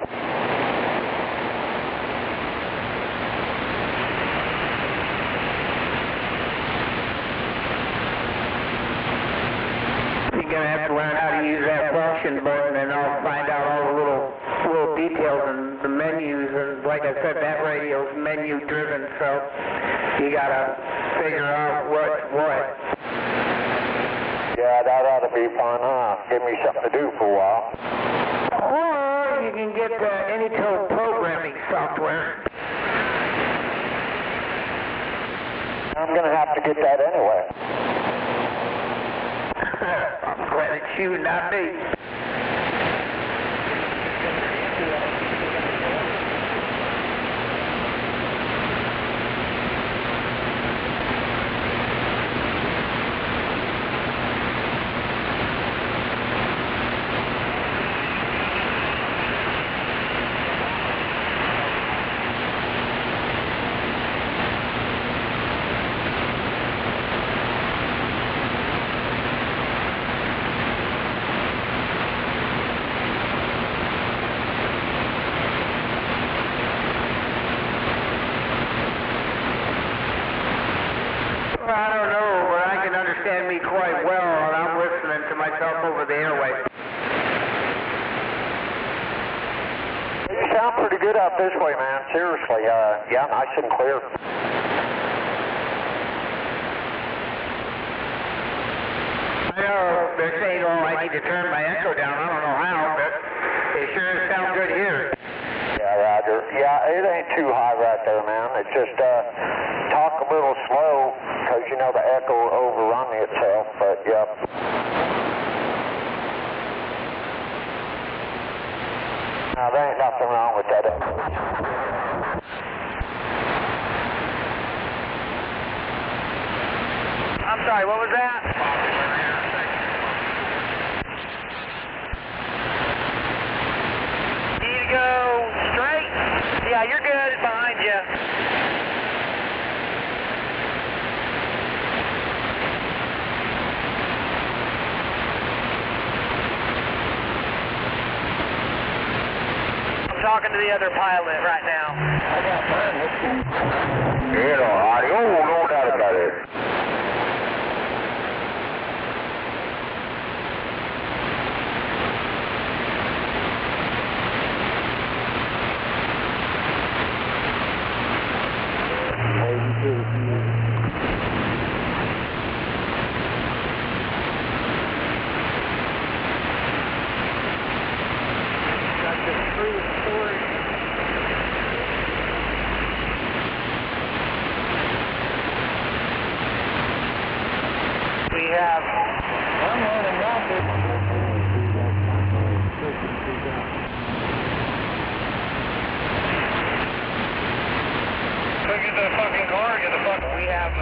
You're going to have to learn how to use that function button, and I'll find out all the little details and the menus. And like I said, that radio's menu driven, so you got to figure out what's what. Yeah, that ought to be fun, huh? Give me something to do for a while. Or you can get Anytone programming software. I'm going to have to get that anyway. I'm glad it's you, not me. I don't know, but I can understand me quite well, and I'm listening to myself over the airwaves. You sound pretty good out this way, man. Seriously, yeah, nice and clear. I know they're saying, oh, I need to turn my echo down. I don't know how, but it sure sounds good here. Yeah, Roger. Yeah, it ain't too high right there, man. It's just, talk a little slow, because, you know, the echo will overrun itself, but, yep. Now, there ain't nothing wrong with that echo. I'm sorry, what was that? You need to go straight? Yeah, you're good. It's behind you. I'm talking to the other pilot right now. Yeah, all right. Oh, no doubt about it. We have... So get that fucking car, get the fuck... We have,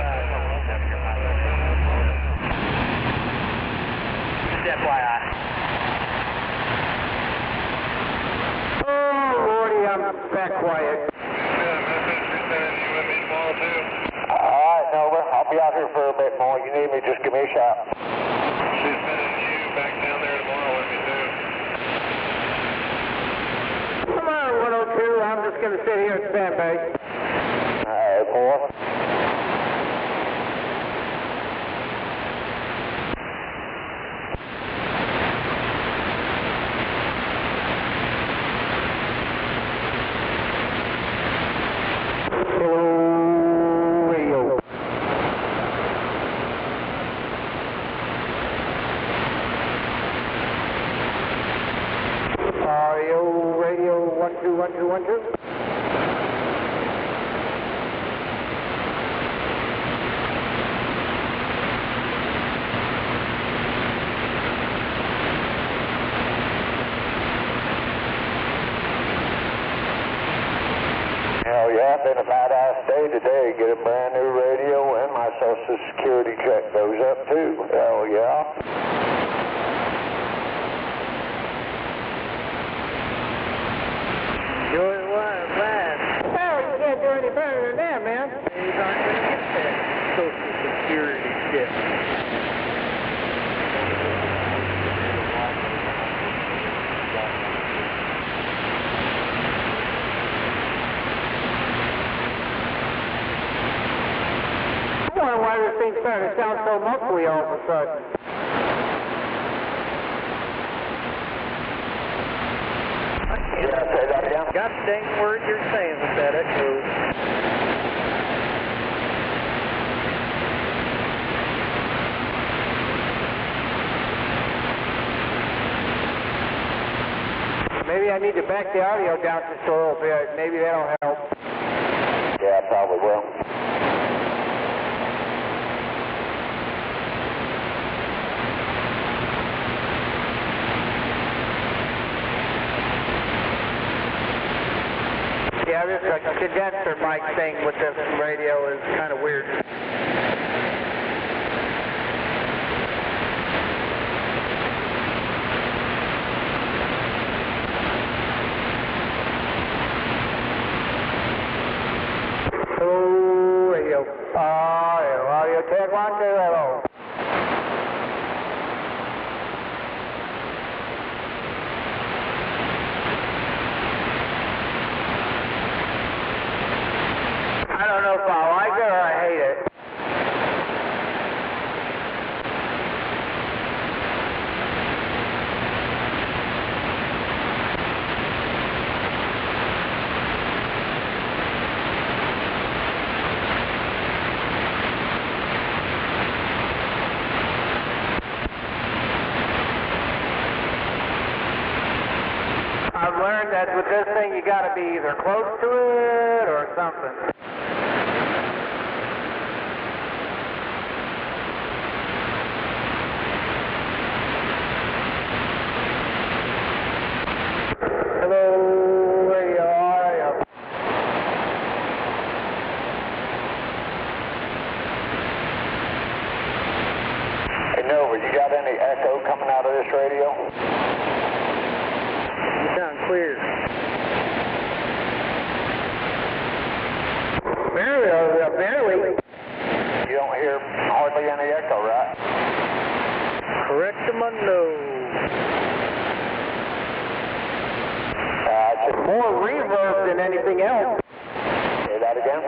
just FYI. Oh, Lordy, I'm back quiet. Alright, Nova, I'll be out here for a bit more. You need me, just give me a shout. She's sending you back down there tomorrow with me too. Come on, 102, I'm just going to sit here and stand by. Alright, boy. Radio 121212. Hell yeah, been a badass day today. Get a brand new radio and my social security check goes up too. Hell yeah. Enjoy the last. Oh, you can't do any better than that, man. He's not going to get that social security shit. I wonder why this thing started to sound so muffly all of a sudden. Yeah, say that again. God dang word you're saying with that echo. Maybe I need to back the audio down just a little bit. Maybe that'll help. Yeah, probably will. Yeah, this condenser mic thing with this radio is kind of weird. Hello, radio. Audio check 1, 2, hello. I don't know if I like it or I hate it. I've learned that with this thing you gotta be either close to it or something. Hello, radio, audio. Hey, Nova, you got any echo coming out of this radio? You sound clear. Barely. You don't hear hardly any echo, right? Correctamundo. It's more reverb than anything else. Say that again?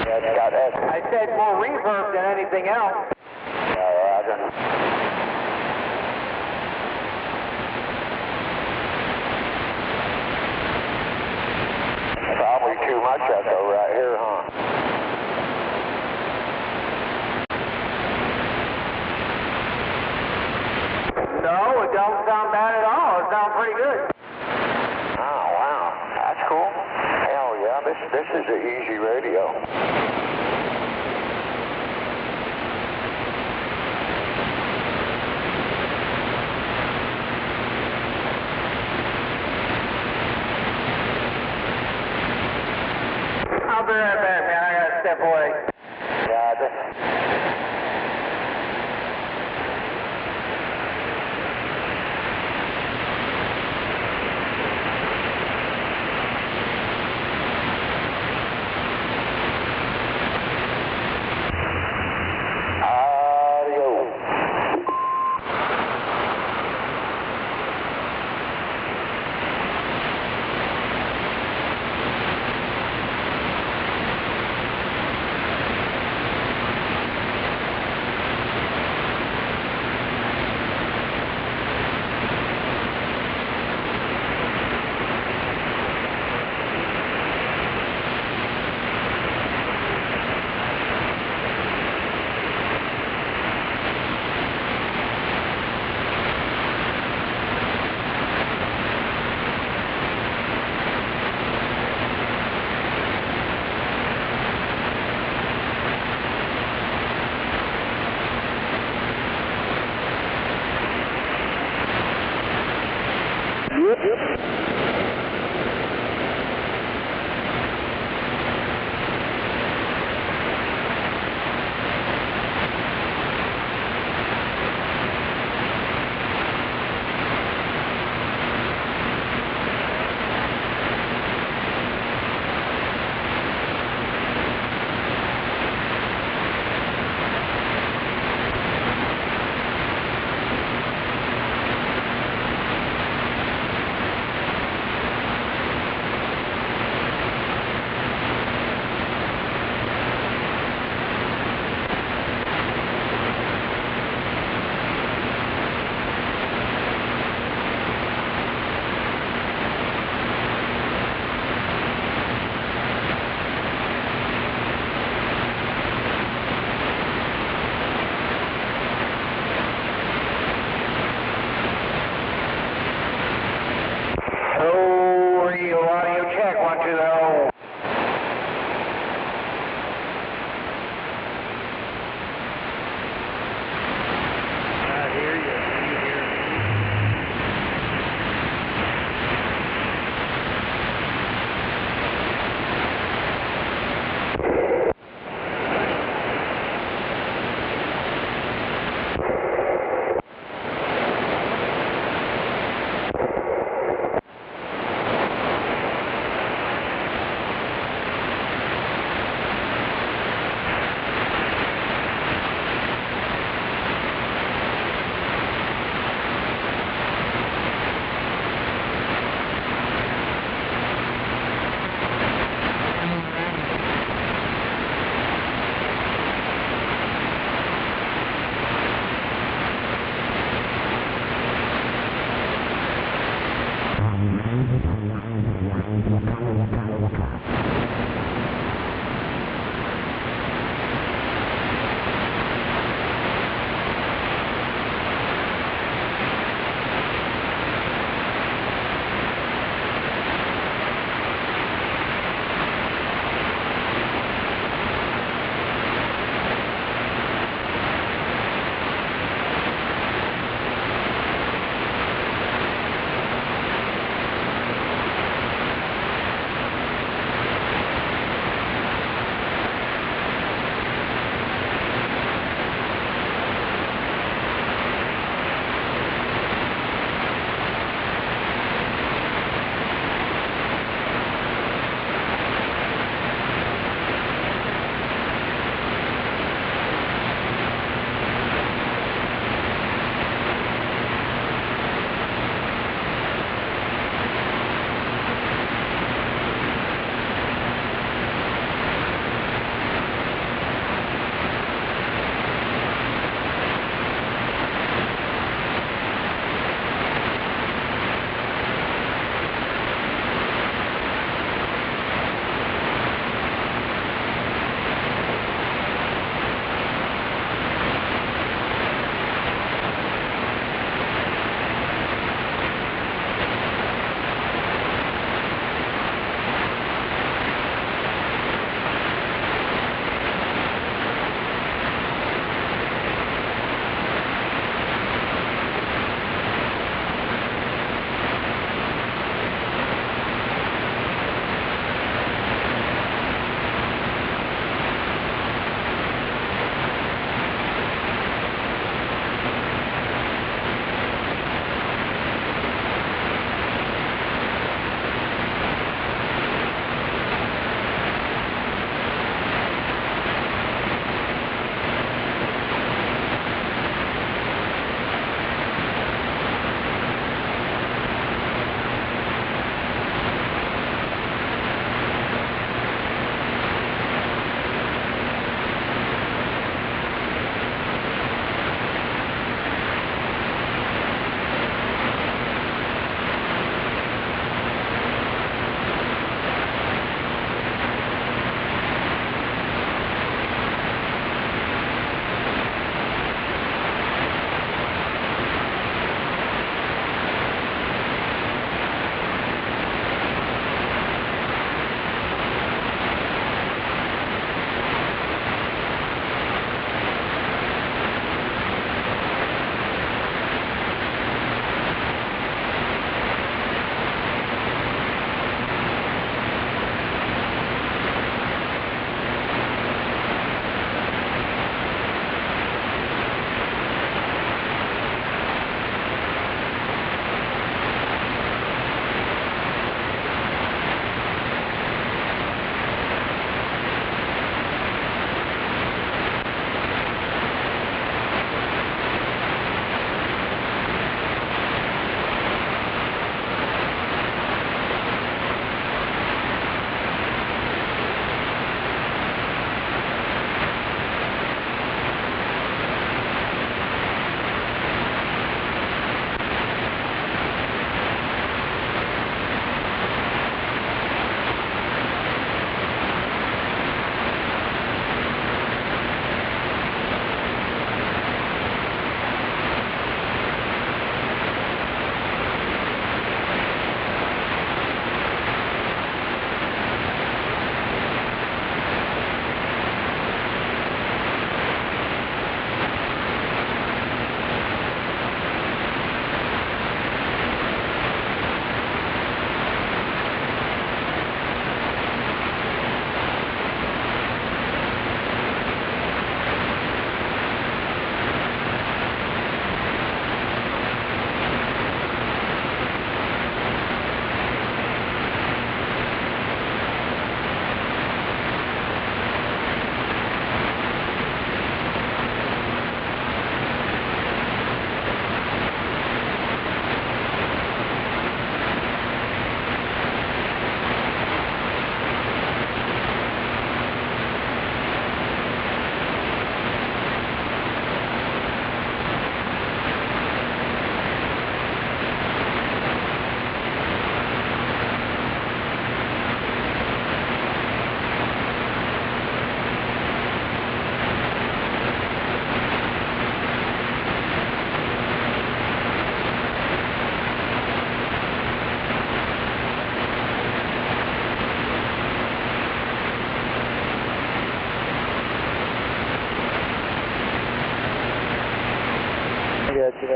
Yeah, it's got echo. I said more reverb than anything else. Roger. Probably too much echo right here, huh? No, it don't sound bad at all. It sounds pretty good. Oh, wow. That's cool. Hell yeah, this is an easy radio. I'll be right back, man. I gotta step away. Roger.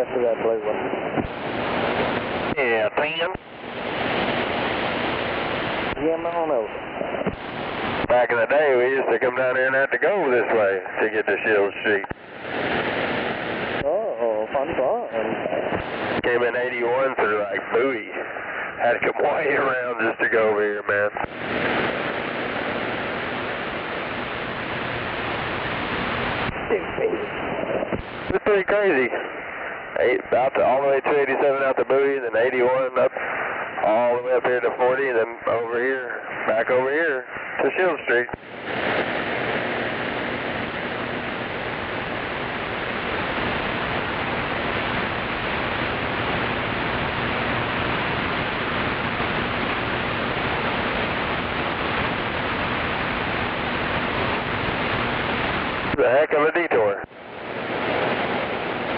rest of that blue one. Yeah, 10. Yeah, man, I don't know. Back in the day, we used to come down here and have to go this way to get to Shield Street. Oh, fun. Came in 81 through like Bowie. Had to come way around just to go over here, man. It's pretty crazy. All the way to 87 out to Bowie, then 81 up, all the way up here to 40, and then over here, back over here to Shield Street. It's a heck of a detour.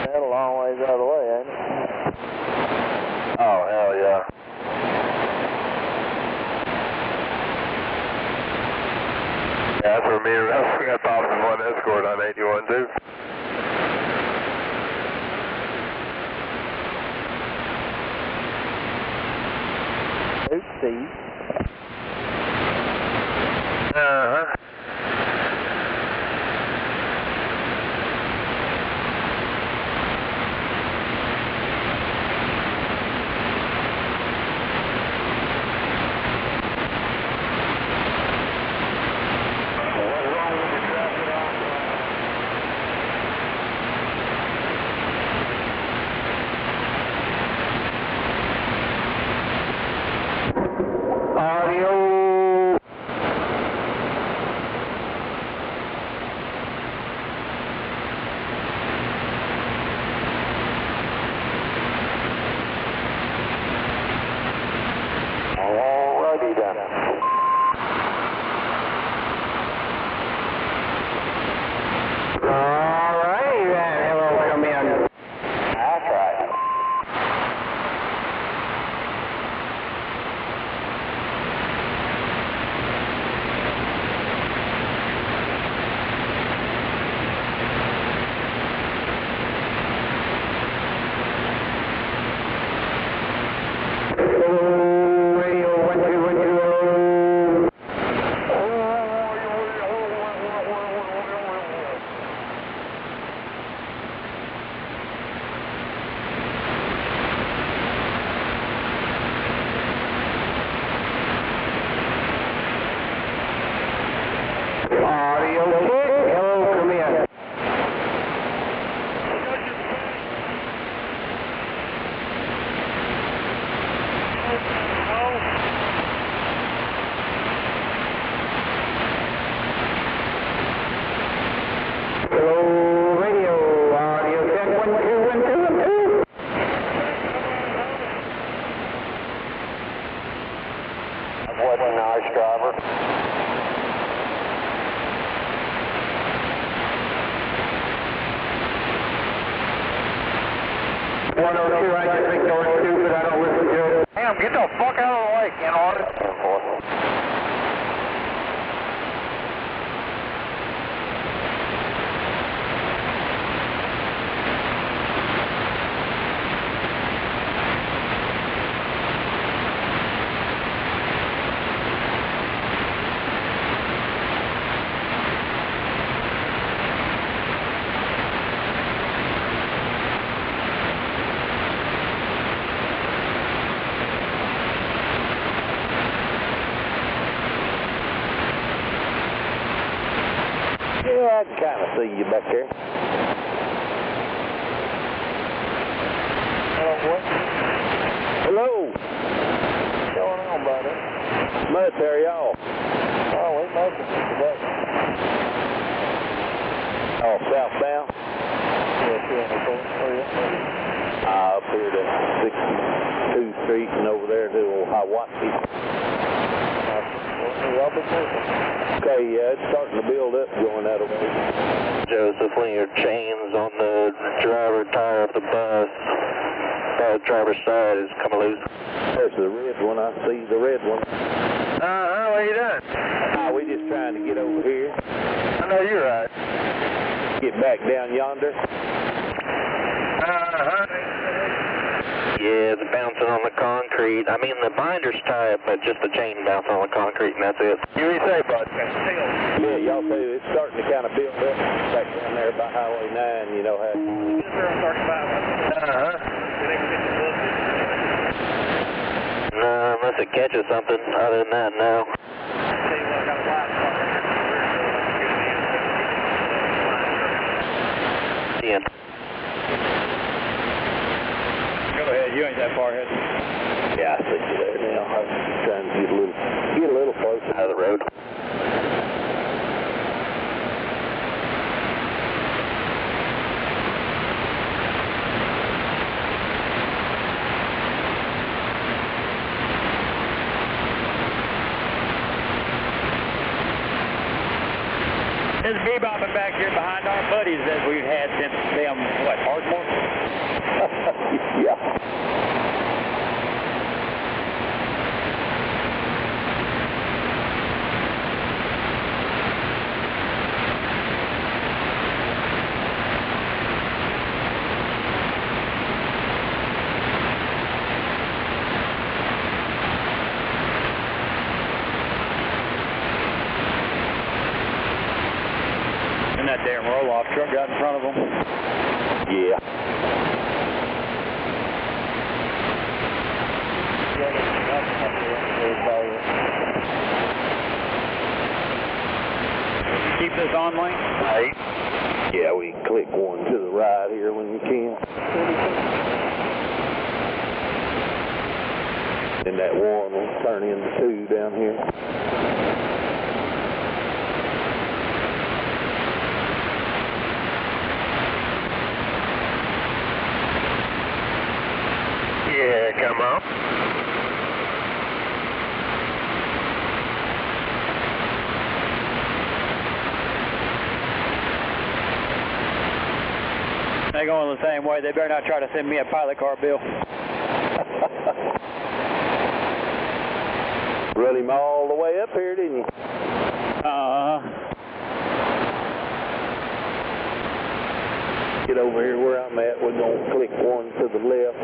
That's a long ways out of the way, ain't it? Oh, hell yeah. Yeah, that's where me and Russ got popped in one escort on 81 too. Oopsie. Uh-huh. Audio. Alrighty then. Alrighty then, hello, come in. That's right. Radio 12120. Audio check, hello, come in. Hello, radio, audio check, 12122. What a nice driver. I just think you're stupid, I don't listen to it. Damn, get the fuck out of the way, Ken Artis. Yeah, I can kind of see you back there. Hello. What's going on, buddy? Military, y'all. Oh, we making it today. Oh, southbound? Yeah, 204. Up here to 62th Street and over there to old Hiawassee. Y'all be careful. Okay, yeah, it's starting to build up going that way. Joseph, one of your chains on the driver tire of the bus, driver's side is coming loose. There's the red one. I see the red one. What are you doing? We just trying to get over here. I know you're right. Get back down yonder. Yeah, it's bouncing on the concrete. I mean, the binder's tight, but just the chain bouncing on the concrete, and that's it. You what you say, bud? Yeah, y'all say it's starting to kind of build up back down there by Highway 9, you know how... No, unless it catches something. Other than that, no. Yeah. Go ahead, you ain't that far ahead. Yeah, I see you there now. I'm trying to get a little closer. Out of the road. There's bebopping back here behind our buddies that we've had since them, what, Ardmore? Yeah. And that damn roll-off truck got in front of them. Yeah. Keep this on lane? Right. Yeah, we can click one to the right here when you can. And that one will turn into two down here. Yeah, come on. They going the same way. They better not try to send me a pilot car bill. Run him all the way up here, didn't you? Get over here where I'm at. We're going to click one to the left.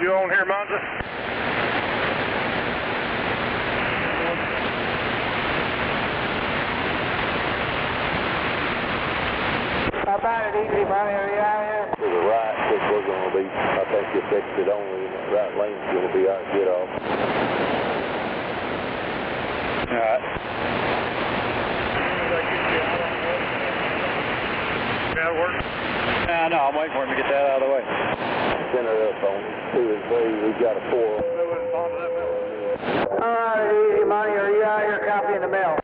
You on here, Monza? How about it, easy money? Are you out here? To the right, which we're going to be, I think it's exit only, and that right lane's going to be our get off. All right. That'll work. No, I'm waiting for him to get that out of the way. Center up on 2 and 3, we've got a 4. All right, easy money. Are you out here copying the mail?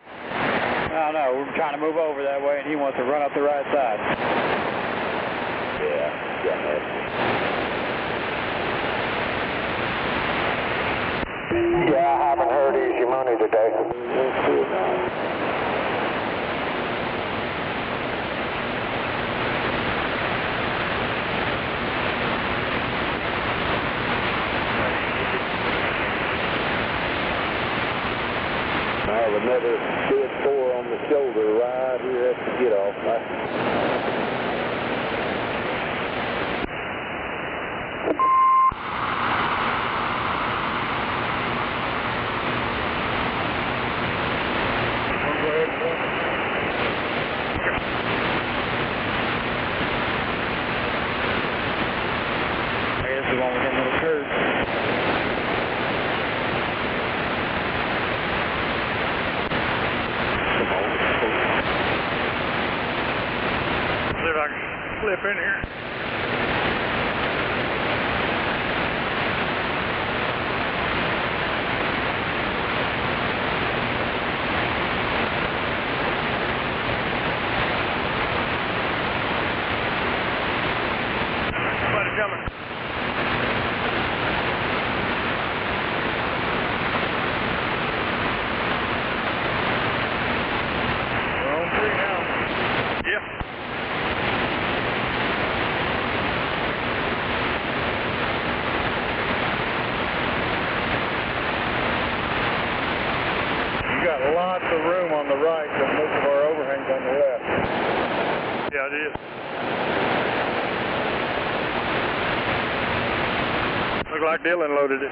I don't know. We're trying to move over that way, and he wants to run up the right side. Yeah, got that. Yeah, I haven't heard easy money today. I have another dead 4 on the shoulder right here at the get off. There's the one with that little curve. See if I can slip in here. Somebody coming. We're on 3 now. Yeah. You got lots of room on the right, but most of our overhang's on the left. Yeah, it is. Look like Dylan loaded it.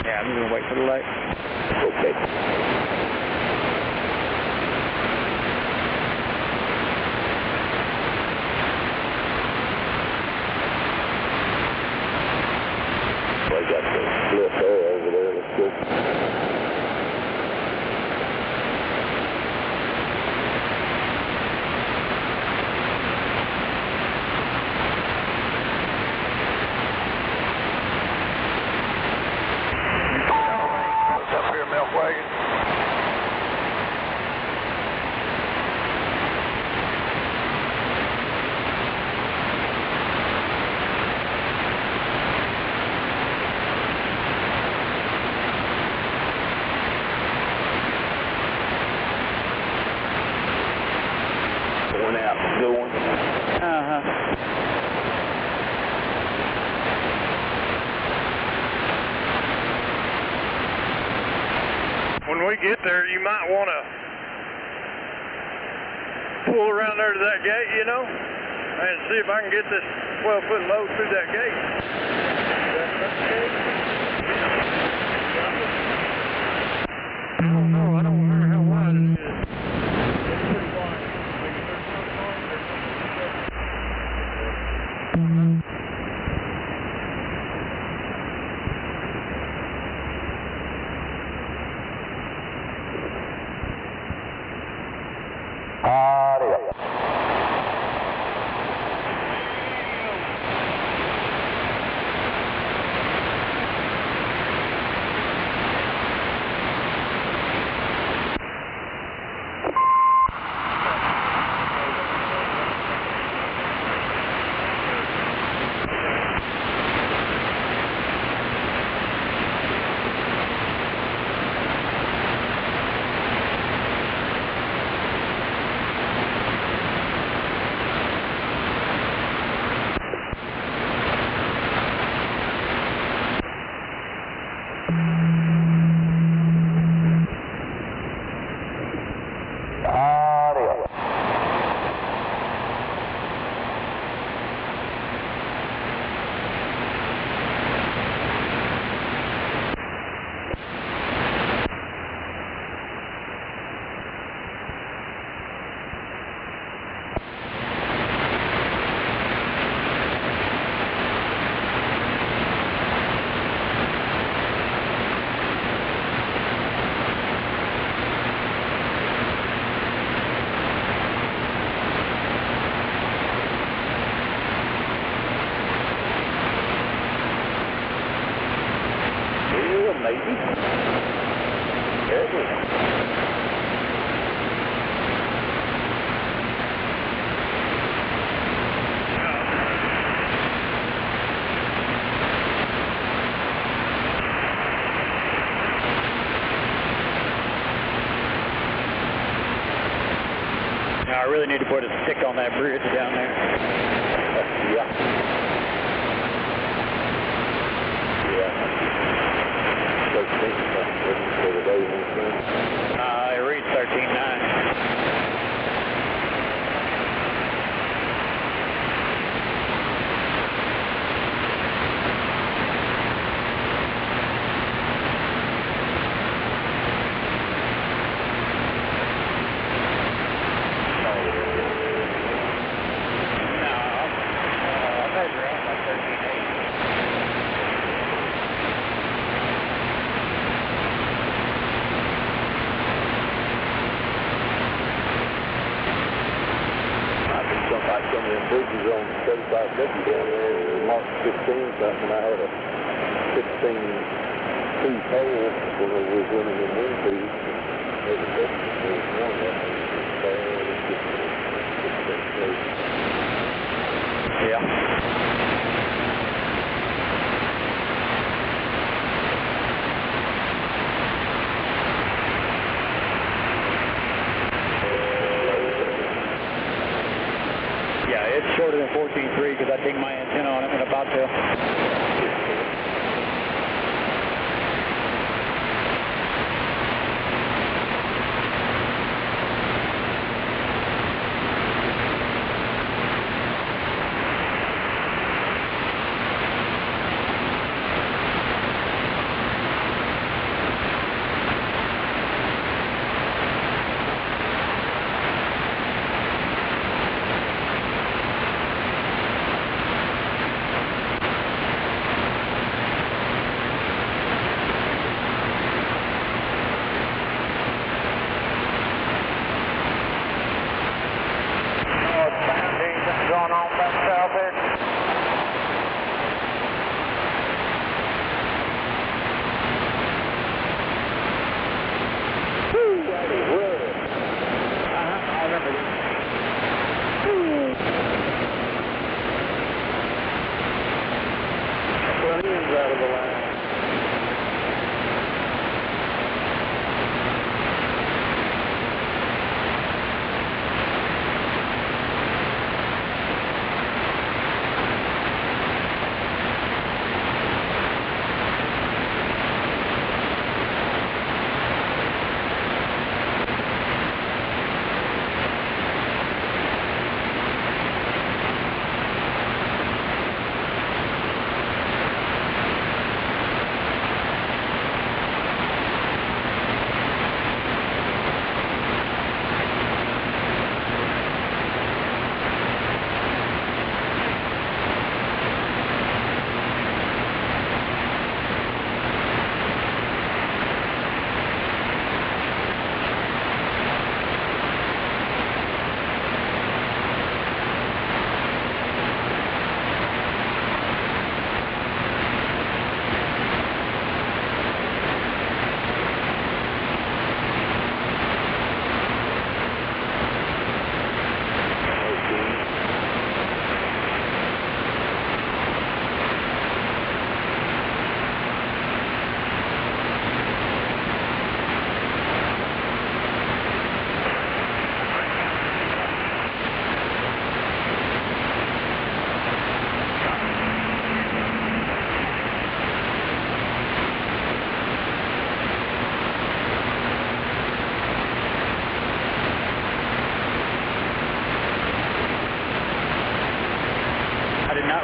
Yeah, I'm going to wait for the light. Okay. I got the split there over there. Let's go. What's up here, milk wagon? Going out, going. When we get there, you might want to pull around there to that gate, you know, and see if I can get this 12-foot load through that gate. I don't know. I don't remember how wide it is. It's pretty wide. Maybe 30 foot long or something. will, maybe. Maybe. I really need to put a stick on that bridge down there. Yeah. It reads 13.9. Bridges on 35W down there, March 15 something. I had a 16-2 pole when I was running in Winfield. There was one of them. Yeah. It's shorter than 14.3 because I think my antenna on it when about to. Going on back south there. I remember this. Front end's out of the line.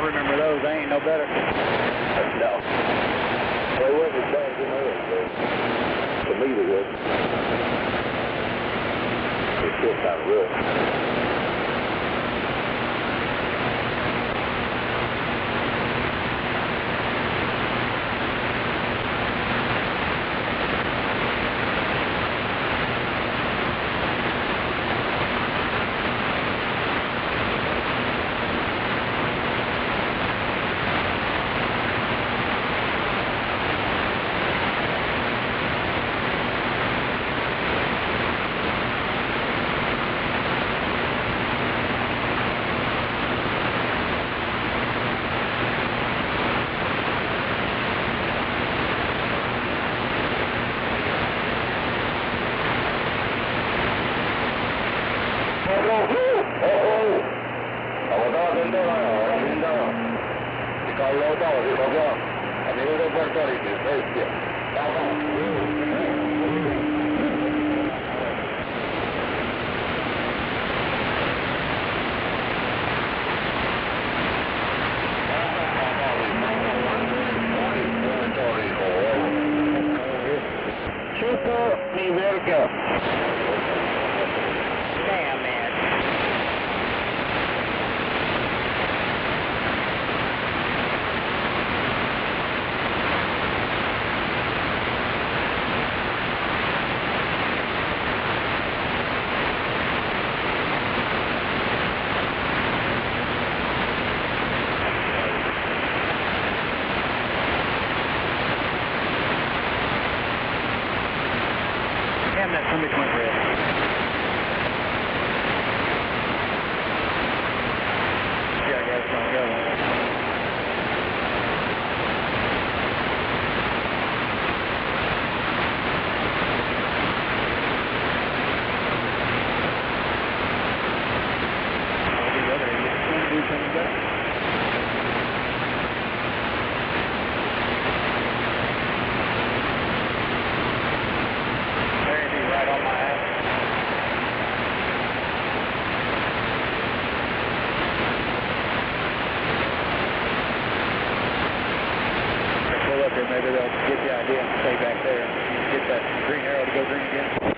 Remember those, they ain't no better. No. They wasn't as bad as them others, though. To me, they wasn't. It's still kind of rough. Maybe they'll get the idea and stay back there. Get that green arrow to go green again.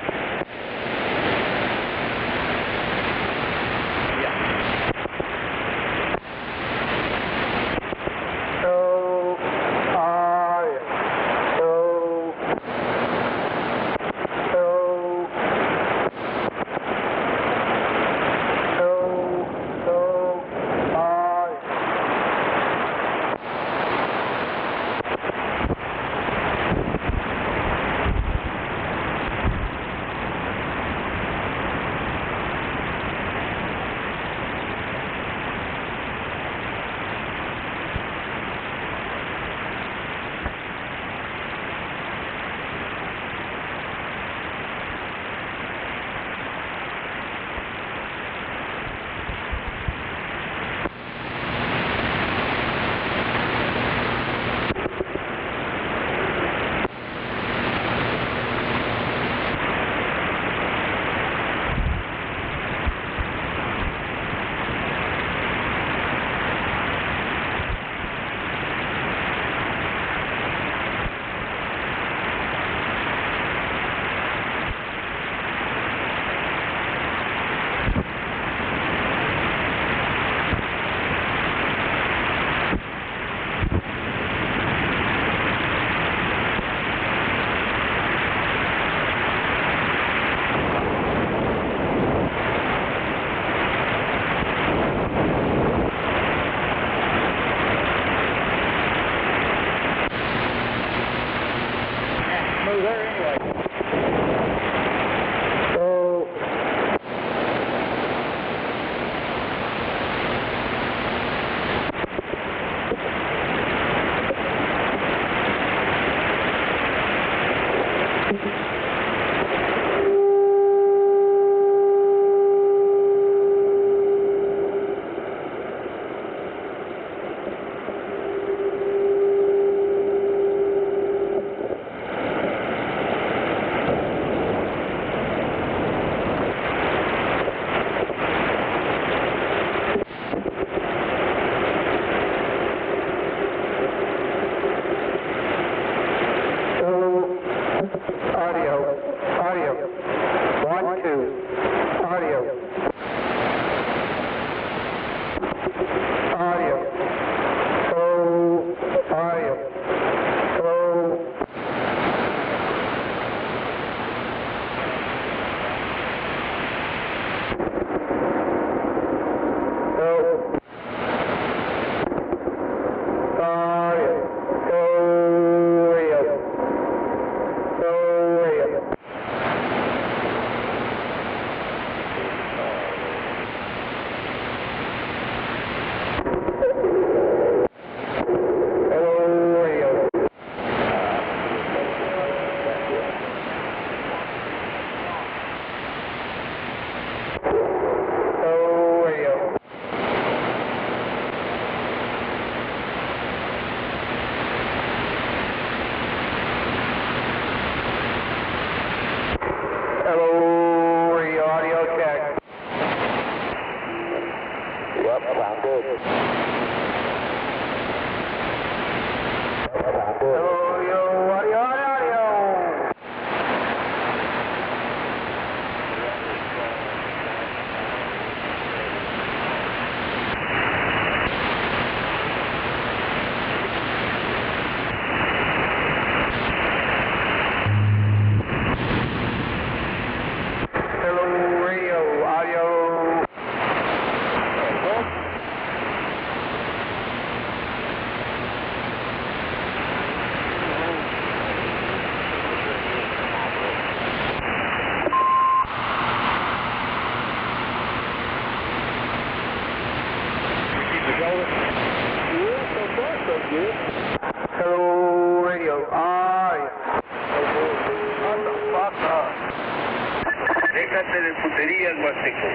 Hello, radio. What the fuck up? Déjate de puterías, Huasteco.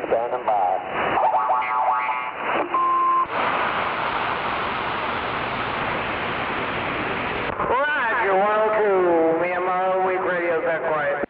Standing by. Roger, 102. Me and my old weak radio's that quiet.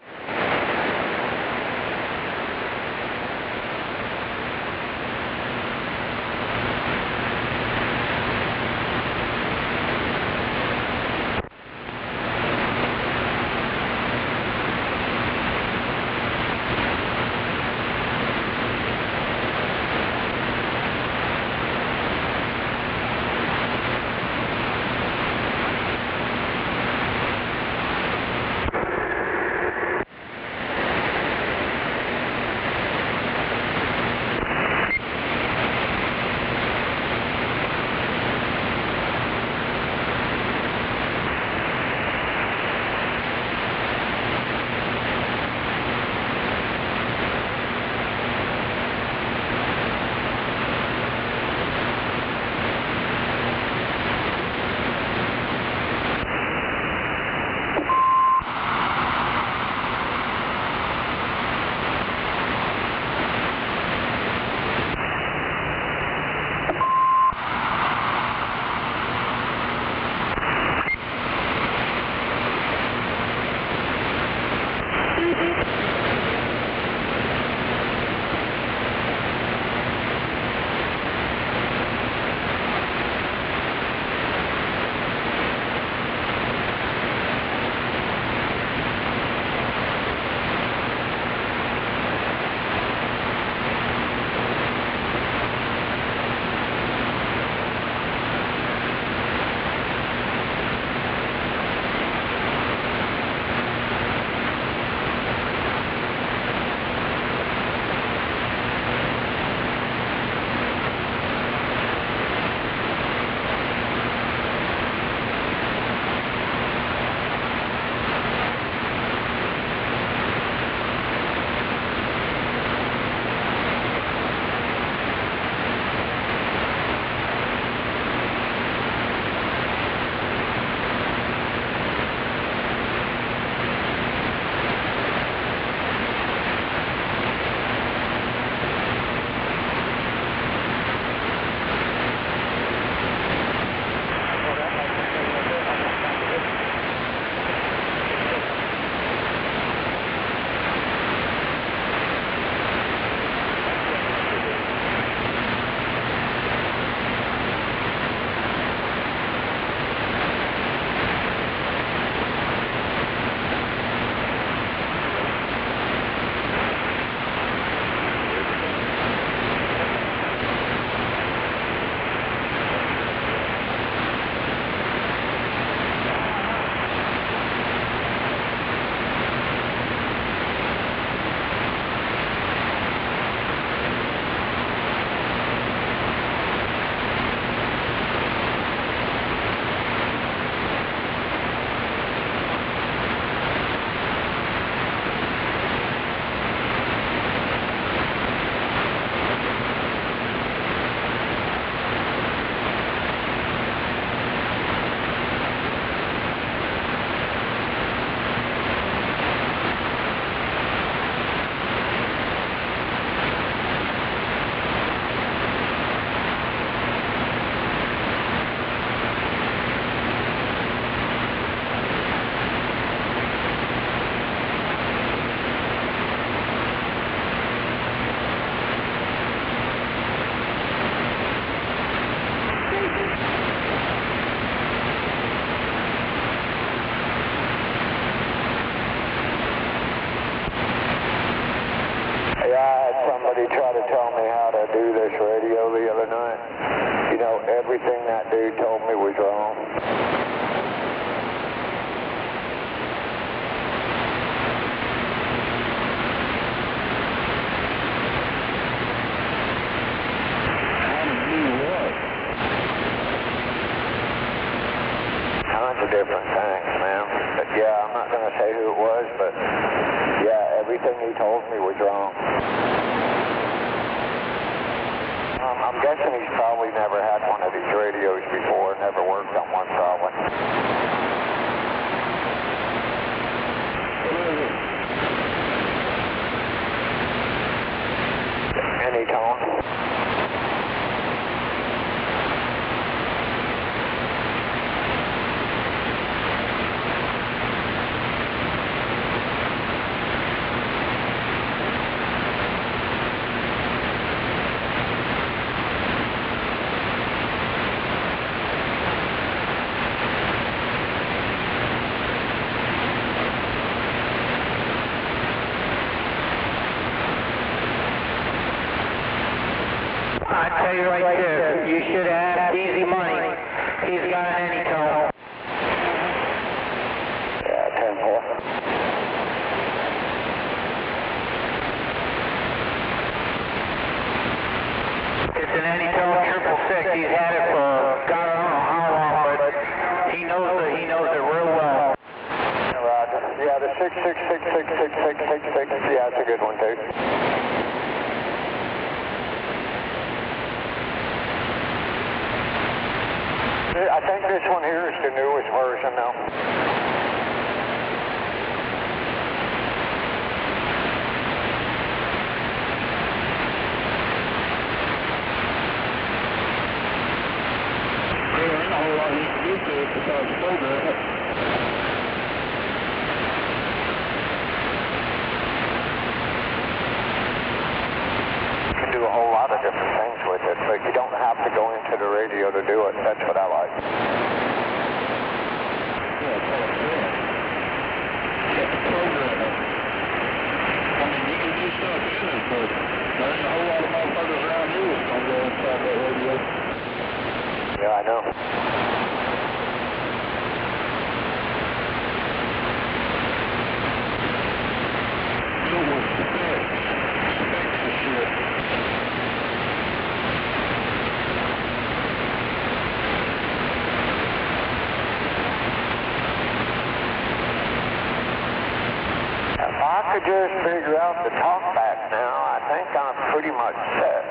everything that dude told me was wrong. Tons of different things, man. But yeah, I'm not going to say who it was, but yeah, everything he told me was wrong. I'm guessing he's probably never had one of these radios before, never worked on one probably. Any tone? I tell you right there, you should have asked Easy Money. He's got an anytone. Yeah, 10-4. It's an anytone 666. He's had it for God, I don't know how long, but he knows it real well. Roger. Yeah, the 6666666. Yeah, it's a good one too. I think this one here is the newest version now. There ain't a whole lot you can do to it besides program it. You can do a whole lot of different things with it, but you don't have to go into the radio to do it. That's what I like. Yeah, that's all I'm saying. You have to program it. I mean, you can do stuff in it, but there ain't a whole lot of motherfuckers around here that's going to go inside that radio. Yeah, I know. It was specs of shit. If I could just figure out the talkback now, I think I'm pretty much set.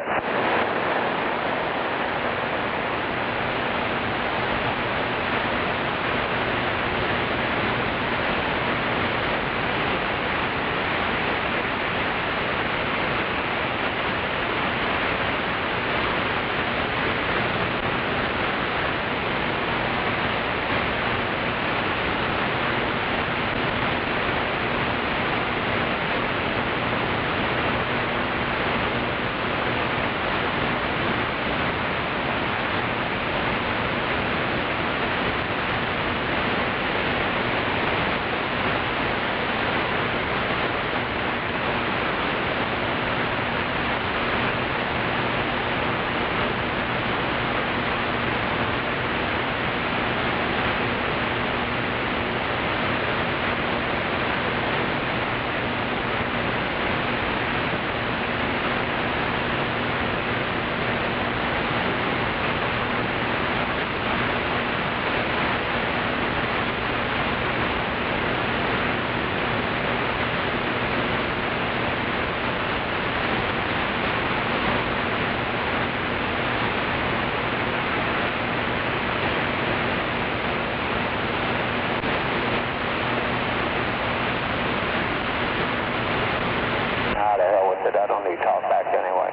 I don't need talkback anyway.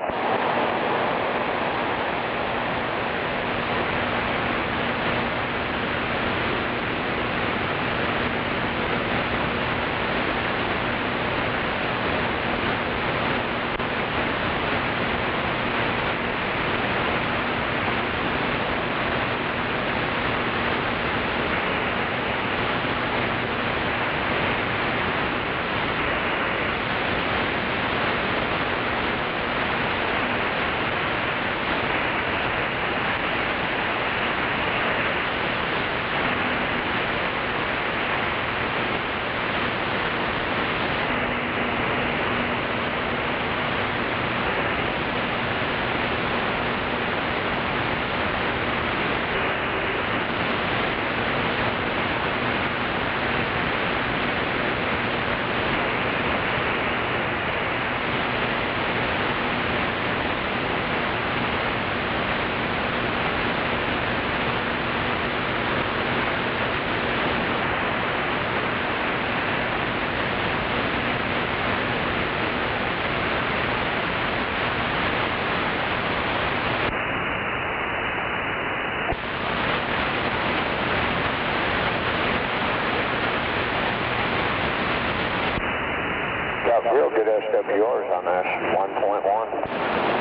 real good SWRs on this, 1.1.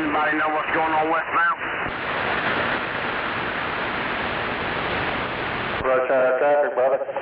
Anybody know what's going on westbound? Rush hour traffic, brother.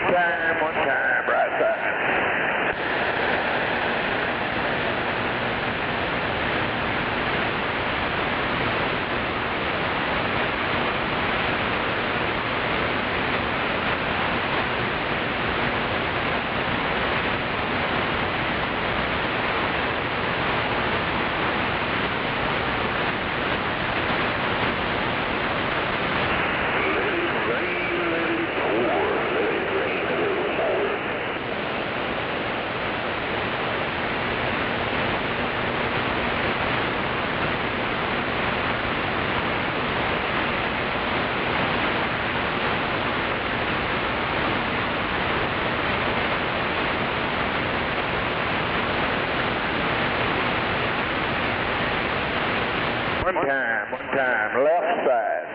One time, right side. One time, left side.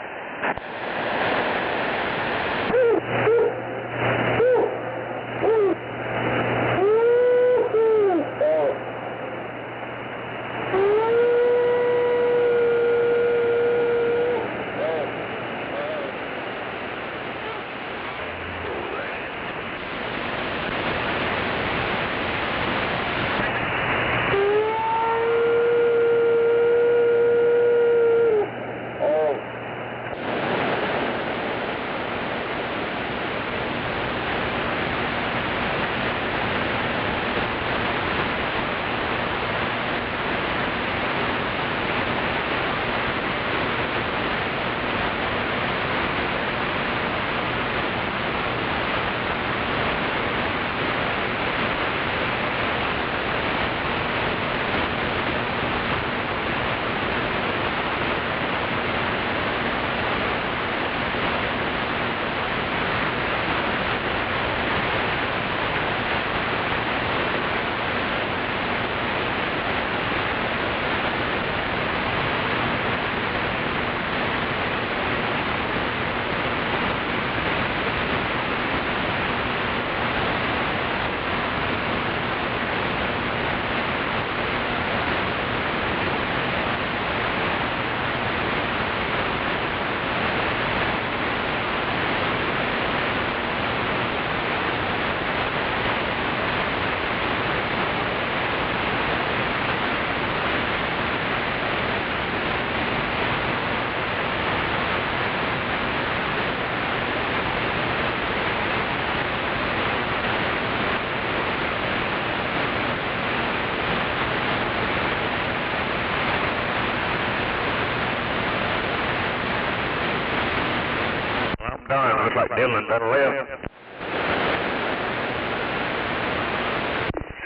Done. Looks like Dylan's done left.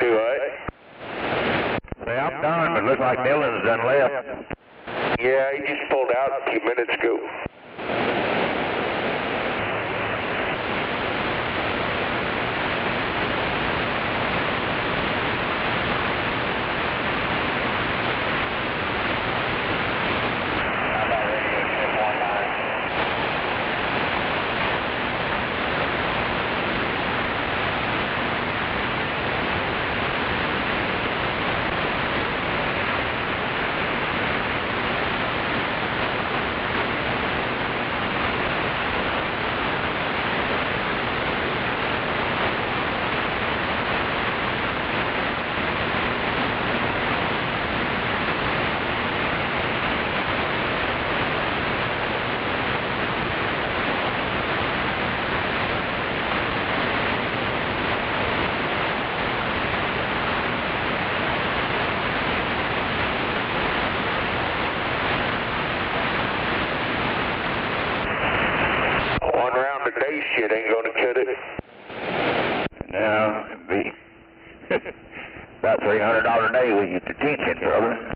Do what? Say, I'm done, but looks like Dylan's done left. Yeah, he just pulled out a few minutes ago. Today's shit ain't gonna cut it. No, it'd be about $300 a day with your detention, brother.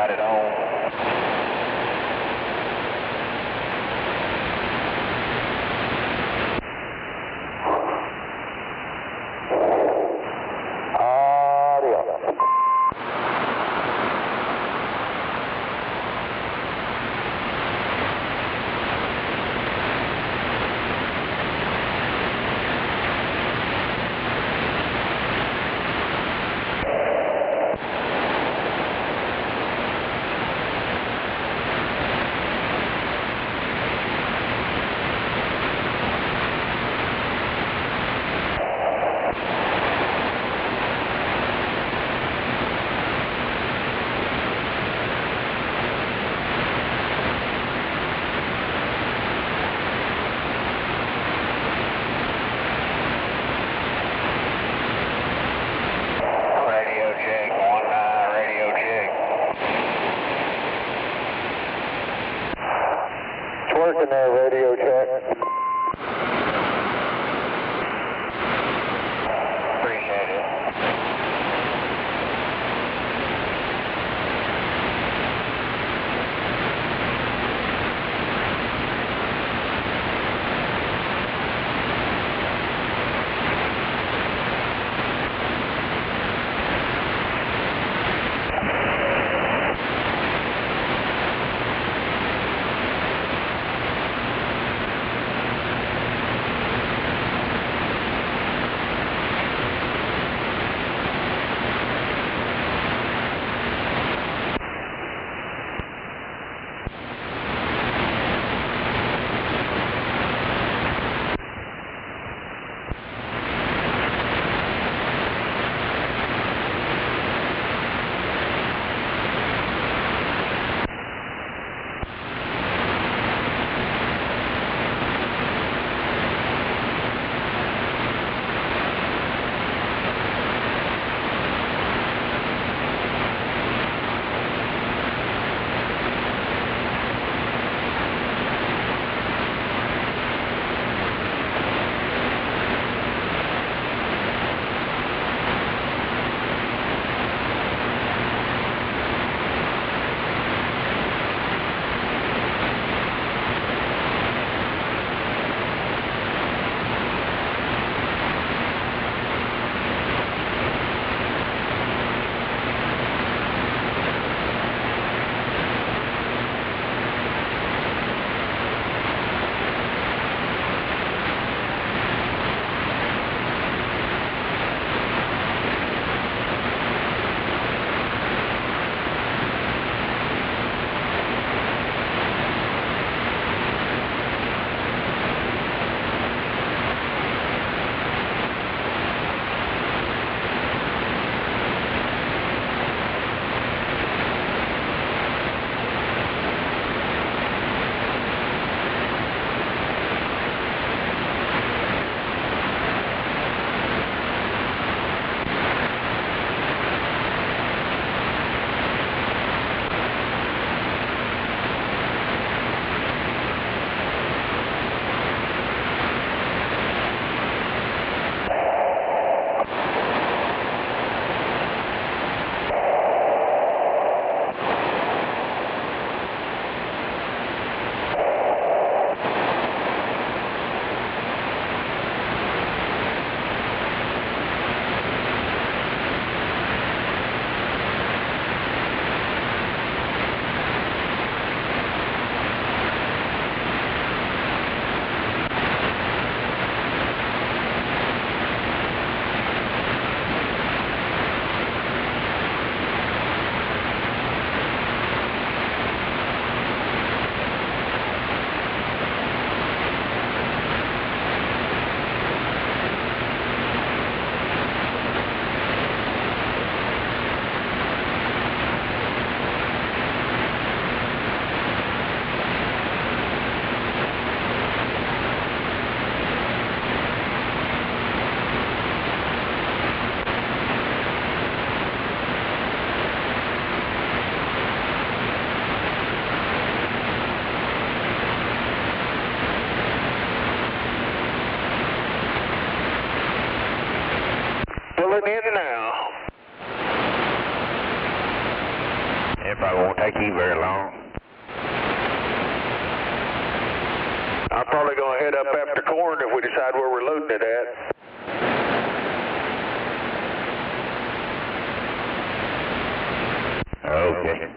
got it on. It probably won't take you very long. I'm probably going to head up after corn if we decide where we're loading it at. Okay.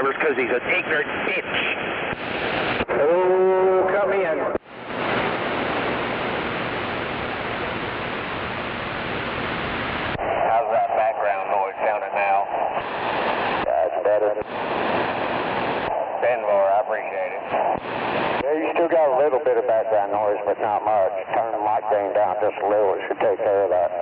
Because he's an ignorant bitch. Oh, come in. How's that background noise sounding now? That's better. Ben more, I appreciate it. Yeah, you still got a little bit of background noise, but not much. Turn the mic gain down just a little, it should take care of that.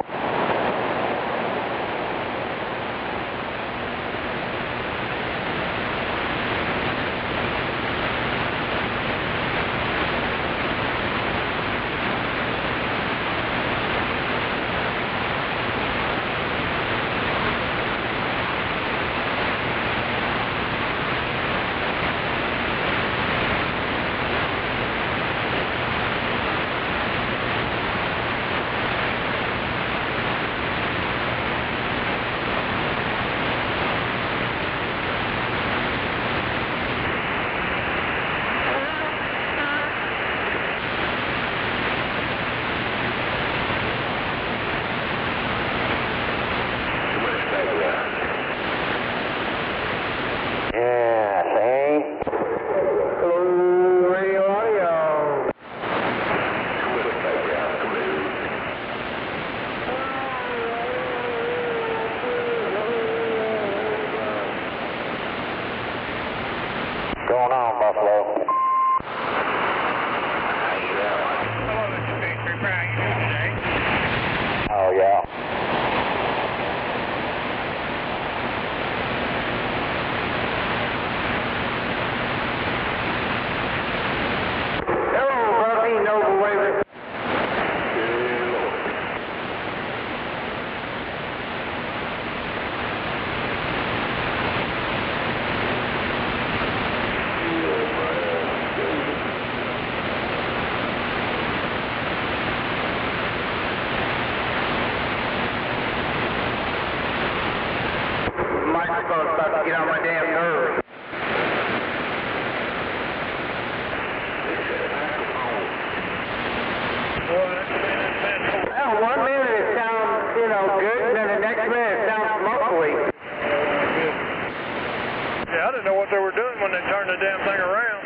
Yeah, I didn't know what they were doing when they turned the damn thing around.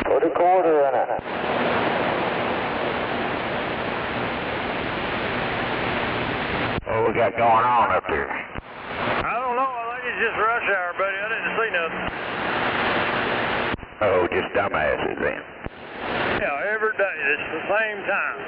Put a quarter in it. What we got going on up here? I don't know. I think it's just rush hour, buddy. I didn't see nothing. Oh, just dumbasses then. Yeah, every day. It's the same time.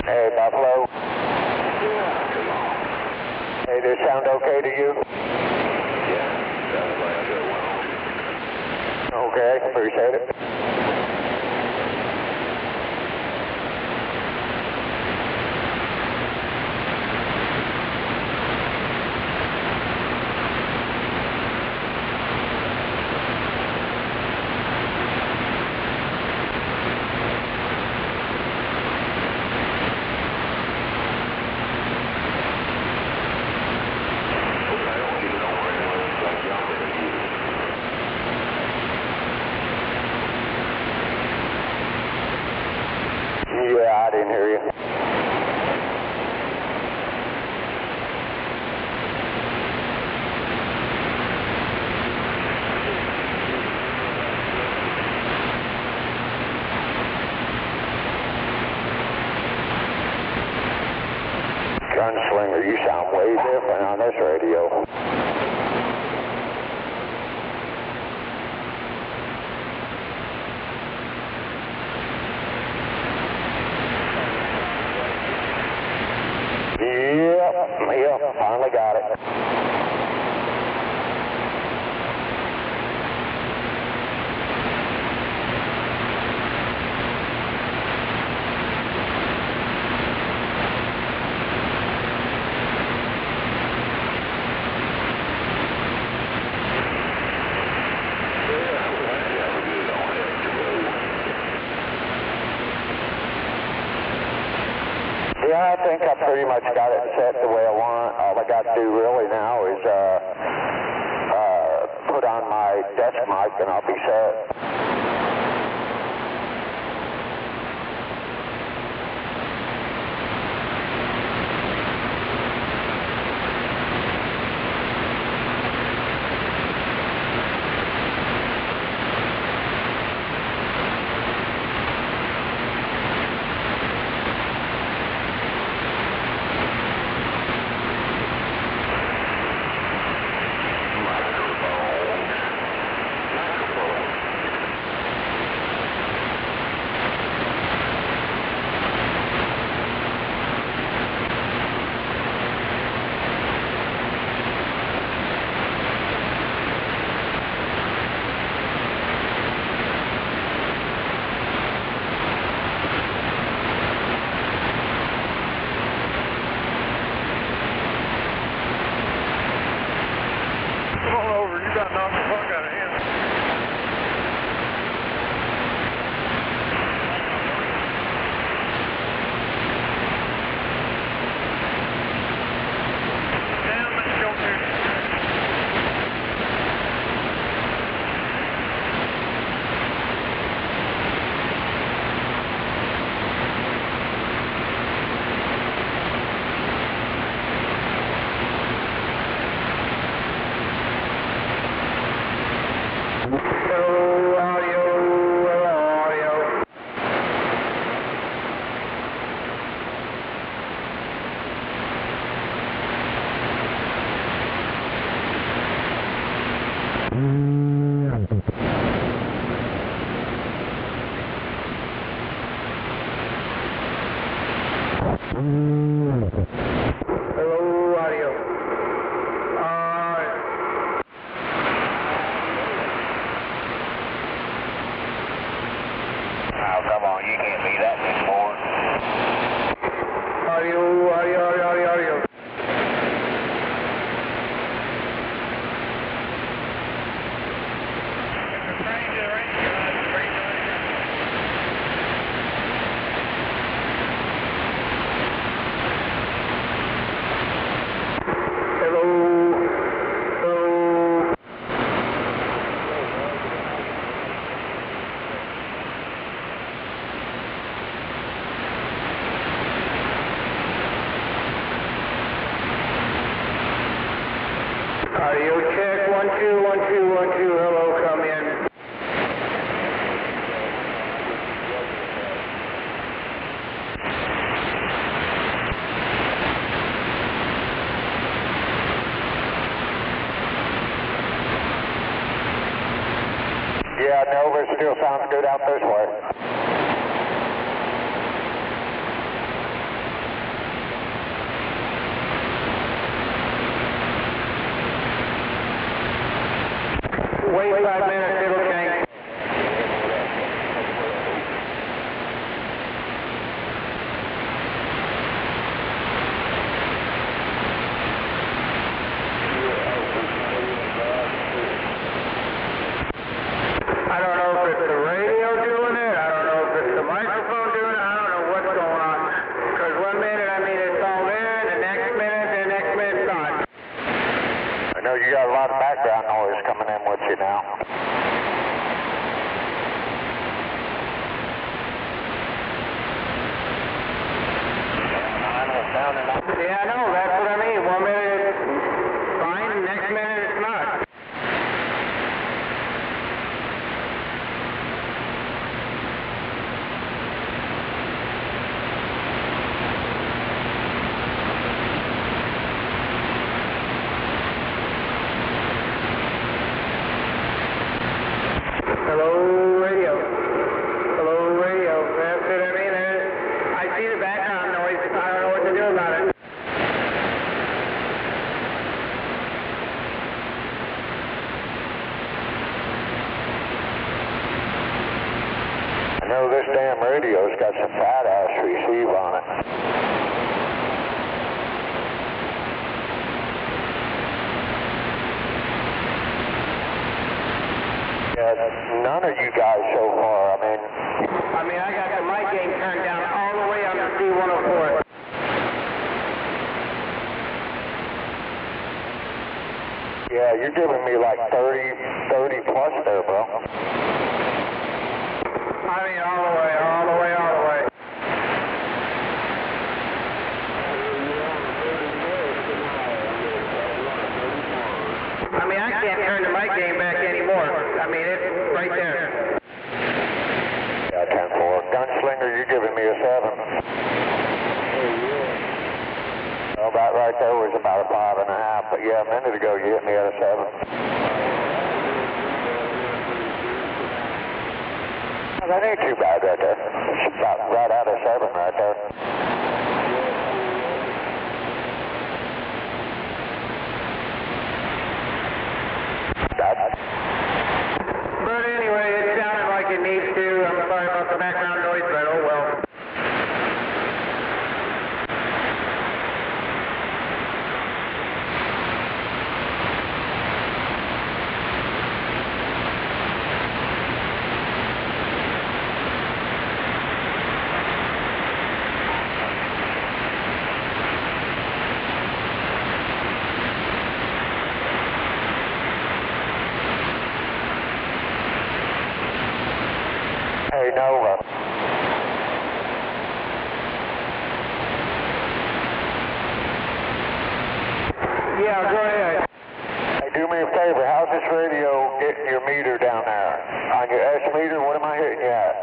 Hey, Buffalo. Hey, does it sound okay to you? Yeah, sounds like I got one on. Okay, appreciate it. Yeah, I didn't hear you. Gunslinger, you sound way different on this radio. Yep, finally got it. Yeah, I think I pretty much got it set the way I want. All I got to do really now is put on my desk mic and I'll be set. Hello, audio. Oh, come on, you can't be that anymore. Audio. Audio check, 1, 2, 1, 2, 1, 2, hello, come in. Yeah, no, it still sounds good out this way. Wait 5 minutes, it'll change. I don't know if it's the radio doing it, I don't know if it's the microphone doing it, I don't know what's going on. Because 1 minute, I mean, it's all there, the next minute it's not. I know you got a lot of background noise coming in with you now. Yeah, I know, that's what I mean. 1 minute it's fine, the next minute it's not. Hello, radio. That's it, I mean, I see the background noise, I don't know what to do about it. I know this damn radio's got some fat ass receive on it. Yeah, none of you guys so far, I mean, I got the mic gain turned down all the way on the C104. yeah, you're giving me like 30 plus there, bro. I mean, all the way. I mean, I can't turn the mic gain back anymore. I mean, it's right there. Yeah, 10-4. Gunslinger, you're giving me a 7. Well, that right there was about a 5.5, but yeah, a minute ago you hit me at a 7. Well, that ain't too bad right there. It's about right out of 7 right there. But anyway, it sounded like it needs to. I'm sorry about the background noise, but oh well. Hey, Nova. Yeah, go ahead. Hey, do me a favor. How's this radio getting your meter down there? On your S meter, what am I hitting you at?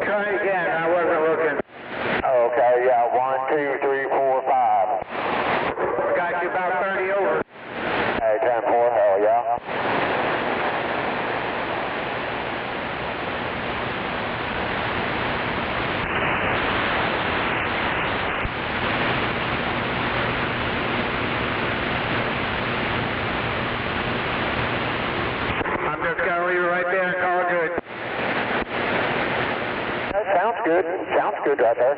Try again. I wasn't looking. Okay, yeah. 1, 2, 3, 4, 5. sounds good right there.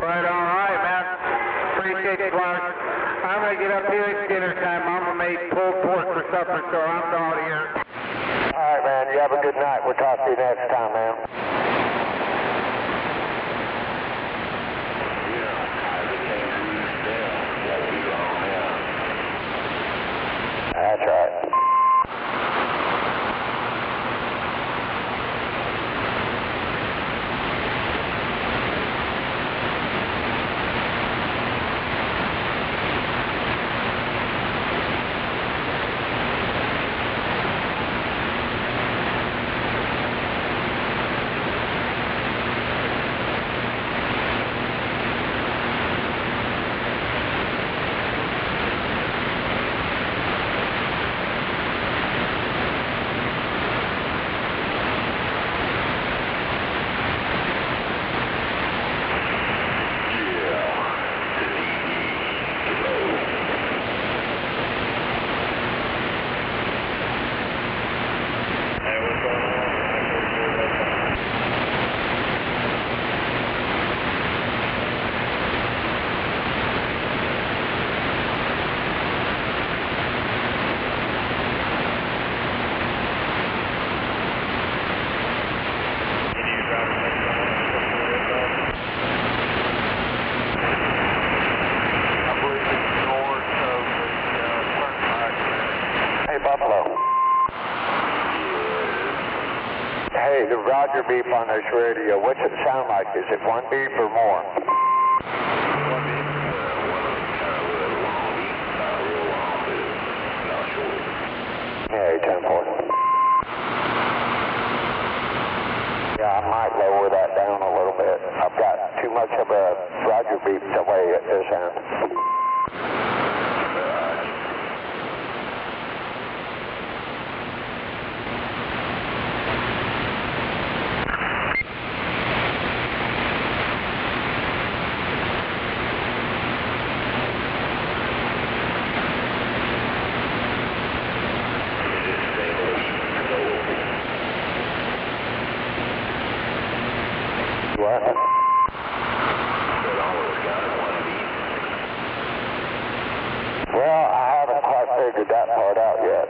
Right on, right, man. Appreciate it, Clark. I'm going to get up here at dinner time. I'm going to make pulled pork for supper, so I'm out of here. All right, man. You have a good night. We'll talk to you next time, man. That's right. Hey, the Roger beep on this radio, what's it sound like? Is it one beep or more? One beep. One long beep, real long, but not short. Hey, 10-4. Yeah, I might lower that down a little bit. I've got too much of a Roger beep delay at this end. What? Well, I haven't quite figured that part out yet.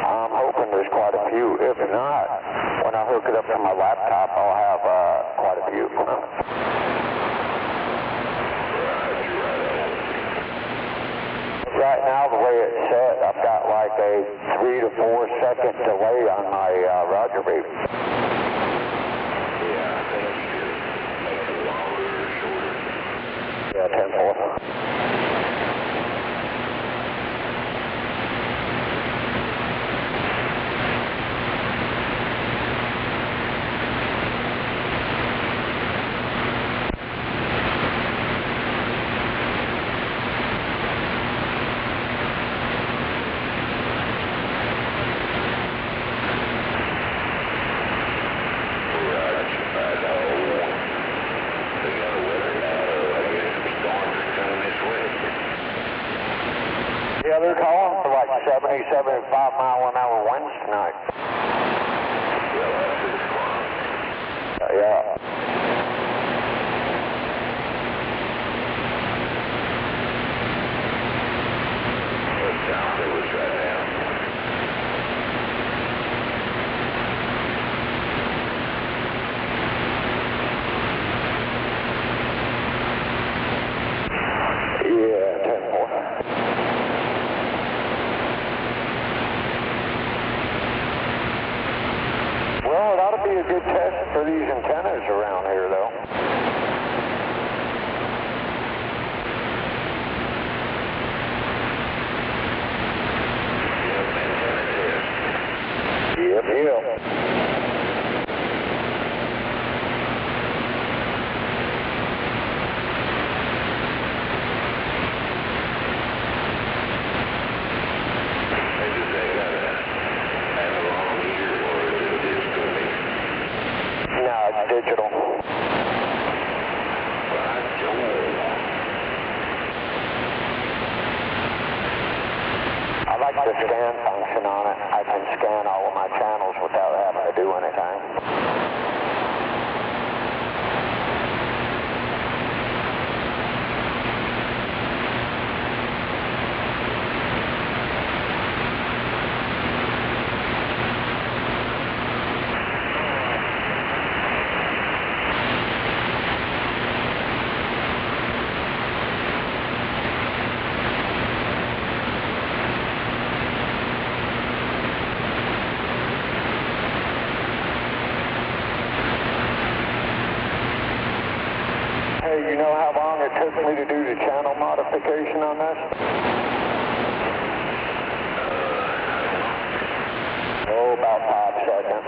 I'm hoping there's quite a few. If not, when I hook it up to my laptop, I'll have quite a few. Right now, the way it's set, I've got like a 3 to 4 second delay on my Roger beep. Yeah, 10-4. Yeah, they're calling for like 70, 75-mile-an-hour winds tonight. Yeah. Yeah, 10-4. Well, it ought to be a good test for these antennas around here, though. Yep, yep. Digital. I like the scan function. can scan all of my channels without having to do anything. You know how long it took me to do the channel modification on this? Oh, about 5 seconds.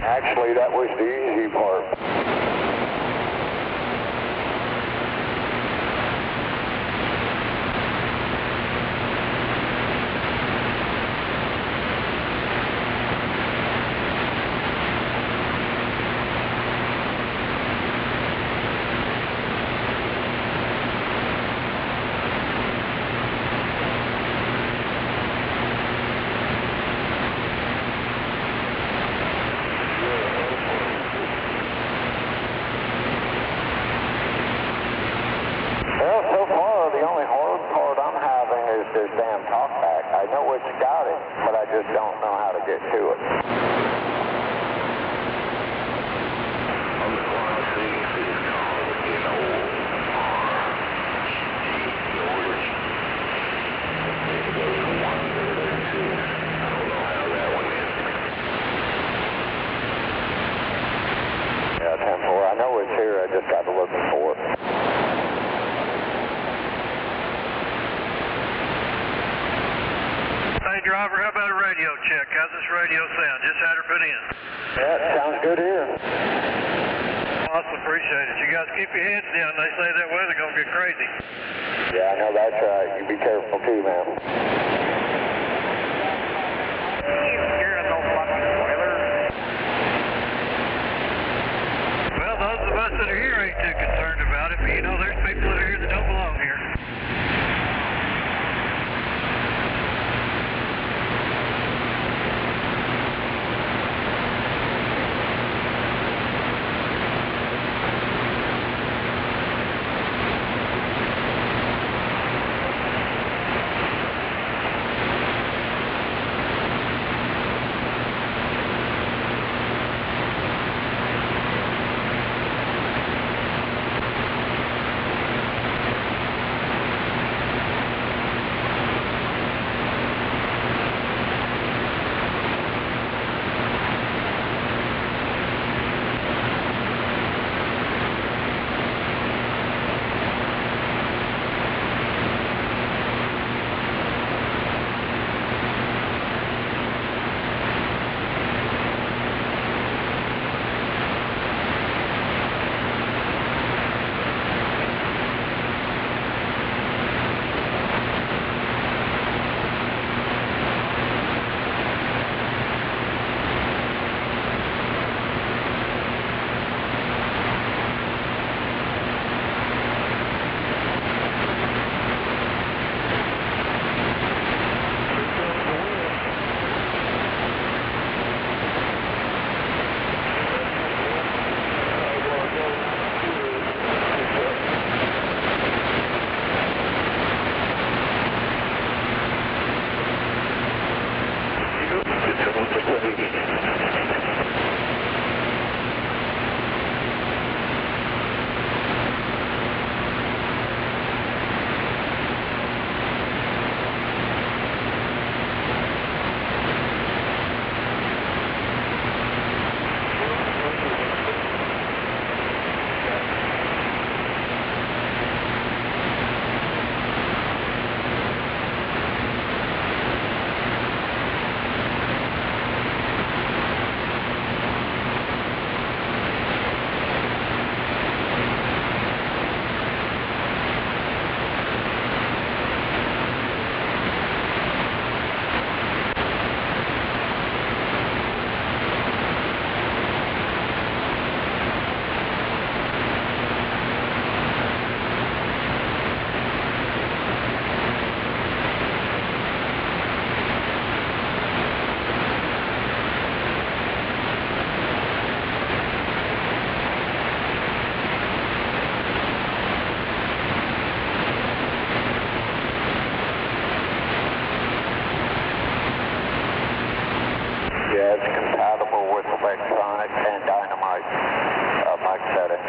Actually, that was the easy part. Well, so far, the only hard part I'm having is this damn talkback. I know it's got it, but I just don't know how to get to it. Yeah, 10-4. I know it's here. I just got to look for it. Hey, driver, how about a radio check? How's this radio sound? Just had her put in. Yeah, it sounds good here. Awesome, appreciate it. You guys keep your heads down. They say that weather's going to get crazy. Yeah, I know that's right. You be careful too, man. Well, those of us that are here ain't too concerned about it, but you know, there's people that are here that don't belong here. it's compatible with electronic and dynamite mic setting.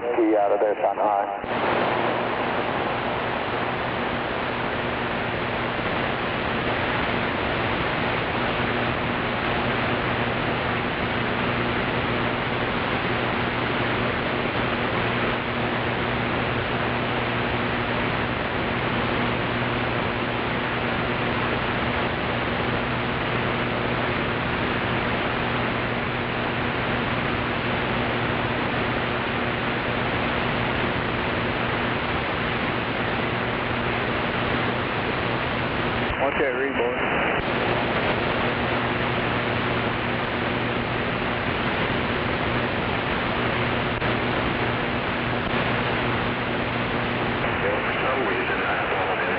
red key out of this on high. Watch that read, boy. For some reason, I thought it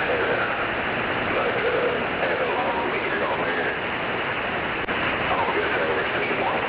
had a long meter on there. I don't guess I ever seen one.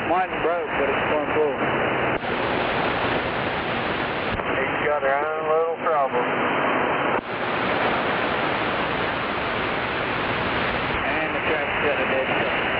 Mine broke, but it's going full. He's got their own little problem. And the truck's got a dead stop.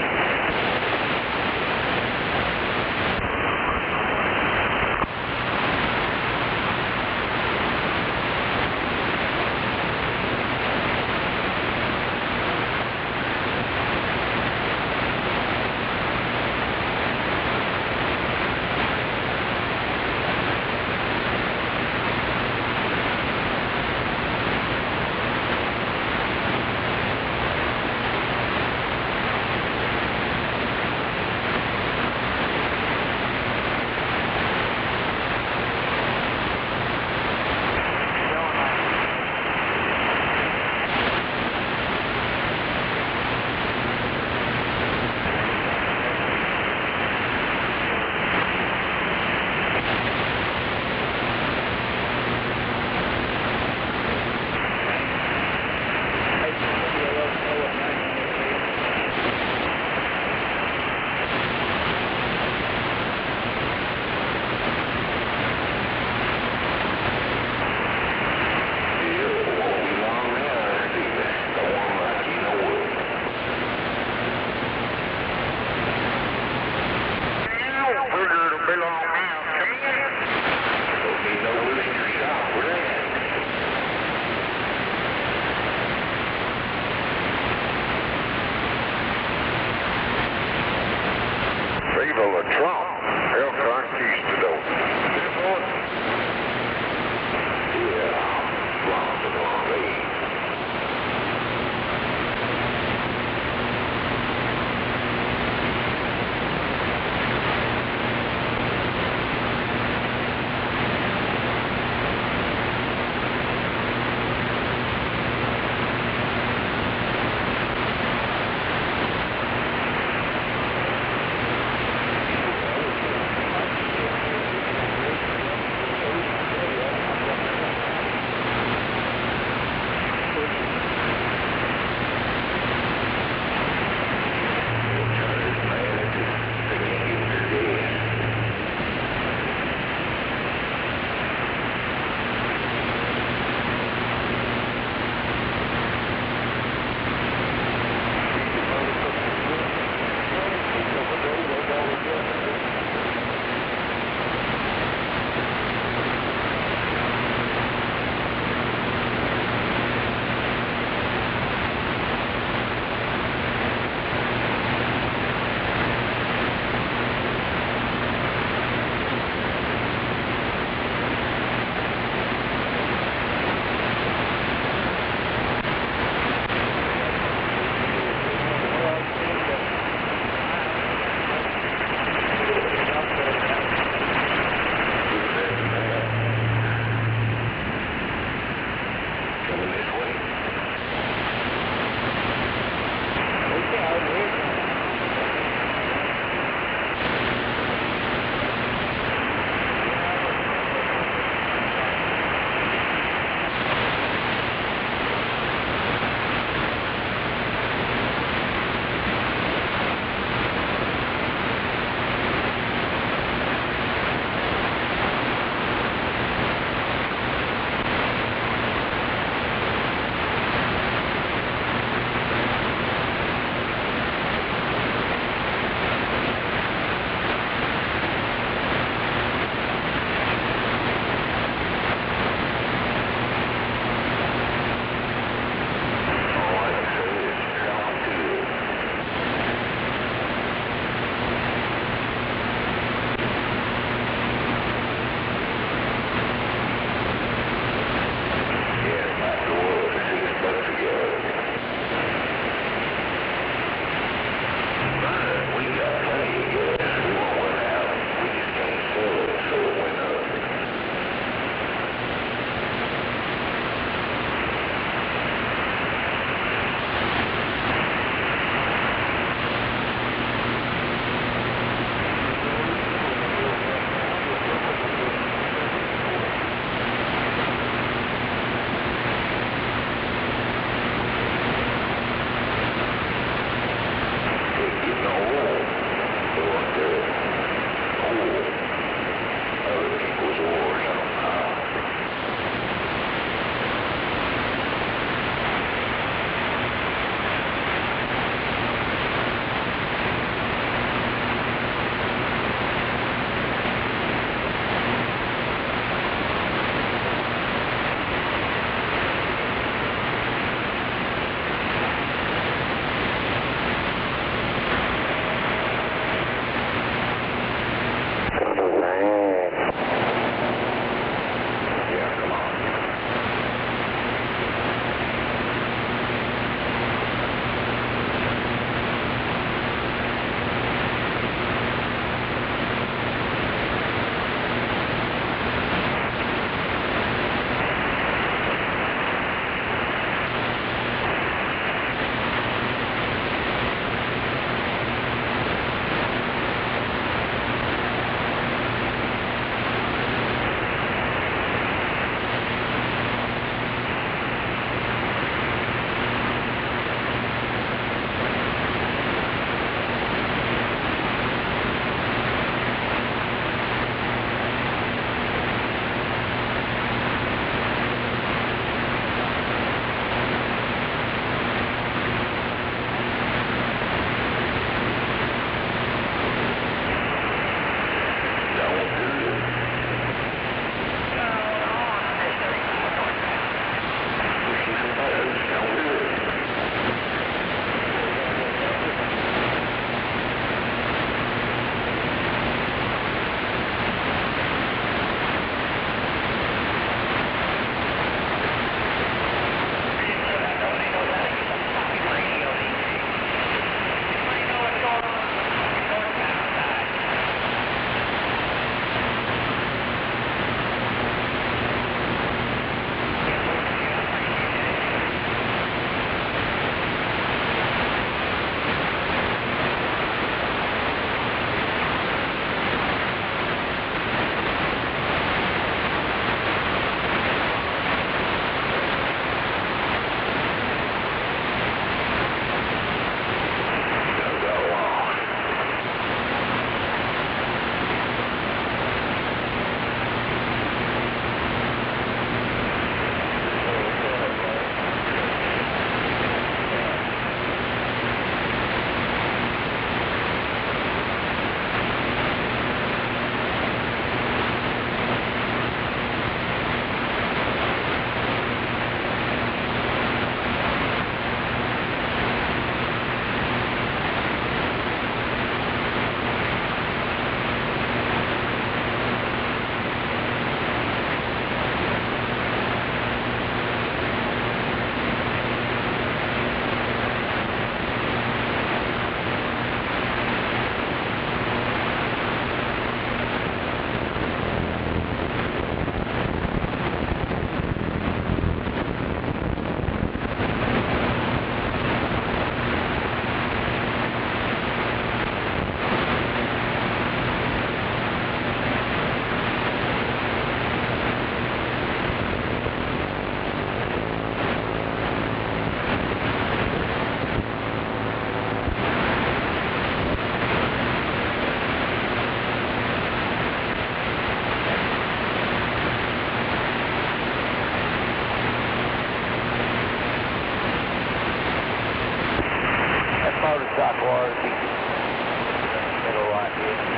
motorcycle ought to be in the middle right here.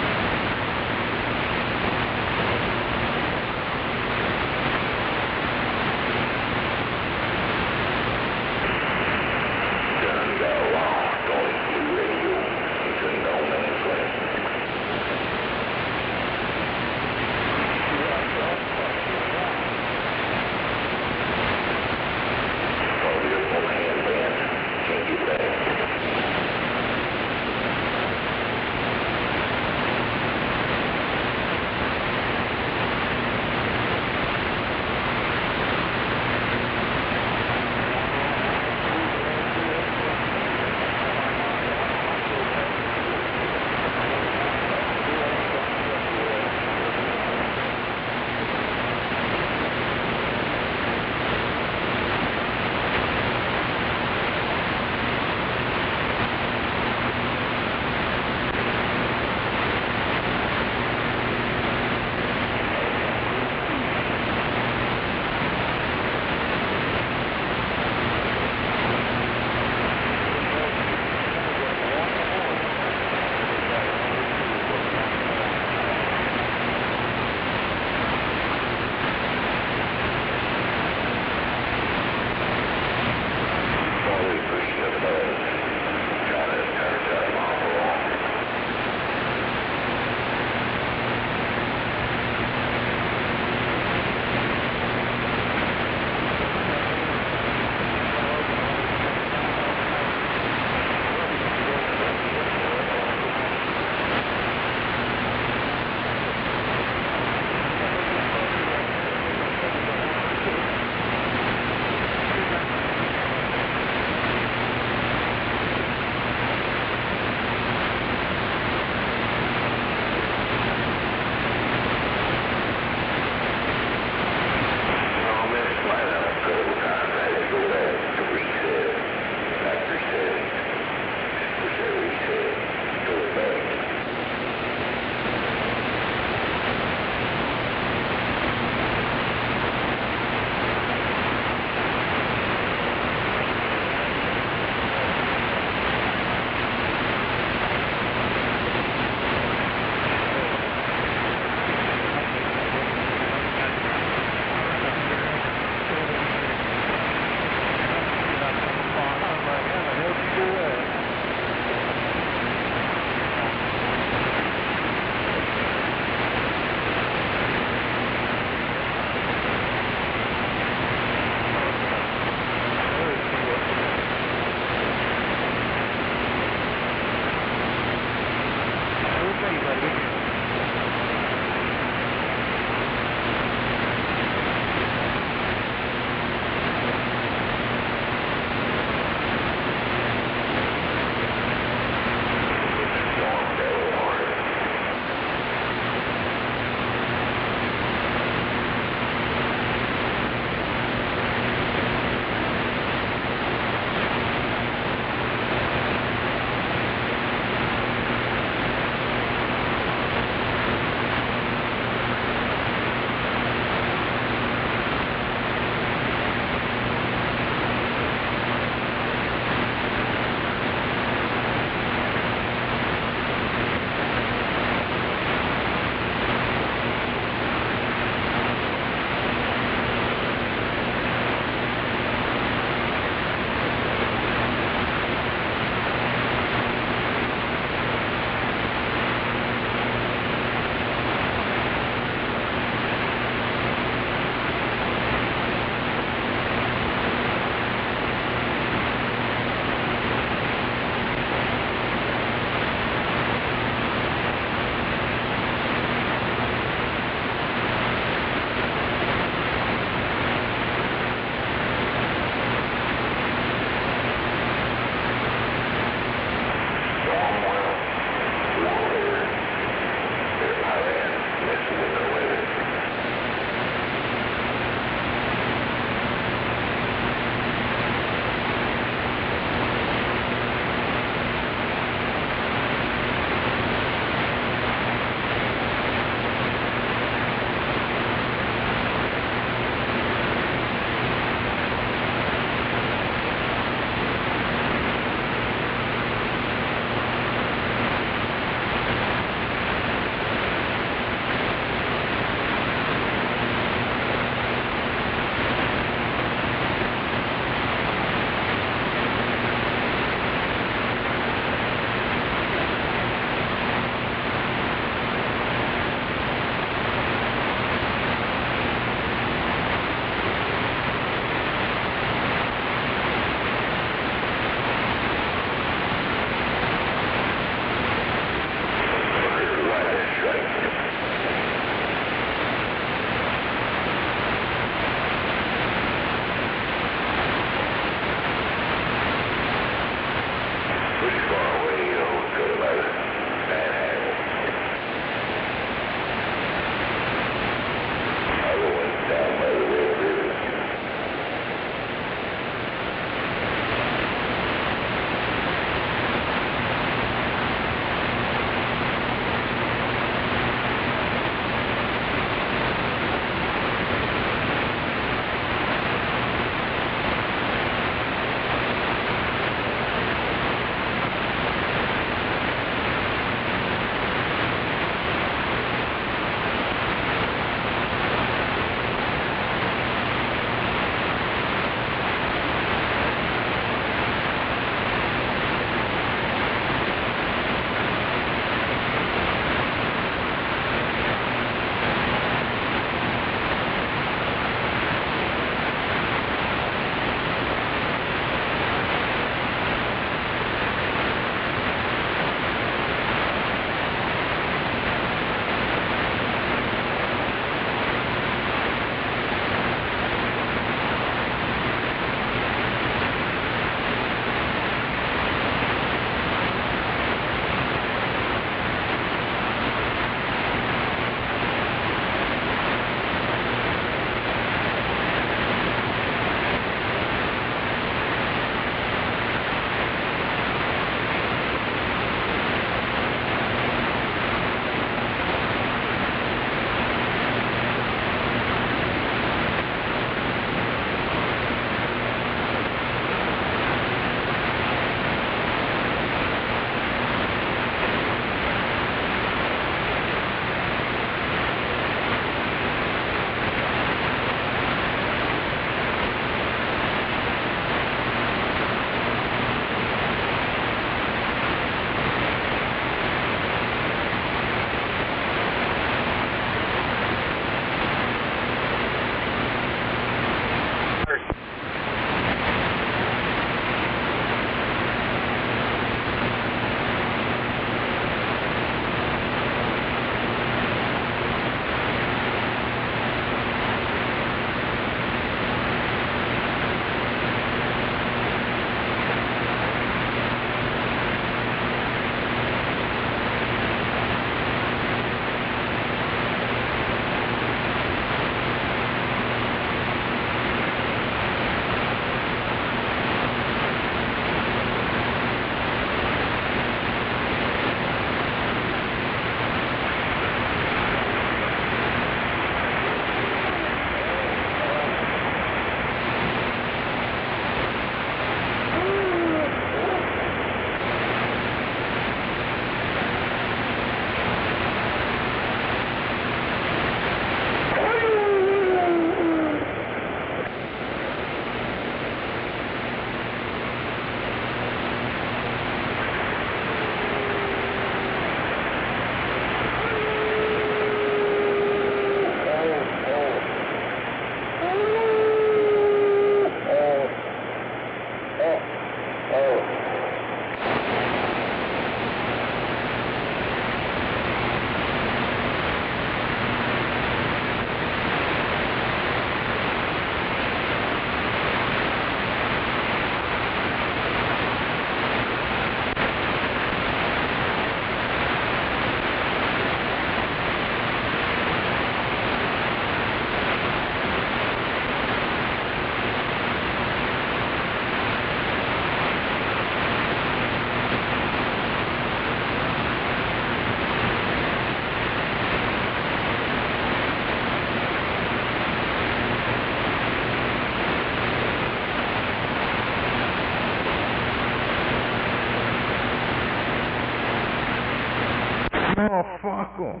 Oh, fuck 'em.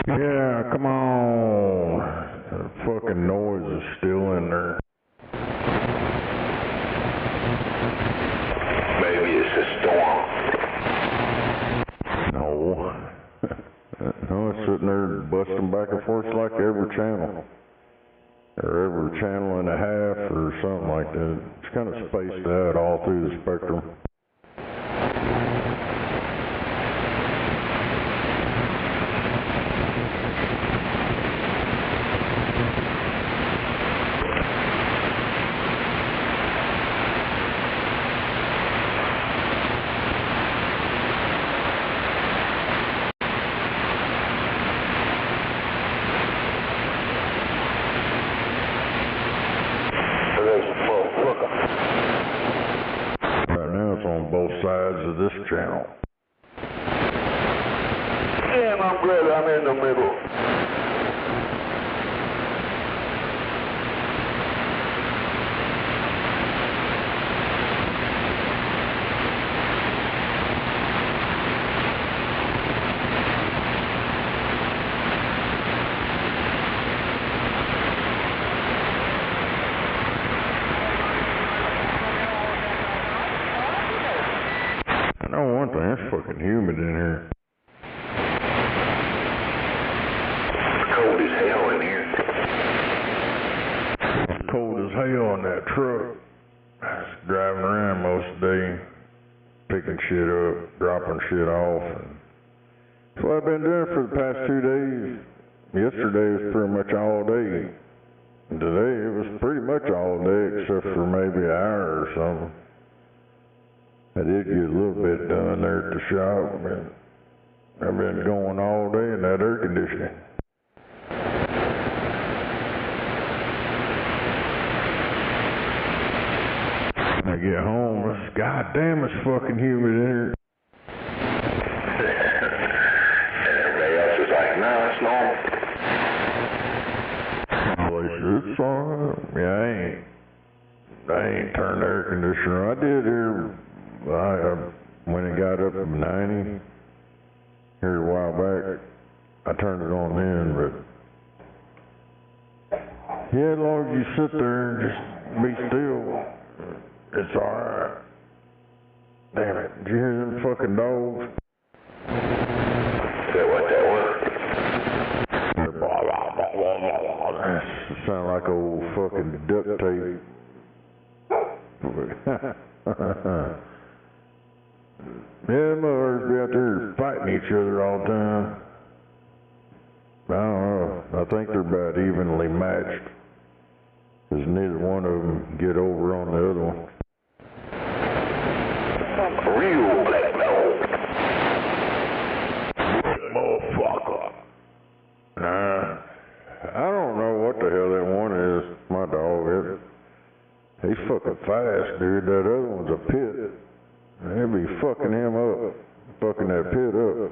Yeah, come on. That fucking noise is still in there. Maybe it's a storm. No. No, it's sitting there busting back and forth like every channel. Or every channel and a half or something like that. It's kind of spaced out all through the spectrum. Right now it's on both sides of this channel. Damn, I'm glad I'm in the middle. I know one thing, it's fucking humid in here. Cold as hell in here. It's cold as hell in that truck. I was driving around most of the day, picking shit up, dropping shit off. That's what I've been doing for the past 2 days. Yesterday was pretty much all day. Today it was pretty much all day except for maybe an hour or something. I did get a little bit done there at the shop, but I've been going all day in that air conditioning. When I get home, it's goddamn, it's fucking humid in here. And everybody else is like, no, it's normal. It's alright. Yeah, I ain't. I ain't turned the air conditioner on. I did here, when it got up to 90, here a while back, I turned it on then, but yeah, as long as you sit there and just be still, it's alright. Damn it, did you hear them fucking dogs? Is that what that was? It sound like old fucking duct tape. Yeah, mothers be out there fighting each other all the time. I don't know. I think they're about evenly matched. Because neither one of them get over on the other one. Real black dog. Motherfucker. Nah. I don't know what the hell that one is. My dog. He's fucking fast, dude. That other one's a pit. They'll be fucking him up. Fucking that pit up.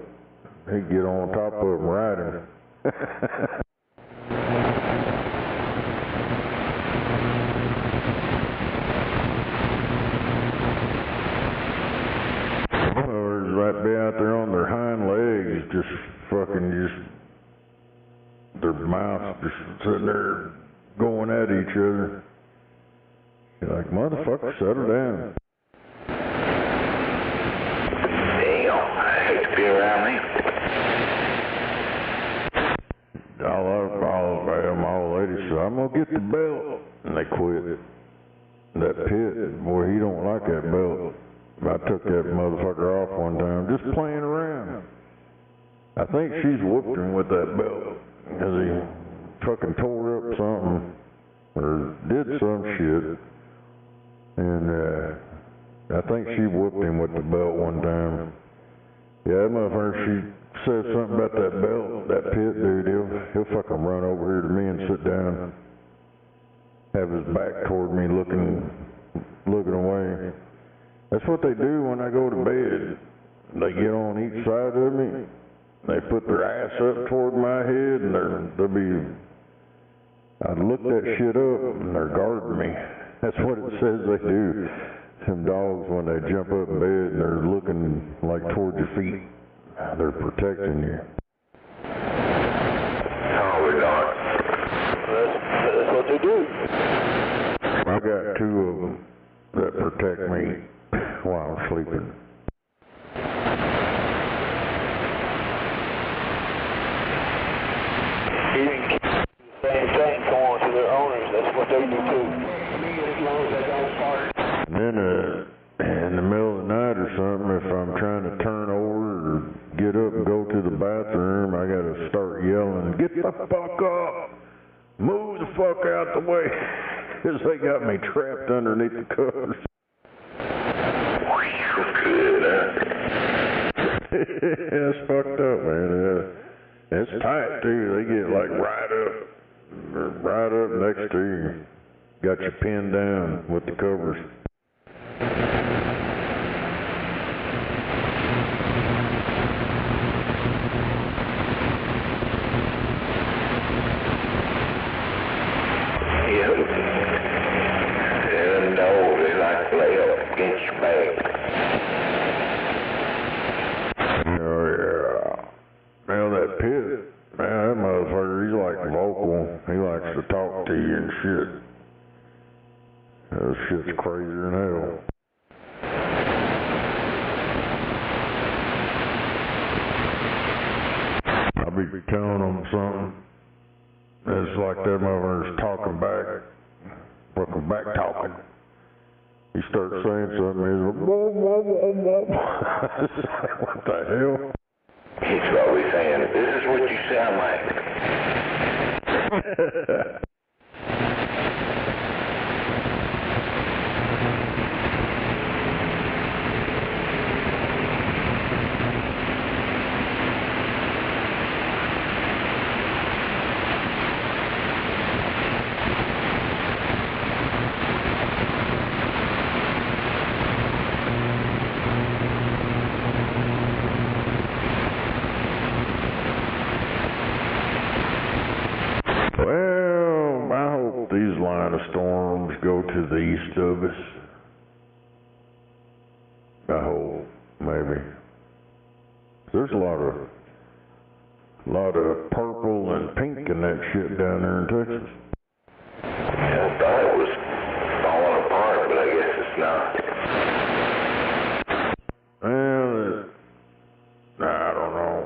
He'd get on top of him riding. Right be out there on their hind legs, just their mouths just sitting there going at each other. You're like, motherfucker, settle down. Damn, I hate to be around me. My old lady said, I'm gonna get the belt. And they quit. That pit, boy, he don't like that belt. I took that motherfucker off one time, just playing around. I think she's whooped him with that belt, because he fucking tore up something, or did some shit, and I think she whooped him with the belt one time. Yeah, that motherfucker, she said something about that belt, that pit dude, he'll fucking run over here to me and sit down, have his back toward me looking away. That's what they do when I go to bed. They get on each side of me. They put their ass up toward my head, and I look that shit up, and they're guarding me. That's what it says they do. Them dogs, when they jump up in bed, and they're looking like towards your feet. They're protecting you. Oh, we're gone. That's what they do. I got two of them that protect me while I'm sleeping. Even same thing going to their owners. That's what they do too. As long as they don't fart. And then in the middle of the night or something, if I'm trying to turn over or get up and go to the bathroom, I gotta start yelling, get the fuck up! Move the fuck out the way! Because they got me trapped underneath the covers. It's fucked up, man. It's tight too. They get like right up next to you. Got you pinned down with the covers. Yeah. No, they like to lay up against your back. Oh yeah. Now that pit, man, that motherfucker, he's like vocal. He likes to talk to you and shit. That shit's crazier than hell. I'll be telling them something. It's like that motherfucker's talking back. Fucking back talking. He starts saying something, he's like, whoa, whoa, whoa, whoa. What the hell? He's probably saying, this is what you sound like. Well, to the east of us. I hope, maybe. There's a lot of purple and pink and that shit down there in Texas. Yeah, I thought it was falling apart, but I guess it's not. Well, I don't know.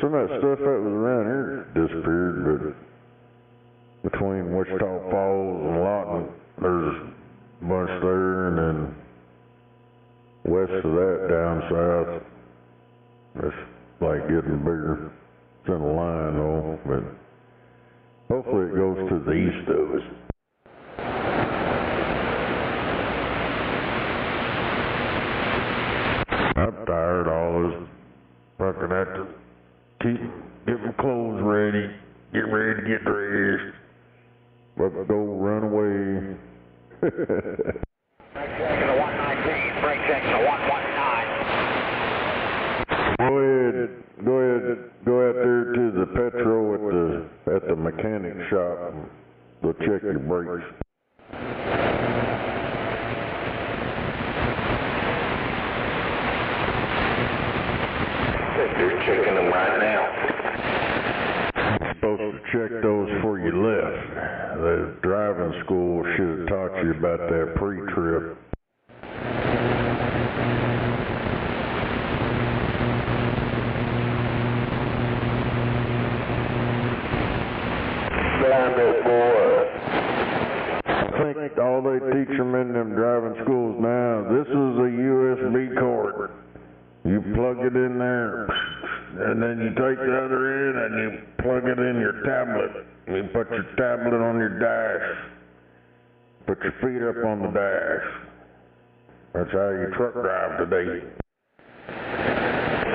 Some of that stuff that was around here disappeared, but between Wichita Falls and Lawton, there's a bunch there, and then west of that down south, it's like getting bigger. It's in a line though, but hopefully it goes to the east of us. I'm tired of all this fucking have to get my clothes ready, get ready to get dressed, but go run away. Brake check to the 119, brake check to 119. Go out there to the Petro at the mechanic shop and they'll check your brakes. They're checking them right now. You're supposed to check those before you left. The driving school should have taught you about that pre-trip. I think all they teach them in them driving schools now, this is a USB cord. You plug it in there, and then you take the other end and you plug it in your tablet. You put your tablet on your dash. Put your feet up on the dash. That's how you truck drive today.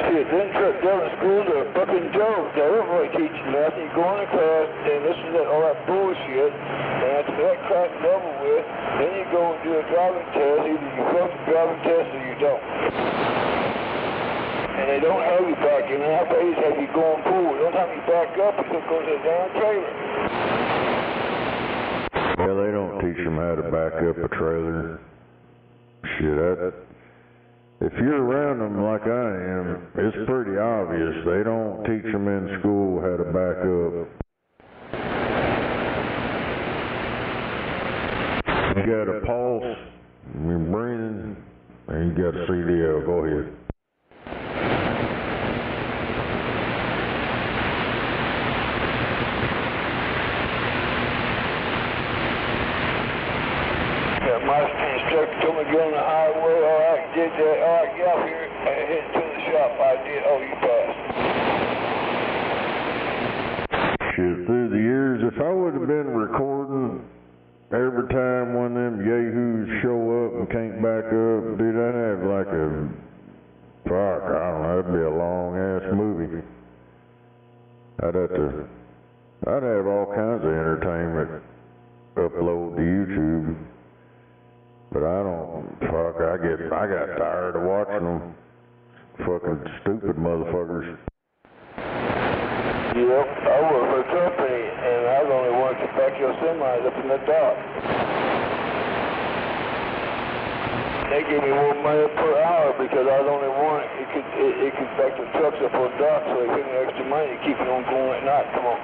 Shit, them truck driving schools are a fucking joke. They don't really teach you nothing. You go in a class and listen to all that bullshit, and after that class is over with, then you go and do a driving test. Either you fuck the driving test or you don't. And they don't have you back in. And after they just have you going forward. The only time you back up is to go to the damn trailer. Yeah, they don't teach them how to back up a trailer. Shit, if you're around them like I am, it's pretty obvious. They don't teach them in school how to back up. You got a pulse, you're breathing, and you got a CDL. Go ahead. My instructor told me to go on the highway. All right, did that. All right, get out here and head to the shop. I did. Oh, you passed. Shit, through the years, if I would have been recording every time one of them yahoos show up and can't back up, dude, I'd have like a, fuck, I don't know, that'd be a long ass movie. I'd have all kinds of entertainment upload to YouTube. But I don't, fuck, I got tired of watching them fucking stupid motherfuckers. Yep, I work for a company, and I was only one to back your semis up in the dock. They gave me more money per hour because I was only one. It could back the trucks up on the dock, so they gave me extra money to keep it on going at night. Come on.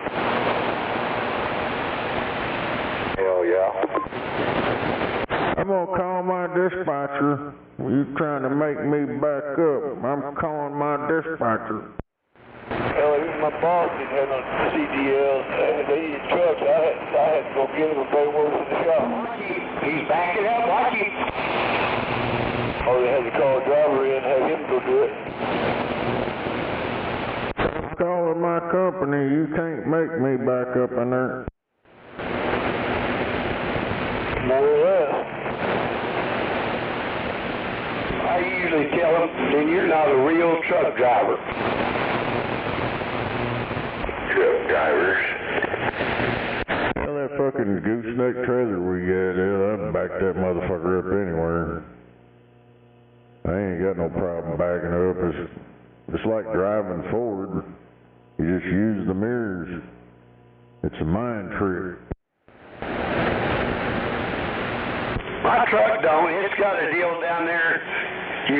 Hell yeah. I'm gonna call my dispatcher. You trying to make me back up. I'm calling my dispatcher. Hell, even my boss didn't have no CDLs. They needed trucks. I had to go get them and bring them over to the shop. He's backing up. Watch him. Oh, they had to call a driver in and have him go do it. I'm calling my company. You can't make me back up in there. More or less. I usually tell them, then you're not a real truck driver. Truck drivers. Well, that fucking gooseneck trailer we got, I'd back that motherfucker up anywhere. I ain't got no problem backing up. It's like driving forward. You just use the mirrors. It's a mind trick. My truck don't. It's got a deal down there.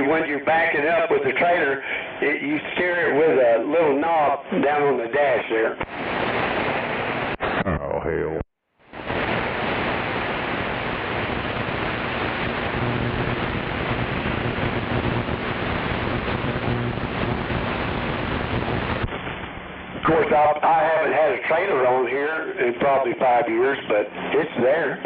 When you're backing up with the trailer, you steer it with a little knob down on the dash there. Oh, hell. Of course, I haven't had a trailer on here in probably 5 years, but it's there.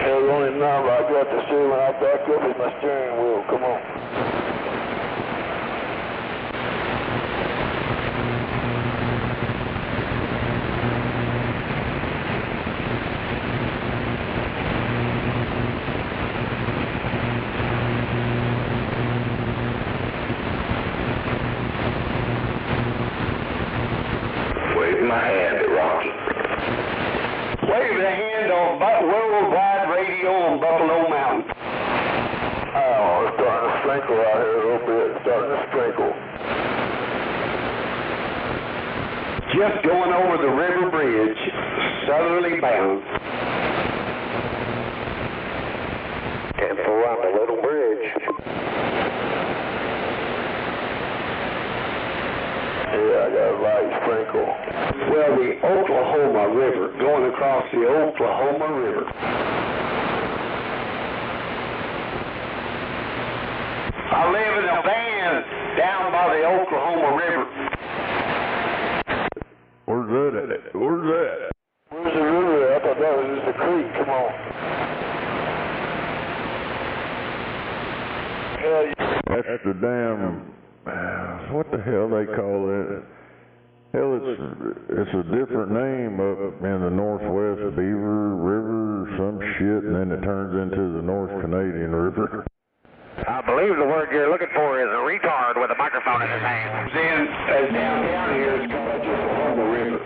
The only knob I got to see when I back up is my steering wheel. Come on. Wave my hand at Rocky. Wave the hand on worldwide radio on Buffalo Mountain. Oh, it's starting to sprinkle out here a little bit. It's starting to sprinkle. Just going over the river bridge, southerly bound. And around the little bridge. Yeah, I got a light sprinkle. Well, the Oklahoma River, going across the Oklahoma River. I live in a van down by the Oklahoma River. Where's that at? Where's that? Where's the river at? I thought that was just a creek. Come on. Hell yeah. That's the damn... What the hell they call that? Hell, it's a different name up in the Northwest, Beaver River or some shit, and then it turns into the North Canadian River. I believe the word you're looking for is a retard with a microphone in his hand. Then, down here, it's called the Oklahoma River.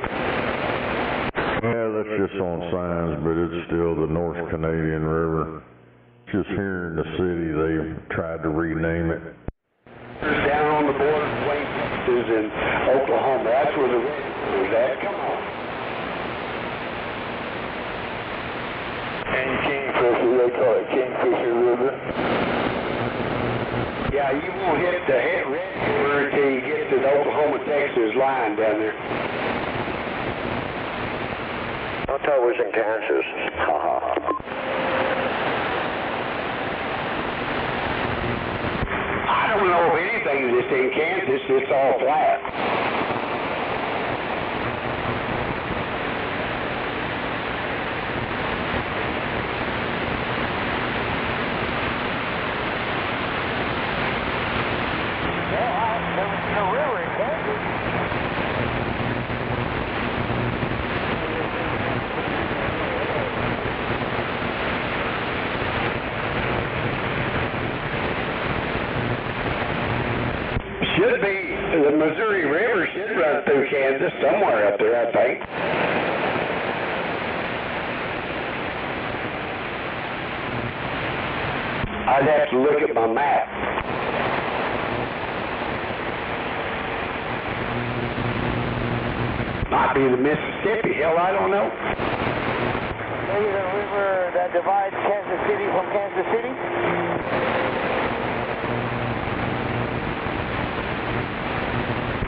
Yeah, that's just on signs, but it's still the North Canadian River. Just here in the city, they've tried to rename it. Down on the border between Texas and Oklahoma. That's where the river is at. Come on. And Kingfisher, they call it Kingfisher River. Yeah, you won't hit the red river until you get to the Oklahoma-Texas line down there. I thought it was in Kansas. Ha ha. I don't know of anything that's in Kansas. It's all flat. The river in Kansas. Should be, the Missouri River should run through Kansas somewhere up there, I think. I'd have to look at my map. Might be the Mississippi. Hell, I don't know. Maybe the river that divides Kansas City from Kansas City?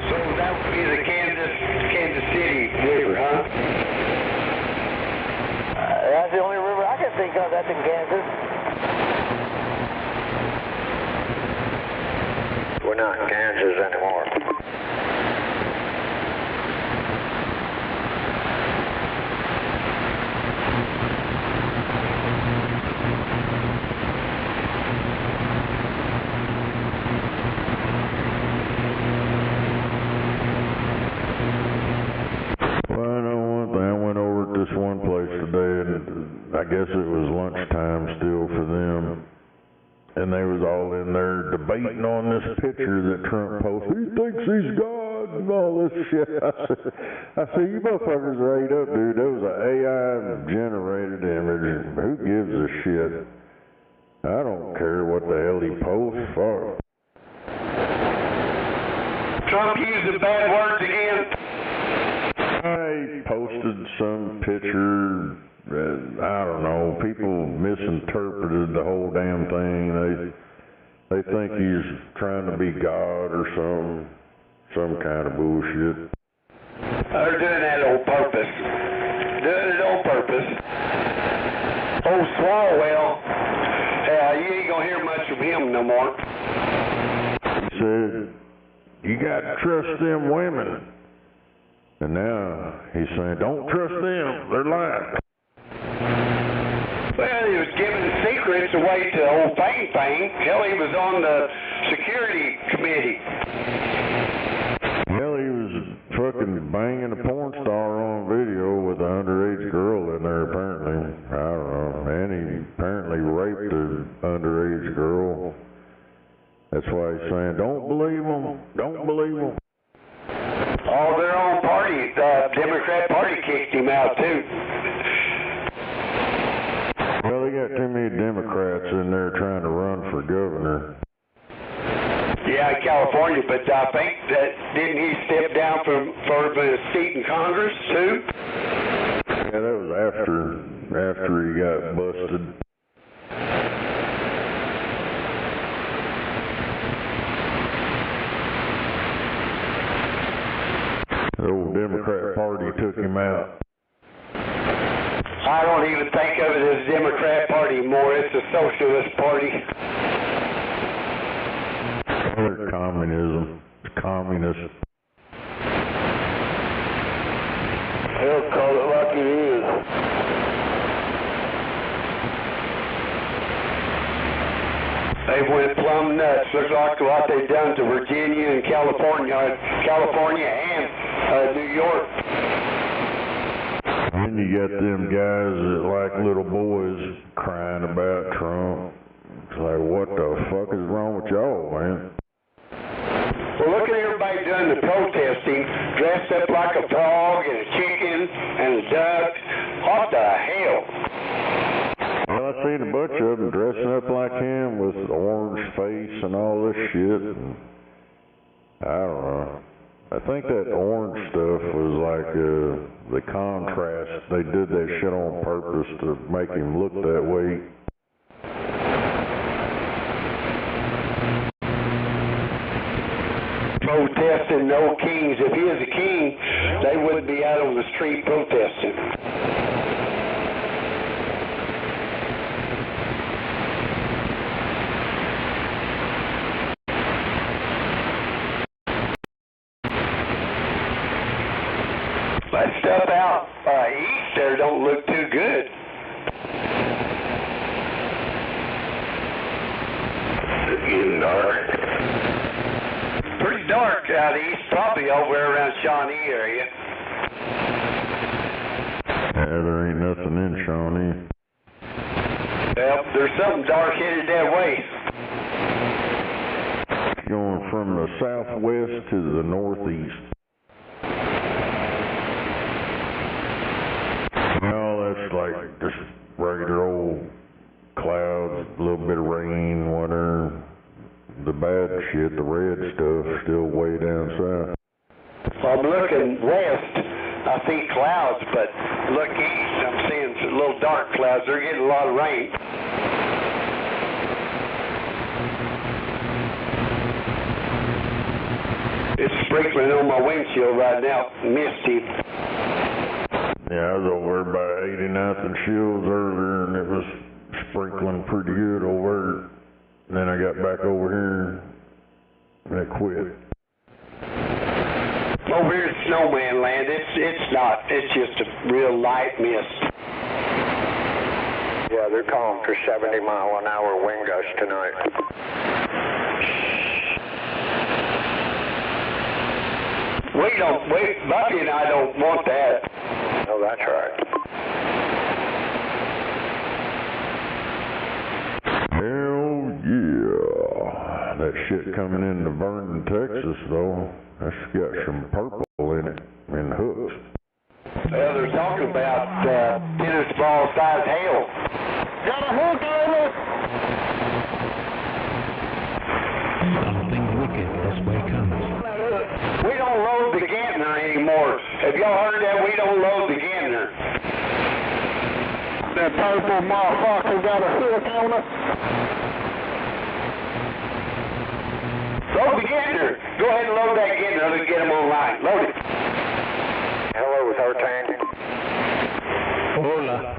So that would be the Kansas City River, huh? That's the only river I can think of that's in Kansas. We're not in Kansas anymore. One place today, and I guess it was lunchtime still for them, and they was all in there debating on this picture that Trump posted. He thinks he's God and all this shit. I said, you motherfuckers are ate up, dude. That was an AI generated image. Who gives a shit? I don't care what the hell he posts. Fuck. Trump using bad words again? I posted some picture that, I don't know, people misinterpreted the whole damn thing. They think he's trying to be God or some kind of bullshit. They're doing that on purpose. Doing it on purpose. Oh, Swalwell, you ain't gonna hear much from him no more. He said, you gotta trust them women. And now he's saying, don't trust them, they're lying. Well, he was giving secrets away to old Fang Fang. Hell, he was on the security committee. Hell, he was fucking banging a porn star on video with an underage girl in there, apparently. I don't know. And he apparently raped an underage girl. That's why he's saying, don't believe them. Don't believe them. All their own party, the Democrat Party kicked him out, too. Well, they got too many Democrats in there trying to run for governor. Yeah, California, but I think that, didn't he step down for a seat in Congress, too? Yeah, that was after he got busted. The old Democrat Party took him out. I don't even think of it as Democrat Party anymore. It's a socialist party. It's communism. It's communist. Hell, call it like it is. They went plumb nuts. Looks like what they've done to Virginia and California and New York. Then you got them guys that like little boys crying about Trump. It's like, what the fuck is wrong with y'all, man? Well, look at everybody doing the protesting, dressed up like a frog and a chicken and a duck. What the hell? Well, I've seen a bunch of them dressing up like him with orange face and all this shit. And I don't know. I think that orange stuff was like the contrast. They did that shit on purpose to make him look that way. Protesting no kings. If he was a king, they wouldn't be out on the street protesting. That stuff out east there don't look too good. It's getting dark. Pretty dark out east, probably over around Shawnee area. Yeah, there ain't nothing in Shawnee. Well, there's something dark headed that way. Going from the southwest to the northeast. No, that's like just regular old clouds, a little bit of rain, whatever. The bad shit, the red stuff, still way down south. I'm looking west, I see clouds, but look east, I'm seeing some little dark clouds. They're getting a lot of rain. It's sprinkling on my windshield right now, misty. Yeah, I was over there by 89th and Shields earlier, and it was sprinkling pretty good over there. And then I got back over here, and it quit. Over here at Snowman Land, it's not. It's just a real light mist. Yeah, they're calling for 70-mile-an-hour wind gusts tonight. Buffy and I don't want that. Oh, that's right. Hell yeah. That shit coming into Vernon, Texas, though, that's got some purple in it, and hooks. Well, they're talking about tennis ball size hail. Got a hook on it! Something wicked this way comes. We don't load the Gantner anymore. Have y'all heard that? We don't load the Gantner. That purple motherfucker got a hook on it. Load the Gantner. Go ahead and load that Gantner. Let's get them online. Load it. Hello, it's Artan. Hola.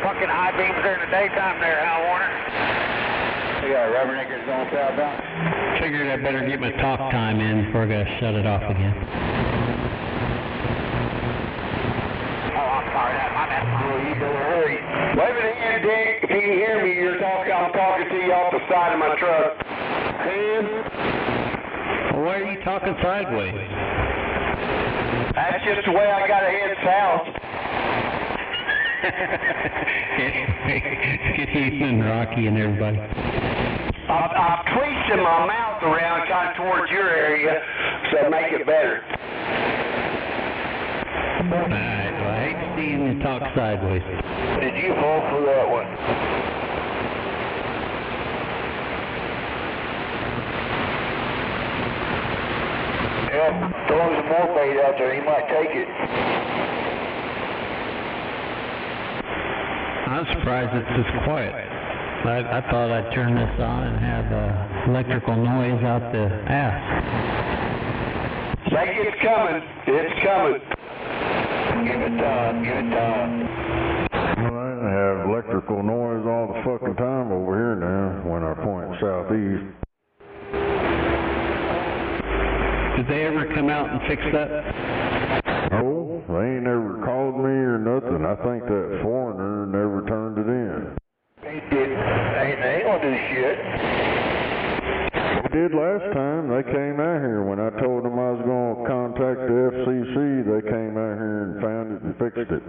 Fucking high beams there in the daytime there, Hal Warner. You got rubberneckers going southbound? Figured I better get my talk time in before I gotta shut it off again. Oh, I'm sorry, my bad. Oh, you better hurry. Wave it in, Dick. If you can hear me, I'm talking to you off the side of my truck. Well, why are you talking sideways? That's just the way I gotta head south. Good evening, Rocky and everybody. I'm twisting my mouth around kind of towards your area, so make it better. Alright, well, I hate seeing you talk sideways. Did you fall for that one? Yep, throw some more bait out there, he might take it. I'm surprised it's this quiet. I thought I'd turn this on and have electrical noise out the ass. Say it's coming. It's coming. Give it time, give it time. Well, I have electrical noise all the fucking time over here now when I point southeast. Did they ever come out and fix that? No, they ain't never called me or nothing. I think that foreigner never turned it in. They didn't. They ain't gonna do shit. They did last time. They came out here. When I told them I was going to contact the FCC, they came out here and found it and fixed it.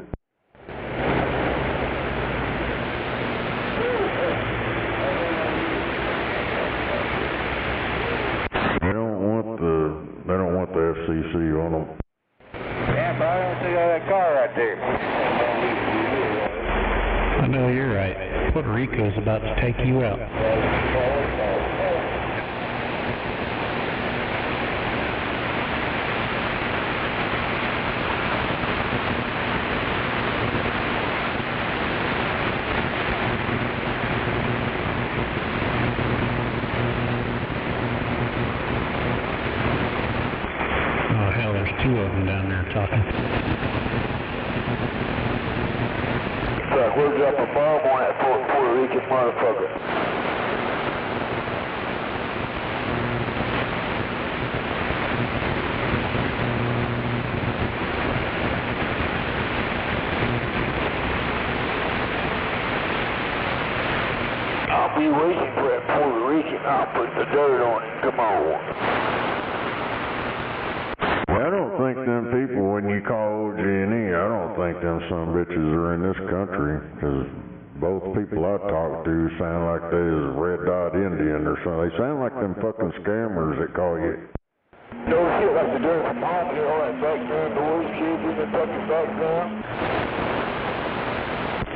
They don't want the FCC on them. Yeah, but I don't see that car right there. I know you're right. Puerto Rico's about to take you out. Oh hell, there's two of them down there talking. Fuck, we'll drop a bomb on that Puerto Rican motherfucker. I'll be waiting for that Puerto Rican. I'll put the dirt on him. Come on. I don't think them people, when you call OG&E, I don't think them some bitches are in this country, because both people I talk to sound like they is Red Dot Indian or something. They sound like them fucking scammers that call you. No shit like the dirt from home, you know, all that background noise, kids in the fucking background.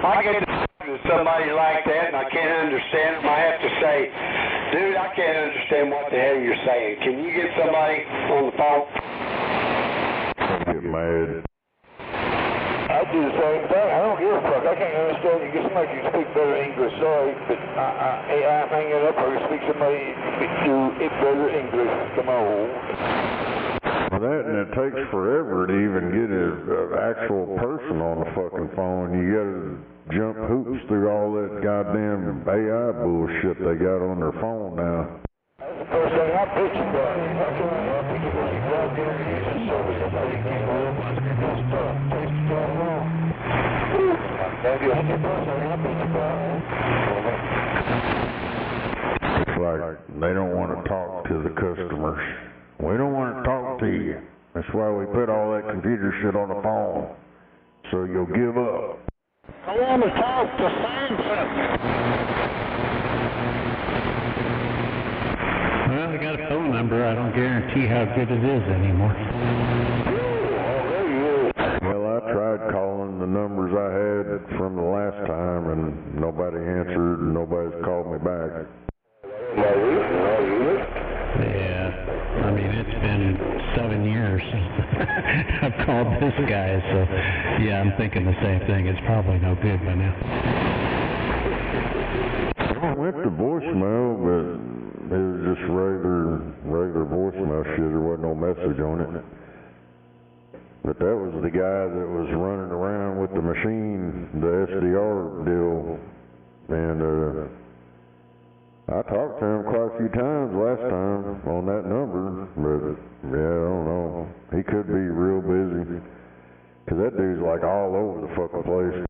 I get to somebody like that and I can't understand them. I have to say, dude, I can't understand what the hell you're saying. Can you get somebody on the phone? Get mad. I do the same thing. I don't give a fuck. I can't understand you. Get somebody who can speak better English. Sorry, but I'm hanging up. I can speak somebody who speak better English. Come on. Well, that, and it takes forever to even get an actual person on the fucking phone. You gotta jump hoops through all that goddamn AI bullshit they got on their phone now. That's the first thing I pitch you about. I pitch you about you out there and use the service. Somebody can go up and do stuff. Take the stuff wrong. That's the first thing I pitch you about. It's like they don't want to talk to the customers. We don't want to talk to you. That's why we put all that computer shit on the phone, so you'll give up. I want to talk to Santa. Well, I got a phone number. I don't guarantee how good it is anymore. Well, I tried calling the numbers I had from the last time, and nobody answered, and nobody's called me back. I've called this guy, so yeah, I'm thinking the same thing. It's probably no good by now. I went to voicemail, but it was just regular voicemail shit. There wasn't no message on it. But that was the guy that was running around with the machine, the SDR deal, and I talked to him quite a few times last time on that number, but yeah, I don't know. He could be real busy, 'cause that dude's like all over the fucking place.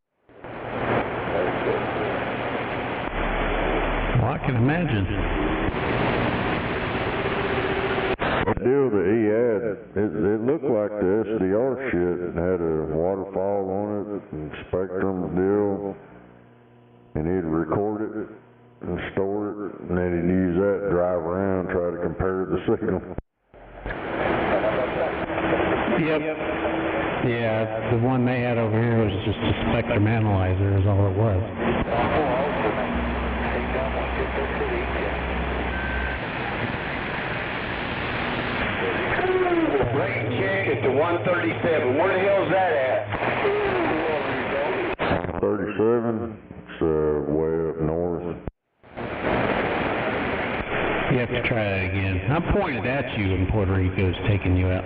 Well, I can imagine. The deal that he had, it looked like the SDR shit. It had a waterfall on it, and spectrum deal, and he'd record it and store it, and then he'd use that to drive around, try to compare the signal. Yep. Yeah, the one they had over here was just a spectrum analyzer is all it was. Rain check at the 137. Where the hell's that at? 37, it's way up north. You have to try that again. I'm pointed at you and Puerto Rico's taking you out.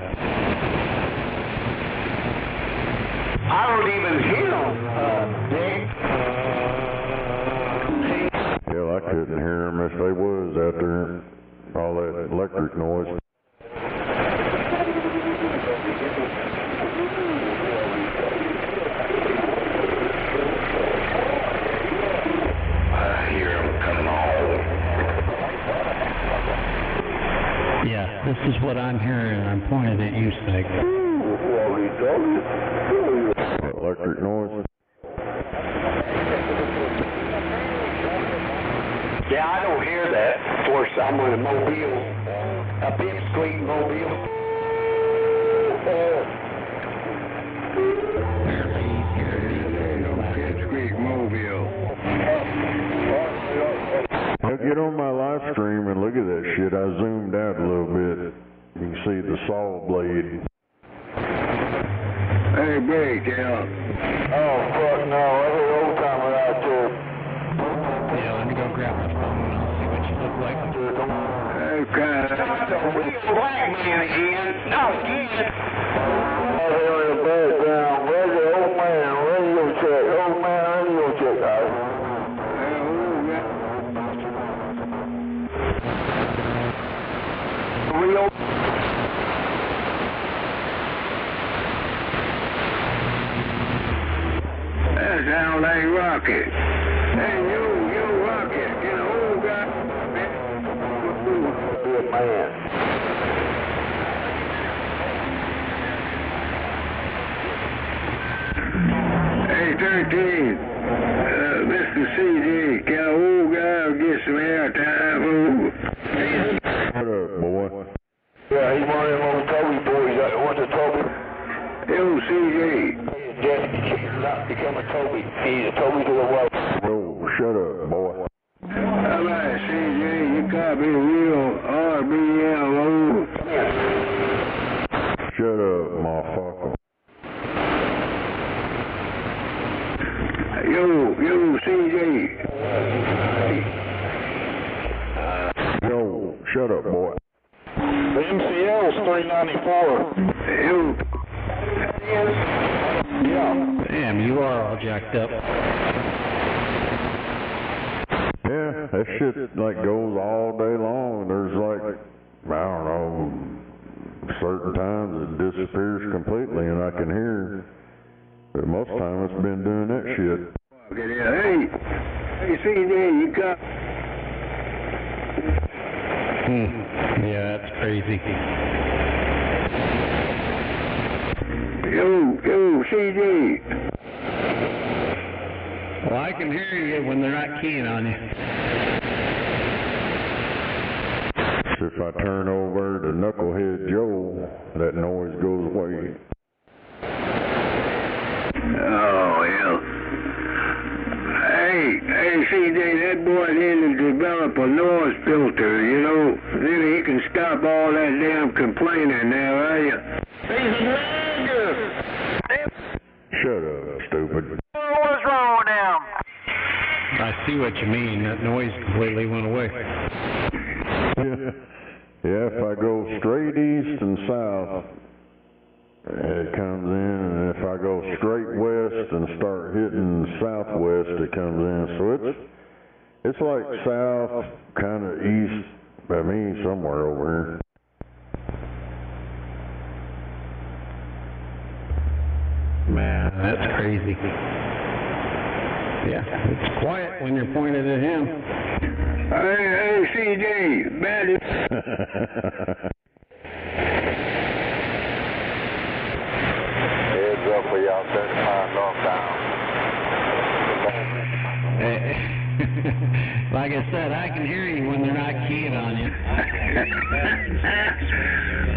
I don't even hear them, Dick. Hell, I couldn't hear them if they was out there, all that electric noise. Yeah, this is what I'm hearing, and I'm pointed at you, Snake. Electric noise. Yeah, I don't hear that. Of course, I'm in a mobile, a pipsqueak mobile. Pipsqueak mobile. Now get on my live stream and look at that shit. I zoomed out a little bit. You can see the saw blade. Hey, break down. Oh, fuck no. Every old timer out there. Yeah, let me go grab my phone and I'll see what you look like. Okay. Not the real black man again. Not again. Out here in the background. Where's the old man? Radio check. Old man, radio check. Real. That sounds like Rocket. Hey, you Rocket. Get an old guy. Good man. Hey, 13. Mr. CD, can an old guy get some airtime? Shut up, boy. Yeah, he's one of them old Toby boys. What's a Toby? Yo, CJ. He's not become a Toby. He's a Toby to the world. Yo, shut up, boy. How about CJ? You gotta be real RBLO. Shut up, motherfucker. Yo, CJ. Yo, shut up, boy. The MCL's 394. Yo. Yeah. Damn, you are all jacked up. Yeah, that shit like goes all day long. There's like, I don't know, certain times it disappears completely and I can hear. But most of the time it's been doing that shit. Hey, CJ, you got... Yeah, that's crazy. Yo, CJ. Well, I can hear you when they're not keying on you. So if I turn over to Knucklehead Joe, that noise goes away. Oh, yeah. Hey, CJ, that boy need to develop a noise filter, you know. Then he can stop all that damn complaining now, are you? Shut up, stupid. What's wrong with them? I see what you mean. That noise completely went away. Yeah, if I go straight east and south, it comes in, and if I go straight west and start hitting southwest, it comes in. So it's like south, kind of east, by me, somewhere over here. Man, that's crazy. Yeah, it's quiet when you're pointed at him. Hey, CJ, bandit. Heads up for y'all 35 northbound. Like I said, I can hear you when they're not keying on you.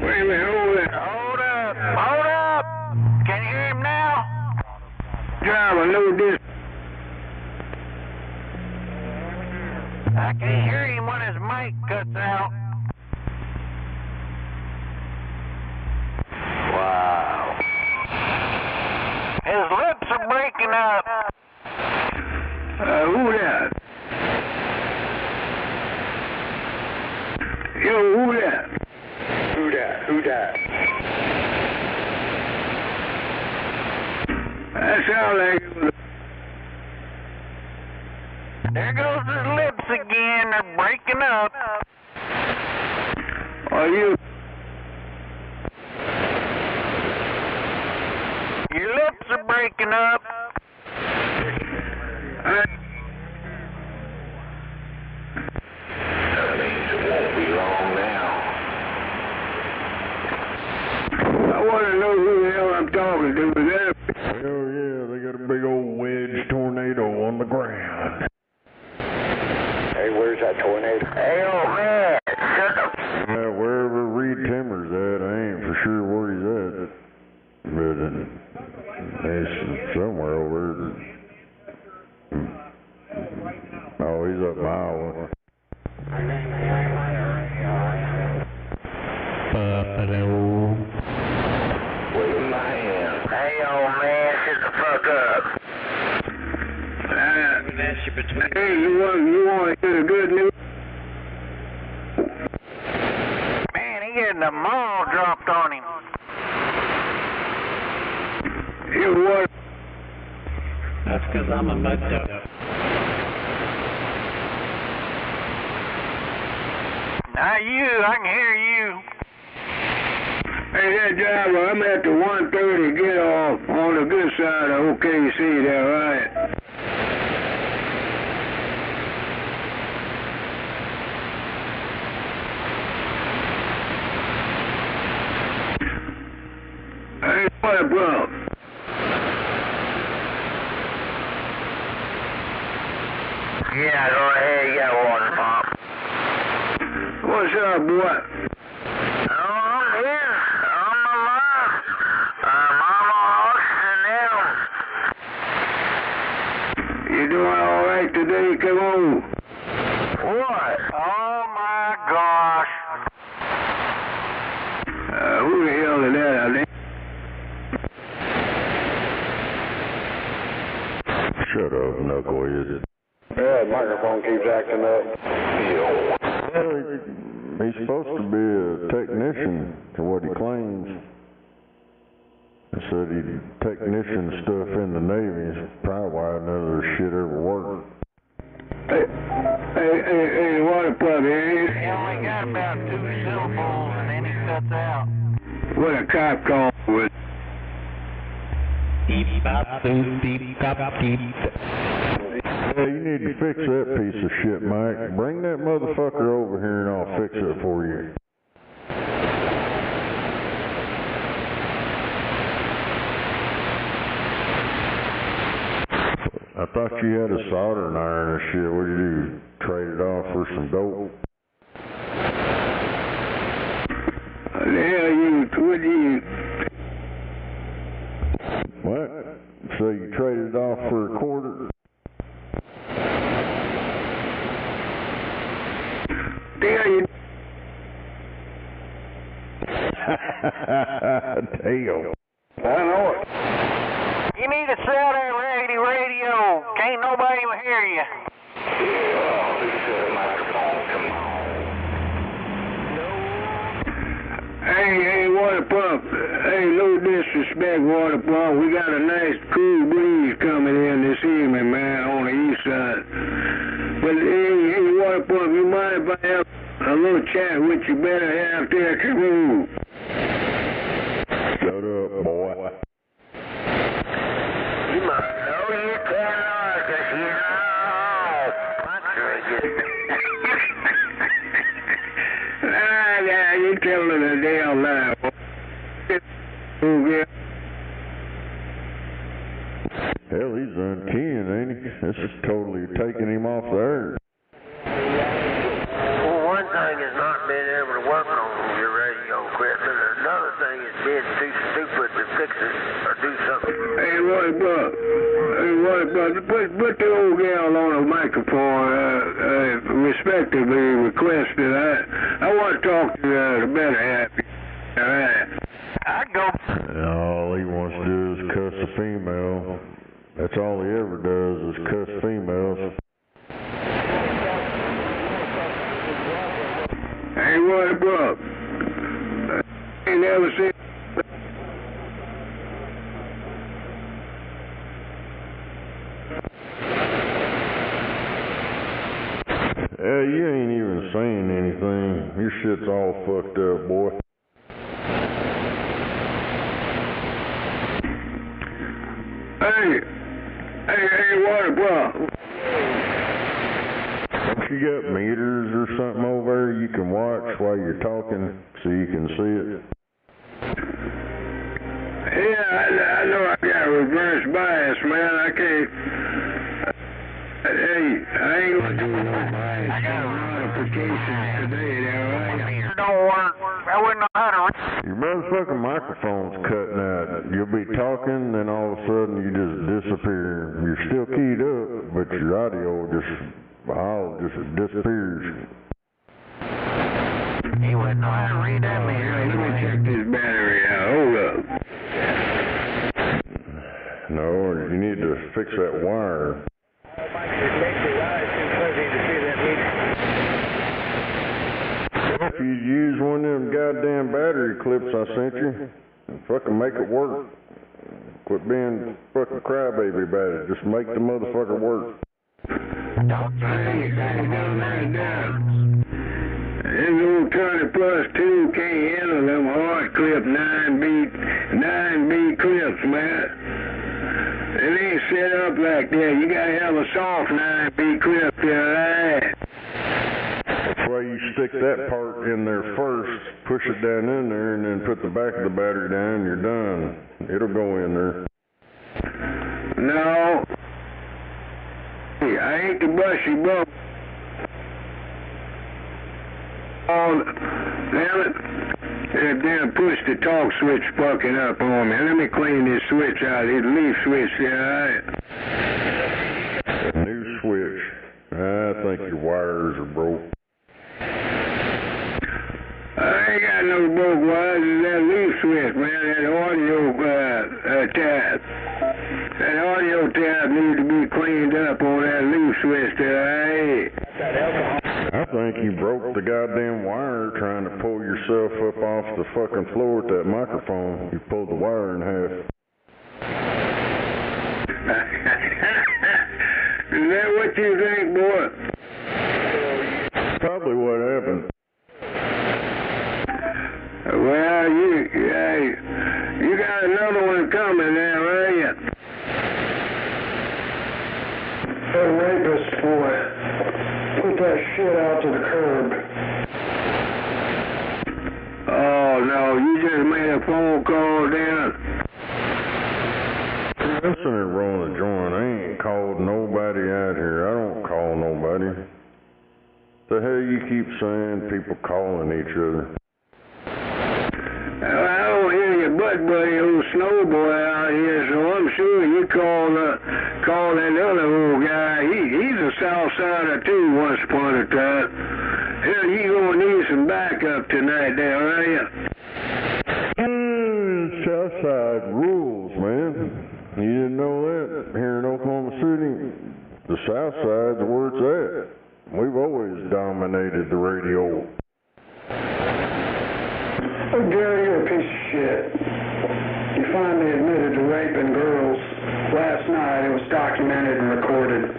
Wait a minute, hold it. Hold up! Hold up! Can you hear him now? Driver, load this. I can hear him when his mic cuts out. Wow. His lips are breaking up. Who that? Yo, who that? Who that? Who that? That sounds like it was. There goes his lips again. They're breaking up. Are you? Your lips are breaking up. That means it won't be long now. I want to know who the hell I'm talking to. Is that? Hell yeah, they got a big old wedge tornado on the ground. Hey, where's that tornado? Hey, old man, shut up. Yeah, wherever Reed Timmer's at, I ain't for sure where he's at. But he's somewhere over there. Oh, he's up in Iowa. Hello. Waving my hand. Hey, old man, shut the fuck up. Hey, you want to hear the good news? Man, he getting the mall dropped on him. You what? That's because I'm a mud duck. Not you, I can hear you. Hey, that driver, I'm at the 130 get off on the good side of OKC there, right? Hey, what, bro? Yeah, go ahead, you got water pump. What's up, boy? Oh, I'm here. I'm alive. I'm almost and them. You doing all right today? Come on. What? Oh my gosh. Who the hell is that out there? Shut up, knucklehead. Yeah, the microphone keeps acting up. He's supposed to be a technician, to what he claims. He said he'd technician stuff in the Navy. That's probably why none of this shit ever worked. Hey, water plug, eh? He only got about 2 syllables and then he cuts out. What a cop call with. Beep, bop, boop, beep, bop, beep. Yeah, you need to fix that piece of shit, Mike. Bring that motherfucker over here and I'll fix it for you. I thought you had a soldering iron and shit. What'd you do? Trade it off for some dope? The hell what you... What? So you traded it off for a quarter? The hell you... Damn. I know it. You need to sell that raggedy radio. Can't nobody hear you. Hey, water pump. Hey, no disrespect, water pump. We got a nice cool breeze coming in this evening, man, on the east side. But hey, water pump, you mind if I have a little chat with you? Better have there, Carew. Shut up, boy. You must know you cannot, cause you know. Yeah, you telling a damn lie. Hell, he's unkeying, ain't he? This is totally taking him off the earth. Well, one thing is not being able to work on your radio equipment. Another thing is being too stupid to fix it or do something. Hey, water pump. Put the old gal on the microphone, respectively requested. I want to talk to the better half. All right. I go. All he wants to do is cuss a female. That's all he ever does is cuss females. Hey, what up? I ain't never seen. You ain't even saying anything. Your shit's all fucked up, boy. Hey, water pump. Don't you got meters or something over there you can watch while you're talking so you can see it? Yeah, I know I got reverse bias, man. I can't. Hey, I ain't gonna do no bias. I got notifications today, right? Don't work. I wouldn't know how to read. Your motherfucking microphone's cutting out. You'll be talking, then all of a sudden you just disappear. You're still keyed up, but your audio just disappears. He wouldn't know how to read that meter. Let me check this battery out. Hold up. No, you need to fix that wire. If you use one of them goddamn battery clips I sent you, fucking make it work. Quit being fucking crybaby about it. Just make the motherfucker work. This old 20+2 can't handle them hard clip 9B clips, man. It ain't set up like that. You gotta have a soft 9B clip there, right? That's why you stick that part in there first, push it down in there, and then put the back of the battery down, you're done. It'll go in there. No. I ain't the bushy bum. Oh, damn it. Damn, push the talk switch fucking up on me. Let me clean this switch out. This leaf switch there, alright? New switch. I think your wires are broke. I ain't got no broke wires. It's that leaf switch, man. That audio tab. That audio tab needs to be cleaned up on that leaf switch there, alright? I think you broke the goddamn wire trying to pull yourself up off the fucking floor with that microphone. You pulled the wire in half. Is that what you think, boy? Probably what happened. Well, you got another one coming there, right? That rapist, boy. Put that shit out to the curb. Oh, no, you just made a phone call down. Listen here, rolling a joint. I ain't called nobody out here. I don't call nobody. The hell you keep saying people calling each other? I don't hear your butt buddy, old snowboy out here, so I'm sure you call that other old guy. He's a south sider too once upon a time. Hell, you gonna need some backup tonight there, are you? Side rules, man. You didn't know that? Here in Oklahoma City, the South Side's where it's at. We've always dominated the radio. Oh, Gary, you're a piece of shit. You finally admitted to raping girls. Last night it was documented and recorded.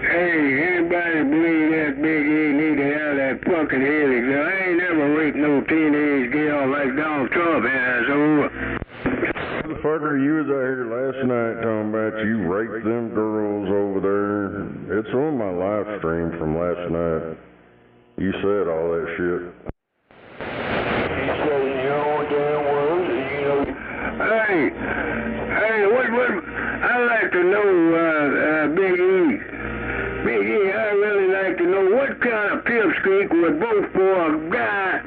Hey, anybody believe that Big E need to have that fucking headache? I ain't never raped no teenage girl like Donald Trump has, Motherfucker, you was out here last night talking about you raped them girls over there. It's on my live stream from last night. You said all that shit. He said your own damn words, and you know. Hey, what? I'd like to know, Big E. Big E, I'd really like to know what kind of pipsqueak would vote for a guy,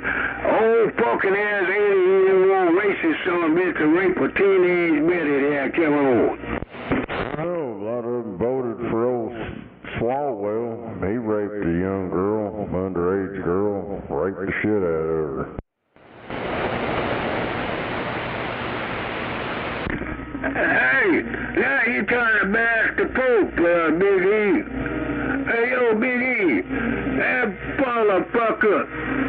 old fucking ass 80-year-old racist son of a bitch to rape a teenage Betty there, come on. Oh, a lot of them voted for old Swalwell. He raped a young girl, underage girl, raped the shit out of her. Hey, now you trying to bash the Pope, Big E. Hey, yo, Big E, that motherfucker,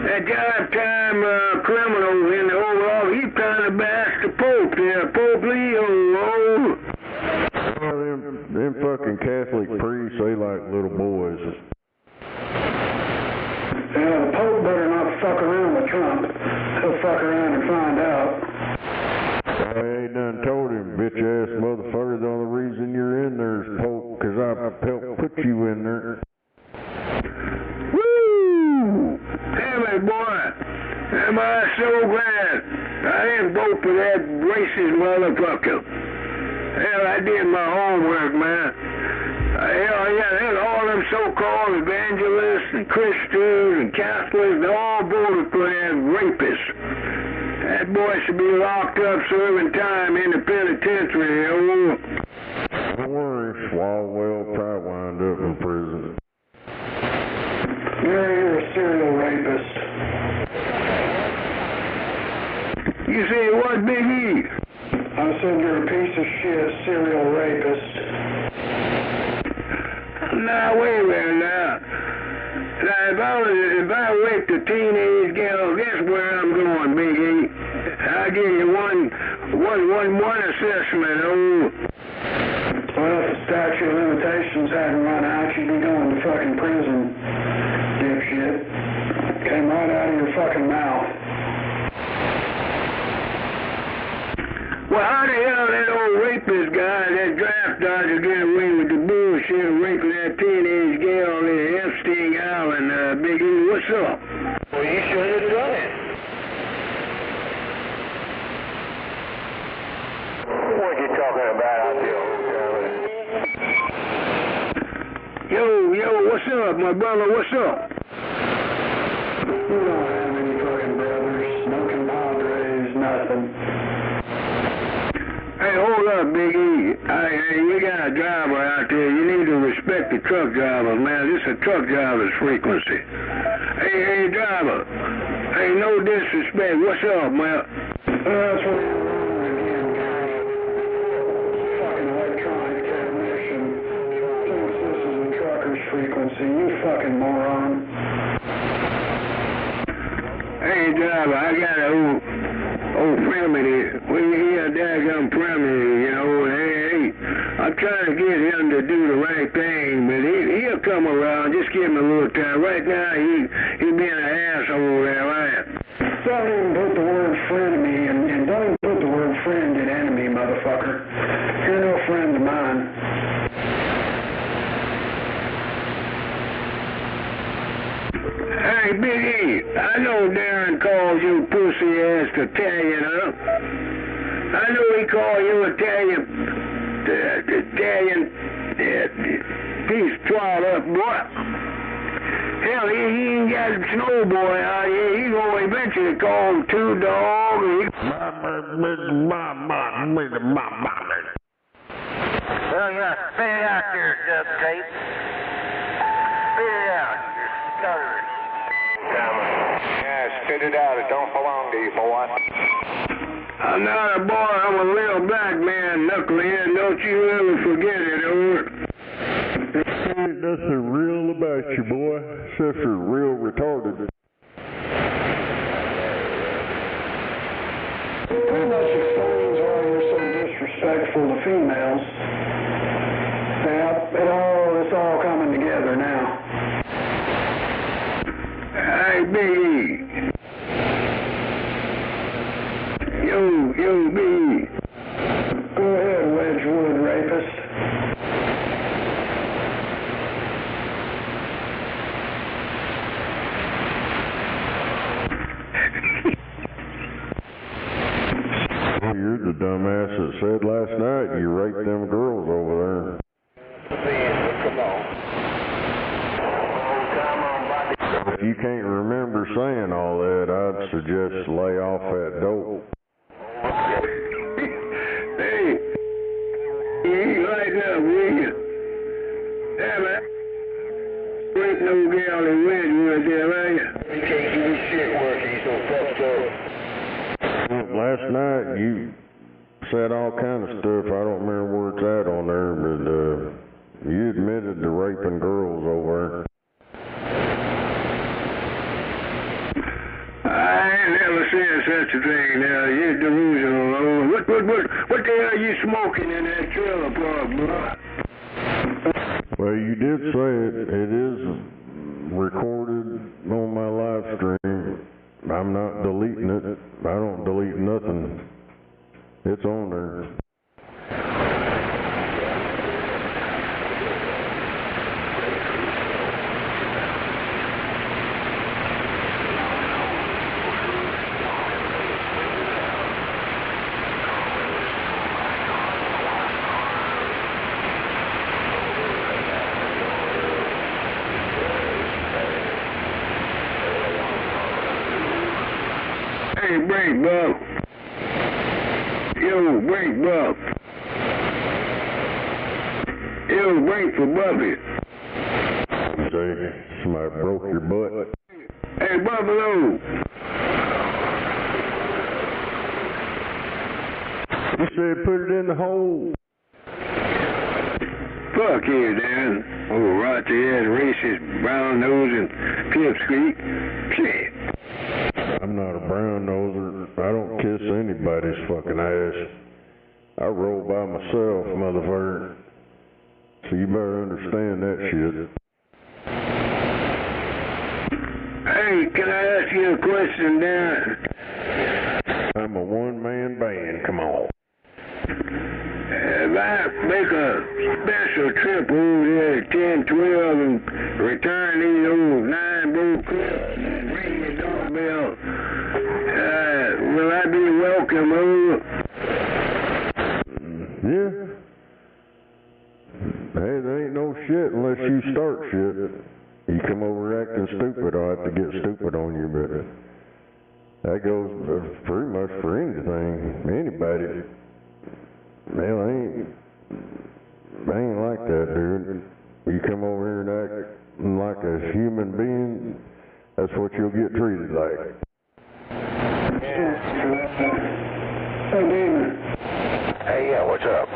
that jive-time criminal in the Oval Office, he trying to bash the Pope there, Pope Leo, Well, them fucking Catholic priests, they like little boys. Yeah, the Pope better not fuck around with Trump. He'll fuck around and find out. I ain't done told him, bitch-ass motherfucker, the only reason you're in there is Pope, 'cause I helped put you in there. Woo! Damn it, boy. Am I so glad I didn't vote for that racist motherfucker. Hell, I did my homework, man. Hell, yeah, there's all them so-called evangelists and Christians and Catholics, they all voted for that rapist. That boy should be locked up serving time in the penitentiary. Don't worry, Swalwell will probably wind up in prison. Gary, you're a serial rapist. You say what, Big E? I said you're a piece of shit, serial rapist. Now, wait a minute now. Now, if I raped a teenage girl, guess where I'm going, Big E? I'll give you one assessment, Well, if the statute of limitations hadn't run out, you'd be going to fucking prison, dipshit. Came right out of your fucking mouth. Well, how the hell that old rapist guy, that draft dodger, get away with the bullshit of raping that teenage girl in Epstein Island, Big E? What's up? Well, you should have done it. What you talking about out there, old Yo, what's up, my brother? What's up? You don't have any fucking brothers, smoking padres, nothing. Hey, hold up, Big E. You got a driver out there. You need to respect the truck drivers, man. This is a truck driver's frequency. Hey, driver. Hey, no disrespect. What's up, man? That's what you're wrong again, Gary. Fucking electronic transmission. Thinks this is a trucker's frequency. You fucking moron. Hey, driver, I got an old friend of his. Well, he a daggum friend of his, you know. Hey, I'm trying to get him to do the right thing, but he'll come around. Just give him a little time. Right now, he being an asshole there, right? Don't even put the word frenemy, and don't even put the word friend in enemy, motherfucker. You're no friend of mine. Hey, Big E, I know Darren calls you pussy-ass Italian, huh? I know he called you Italian piece of twat up, boy. Hell, he ain't got a snowboy out here. He gonna eventually call him Two Dog. Well, yeah, spit it out there, duct tape. Spit it out. Yeah, spit it out. It don't belong boy. I'm not a boy, I'm a real black man, knucklehead. Don't you ever forget it, over. Ain't nothing real about you, boy, except you're real retarded. Pretty much explains why you're so disrespectful to females. Yeah, it's all coming together now. Hey, Biggie. Yo, Biggie. Go ahead, Wedgwood rapist. You're the dumbass that said last night you raped them girls over there. Come on. If you can't remember saying all that, I'd suggest lay off that dope. Hey, you lighten up, will you? Damn it. Ain't no gal in Wedgwood there, are you? He can't do his shit work, he's so fucked up. Last night you said all kind of stuff. I don't remember where it's at on there, but you admitted to raping girls over there. I ain't never said such a thing now. You're delusional, Lord. What the hell are you smoking in that trailer park, bro? Well, you did say it. It is recorded on my live stream. I'm not deleting it. I don't delete nothing. It's on there. Hey, break, Buck. Yo, break, Buck. Yo, break for Buffy. Say, somebody broke your butt. Hey, Buffalo. You said put it in the hole. Fuck you, Dan. Oh, rotten-ass, racist, brown-nosing pipsqueak. Shit. I'm not a brown noser. I don't kiss anybody's fucking ass. I roll by myself, motherfucker. So you better understand that shit. Hey, can I ask you a question, Dan? I'm a one-man band. Come on. If I make a special trip over there at 10, 12 and return these old 9-bolt clips and ring the doorbell, will I be welcome over? Yeah. Hey, there ain't no shit unless you start shit. You come over acting stupid, I'll have to get stupid on you, but that goes pretty much for anything, anybody. Hell, I ain't like that, dude. You come over here and act like a human being, that's what you'll get treated like. Hey, Damon. Hey, yeah, what's up?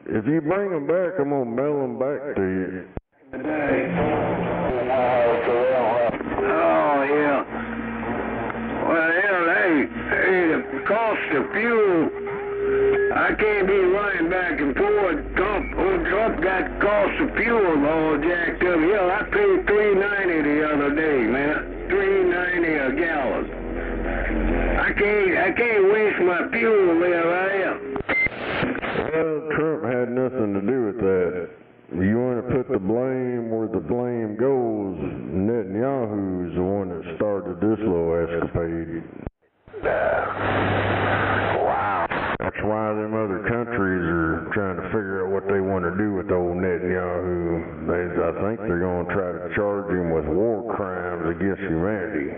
If you bring them back, I'm gonna mail them back to you. Oh, yeah. Well, hell, hey, the cost of fuel, I can't be running back and forth. Old Trump got cost of fuel all jacked up. Hell, I paid $3.90 the other day, man. $3.90 a gallon. I can't waste my fuel where I am. Well, Trump had nothing to do with that. You want to put the blame where the blame goes. Netanyahu's the one that started this little escapade. Wow. That's why them other countries are trying to figure out what they want to do with old Netanyahu. I think they're going to try to charge him with war crimes against humanity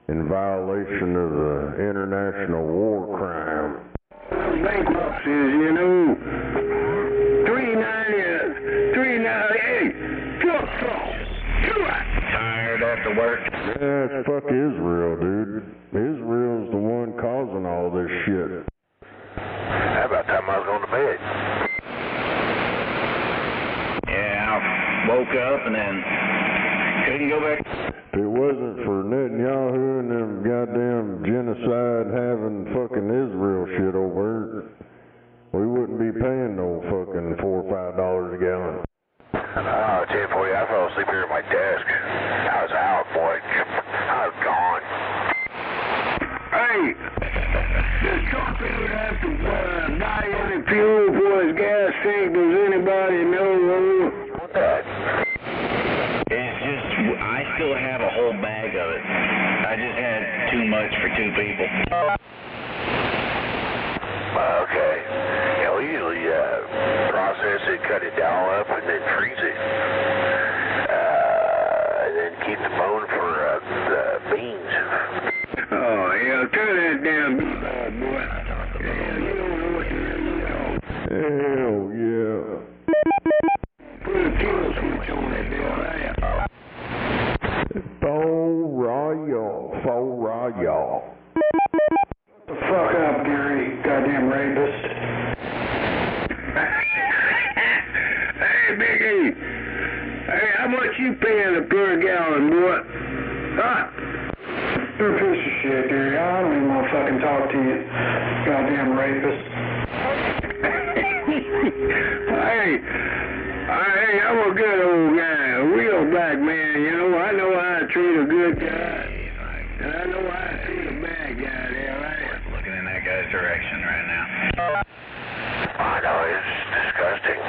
in violation of the international war crime. Bankruptcies, you know. $3.90. Hey, truck. Tired after work. Yeah, it's fuck Israel, dude. Israel's the one causing all this shit. How about time I was going to bed? Yeah, I woke up and then couldn't go back. If it wasn't for Netanyahu and them goddamn genocide having fucking Israel shit over it, we wouldn't be paying no fucking $4 or $5 a gallon. I'll tell you, boy, I fell asleep here at my desk. I was out, boy. I was gone. Hey, this truck would have to buy any fuel for his gas tank. Does anybody know that? It's just, I still have a whole bag of it. I just had too much for 2 people. Okay. Yeah, we usually process it, cut it down up, and then freeze it. And then keep the bone for the beans. Oh, yeah, turn that damn bad boy. Yeah, you don't know what you're doing. Hell yeah. Put a kill switch on that damn lamp. Faux royale. The fuck up, Gary, goddamn rapist. Hey, Big E. Hey, how much you paying per gallon, boy? Huh? You're a piece of shit, Gary. I don't even want to fucking talk to you, goddamn rapist. Hey, I'm a good old guy, a real black man, you know. I know how to treat a good guy, and I know how to treat a bad guy there, right? Looking in that guy's direction right now. I know, it's disgusting.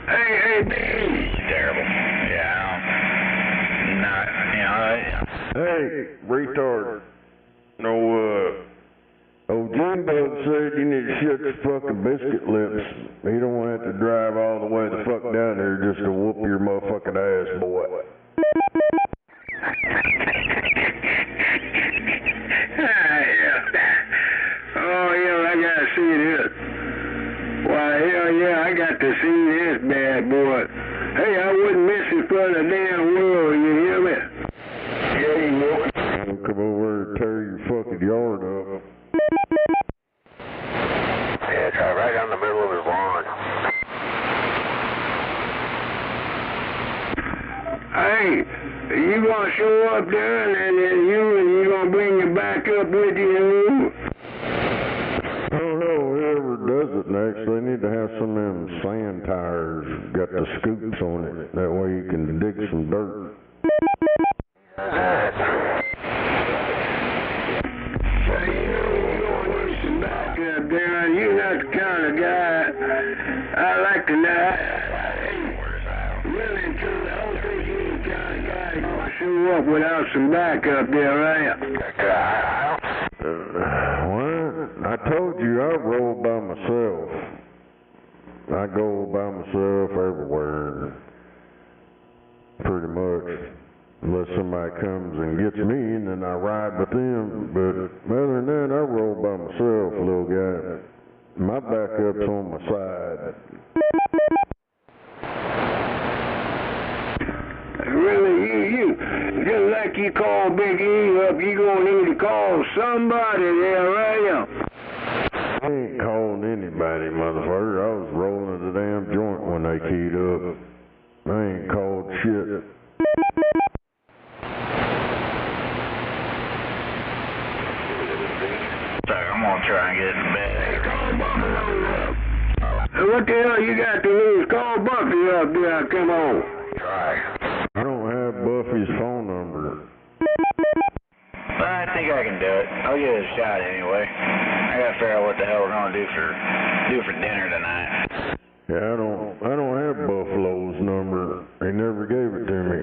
Hey, baby. Terrible. Yeah, not, Hey, retard. No, old Junebug said you need to shut your fucking biscuit lips. He don't want to have to drive all the way the fuck down there just to whoop your motherfucking ass, boy. Oh, yeah, I gotta see this. Why, hell yeah, I got to see this bad boy. Hey, I wouldn't miss it for the damn world, you hear me? Yeah, you will. Don't come over and tear your fucking yard up. Yeah, it's right down the middle of his lawn. Hey, you gonna show up there and then you gonna bring your backup with you? I don't know, whoever does it next, they need to have some of them sand tires, got the scoops on it. That way you can dig some dirt. Darren, you're not the kind of guy I like to know. Really and truly, I don't think you're the kind of guy gonna show up without some backup there, are you? What? I told you I roll by myself. I go by myself everywhere, pretty much. Unless somebody comes and gets me, and then I ride with them. But other than that, I roll by myself, little guy. My backup's on my side. Really, you just like you call Big E up, you gonna need to call somebody there, right now? I ain't calling anybody, motherfucker. I was rolling the damn joint when they keyed up. I ain't called shit. I'm gonna try and get in bed. Hey, call Buffalo up. What the hell you got to lose? Call Buffy up there, come on. Try. I don't have Buffy's phone number. But I think I can do it. I'll give it a shot anyway. I gotta figure out what the hell we're gonna do for dinner tonight. Yeah, I don't have Buffalo's number. He never gave it to me.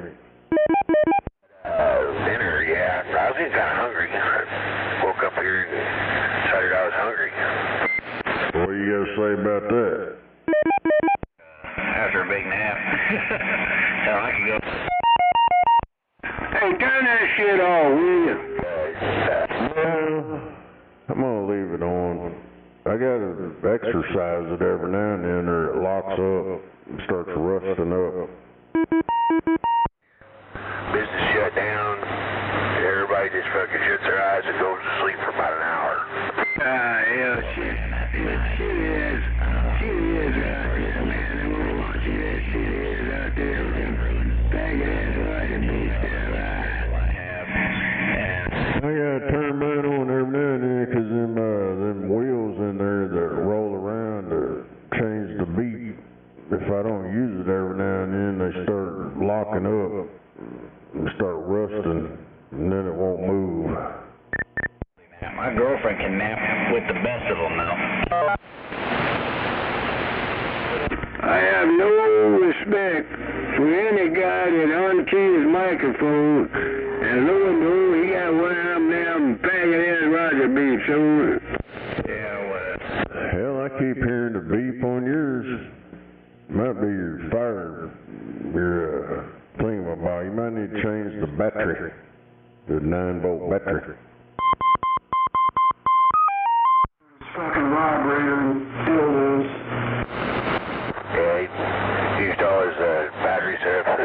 Dinner, yeah. I was getting kind of hungry. I woke up here and decided I was hungry. What do you got to say about that? After a big nap. Hell, I can go. Hey, turn that shit off, will you? Yeah, I'm going to leave it on. I got to exercise it every now and then or it locks up and starts rusting up. every now and then they start locking up and start rusting, and then it won't move. My girlfriend can nap with the best of them now. I have no respect for any guy that unkeys his microphone, and lo and behold, he got one of them damn faggot-ass Roger beeps over. Yeah, well. Hell, I keep hearing the beep on yours. Might be your fire, your thingamabob. You might need to change the battery, the 9-volt battery. Fucking vibrator and dildos. Yeah, he used all his battery setup.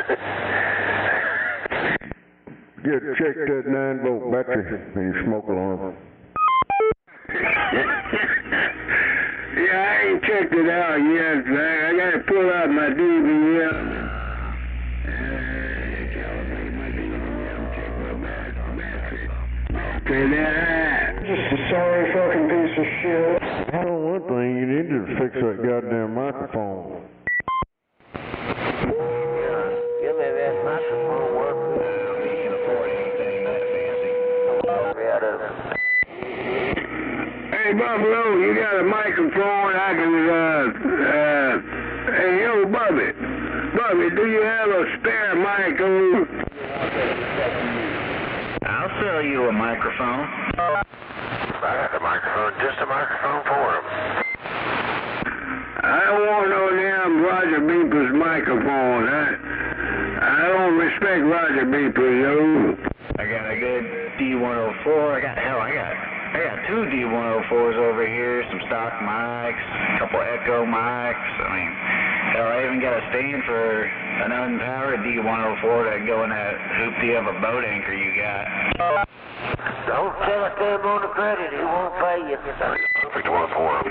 Check that 9-volt battery in your smoke alarm. Yeah, I ain't checked it out yet. I gotta pull out my DVM. Just a sorry fucking piece of shit. Well, one thing, you need to fix that goddamn microphone. Give me that microphone work. He can afford anything that fancy. Hey, Buffalo, you got a microphone I can, hey, yo, Bubby. Bubby, do you have a spare mic on? I'll sell you a microphone. I got the microphone, just a microphone for him. I don't want no damn Roger Beeper's microphone. I don't respect Roger Beeper, yo. I got a good D104. I got two D104s over here, some stock mics, a couple Echo mics. I mean, hell, I even got a stand for an unpowered D104 that go in that hoopty of a boat anchor you got. Don't tell it to him on the credit, he won't pay you. Pick the one for him.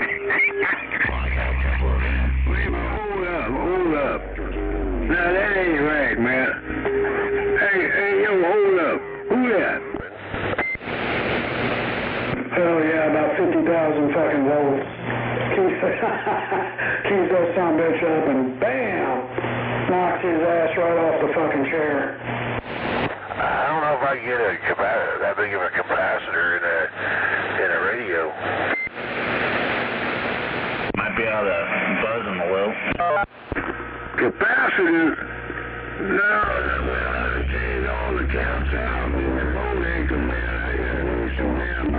Hold up. Now, that ain't right, man. Hey, yo, hold up. Who that? Hell yeah, about 50,000 fucking volts. Keeps that son of a bitch up and bam! Knocks his ass right off the fucking chair. I don't know if I can get that big of a capacitor in a radio. Might be able to buzz them a little. Capacitor? No, I changed all the counts out. Phone anchor, man. I got some damn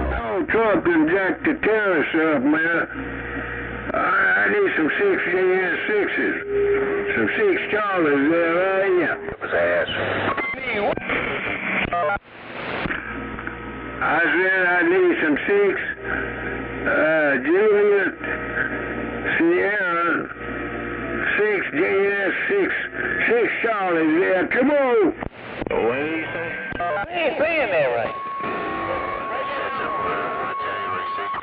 truck and jack the terrace up, man. I need some 6JS6s. Some 6 Charlies there, right? Yeah. It was ass. I said I need some 6 Juliet Sierra 6JS6 Charlies there. Come on. What did he say? He ain't saying that right.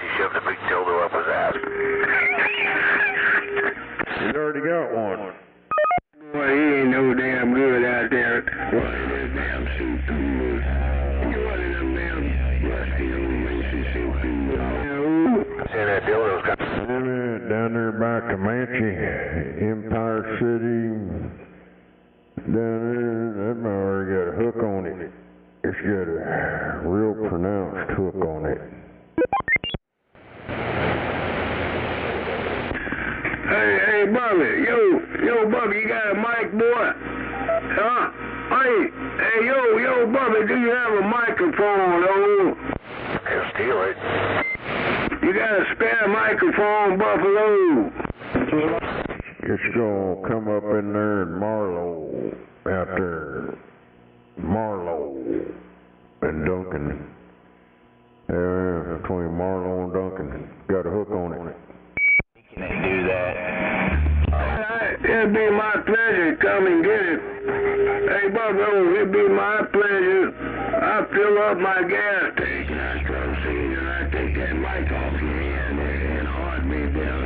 He shoved a big dildo up his ass. He's already got one. Boy, he ain't no damn good out there. One of them damn suit tools. One of them damn rusty old Mississippi. Saying that dildo's got... Down there by Comanche, Empire City, down there, that already got a hook on it. It's got a real pronounced hook on it. Hey, Bubby, yo, Bubby, you got a mic, boy? Huh? Hey, yo, Bubby, do you have a microphone, oh? He'll steal it. You got a spare microphone, Buffalo? It's gonna come up in there in Marlow, out there, Marlow and Duncan. Yeah, between Marlow and Duncan. Got a hook on it. Can they do that? It'd be my pleasure to come and get it. Hey, Buffalo, it'd be my pleasure. I fill up my gas tank and I start singing and I take that mic off your hand and heartbeat down.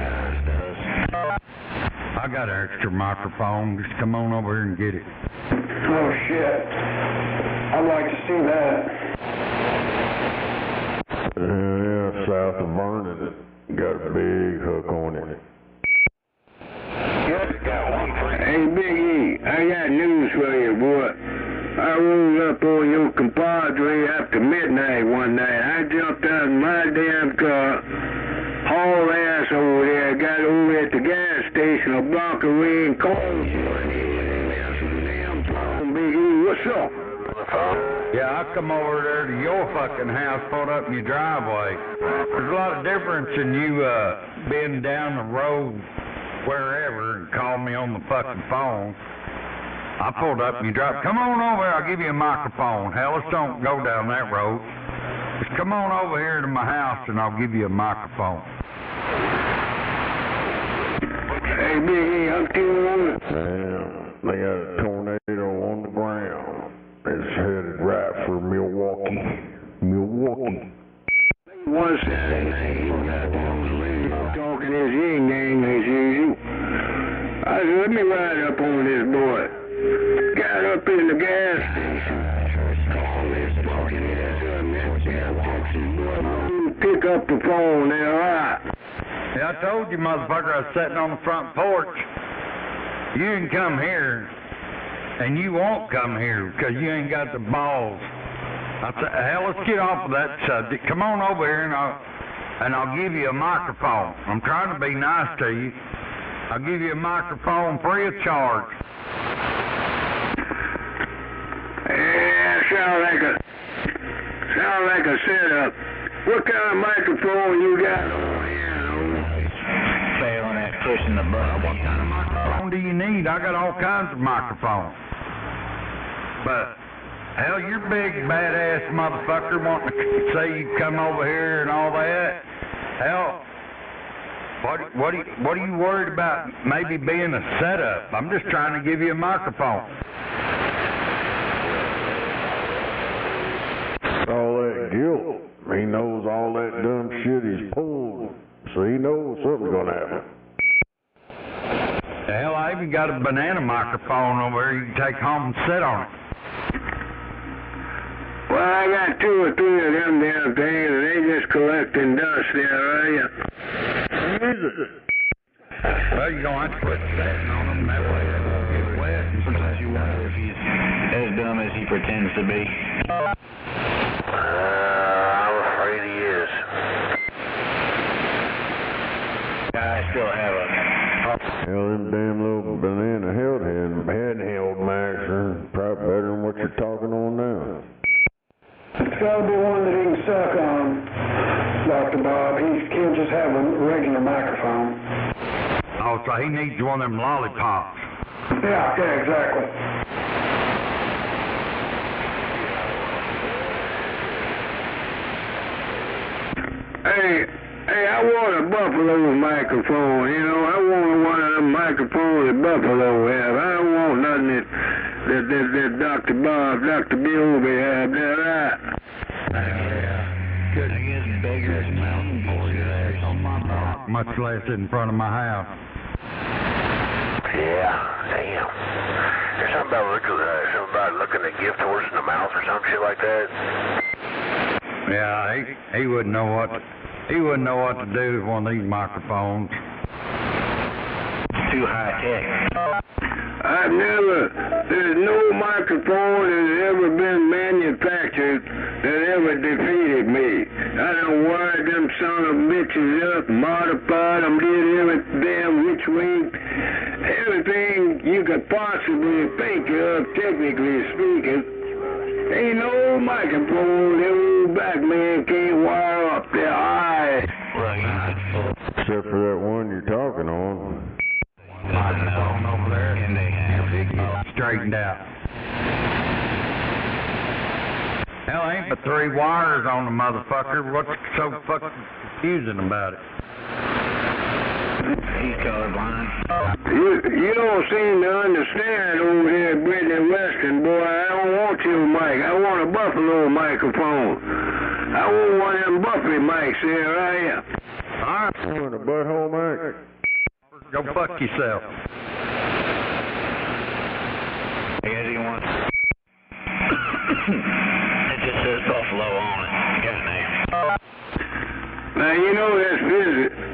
I got an extra microphone. Just come on over here and get it. Oh shit. I'd like to see that. Yeah, south of Vernon, it got a big hook on it. Hey, Hey, Big E, I got news for you, boy. I rolled up on your compadre after midnight one night. I jumped out of my damn car, hauled ass over there, got over at the gas station a block away and called you. Big E, what's up? Yeah, I come over there to your fucking house, pulled up in your driveway. There's a lot of difference in you being down the road wherever and called me on the fucking phone. I pulled up in your driveway. Come on over here, I'll give you a microphone. Hell, let's don't go down that road. Just come on over here to my house and I'll give you a microphone. Hey, Big E, I'm still on it. Man, they got a tornado on the ground. It's headed right for Milwaukee. One Saturday night, he got on the radio talking his yin yang as usual. I said, let me ride up on this boy. Got up in the gas station. Pick up the phone there, right? Yeah, I told you, motherfucker, I was sitting on the front porch. You can come here, and you won't come here because you ain't got the balls. I said, hell, let's get off of that subject. Come on over here, and I'll give you a microphone. I'm trying to be nice to you. I'll give you a microphone free of charge. Yeah, sound like a setup. What kind of microphone you got on here? Failing at pushing the button. What kind of microphone do you need? I got all kinds of microphones. But hell, you're big badass motherfucker wanting to say you come over here and all that. Hell, what are you worried about maybe being a setup? I'm just trying to give you a microphone. All that guilt. He knows all that dumb shit he's pulled, so he knows something's gonna happen. Hell, I even got a banana microphone over here you can take home and sit on it. Well, I got 2 or 3 of them damn things, and they just collecting dust there, are you? Well, you're going to have to quit sitting on them that way. They won't get wet. Sometimes you wonder if he's as dumb as he pretends to be. I'm afraid he is. I still have a... Hell, them damn little banana handheld mics are probably better than what you're talking on now. It's got to be one that he can suck on, Dr. Bob. He can't just have a regular microphone. Oh, so he needs one of them lollipops. Yeah, exactly. Hey, I want a Buffalo microphone, you know. I want one of them microphones that Buffalo have. I don't want nothing that Dr. Bob, Dr. Bilby have. That right? Yeah. Good. I guess bigger is mountain for you there on my property. Much less in front of my house. Yeah, damn. There's something about looking a gift horse in the mouth or some shit like that. Yeah, he wouldn't know what to do with one of these microphones. Too high tech. There's no microphone that has ever been manufactured that ever defeated me. I done wired them son of bitches up, modified them, did every damn which way, everything you could possibly think of, technically speaking. Ain't no microphone that old black man can't wire up their eye. Except for that one you're talking on. Microphone over there. Straightened out. Hell, ain't but 3 wires on the motherfucker. What's so fucking confusing about it? He's colorblind. You don't seem to understand over here at Brittany Western, boy. I don't want your mic. I want a Buffalo microphone. I want one of them Buffy mics there, right? Alright. I want a butthole mic. Go fuck yourself. Here's he wants. It just says Buffalo on it. Goddamn. Now, you know that's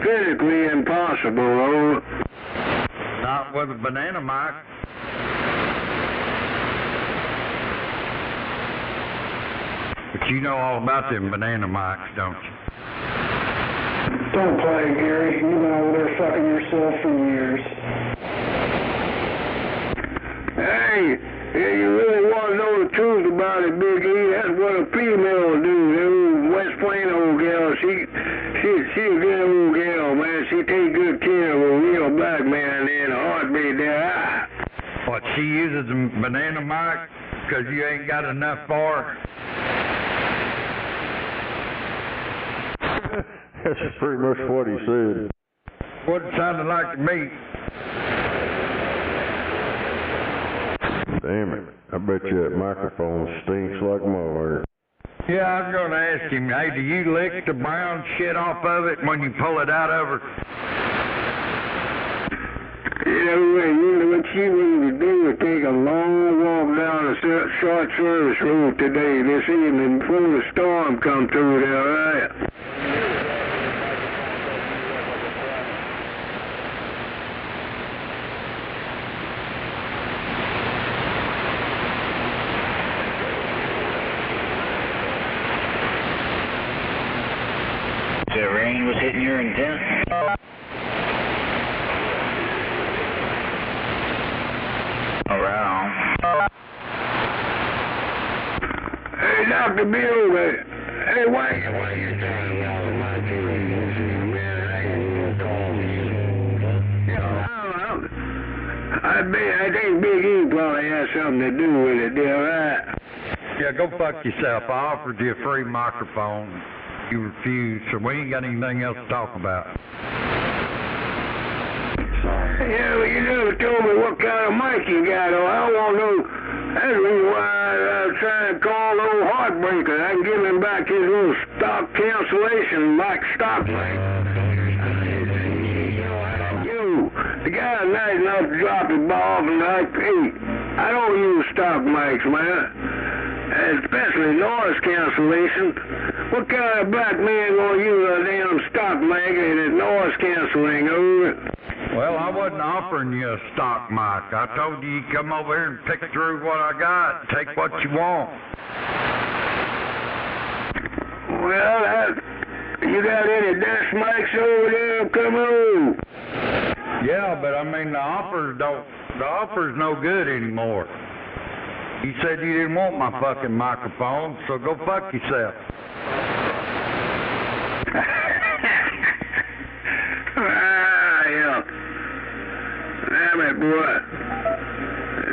physically impossible, though. Not with a banana mic. But you know all about them banana mics, don't you? Don't play, Gary. You've been over there fucking yourself for years. Hey, you really want to know the truth about it, Big E? That's what a female will do. That old West Plain old gal, she a good old gal, man. She take good care of a real black man in a heartbeat there. What, she uses a banana mic because you ain't got enough for her? That's pretty much what he said. What it sounded like to me. Damn it. I bet you that microphone stinks like mother. Yeah, I was going to ask him, hey, do you lick the brown shit off of it when you pull it out of her? You know what you need to do is take a long walk down the short service road today, this evening, before the storm comes through there, right? The rain was hitting your antenna? Oh, right on. Hey, Dr. Bill, hey, wait. I think Big E probably has something to do with it, there, right? Yeah, go fuck yourself. I offered you a free microphone. You refused, so we ain't got anything else to talk about. Yeah, well, you never told me what kind of mic you got, or I want to know. That's the reason why I was trying to call old Heartbreaker. I can give him back his little stock cancellation mic stock mic. The guy's nice enough to drop his balls and like, hey, I don't use stock mics, man. Especially noise cancellation. What kind of black man gonna use a damn stock mic and it's noise canceling over it? Well, I wasn't offering you a stock mic. I told you you'd come over here and pick through what I got and take what you want. Well, you got any desk mics over there? Come on. Yeah, but I mean the offer's no good anymore. You said you didn't want my fucking microphone, so go fuck yourself. Yeah. Damn it, boy.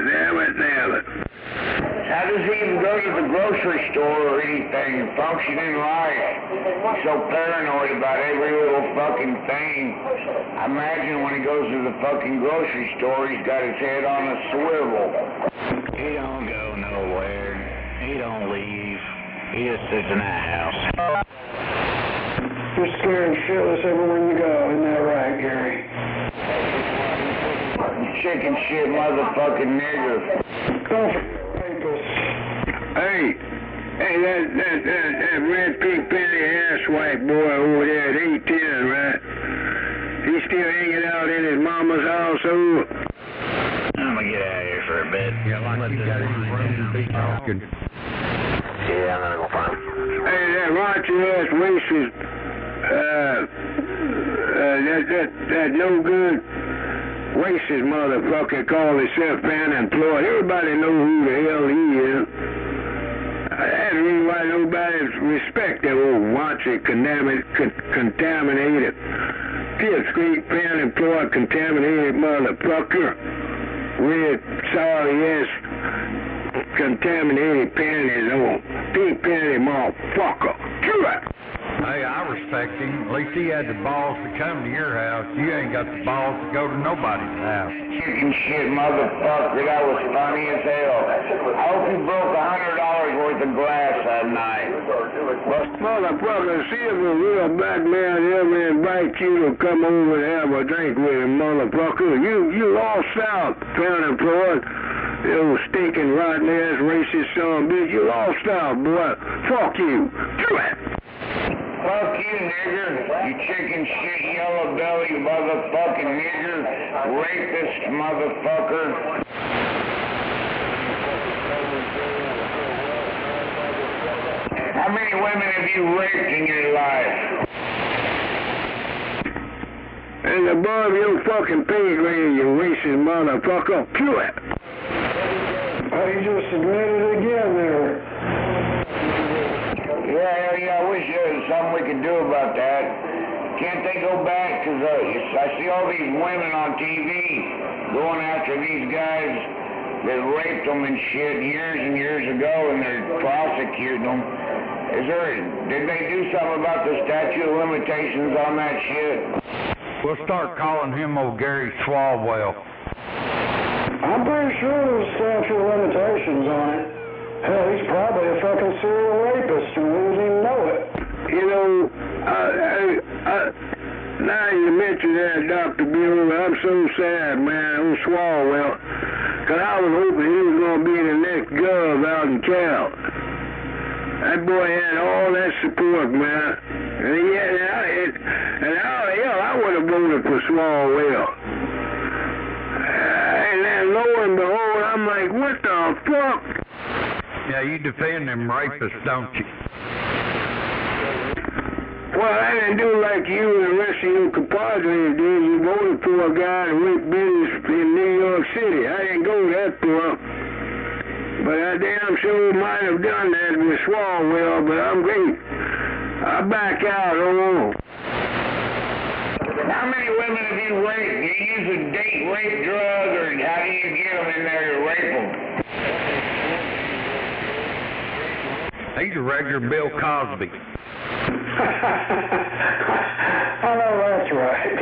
Damn it. How does he even go to the grocery store or anything functioning right? He's so paranoid about every little fucking thing. I imagine when he goes to the fucking grocery store, he's got his head on a swivel. He don't go nowhere. He don't leave. He just sits in that house. You're scared shitless everywhere you go, isn't that right, Gary? Chicken shit motherfucking nigger. Hey, that red pig penny asswipe boy over there at 810, right? He's still hanging out in his mama's house over. I'm gonna get out of here for a bit. Yeah, like you got any room to be talking. Yeah, I'm gonna go find him. Hey, that raunchy ass racist, that no good racist motherfucker called himself unemployed. Everybody know who the hell he is. That's the reason why nobody respect that old raunchy, contaminated, pipsqueak, unemployed, contaminated motherfucker. Red, sorry ass, contaminated panties on. Pink panty motherfucker. Do it. Hey, I respect him. At least he had the balls to come to your house. You ain't got the balls to go to nobody's house. Chicken shit motherfucker, that was funny as hell. I hope you broke $100 worth of glass that night. Motherfucker, see if a real black man ever invite you to come over and have a drink with him, motherfucker. You lost out, unemployed. You old stinking, rotten ass, racist son of a bitch. You lost out, boy. Fuck you. Do it. Fuck you, nigger. You chicken shit, yellow belly motherfucking nigger. Rapist motherfucker. I many women have you raped in your life? And above your fucking pay grade, you racist motherfucker. Cue it. Oh, you just admitted it again there. Yeah, I wish there was something we could do about that. Can't they go back? Because I see all these women on TV going after these guys that raped them and shit years and years ago, and they're prosecuting them. Did they do something about the statute of limitations on that shit? We'll start calling him old Gary Swalwell. I'm pretty sure there's statute of limitations on it. Hell, he's probably a fucking serial rapist and we didn't even know it. You know, now you mention that, Dr. Bueller, I'm so sad, man, on Swalwell, because I was hoping he was going to be the next gov out in Cal. That boy had all that support, man. And how the hell I would have voted for Swalwell. And then lo and behold, I'm like, what the fuck? Yeah, you defend them rapists, don't you? Well, I didn't do like you and the rest of your compadres did. You voted for a guy that went business in New York City. I didn't go that far. But I damn sure might have done that with Swalwell, but I'm great. I'll back out, oh. How many women have you raped? Do you use a date rape drug, or how do you get them in there to rape them? He's a regular Bill Cosby. I know that's right.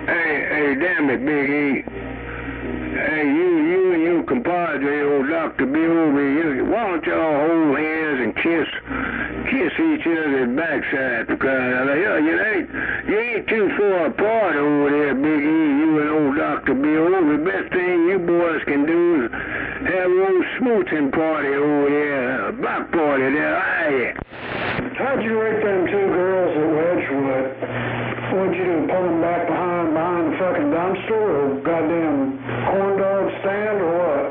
Hey, damn it, Big E. Hey, you and your compadre, old Dr. Bill, why don't y'all hold hands and kiss each other's backside? Because you ain't too far apart over there, Big E, you and old Dr. Bill. The best thing you boys can do is have a old smooching party over there, block party there. Aye. How'd you rape them two girls at Wedgwood? What'd you do, pull them back behind the fucking dumpster or goddamn corn dog stand or what?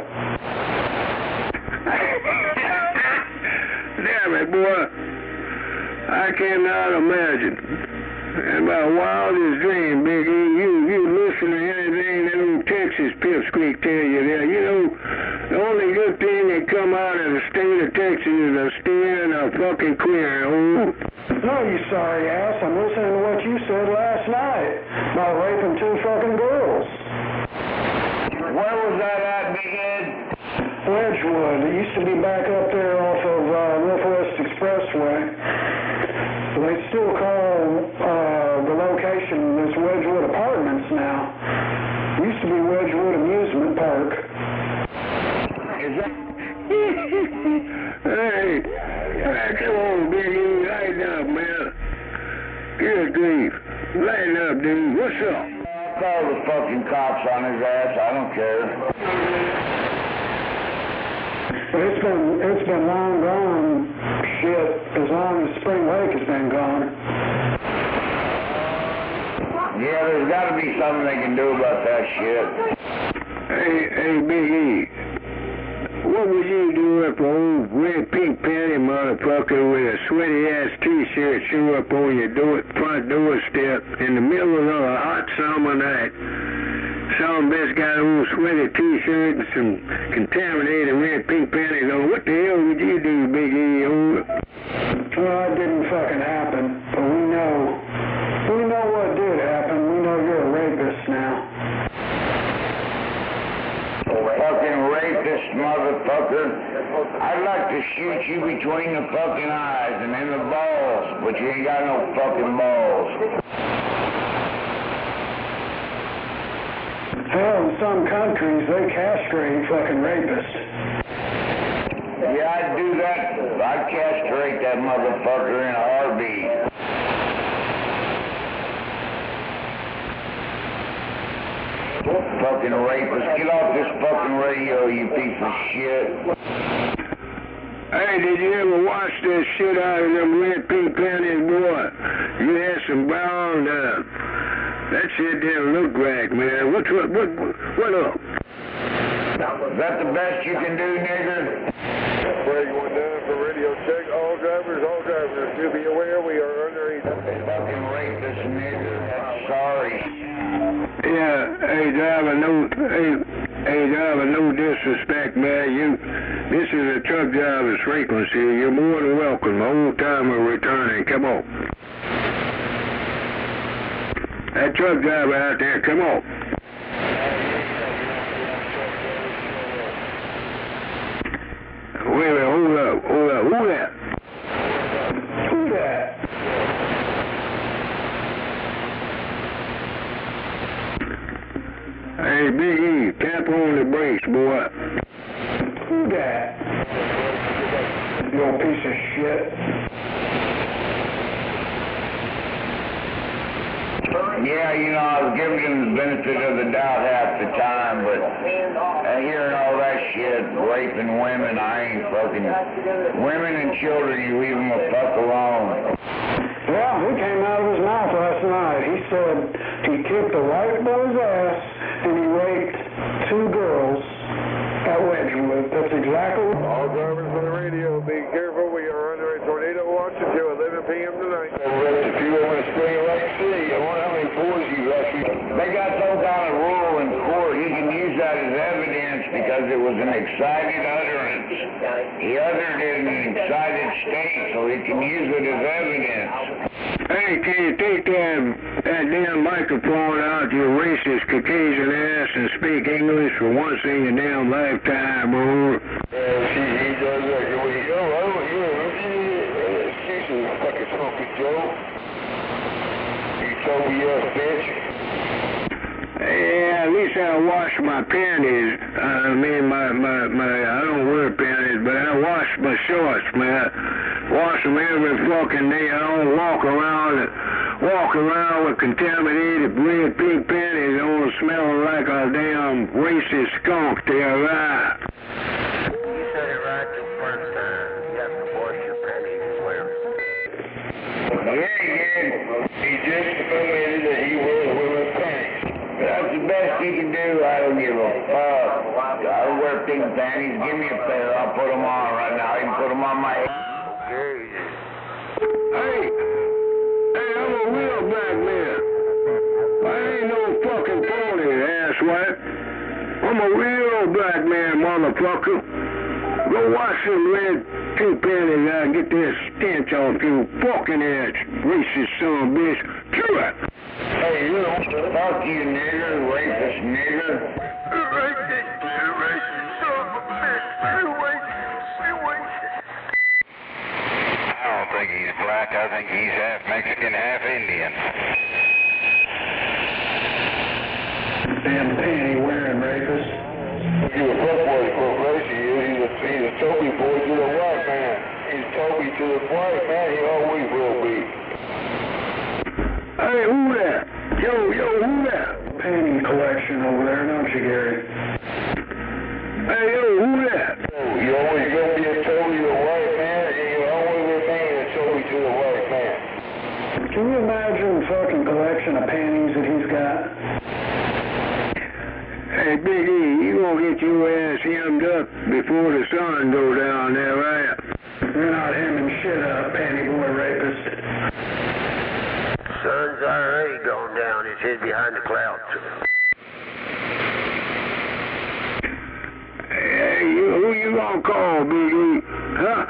Damn it, boy. I cannot imagine. And my wildest dream, Big E, you listen to anything that old Texas pipsqueak tell you there. You know, the only good thing that come out of the state of Texas is a steer and a fucking queer, oh. No, you sorry ass. I'm listening to what you said last night about raping two fucking girls. Where was that at, Big Ed? Wedgwood. It used to be back up there off of Northwest Expressway. They still call the location this Wedgwood Apartments now. It used to be Wedgwood Amusement Park. Is that... Hey, come on, Big E, lighten up, man. Good grief. Lighten up, dude. What's up? Call the fucking cops on his ass. I don't care. It's been long gone. Shit, as long as Spring Lake has been gone. Yeah, there's got to be something they can do about that shit. Hey, Big E. What would you do if an old red pink panty motherfucker with a sweaty ass t-shirt show up on your front doorstep in the middle of a hot summer night? Some bitch got an old sweaty t-shirt and some contaminated red pink panties on. What the hell would you do, Big E? Well, it didn't fucking happen, but we know what did happen. We know you're a rapist now. Fucking rapist, motherfucker. I'd like to shoot you between the fucking eyes and in the balls, but you ain't got no fucking balls. Hell, in some countries, they castrate fucking rapists. Yeah, I'd do that. I'd castrate that motherfucker in a heartbeat. Fucking rapist. Get off this fucking radio, you piece of shit. Hey, did you ever wash that shit out of them red pink panties, boy? You had some brown, that shit didn't look right, man. What up? Is that the best you can do, nigger? Break 1 down for radio check. All drivers, do be aware we are under a... Fucking rapist nigger, that's sorry. Yeah, hey driver, no disrespect, man. This is a truck driver's frequency. You're more than welcome. Old timer returning. Come on. That truck driver out there, come on. Wait a minute, hold up. Who that? Hey, Big E, tap on the brakes, boy. Who that? You old piece of shit. Yeah, I was giving him the benefit of the doubt half the time, but hearing all that shit, raping women, I ain't fucking... Women and children, you leave them the fuck alone. Well, he came out of his mouth last night. He said he kicked a white boy's ass and he raped 2 girls at Wedgwood. That's exactly what... All drivers on the radio, be careful. We are under a tornado watch until 11 p.m. tonight. If you go in Spring Lake City, I wonder how many boys you actually... They got some kind of rule in court. He can use that as evidence because it was an excited utterance. He uttered it in an excited state, so he can use it as evidence. Hey, can you take that damn microphone out your racist Caucasian ass and speak English for once in your damn lifetime, bro? He does that. Excuse me, fucking smoky Joe. You Toby ass bitch. Yeah, at least I wash my panties. I don't wear panties, but I wash my shorts, man. Wash them every fucking day. I don't walk around with contaminated red pink panties on smelling like a damn racist skunk there, right? You said it right the first time. You have to wash your panties and wear them. Yeah. He just admitted that he wears women's panties. That's the best he can do. I don't give a fuck. I don't wear pink panties. Give me a pair. I'll put them on right now. I can put them on my head. Hey, I'm a real black man. I ain't no fucking phony, asswipe. I'm a real black man, motherfucker. Go wash some red pink panties out and get that stench off you fucking ass, racist son of a bitch. Chew it. Hey, fuck you, nigger, rapist nigger. You racist son of a bitch. You racist. I don't think he's black. I think he's half Mexican, half Indian. Damn panty wearing rapist. He's a fuckboy, race he is. He's a Toby boy to the white man. He's Toby to the white man. He always will be. Hey, who that? Yo, who that? Painting collection over there, don't you, Gary? Hey, yo, who that? You always gonna be a Toby to the white man, and you always remain a Toby to the white man. Can you imagine the fucking collection of panties that he's got? Hey, Big E, you gonna get your ass hemmed up before the sun goes down there, right? You're not hemming shit up, panty boy rapist. Sun's already gone down. It's hid behind the clouds. Hey, who you gonna call, Big E? Huh?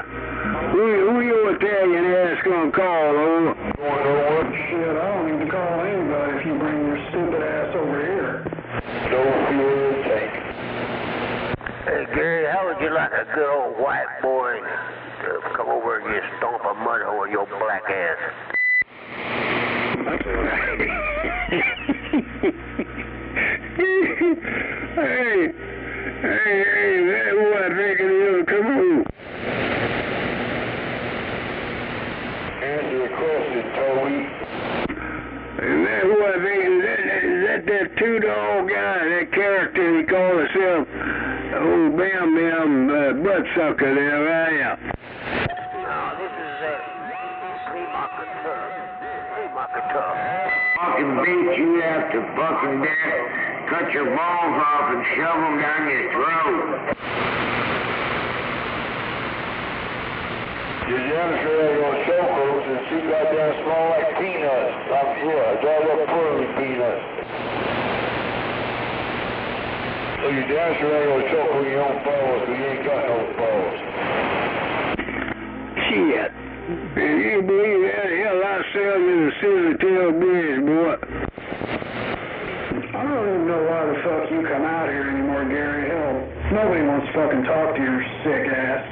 Who your Italian ass gonna call, over? Shit, I don't need to call anybody if you bring your stupid ass over here. No fuel tank. Hey, Gary, how would you like a good old white boy to come over and just stomp a mud hole in your black ass? Hey, that who I think it is, come on. Answer the question, Toby. Is that who I think is that two-dog guy, that character he called himself, old Bam butt sucker there, right? No, this is Fucking bitch, you have to fucking cut your balls off and shove them down your throat. Your youngster ain't gonna choke her and she got down small like peanuts. Dried up pearly peanuts. So your youngster ain't gonna choke on your own balls because you ain't got no balls. Shit. Man, you believe that? Hell, I sell you the scissor tail bridge, boy. I don't even know why the fuck you come out here anymore, Gary. Hell, nobody wants to fucking talk to your sick ass.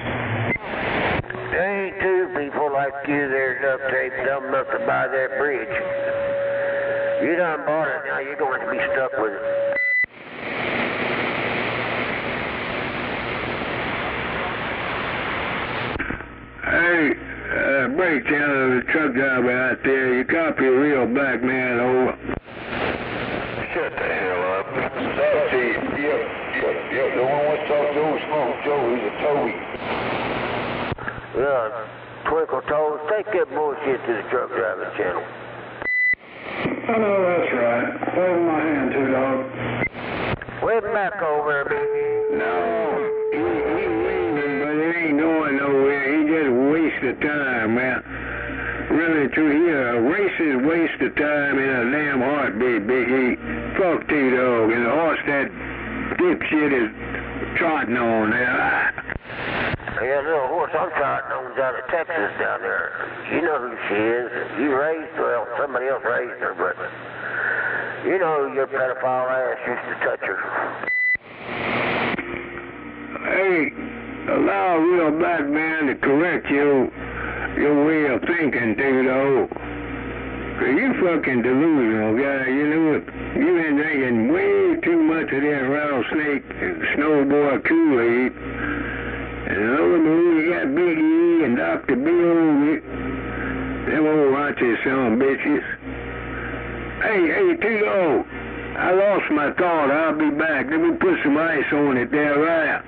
There ain't two people like you there's up there dumb enough to buy that bridge. You done bought it, now you're going to be stuck with it. Hey, breakdown of the truck driver out there. You copy a real black man, over. Shut the hell up. Talk to you. Yep. The one wants to talk to old Smoke Joe. He's a Toby. Twinkle Toes, take that bullshit to the truck driving channel. I know that's right. Wave my hand too, dog. Wave him back over, baby. No, he waving, but it ain't going nowhere. He just waste of time, man. Really true, he a racist waste of time in a damn heartbeat, Big E. Fuck T-Dog, and the horse that dipshit is trotting on there. Yeah, little horse I'm trotting on's out of Texas down there. You know who she is. Somebody else raised her, but you know your pedophile ass used to touch her. Hey, allow a real black man to correct your way of thinking, T-Dog. Cause you fucking delusional guy, you know what? You been drinking way too much of that rattlesnake and snowboy Kool-Aid. And over you got Big E and Dr. Bill, them old raunchy son of bitches. Hey, T.O., I lost my thought. I'll be back. Let me put some ice on it there, right?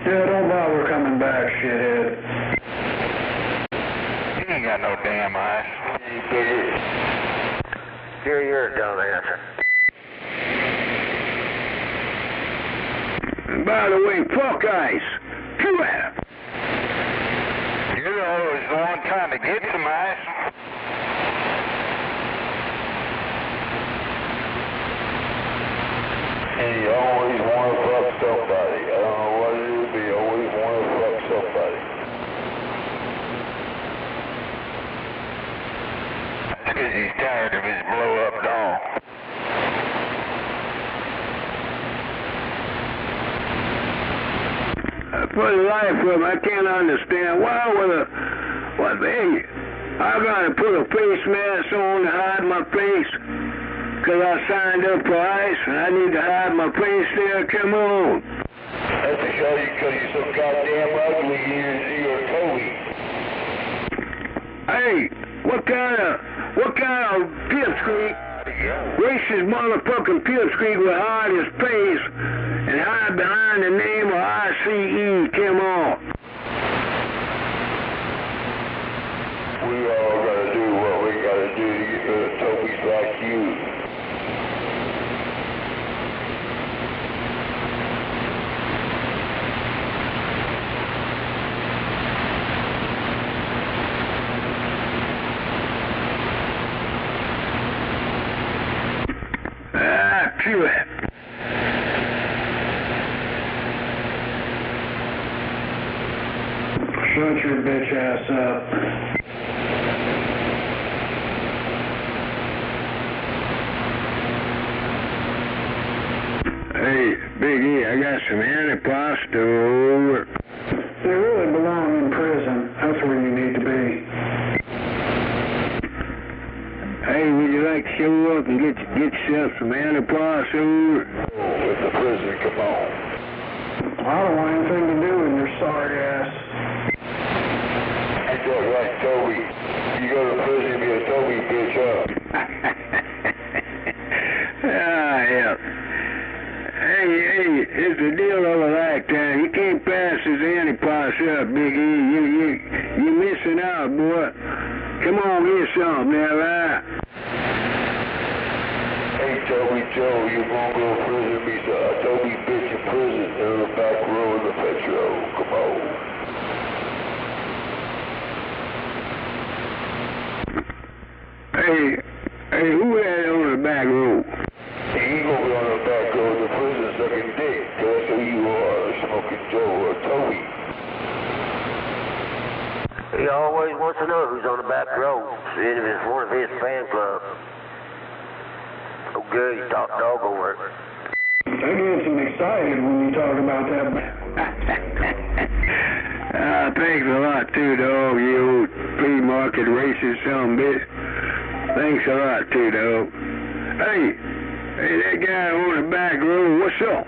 Yeah, don't bother coming back, shithead. He ain't got no damn ice. Sure, you're a dumbass. And by the way, fuck ice. You're always the one trying to get some ice. He always want to fuck somebody. I don't know what it is, but he always want to fuck somebody. That's because he's tired of his blow-up doll. For the life of him, I can't understand why I gotta put a face mask on to hide my face because I signed up for ice and I need to hide my face there. Come on. That's because you're so goddamn ugly. You're a Toby. Hey, what kind of pipsqueak, racist motherfucking pipsqueak will hide his face and hide behind the name of ICE? Come on. We all gotta do what we gotta do to get rid of Tobies like you. Phew. Shut your bitch ass up. Hey, Big E, I got some antipasta over. They really belong in prison. That's where you need to be. Hey, would you like to show up and get yourself some antipasta over? Oh, it's the prison, come on. I don't want anything to do with your sorry ass. You talk like Toby. You go to prison, be a Toby bitch up. Yeah. Hey, it's the deal of a lifetime. You can't pass this antipasta up, Big E. You're missing out, boy. Come on, get something there, right? Hey, Toby Joe, you gonna go to prison? Be a Toby bitch in prison in the back row of the Metro. Come on. Hey, who that on the back row? He ain't gonna be on the back row. The prison sucking dick. That's who you are, Smoking Joe or Toby. He always wants to know who's on the back row, seeing if it's one of his fan club. Oh, good, you top dog over it. I get some excited when you talk about that. Thanks a lot too, dog, you old flea market racist son bitch. Thanks a lot too, dog. Hey, that guy on the back row, what's up?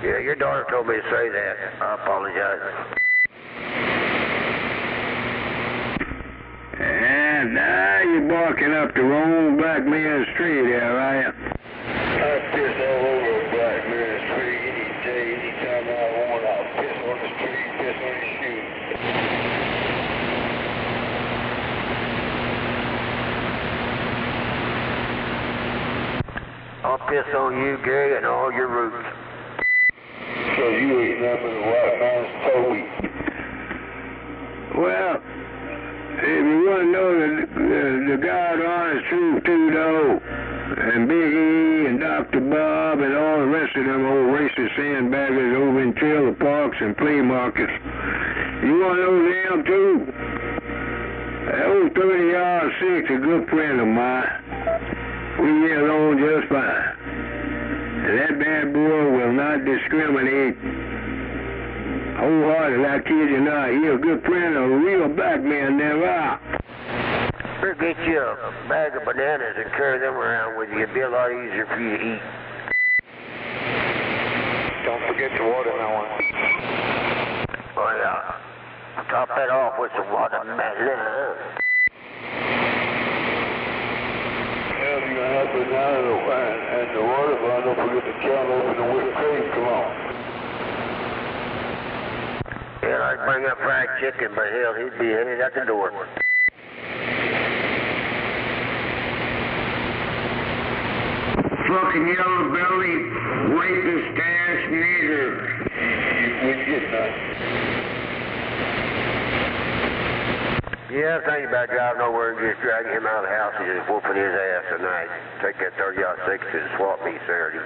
Yeah, your daughter told me to say that. I apologize. And now you're barking up the wrong black man's tree there, right? I piss all over a black man's tree any day, anytime I want. I'll piss on his tree, piss on his shoe. I'll piss on you, Gary, and all your roots. So you ain't nothing but a white man's Toby. Well, if you want to know the God honest truth too, though, and Big E and Dr. Bob and all the rest of them old racist sandbaggers over in trailer parks and flea markets, you want to know them too? That old 30R6 a good friend of mine. We get along just fine. And that bad boy will not discriminate. Wholehearted, I kid you not. He's a good friend of a real black man, never are. Better get you a bag of bananas and carry them around with you. It'd be a lot easier for you to eat. Don't forget your watermelon. Oh, yeah. Top that off with some watermelon. Well, you got that banana and the watermelon. Don't forget the cantaloupe and the whipped cream. Come on. Yeah, I'd bring up fried chicken, but hell, he'd be headed out the door. Fucking yellow belly, rapist ass nigger. We get that. Yeah, I was thinking about driving over and just dragging him out of the house and just whooping his ass tonight. Take that 30-06 to the swap meet Saturday.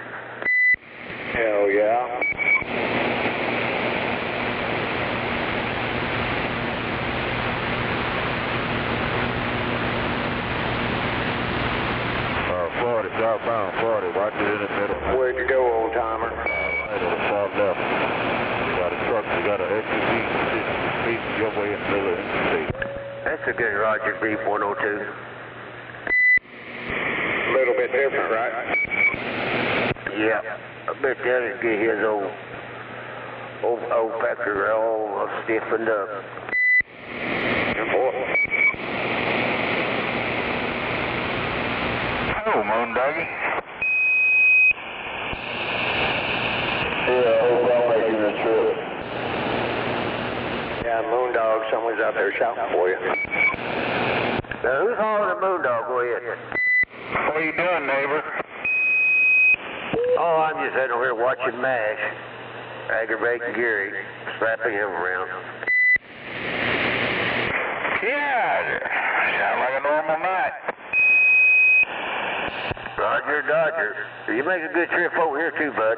Hell yeah. Southbound 40, watch it in the middle. Where'd you go, old timer? Right at the far left. You got a truck, you got an SUV speeding your way in the middle of the interstate. That's a good Roger Beef 102. A little bit different, right? Yeah, I bet that'll get his old pecker all stiffened up. Hello, Moondoggy. Yeah, I hope I'm making the trip. Yeah, Moondog, someone's out there shouting for you. Now, who's hollering at Moondog? Go ahead. What are you doing, neighbor? Oh, I'm just sitting over here watching MASH, aggravating Gary, slapping him around. Yeah, sound like a normal night. Roger, Dodger. You make a good trip over here too, bud.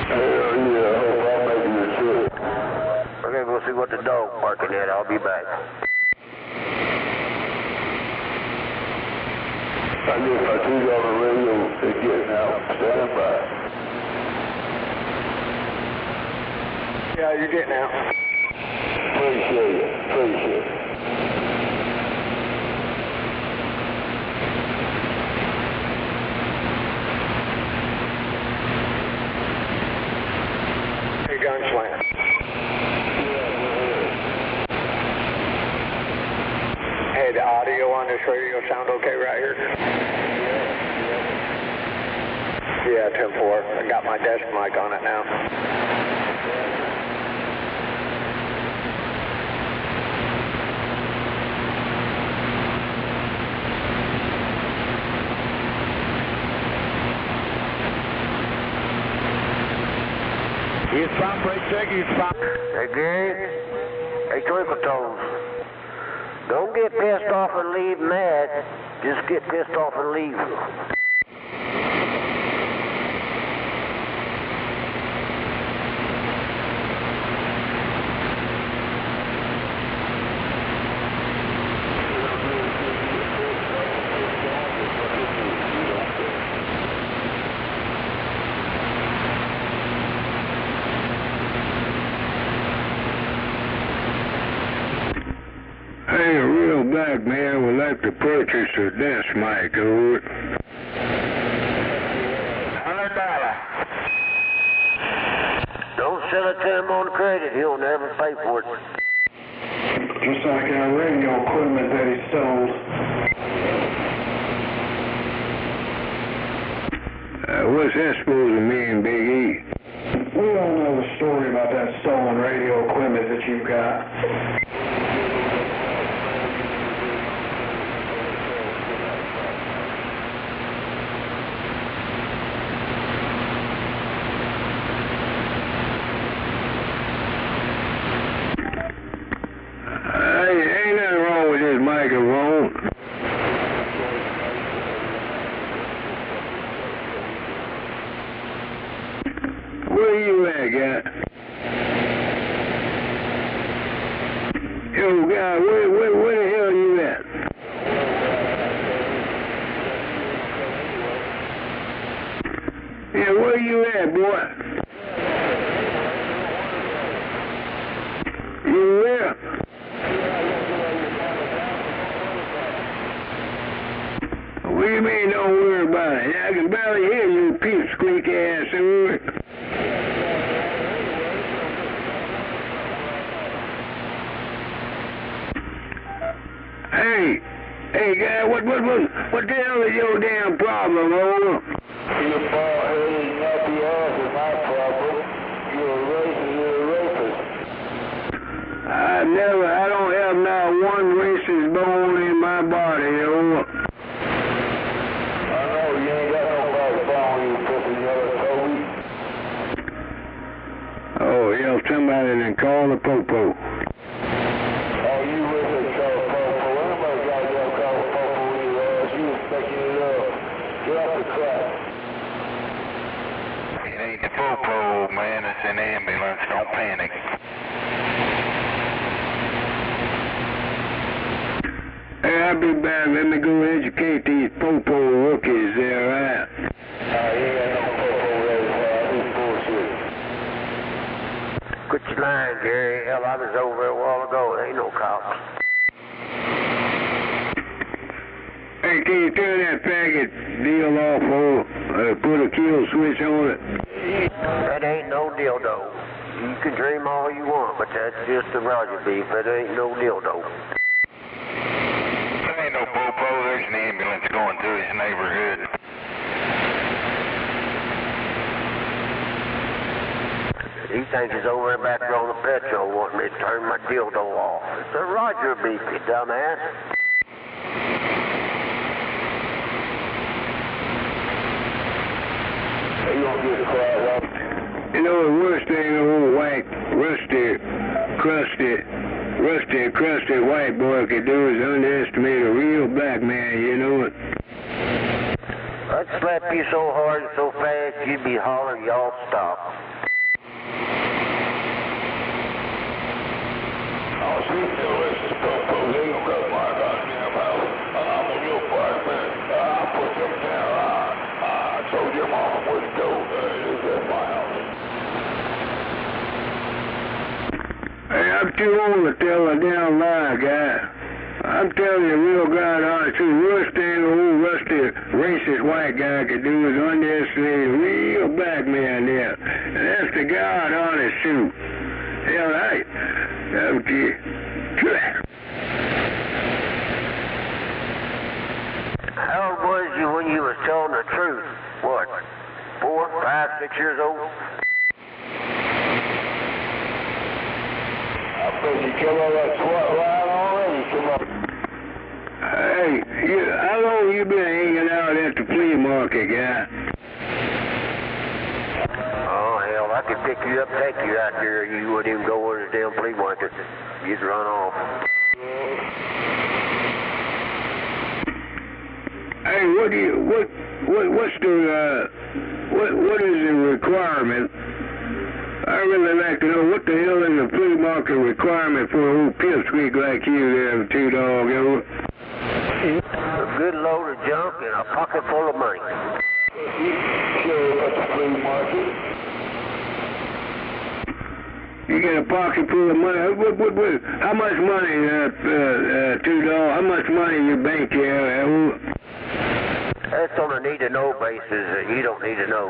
Hell yeah, I hope I'm making the trip. Okay, we'll see what the dog barking at. I'll be back. I guess I see you on the radio. They're getting out. Stand by. Yeah, you're getting out. Appreciate it. Appreciate it. Hey, gunslinger. Hey, the audio on this radio sound okay right here? Yeah, 10-4. I got my desk mic on it now. He's fine, Brake Check, he's fine. Hey, Gary. Hey, Twinkle Toes. Don't get pissed off and leave mad. Just get pissed off and leave. Hey, a real black man would like to purchase a desk mic, over. $100. Don't sell it to him on credit. He'll never pay for it. Just like our radio equipment that he sold. What's that supposed to mean, Big E? We all know the story about that stolen radio equipment that you've got. Ain't nothing wrong with this microphone. Where you at, guy? Yo, guy, where the hell you at? Yeah, where you at, boy? You where? What do you mean don't worry about it? I can barely hear you, pipsqueak ass. Hey, guy, what the hell is your damn problem, over? Your bald-headed nappy ass is my problem. You're a rapist. I don't have not one racist bone in my body, over. I know, you ain't got no backbone, you pussy yellow Toby. Oh, hell, somebody then call the popo. Oh, you with it, call popo. Anybody got to call popo with your ass. You expecting it up. Get off the crap. It ain't the popo, man. It's an ambulance. Don't panic. Hey, I'll be back. Let me go educate these popo rookies there, right? You ain't got no popo ready for all this bullshit. Quit your lying, Gary. Hell, I was over there a while ago. There ain't no cops. Hey, can you turn that faggot deal off, or put a kill switch on it? That ain't no dildo. You can dream all you want, but that's just a Roger beef. That ain't no dildo. There ain't no popo. There's an ambulance going through his neighborhood. He thinks he's over there back on the petrol wanting me to turn my dildo off. It's a Roger beef, you dumbass. You gonna get the crowd up? You know, the worst thing an old white, crusty white boy could do is underestimate a real black man, you know it? I'd slap you so hard and so fast you'd be hollering, y'all stop. Oh, sweet delicious popo. They gonna cut my goddamn house. I'm on your apartment. I'll put them down. I told your mama where to go. This is my house. Hey, I'm too old to tell a damn lie, guy. I'm telling you, real God honest, the worst thing an old rusty, racist white guy could do is underestimate a real black man there. And that's the God honest truth. Hell, okay. How old was you when you was telling the truth? What, 4, 5, 6 years old? I bet you come on that SWAT line already. Come on. Hey, how long you been hanging out at the flea market, guy? Oh, hell, I could pick you up, take you out there, you wouldn't even go in the damn flea market. You'd run off. Hey, what is the requirement? I really like to know what the hell is the flea market requirement for a old pipsqueak like you there, Two-Dog? A good load of junk and a pocket full of money. Sure, that's a flea market. You get a pocket full of money. How much money, Two-Dog? How much money in your bank you have? That's on a need-to-know basis, and you don't need to know.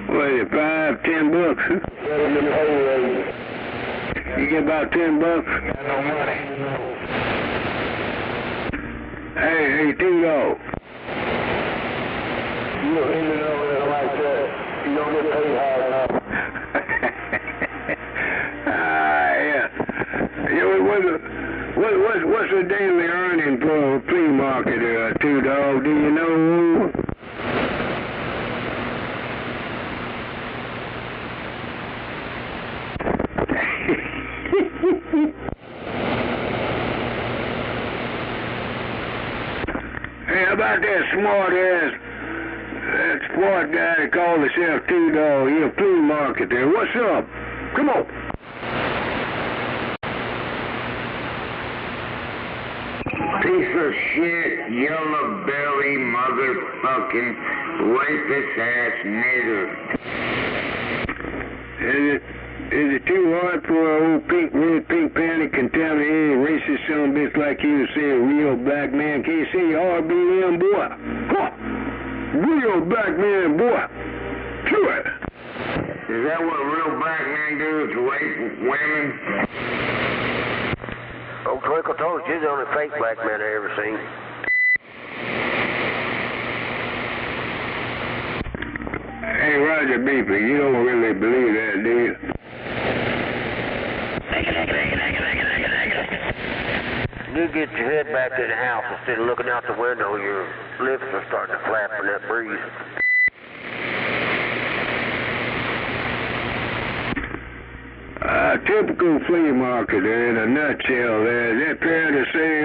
What is it, $5, $10? You get about $10? Got no money. Hey, Two-Dog. You don't need to know that like that. You don't get paid high enough. Yeah. What's the daily earning for a flea market, Two-Dog? Do you know? Hey, how about that smart guy that called himself Two-Dog? He's a flea market there. What's up? Come on. Piece of shit, yellow belly, motherfucking rapist ass nigger. Is it too hard for an old red pink panty contaminated racist son of a bitch like you to say a real black man? Can you say RBM, boy? Huh. Real black man, boy. Sure. Is that what real black men do, is rape women? Old Twinkle told you, the only fake black man I ever seen. Hey, Roger Beeper, you don't really believe that, do you? You get your head back to the house instead of looking out the window, your lips are starting to flap in that breeze. Typical flea market there in a nutshell there. Is that fair to say,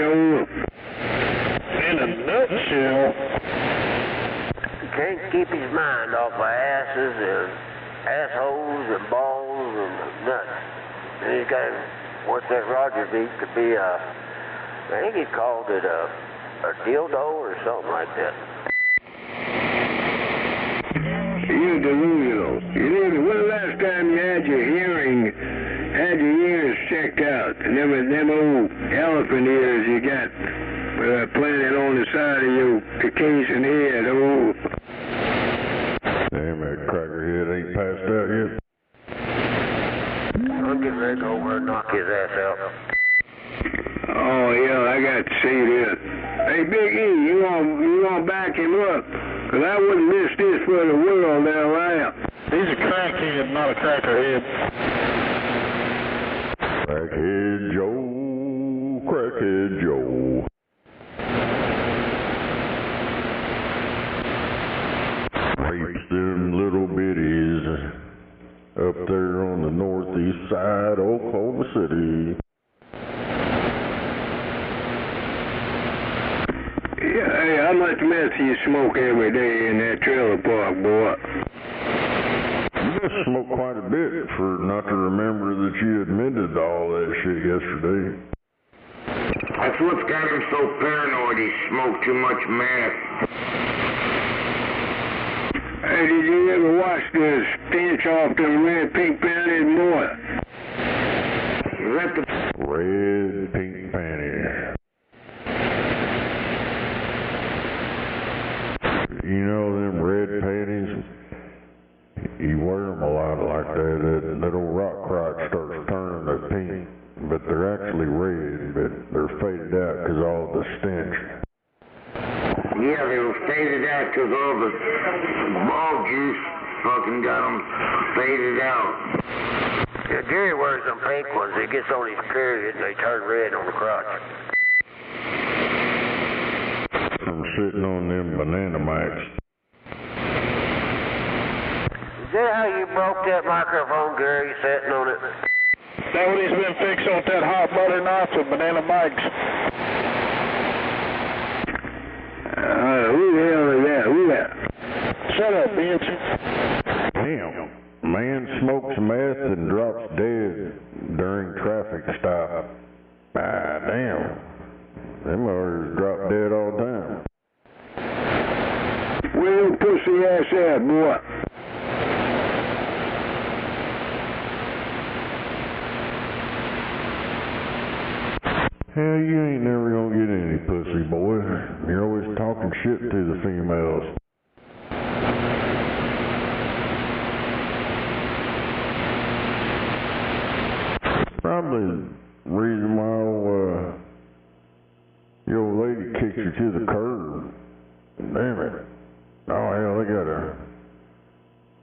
In a nutshell? Can't keep his mind off of asses and assholes and balls and nuts. And he's got, what's that Roger beat to be I think he called it a dildo or something like that. You're delusional. When the last time you had your ears checked out? Them old elephant ears you got planted on the side of your Caucasian head. Damn, that crackerhead ain't passed out yet. I'm getting ready to go over and knock his ass out. Oh, yeah, I got to see this. Hey, Big E, you want to back him up? Because I wouldn't miss this for the world now, I am. He's a crackhead, not a crackerhead. Crackhead Joe, Crackhead Joe. Rapes them little bitties up there on the northeast side of Oklahoma City. Yeah, hey, how much meth do you smoke every day in that trailer park, boy? You smoked quite a bit for not to remember that you admitted to all that shit yesterday. That's what's got him so paranoid. He smoked too much meth. Hey, did you ever wash the stench off them red pink panties, boy? Is that the red pink panties? You know them red panties? You wear them a lot like that. That old rock crotch starts turning to pink, but they're actually red, but they're faded out because all the stench. Yeah, they were faded out because all the ball juice fucking got them faded out. Yeah, Jerry wears them pink ones. He gets on his period and they turn red on the crotch. From sitting on them banana mics. that microphone, Gary, sitting on it? That what he's been fixing with that hot butter knife with banana mics. Who the hell is that? Who that? Shut up, bitch. Damn. Man smokes meth and drops dead during traffic stop. Ah, damn. Them others drop dead all the time. Where your pussy ass at, boy? Hell, you ain't never gonna get any pussy, boy. You're always talking shit to the females. Probably the reason why your old lady kicked you to the curb. Damn it. Oh, hell, they got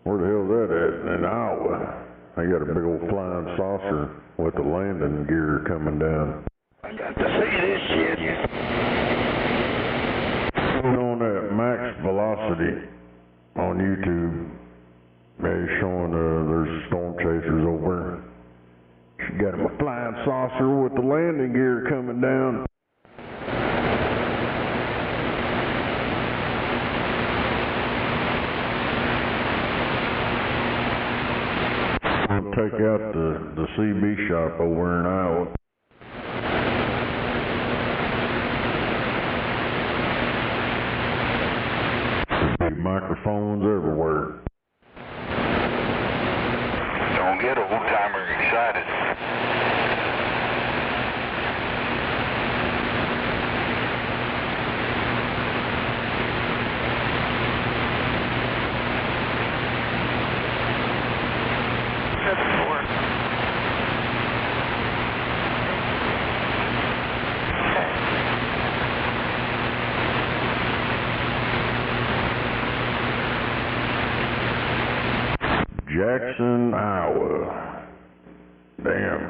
where the hell's that at? In Iowa. They got a big old flying saucer with the landing gear coming down. I got to see this shit. On that Max Velocity on YouTube, they're showing there's storm chasers over. She got him a flying saucer with the landing gear coming down. We'll take out the CB shop over in Iowa. Big microphones everywhere. Don't get old-timer excited. Jackson, Iowa. Damn.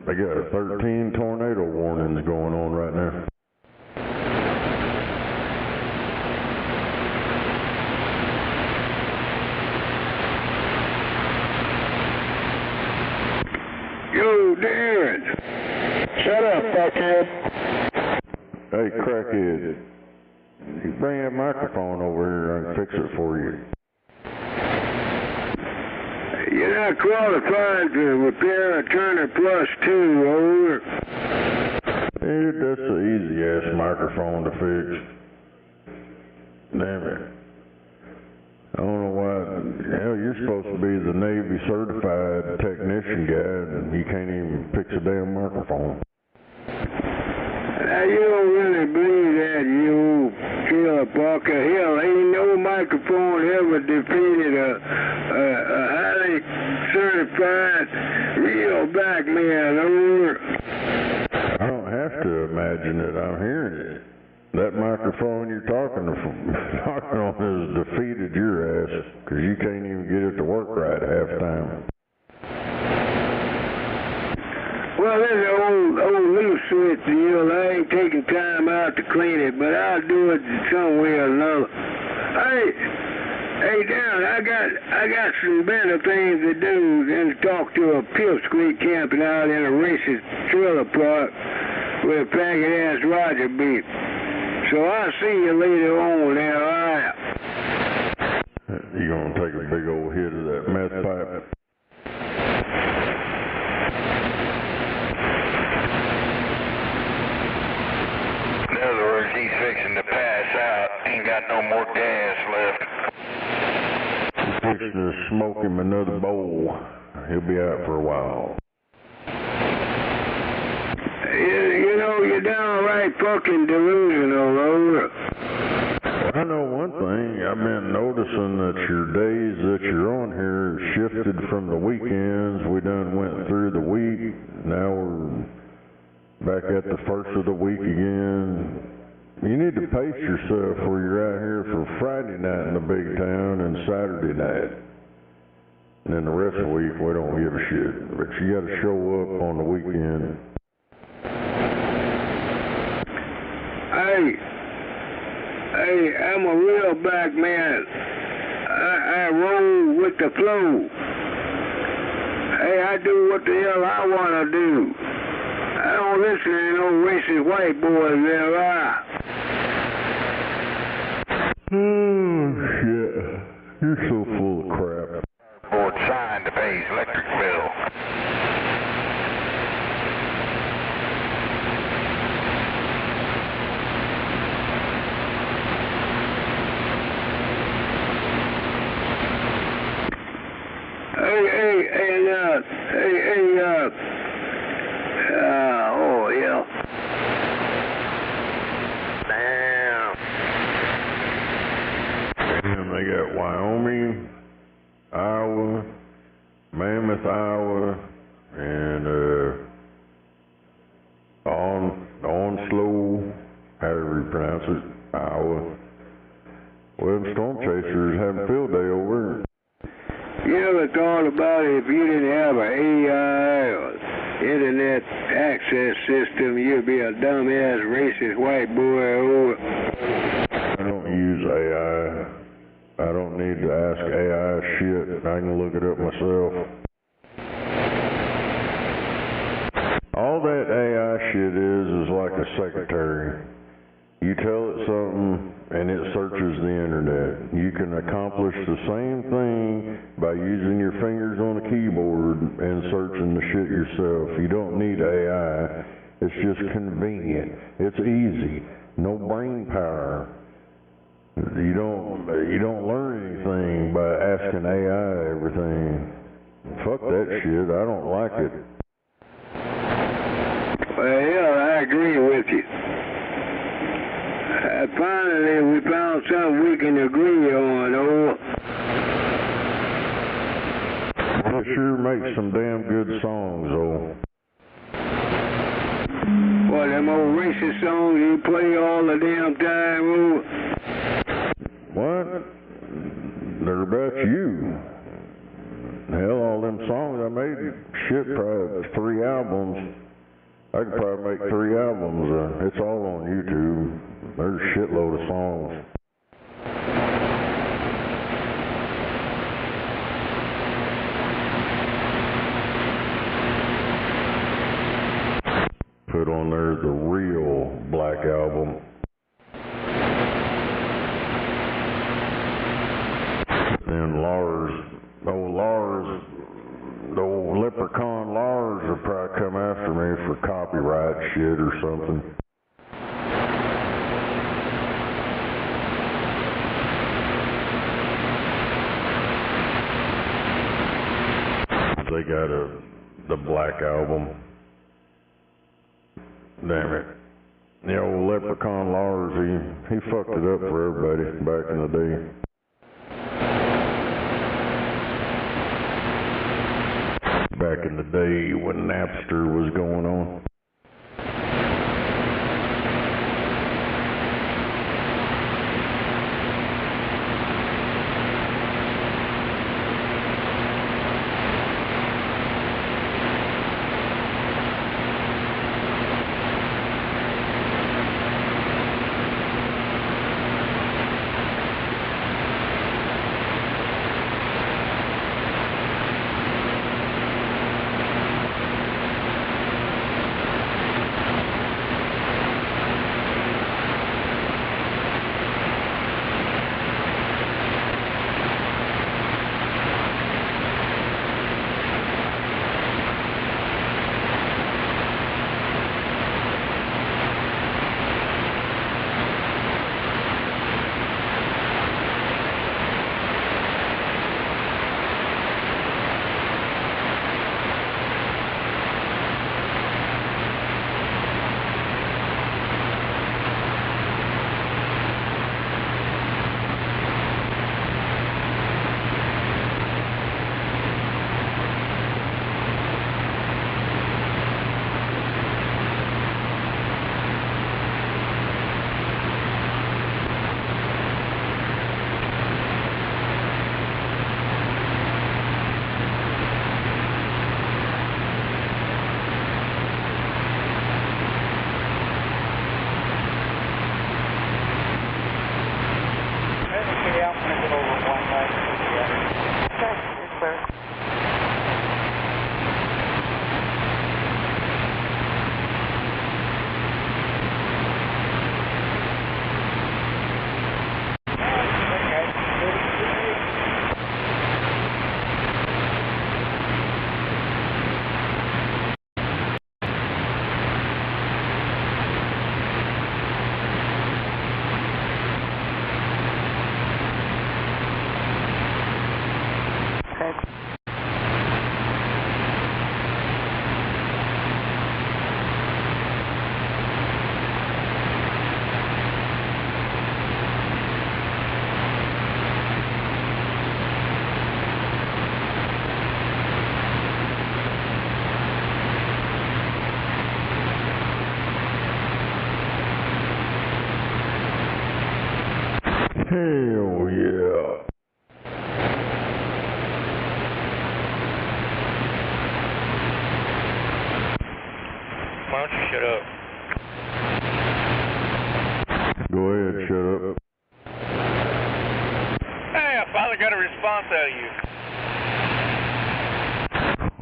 They got 13 tornado warnings going on right now. Yo, Darren. Shut up, fuckhead. Hey, crackhead. You bring that microphone over here, I can fix it for you. You're not qualified to repair a Turner Plus 2, over. Dude, that's an easy-ass microphone to fix. Damn it. I don't know why. Hell, you're supposed to be the Navy certified technician guy, and you can't even fix a damn microphone. Now, you don't really believe that, you trailer parker. Hell, ain't no microphone ever defeated a highly certified real back man, over. I don't have to imagine it. I'm hearing it. That microphone you're talking on has defeated your ass, because you can't even get it to work right half the time. Well, there's an old loose switch deal. I ain't taking time out to clean it, but I'll do it some way or another. Hey, Darren, I got some better things to do than to talk to a pipsqueak camping out in a racist trailer park with a faggot-ass Roger beat. So I'll see you later on there, all right? You gonna take a big old hit of that meth pipe? In other words, he's fixing to pass out. Ain't got no more gas left. Fixing to smoke him another bowl. He'll be out for a while. You know, you're downright fucking delusional, over. I know one thing. I've been noticing that your days that you're on here shifted from the weekends. We done went through the week. Now we're back at the first of the week again. You need to pace yourself where you're out here for Friday night in the big town and Saturday night. And then the rest of the week, we don't give a shit. But you got to show up on the weekend. Hey, I'm a real back man. I roll with the flow. I do what the hell I want to do. I don't listen to no racist white boys there, Oh, shit. You're so full of crap. Board signed to pay his electric bill. Oh, yeah. And they got Wyoming, Iowa, Mammoth, Iowa, and Onslow, however you pronounce it, Iowa. Well, them storm chasers having field day over. You ever thought about if you didn't have an AI or internet access system, you'd be a dumbass racist white boy? I don't use AI. I don't need to ask AI shit. I can look it up myself. All that AI shit is like a secretary. You tell it something and it searches the internet. You can accomplish the same thing by using your fingers on a keyboard and searching the shit yourself. You don't need AI. It's just convenient. It's easy. No brain power. You don't learn anything by asking AI everything. Fuck that shit. I don't like it. Well, yeah, I agree with you. Finally, we found something we can agree on, Well, it sure makes some damn good songs, What, them old racist songs you play all the damn time, What? They're about you. Hell, all them songs I made, shit, probably 3 albums. I could probably make 3 albums. It's all on YouTube. There's a shitload of songs. Put on there the real Black Album. And Lars, the old leprechaun Lars will probably come after me for copyright shit or something. They got the Black Album. Damn it. The old leprechaun Lars, he fucked it up for everybody back in the day. Back in the day when Napster was going on. Hell yeah. Why don't you shut up? Go ahead, shut up. Hey, I finally got a response out of you.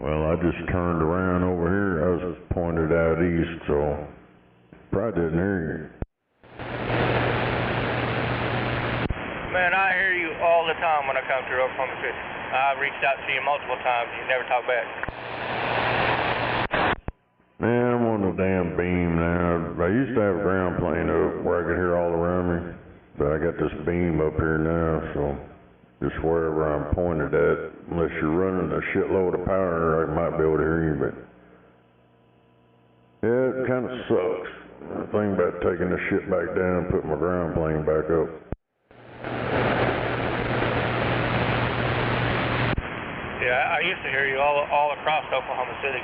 Well, I just turned around over here. I was pointed out east, so probably didn't hear you. Man, I hear you all the time when I come through Oklahoma City. I've reached out to you multiple times. You never talk back. Man, I'm on the damn beam now. I used to have a ground plane up where I could hear all around me, but I got this beam up here now, so just wherever I'm pointed at, unless you're running a shitload of power, I might be able to hear you, but yeah, it kind of sucks. I'm thinking about taking this shit back down and putting my ground plane back up. Yeah, I used to hear you all across Oklahoma City.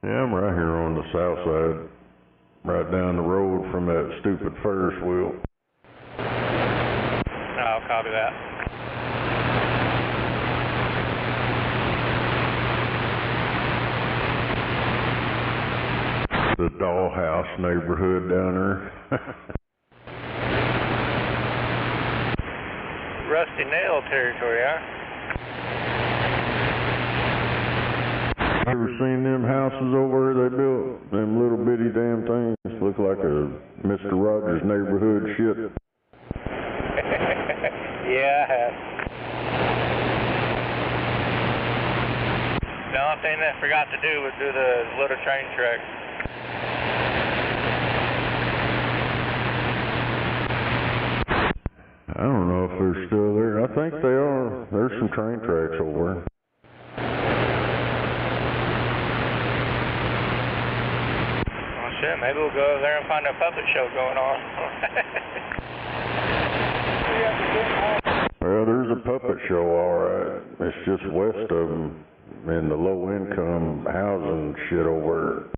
Yeah, I'm right here on the south side, right down the road from that stupid Ferris wheel. I'll copy that. The dollhouse neighborhood down there. Rusty nail territory, huh? Ever seen them houses over there they built? Them little bitty damn things look like a Mr. Rogers neighborhood shit. Yeah, I have. The only thing that I forgot to do was do the little train tracks. I don't know if they're still there. I think they are. There's some train tracks over there. Oh shit, maybe we'll go over there and find a puppet show going on. Well, there's a puppet show, alright. It's just west of them in the low-income housing shit over there.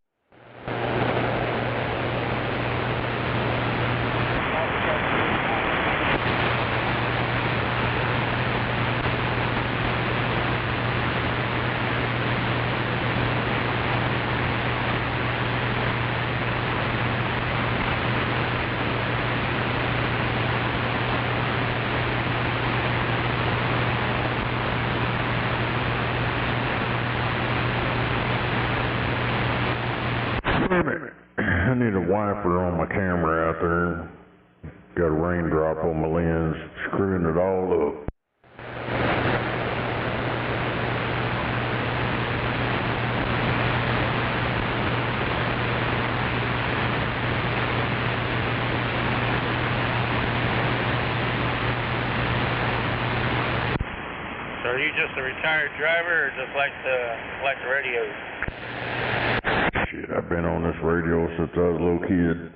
I need a wiper on my camera out there. Got a raindrop on my lens, screwing it all up. So are you just a retired driver or just like the radios? Shit, I've been on this radio since I was a little kid.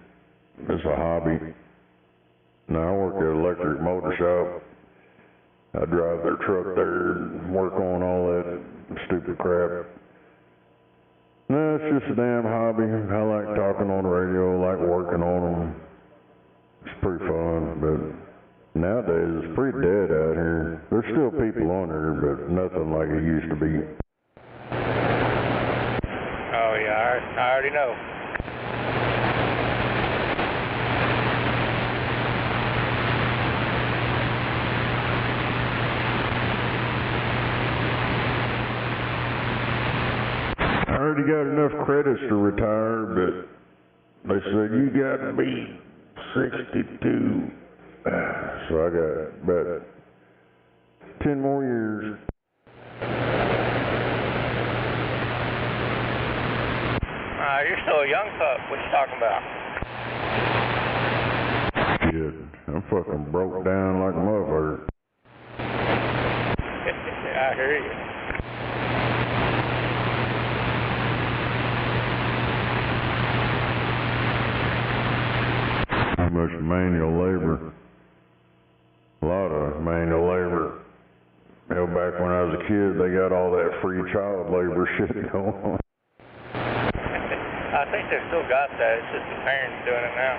It's a hobby. Now I work at an electric motor shop. I drive their truck there and work on all that stupid crap. No, it's just a damn hobby. I like talking on the radio, I like working on them. It's pretty fun, but nowadays it's pretty dead out here. There's still people on there, but nothing like it used to be. Oh yeah, I already know. I already got enough credits to retire, but they said you got to be 62. So I got about 10 more years. You're still a young pup. What you talking about? Shit, I'm fucking broke down like a motherfucker. I hear you. Too much manual labor. A lot of manual labor. Hell, back when I was a kid, they got all that free child labor shit going on. I think they've still got that. It's just the parents doing it now.